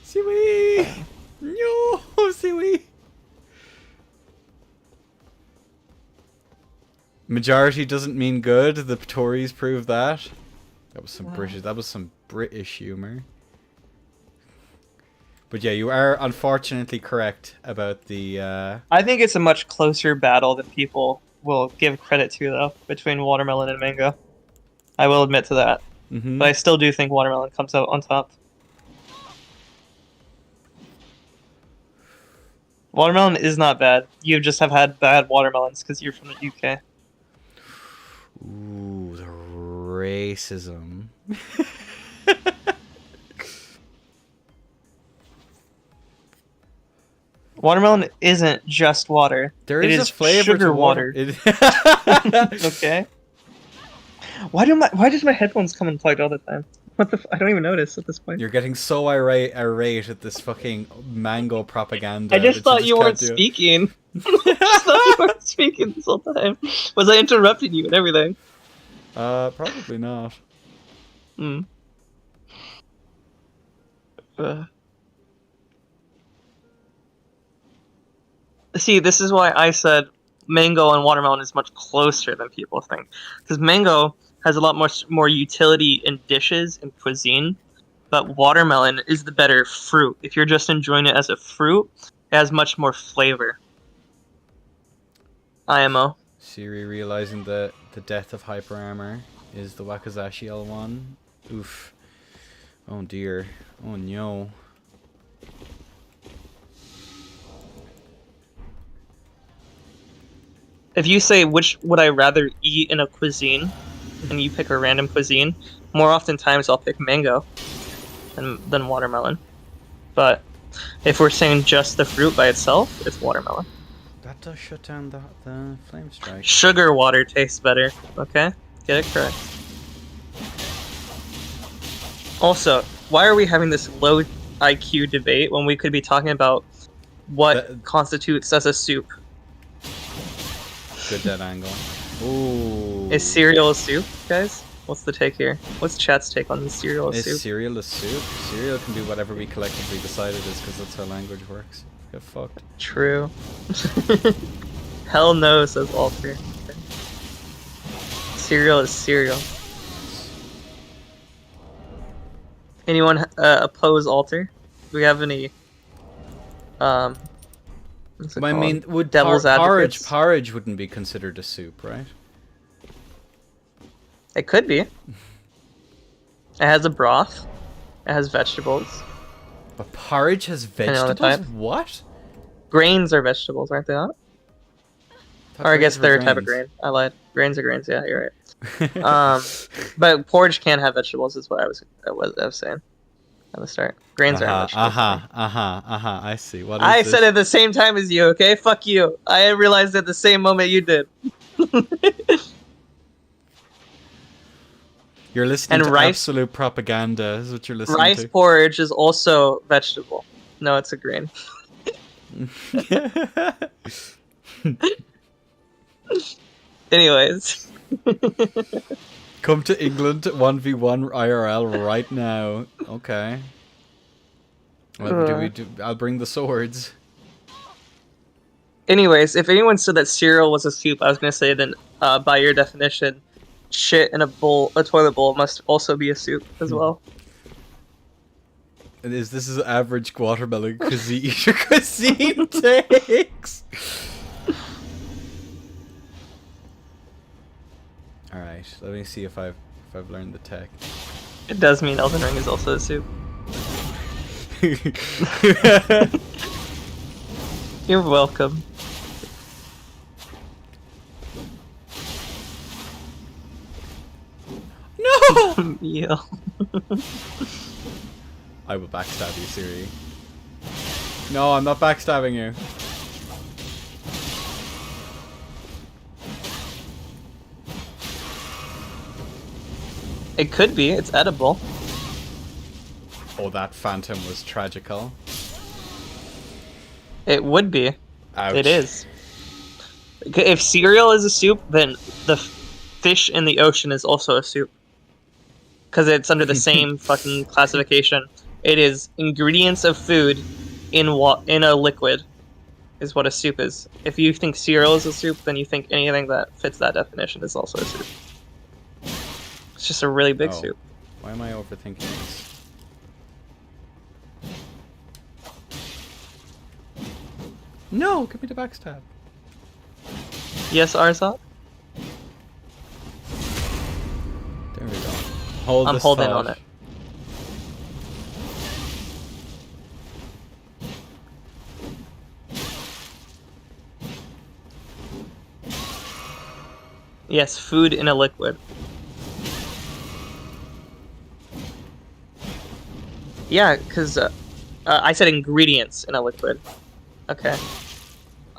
A: Siwi! No! Siwi! Majority doesn't mean good. The Tories prove that. That was some British humor. But yeah, you are unfortunately correct about the
D: I think it's a much closer battle than people will give credit to, though, between watermelon and mango. I will admit to that. But I still do think watermelon comes out on top. Watermelon is not bad. You just have had bad watermelons because you're from the UK.
A: Ooh, the racism.
D: Watermelon isn't just water.
A: There
D: it
A: is a flavor
D: sugar
A: to water.
D: Okay. Why does my headphones come unplugged all the time? What the? I don't even notice at this point.
A: You're getting so irate at this fucking mango propaganda.
D: I just
A: that
D: thought you
A: can't
D: weren't
A: do it.
D: speaking. I just thought you weren't speaking this whole time. Was I interrupting you and everything?
A: Probably not.
D: Hmm. See, this is why I said mango and watermelon is much closer than people think. Because mango has a lot more utility in dishes and cuisine, but watermelon is the better fruit. If you're just enjoying it as a fruit, it has much more flavor. IMO.
A: Siri realizing that the death of Hyper Armor is the Wakazashi L1. Oof. Oh dear. Oh no.
D: If you say which would I rather eat in a cuisine, and you pick a random cuisine, more oftentimes I'll pick mango than watermelon. But if we're saying just the fruit by itself, it's watermelon.
A: That does shut down the flame strike.
D: Sugar water tastes better, okay? Get it correct. Also, why are we having this low IQ debate when we could be talking about what constitutes as a soup?
A: Good dead angle. Ooh.
D: Is cereal a soup, guys? What's the take here? What's chat's take on the cereal
A: Is
D: soup?
A: cereal a soup? Cereal can be whatever we collectively decide it is, because that's how language works. Get fucked.
D: True. Hell no, says Alter. Cereal is cereal. Anyone oppose Alter? Do we have any? What's it
A: I
D: called?
A: mean, would
D: Devil's advocates?
A: porridge wouldn't be considered a soup, right?
D: It could be. It has a broth. It has vegetables.
A: But porridge has
D: Depending on the
A: vegetables?
D: type.
A: What?
D: Grains are vegetables, aren't they not?
A: Thought
D: Or I guess
A: grains were
D: they're a type of
A: grains.
D: grain. I lied. Grains are grains. Yeah, you're right. But porridge can have vegetables. Is what I was saying at the start. Grains are vegetables.
A: I see. What is
D: I
A: this?
D: said it at the same time as you. Okay, fuck you. I realized at the same moment you did.
A: You're listening
D: And
A: to
D: rice-
A: absolute propaganda. Is what you're listening
D: Rice
A: to.
D: porridge is also vegetable. No, it's a grain. Anyways.
A: Come to England 1v1 IRL right now. Okay. What do we do? I'll bring the swords.
D: Anyways, if anyone said that cereal was a soup, I was gonna say then, by your definition, shit in a toilet bowl must also be a soup as well.
A: This is average watermelon cuisine takes. All right, let me see if I've learned the tech.
D: It does mean Elden Ring is also a soup. You're welcome.
A: No!
D: Yeah.
A: I will backstab you, Siri. No, I'm not backstabbing you.
D: It could be. It's edible.
A: Oh, that phantom was tragical.
D: It would be.
A: Ouch.
D: It is. If cereal is a soup, then the fish in the ocean is also a soup. Because it's under the same fucking classification. It is ingredients of food in a liquid, is what a soup is. If you think cereal is a soup, then you think anything that fits that definition is also a soup. It's just a really big
A: Oh.
D: soup.
A: Why am I overthinking this? No, give me the backstab.
D: Yes, Arzat?
A: There we go. Hold
D: I'm
A: this
D: holding
A: thought.
D: on it. Yes, food in a liquid. Yeah, because I said ingredients in a liquid. Okay.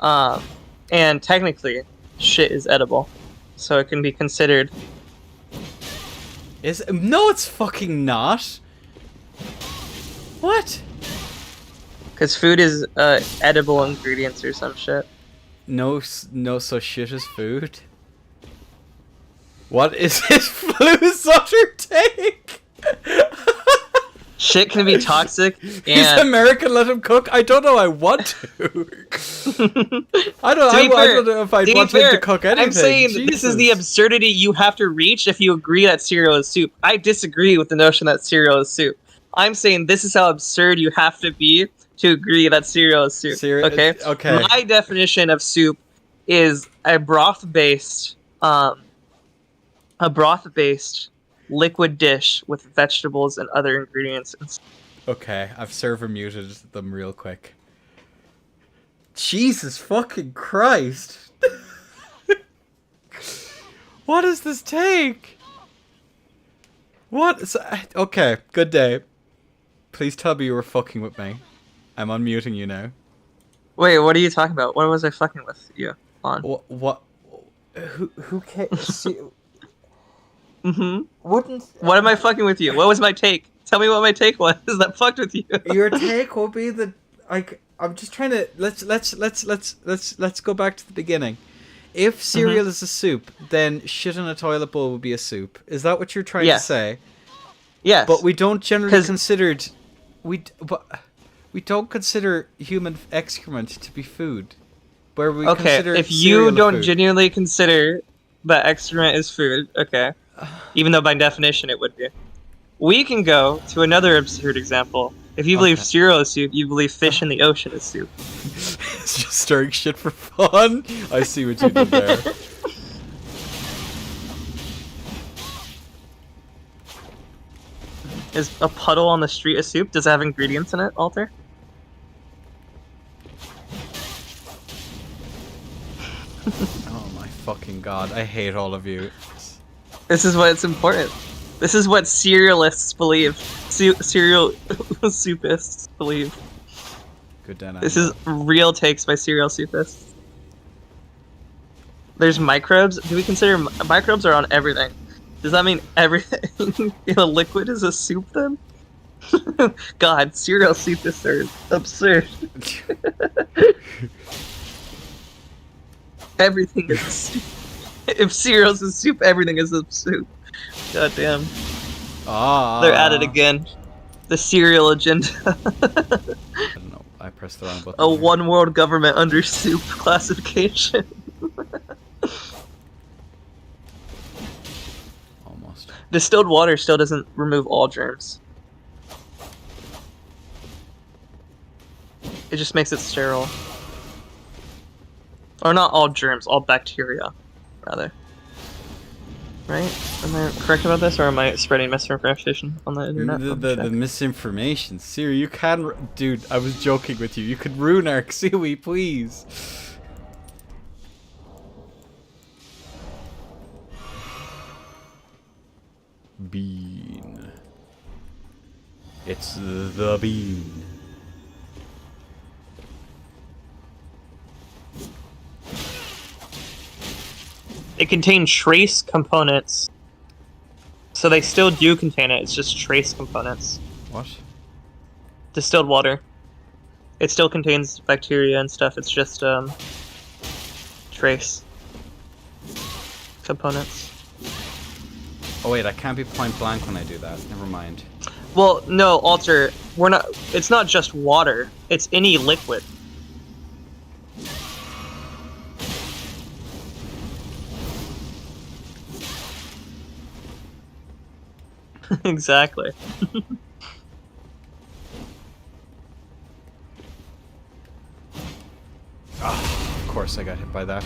D: And technically, shit is edible. So it can be considered...
A: No, it's fucking not. What?
D: Because food is edible ingredients or some shit.
A: No, so shit is food. What is this Blue Sutter take?
D: Shit can be toxic
A: He's
D: and...
A: American, let him cook. I don't know. I want to. I don't know if I want him to cook anything.
D: I'm saying that this is the
A: Jesus.
D: absurdity you have to reach if you agree that cereal is soup. I disagree with the notion that cereal is soup. I'm saying this is how absurd you have to be to agree that cereal is soup. Okay?
A: Okay.
D: My definition of soup is a broth-based liquid dish with vegetables and other ingredients.
A: Okay, I've server muted them real quick. Jesus fucking Christ! What does this take? What? Okay, good day. Please tell me you were fucking with me. I'm unmuting you now.
D: Wait, what are you talking about? What was I fucking with you on?
A: What? Who cares?
D: Mm-hmm.
A: Wouldn't
D: What am I fucking with you? What was my take? Tell me what my take was that fucked with you.
A: your take will be that I'm just trying to let's go back to the beginning. if cereal is a soup, then shit in a toilet bowl would be a soup. Is that what you're trying
D: Yes.
A: to say?
D: Yes.
A: But we don't generally
D: 'Cause-
A: considered we don't consider human excrement to be food. Where we
D: Okay,
A: consider
D: if
A: cereal
D: you
A: a
D: don't
A: food.
D: genuinely consider that excrement is food, okay, even though by definition it would be, we can go to another absurd example. If you believe
A: Okay.
D: cereal is soup, you believe fish in the ocean is soup.
A: It's just stirring shit for fun. I see what you did there.
D: Is a puddle on the street a soup? Does it have ingredients in it, Alter?
A: Oh my fucking god! I hate all of you.
D: This is what's important. This is what cerealists believe. Cereal soupists believe.
A: Good day.
D: This is real takes by cereal soupists. There's microbes. Do we consider microbes are on everything? Does that mean everything in a liquid is a soup then? God, cereal soupists are absurd. Everything is a soup. If cereal's a soup, everything is a soup. God damn. They're at it again. The cereal agenda.
A: I don't know. I pressed the wrong button.
D: A
A: here.
D: one world government under soup classification.
A: Almost.
D: Distilled water still doesn't remove all germs. It just makes it sterile. Or not all germs, all bacteria, rather. Right? Am I correct about this, or am I spreading misinformation on the internet?
A: The misinformation. Siri, you can... Dude, I was joking with you. You could ruin our Xiwi, please. Bean. It's the bean.
D: It contains trace components. So they still do contain it, it's just trace components.
A: What?
D: Distilled water. It still contains bacteria and stuff, it's just trace components.
A: Oh wait, I can't be point blank when I do that. Never mind.
D: Well, no, Alter, we're not. It's not just water. It's any liquid. Exactly.
A: Of course I got hit by that.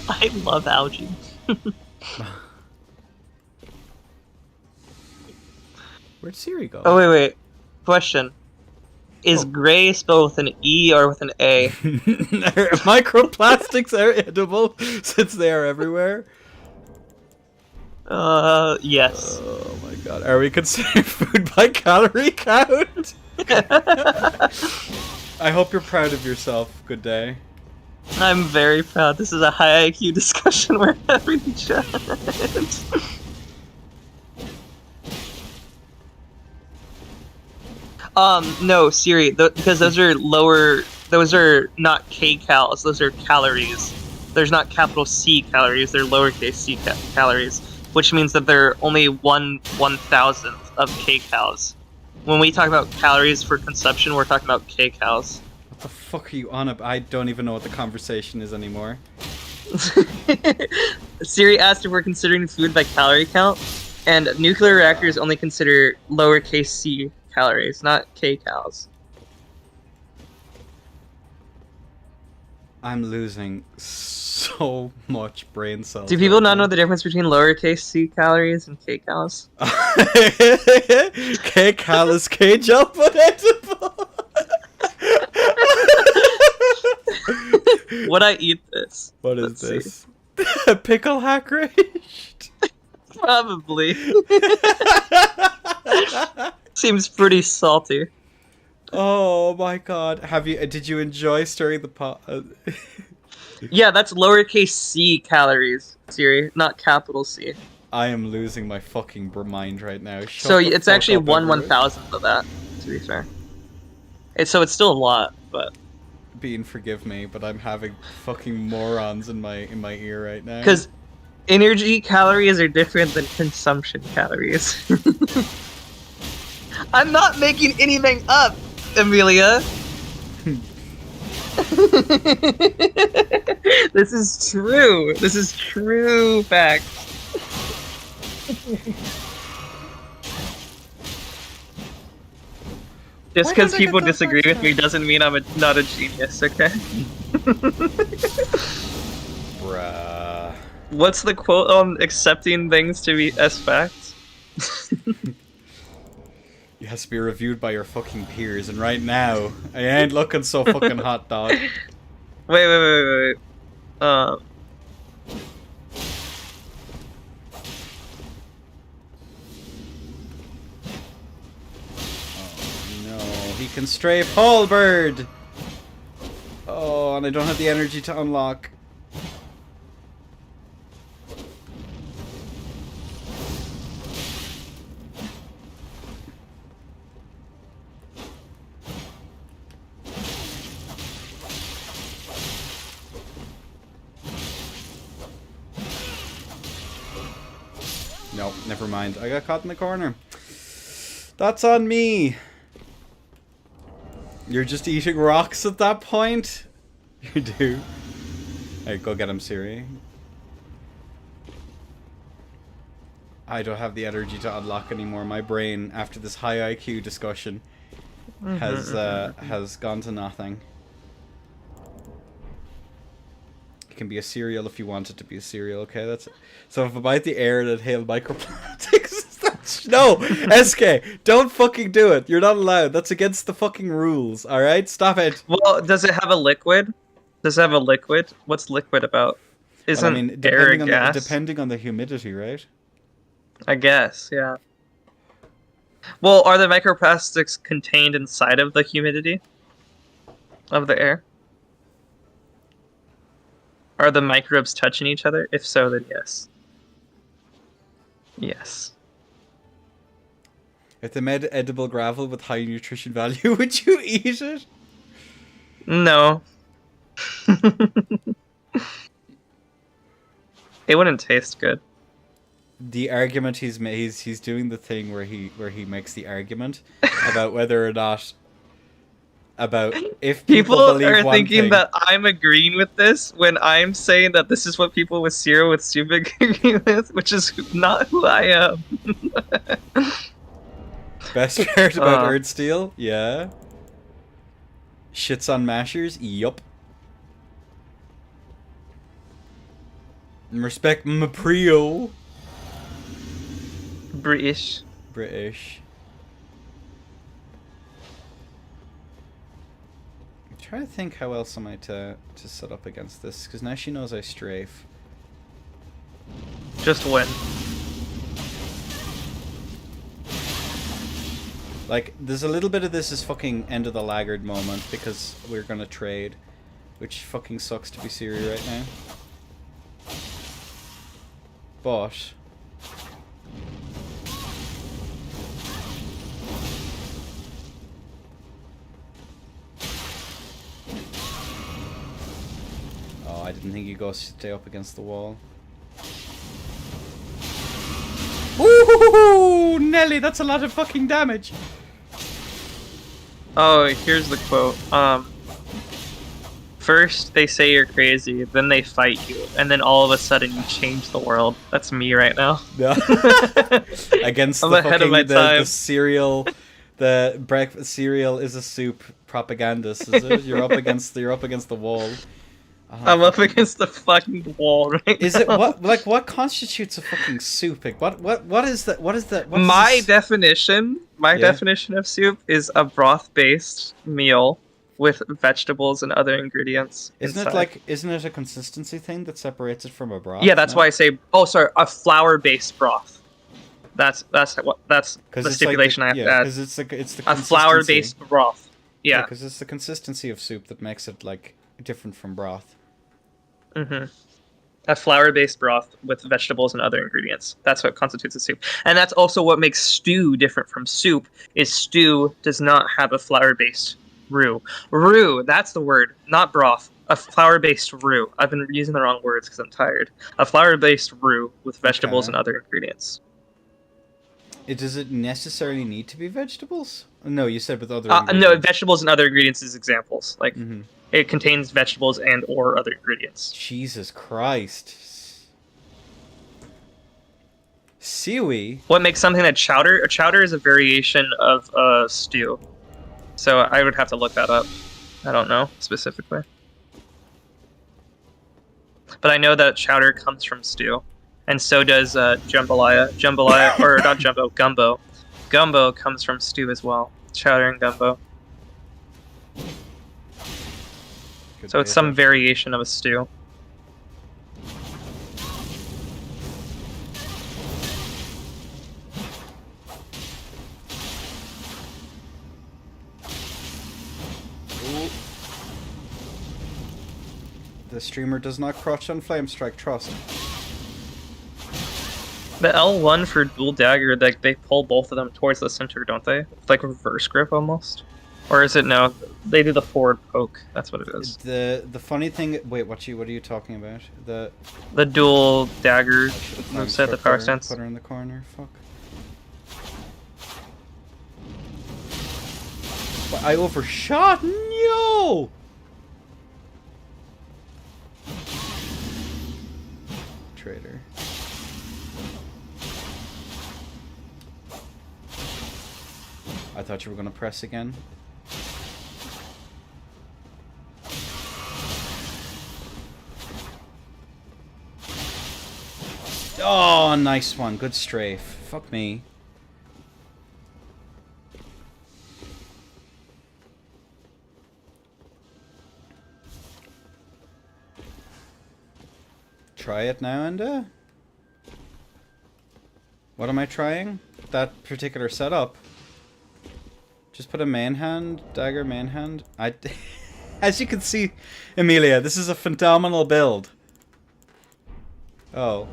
D: I love algae.
A: Where'd Siri go?
D: Oh wait. Question: Is gray spelled with an E or with an A?
A: Microplastics are edible since they are everywhere.
D: Yes.
A: Oh my god. Are we considering food by calorie count? I hope you're proud of yourself. Good day.
D: I'm very proud. This is a high IQ discussion we're having, chat. No, Siri, because those are lower. Those are not kcals. Those are calories. There's not capital C calories. They're lowercase c calories, which means that they're only 1/1000th of kcals. When we talk about calories for consumption, we're talking about kcals.
A: What the fuck are you on about? I don't even know what the conversation is anymore.
D: Siri asked if we're considering food by calorie count, and nuclear reactors only consider lowercase c calories, not kcals.
A: I'm losing so much brain cells.
D: Do people
A: right
D: not
A: now.
D: know the difference between lowercase c calories and kcals?
A: K-cal is K-gel but edible.
D: Would I eat this?
A: What is
D: Let's
A: this? Pickle hack raged?
D: Probably. Seems pretty salty.
A: Oh my god. Did you enjoy stirring the pot?
D: Yeah, that's lowercase c calories, Siri, not capital C.
A: I am losing my fucking mind right now. Shut
D: So
A: the
D: it's
A: fuck
D: actually
A: up,
D: 1
A: everyone.
D: 1,000th of that, to be fair. It's still a lot, but
A: Bean, forgive me, but I'm having fucking morons in my ear right now.
D: Because energy calories are different than consumption calories. I'm not making anything up, Amelia. This is true. This is true fact. Just
A: Where
D: because
A: did I get
D: people
A: that
D: disagree
A: fact
D: with me doesn't mean I'm not a genius, okay?
A: Bruh.
D: What's the quote on accepting things to be as facts?
A: It has to be reviewed by your fucking peers, and right now, I ain't looking so fucking hot, dog.
D: Wait.
A: No, he can strafe Halberd! Oh, and I don't have the energy to unlock. Nope, never mind. I got caught in the corner. That's on me. You're just eating rocks at that point? You do. Alright, go get him, Siri. I don't have the energy to unlock anymore. My brain, after this high IQ discussion, has gone to nothing. It can be a cereal if you want it to be a cereal, okay? That's it. So if I bite the air and inhale microplastics, that's... No! SK, don't fucking do it. You're not allowed. That's against the fucking rules, alright? Stop it.
D: Well, does it have a liquid? Does it have a liquid? What's liquid about? Isn't
A: Well, I mean,
D: air a
A: depending on
D: gas?
A: depending on the humidity, right?
D: I guess, yeah. Well, are the microplastics contained inside of the humidity of the air? Are the microbes touching each other? If so, then yes. Yes.
A: If they made edible gravel with high nutrition value, would you eat it?
D: No. It wouldn't taste good.
A: The argument he's doing the thing where he makes the argument about whether or not about if people believe
D: are
A: one
D: thinking
A: thing.
D: that I'm agreeing with this when I'm saying that this is what people with cereal with soup agree with, which is not who I am.
A: Best part about Earthsteel, yeah. Shits on mashers, yup. Respect Maprio.
D: British.
A: British. I'm trying to think how else am I to set up against this, because now she knows I strafe.
D: Just win.
A: Like, there's a little bit of this is fucking end of the laggard moment, because we're gonna trade, which fucking sucks to be Siri right now. But... oh, I didn't think you'd go stay up against the wall. Woohoo! Nelly, that's a lot of fucking damage!
D: Oh, here's the quote. First they say you're crazy, then they fight you, and then all of a sudden you change the world. That's me right now.
A: No. Against
D: I'm
A: the
D: ahead of
A: fucking
D: my
A: the
D: time.
A: cereal, the breakfast cereal is a soup propagandist, is it? You're up against the wall.
D: I'm up against the fucking wall right now.
A: Is it what constitutes a fucking soup? Like, what is that? What is that? What's
D: My
A: this?
D: definition
A: Yeah.
D: of soup is a broth-based meal with vegetables and other ingredients.
A: Isn't
D: inside.
A: it a consistency thing that separates it from a broth?
D: Yeah, that's
A: no?
D: why I say. Oh, sorry, a flour-based broth. That's the stipulation I have to add.
A: because it's the
D: A
A: consistency.
D: flour-based broth. Yeah.
A: because it's the consistency of soup that makes it like different from broth.
D: Mm-hmm. A flour-based broth with vegetables and other ingredients. That's what constitutes a soup. And that's also what makes stew different from soup, is stew does not have a flour-based Roux. Roux, that's the word. Not broth. A flour-based roux. I've been using the wrong words because I'm tired. A flour-based roux with vegetables
A: Okay.
D: and other ingredients.
A: Does it necessarily need to be vegetables? No, you said with other
D: No,
A: ingredients.
D: vegetables and other ingredients is examples. Like,
A: Mhm.
D: it contains vegetables and or other ingredients.
A: Jesus Christ. Siwi?
D: What makes something a chowder? A chowder is a variation of a stew. So I would have to look that up. I don't know specifically. But I know that chowder comes from stew. And so does jambalaya. Jambalaya, or not jumbo, gumbo. Gumbo comes from stew as well. Chowder and gumbo. So it's some variation of a stew.
A: The streamer does not crouch on flame strike, trust.
D: The L1 for dual dagger, like they pull both of them towards the center, don't they? It's like reverse grip almost. Or is it no? They do the forward poke. That's what it is.
A: The funny thing, wait, what are you talking about?
D: The dual dagger
A: No,
D: set the power
A: put
D: stance.
A: her in the corner. Fuck. But I overshot. No. Traitor. I thought you were gonna press again. Oh, nice one. Good strafe. Fuck me. Try it now and what am I trying? That particular setup. Just put a main hand, dagger main hand. As you can see, Amelia, this is a phenomenal build. Oh.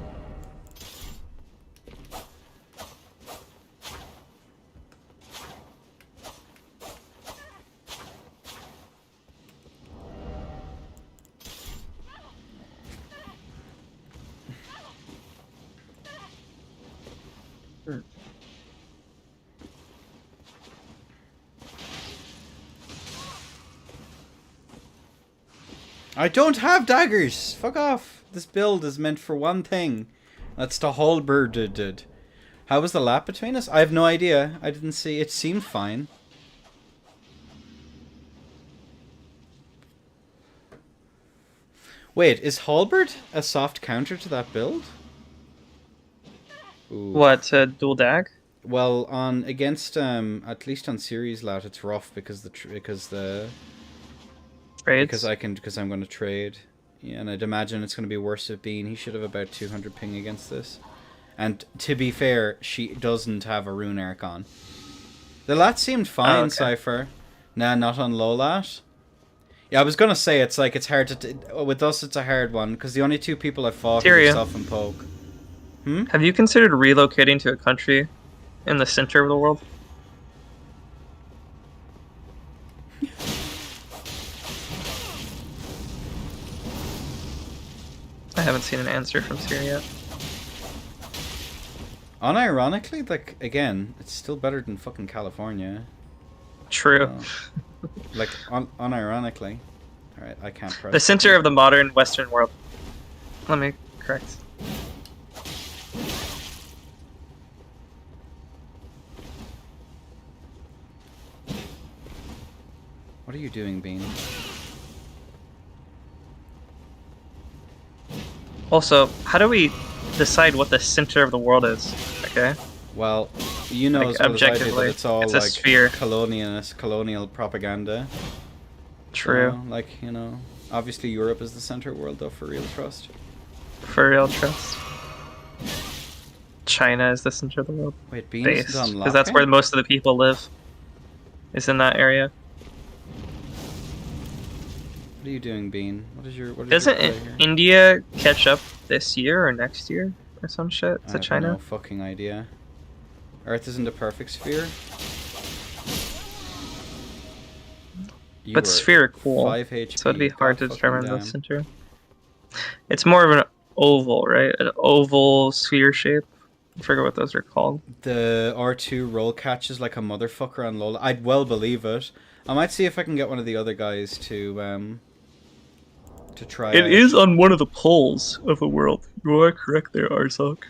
A: I don't have daggers! Fuck off! This build is meant for one thing. That's to halberd. How was the lap between us? I have no idea. I didn't see. It seemed fine. Wait, is halberd a soft counter to that build? Ooh.
D: What, dual dag?
A: Well, on against at least on series lat, it's rough because the
D: Trades?
A: because I'm going to trade. Yeah, and I'd imagine it's going to be worse with Bean. He should have about 200 ping against this. And to be fair, she doesn't have a rune arc on. The lat seemed fine,
D: Oh, okay.
A: Cypher. Nah, not on low lat. Yeah, I was going to say it's like it's hard to with us it's a hard one because the only two people I've fought are
D: Tyria.
A: yourself and Poke.
D: Have you considered relocating to a country in the center of the world? I haven't seen an answer from Syria yet.
A: Unironically, like again, it's still better than fucking California.
D: True.
A: Oh. Like unironically. All right, I can't press.
D: The center of the modern Western world. Let me correct.
A: What are you doing, Bean?
D: Also, how do we decide what the center of the world is? Okay.
A: Well, you know
D: Like,
A: as well as I do that
D: objectively,
A: it's all
D: it's a
A: like
D: sphere.
A: colonial propaganda.
D: True.
A: So, like, you know, obviously Europe is the center of the world though for real trust.
D: For real trust. China is the center of the world.
A: Wait, Bean
D: Based.
A: isn't on
D: Because that's where most of the people live. Is in that area.
A: What are you doing, Bean? What is your
D: Doesn't
A: play here?
D: India catch up this year or next year or some shit
A: I
D: to
A: have
D: China?
A: no fucking idea. Earth isn't a perfect sphere. You
D: But
A: were
D: sphere are cool,
A: 5 HP.
D: so it'd be hard to
A: God
D: determine
A: fucking
D: the
A: damn.
D: center. It's more of an oval, right? An oval sphere shape. I forget what those are called.
A: The R2 roll catches like a motherfucker on Lola. I'd well believe it. I might see if I can get one of the other guys to try
D: It
A: out.
D: is on one of the poles of the world. You are correct there, Arzok.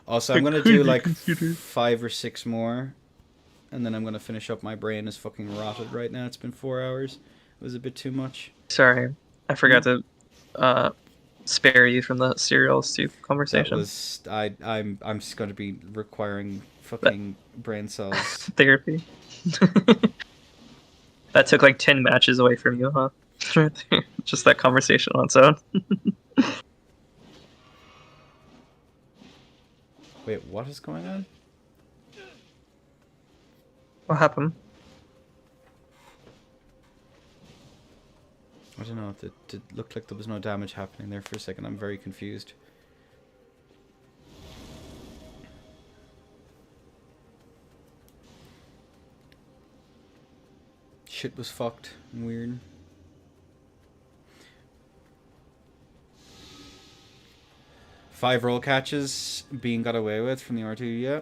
A: Also, I'm
D: It
A: gonna
D: could
A: do
D: be
A: like
D: considered.
A: 5 or 6 more, and then I'm gonna finish up. My brain is fucking rotted right now. It's been 4 hours. It was a bit too much.
D: Sorry, I forgot to spare you from the serial soup
A: That
D: conversation.
A: was I'm just gonna be requiring fucking brain cells.
D: Therapy. That took like 10 matches away from you, huh? Just that conversation on its own.
A: Wait, what is going on?
D: What happened?
A: I don't know. It looked like there was no damage happening there for a second. I'm very confused. Shit was fucked and weird. Five roll catches being got away with from the R2, yeah.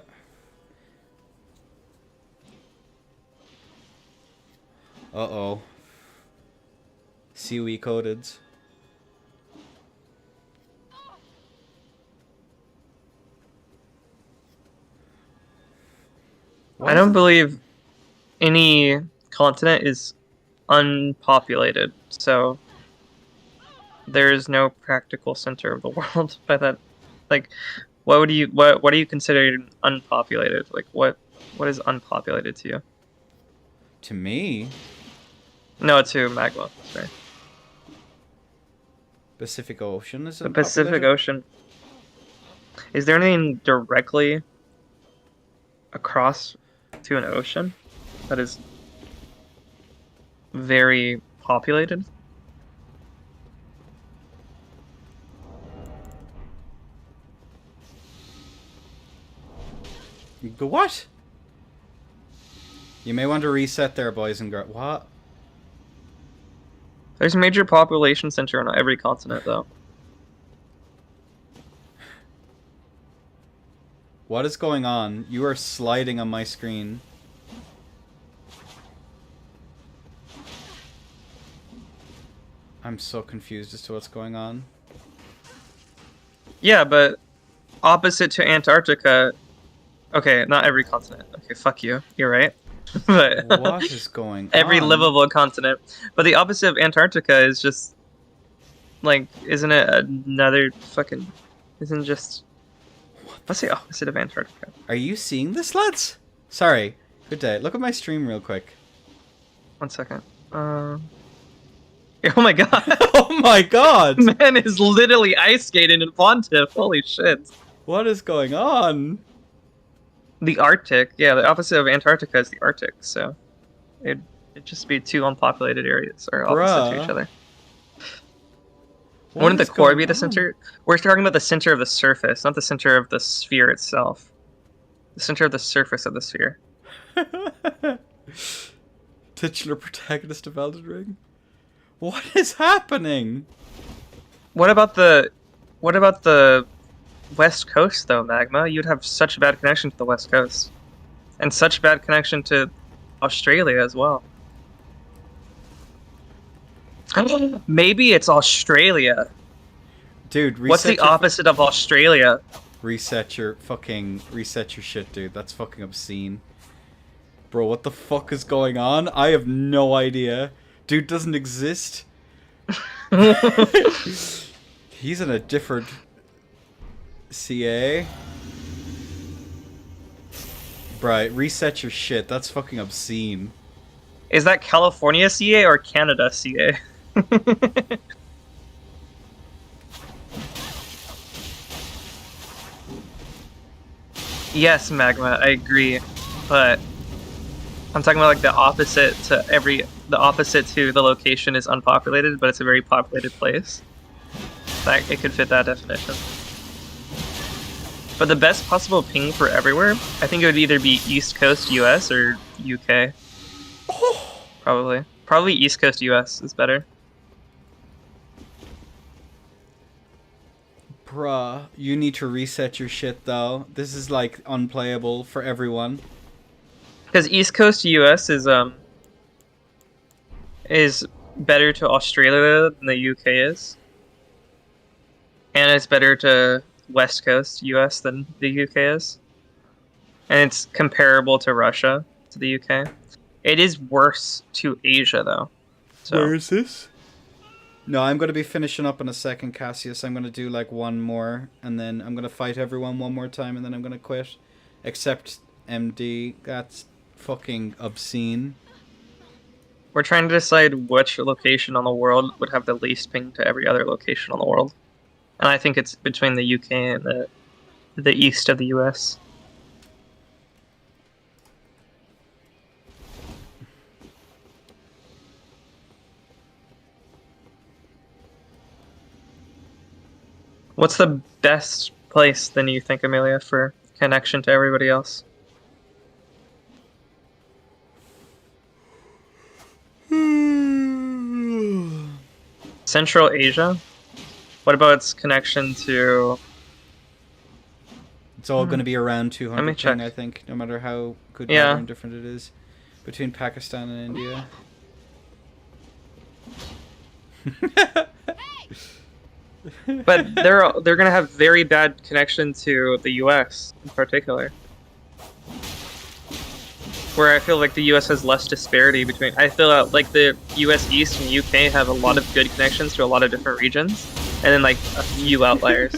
A: Uh-oh. COE coded.
D: I don't believe any continent is unpopulated, so there is no practical center of the world by that. Like, what do you consider unpopulated? Like, what is unpopulated to you?
A: To me,
D: No, to Magma. Sorry,
A: Pacific Ocean is
D: the Pacific Ocean. Is there anything directly across to an ocean that is very populated?
A: But what? You may want to reset there, boys and girls. What?
D: There's a major population center on every continent, though.
A: What is going on? You are sliding on my screen. I'm so confused as to what's going on.
D: Yeah, but opposite to Antarctica. Okay, not every continent. Okay, fuck you. You're right. But
A: What is going on?
D: every livable continent. But the opposite of Antarctica is just like, isn't it another fucking? Isn't just what's the opposite of Antarctica?
A: Are you seeing this, lads? Sorry. Good day. Look at my stream real quick.
D: 1 second. Oh my god.
A: Oh my god!
D: Man is literally ice skating in Pontiff. Holy shit.
A: What is going on?
D: The Arctic, yeah, the opposite of Antarctica is the Arctic, so it'd just be two unpopulated areas or opposite to
A: Bruh.
D: each other.
A: What
D: Wouldn't the
A: is
D: core
A: going
D: be the
A: on?
D: center? We're talking about the center of the surface, not the center of the sphere itself. The center of the surface of the sphere.
A: Titular protagonist of Elden Ring? What is happening?
D: What about the West Coast though, Magma? You'd have such a bad connection to the West Coast. And such bad connection to Australia as well. Maybe it's Australia.
A: Dude,
D: What's the opposite of Australia?
A: Reset your shit, dude. That's fucking obscene. Bro, what the fuck is going on? I have no idea. Dude doesn't exist. He's in a different CA. Right, reset your shit. That's fucking obscene.
D: Is that California CA or Canada CA? Yes, Magma, I agree. But I'm talking about like the opposite to the location is unpopulated, but it's a very populated place. Like it could fit that definition. But the best possible ping for everywhere, I think it would either be East Coast US or UK. Probably Probably East Coast US is better.
A: Bruh, you need to reset your shit though. This is like unplayable for everyone.
D: Because East Coast US is better to Australia than the UK is. And it's better to West Coast US than the UK is. And it's comparable to Russia, to the UK. It is worse to Asia though. So
A: Where is this? No, I'm going to be finishing up in a second, Cassius. I'm going to do like one more, and then I'm going to fight everyone one more time, and then I'm going to quit. Except MD. That's fucking obscene.
D: we're trying to decide which location on the world would have the least ping to every other location on the world. And I think it's between the UK and the east of the US. What's the best place, then, you think, Amelia, for connection to everybody else? Central Asia? What about its connection to...
A: It's all going to be around 200
D: Let me
A: ping,
D: check.
A: I think, no matter how good
D: Yeah.
A: and different it is between Pakistan and India.
D: But they're gonna have very bad connection to the US in particular. Where I feel like the US has less disparity between. I feel like the US East and UK have a lot of good connections to a lot of different regions, and then like a few outliers.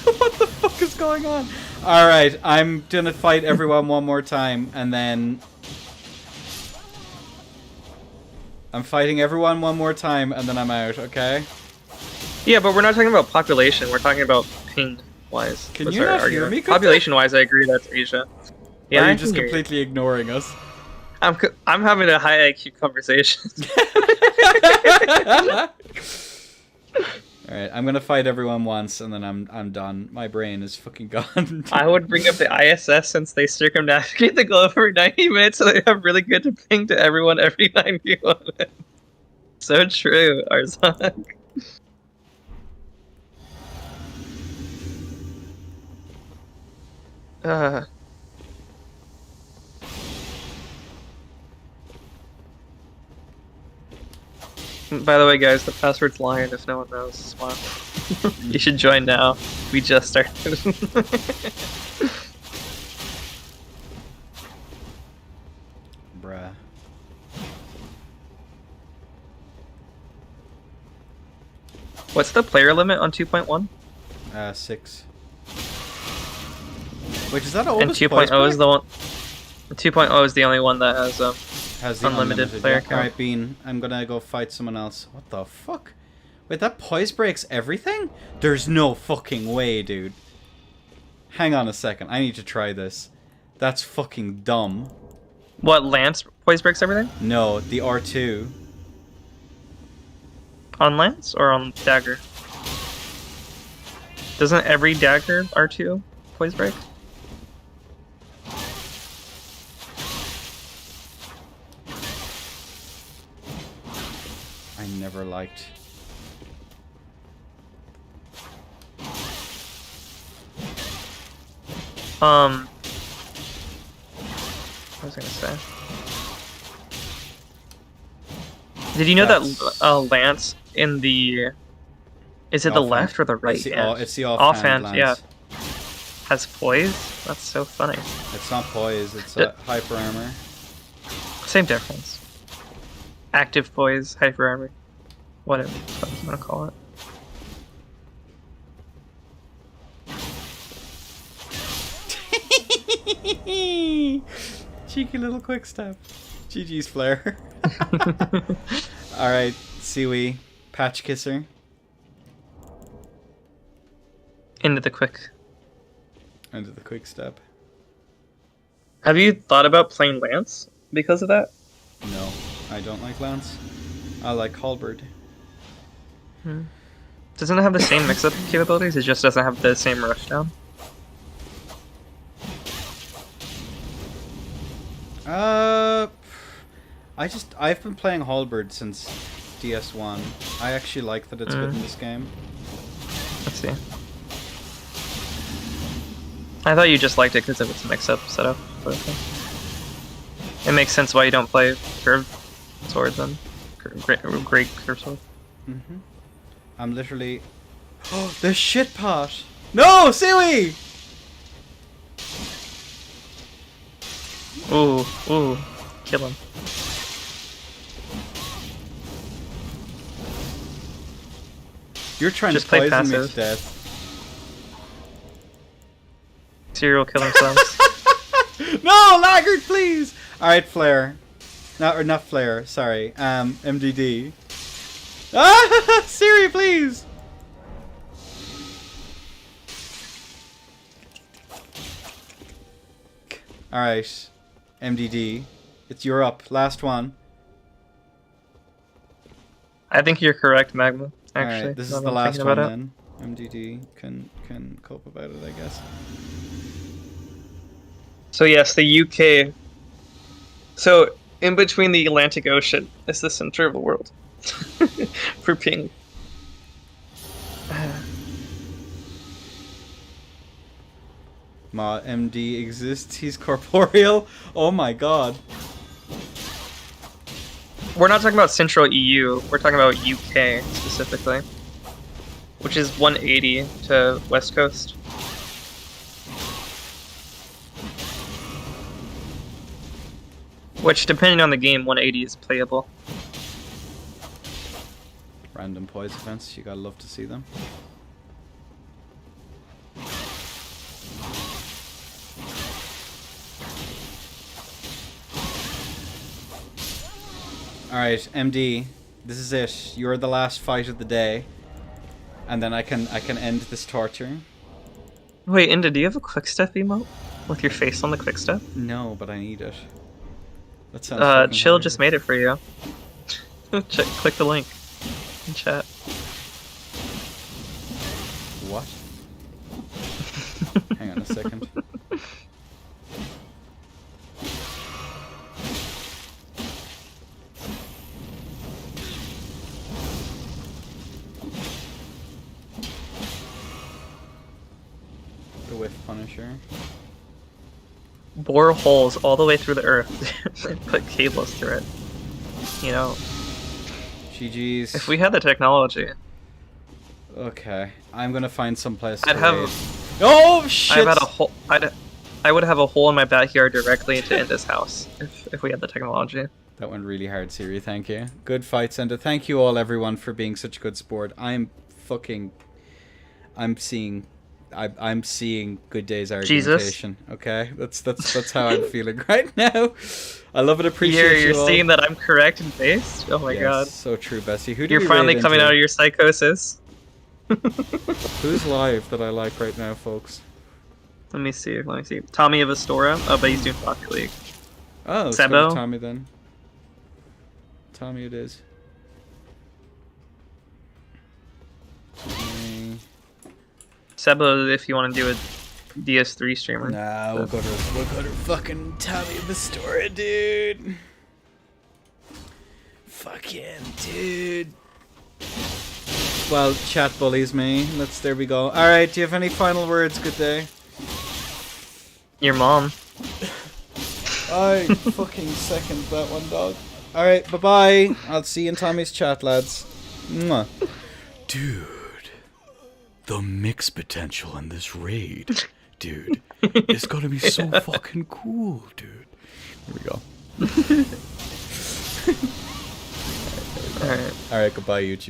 A: What the fuck is going on? Alright, I'm gonna fight everyone one more time, and then... I'm fighting everyone one more time, and then I'm out, okay?
D: Yeah, but we're not talking about population. We're talking about ping wise.
A: Can you not hear me?
D: Population wise, I agree that's Asia. Yeah,
A: Or are
D: I
A: you
D: can
A: just
D: hear you.
A: completely ignoring us?
D: I'm having a high IQ conversation.
A: Alright, I'm gonna fight everyone once, and then I'm done. My brain is fucking gone.
D: I would bring up the ISS since they circumnavigate the globe every 90 minutes, so they have really good ping to everyone every 91 minutes. So true, Arzak. By the way, guys, the password's lion if no one knows. Wow. You should join now. We just started.
A: Bruh.
D: What's the player limit on 2.1?
A: 6. Wait, is that
D: And
A: oldest
D: 2.0 is the one. 2.0 is the only one that has
A: has the
D: unlimited player
A: yeah.
D: count.
A: Alright, Bean, I'm gonna go fight someone else. What the fuck? Wait, that poise breaks everything? There's no fucking way, dude. Hang on a second, I need to try this. That's fucking dumb.
D: What, Lance poise breaks everything?
A: No, the R2.
D: On Lance or on Dagger? Doesn't every Dagger R2 poise break?
A: I never liked.
D: What was I gonna say? Did you know that Lance in the... Is it the
A: Offhand.
D: left or the right
A: It's the,
D: hand?
A: it's the offhand,
D: Offhand, yeah.
A: lance.
D: Has poise? That's so funny.
A: It's not poise, it's hyper armor.
D: Same difference. Active poise, hyper armor. Whatever the fuck you wanna call it.
A: Cheeky little quick step. GG's Flare. Alright, Siwi, Patch Kisser.
D: Into the quick.
A: Into the quick step.
D: Have you thought about playing Lance because of that?
A: No, I don't like Lance. I like Halberd.
D: Doesn't it have the same mix-up capabilities? It just doesn't have the same rushdown.
A: I've been playing Halberd since DS1. I actually like that it's good in this game.
D: Let's see. I thought you just liked it because of its mix-up setup. But it makes sense why you don't play curved swords then. Great curved sword.
A: I'm literally. Oh, the shit pot! No, Siwi!
D: Ooh, kill him.
A: You're trying
D: Just
A: to
D: play
A: poison me
D: passive.
A: to death.
D: Serial kill themselves.
A: No, Laggard, please! Alright, Flare. Not Flare, sorry. MDD. Ah! Siri, please! Alright. MDD. You're up. Last one.
D: I think you're correct, Magma. Actually,
A: Alright, this
D: now
A: is
D: that
A: the
D: I'm
A: last
D: thinking
A: one
D: about it.
A: then. MDD can cope about it, I guess.
D: So yes, the UK. So in between the Atlantic Ocean is the center of the world. For ping.
A: Ma MD exists, he's corporeal. Oh my god.
D: We're not talking about Central EU. We're talking about UK specifically, which is 180 to West Coast. Which, depending on the game, 180 is playable.
A: Random poise events, you gotta love to see them. Alright, MD, this is it. You're the last fight of the day. And then I can end this torture.
D: Wait, Inda, do you have a quick step emote? With your face on the quick step?
A: No, but I need it. That sounds fucking
D: Chill
A: weird.
D: just made it for you. Click the link in chat.
A: What? Hang on a second. The Whiff Punisher.
D: Bore holes all the way through the earth and put cables through it. You know,
A: GG's.
D: if we had the technology,
A: Okay, I'm gonna find some place
D: I'd
A: to
D: have-
A: raid. Oh shit!
D: I've had a hole. I would have a hole in my backyard directly into Inda's house if we had the technology.
A: That went really hard, Siri. Thank you. Good fight, Senda. Thank you all, everyone, for being such good sport. I'm seeing Good Day's argumentation. Okay, that's how I'm feeling right now. I love it. Appreciate
D: You're
A: you all.
D: seeing that I'm correct and based? Oh my
A: Yes,
D: god.
A: so true, Bessie. Who do
D: You're
A: we
D: finally
A: raid
D: coming
A: into?
D: out of your psychosis.
A: Who's live that I like right now, folks?
D: Let me see. Tommy of Astora. Oh, but he's doing Rocket League.
A: Oh, let's go
D: Sebo?
A: to Tommy then. Tommy it is. Tommy.
D: Sebo, if you want to do a DS3 streamer.
A: Nah, we'll go to fucking Tommy Bastora, dude. Fucking dude. Well, chat bullies me. There we go. Alright, do you have any final words? Good day.
D: Your mom.
A: I fucking second that one, dog. Alright, bye-bye. I'll see you in Tommy's chat, lads. Mwah. Dude. The mix potential in this raid, dude. It's gonna be so fucking cool, dude. Here we go.
D: Alright.
A: Alright, goodbye, YouTube.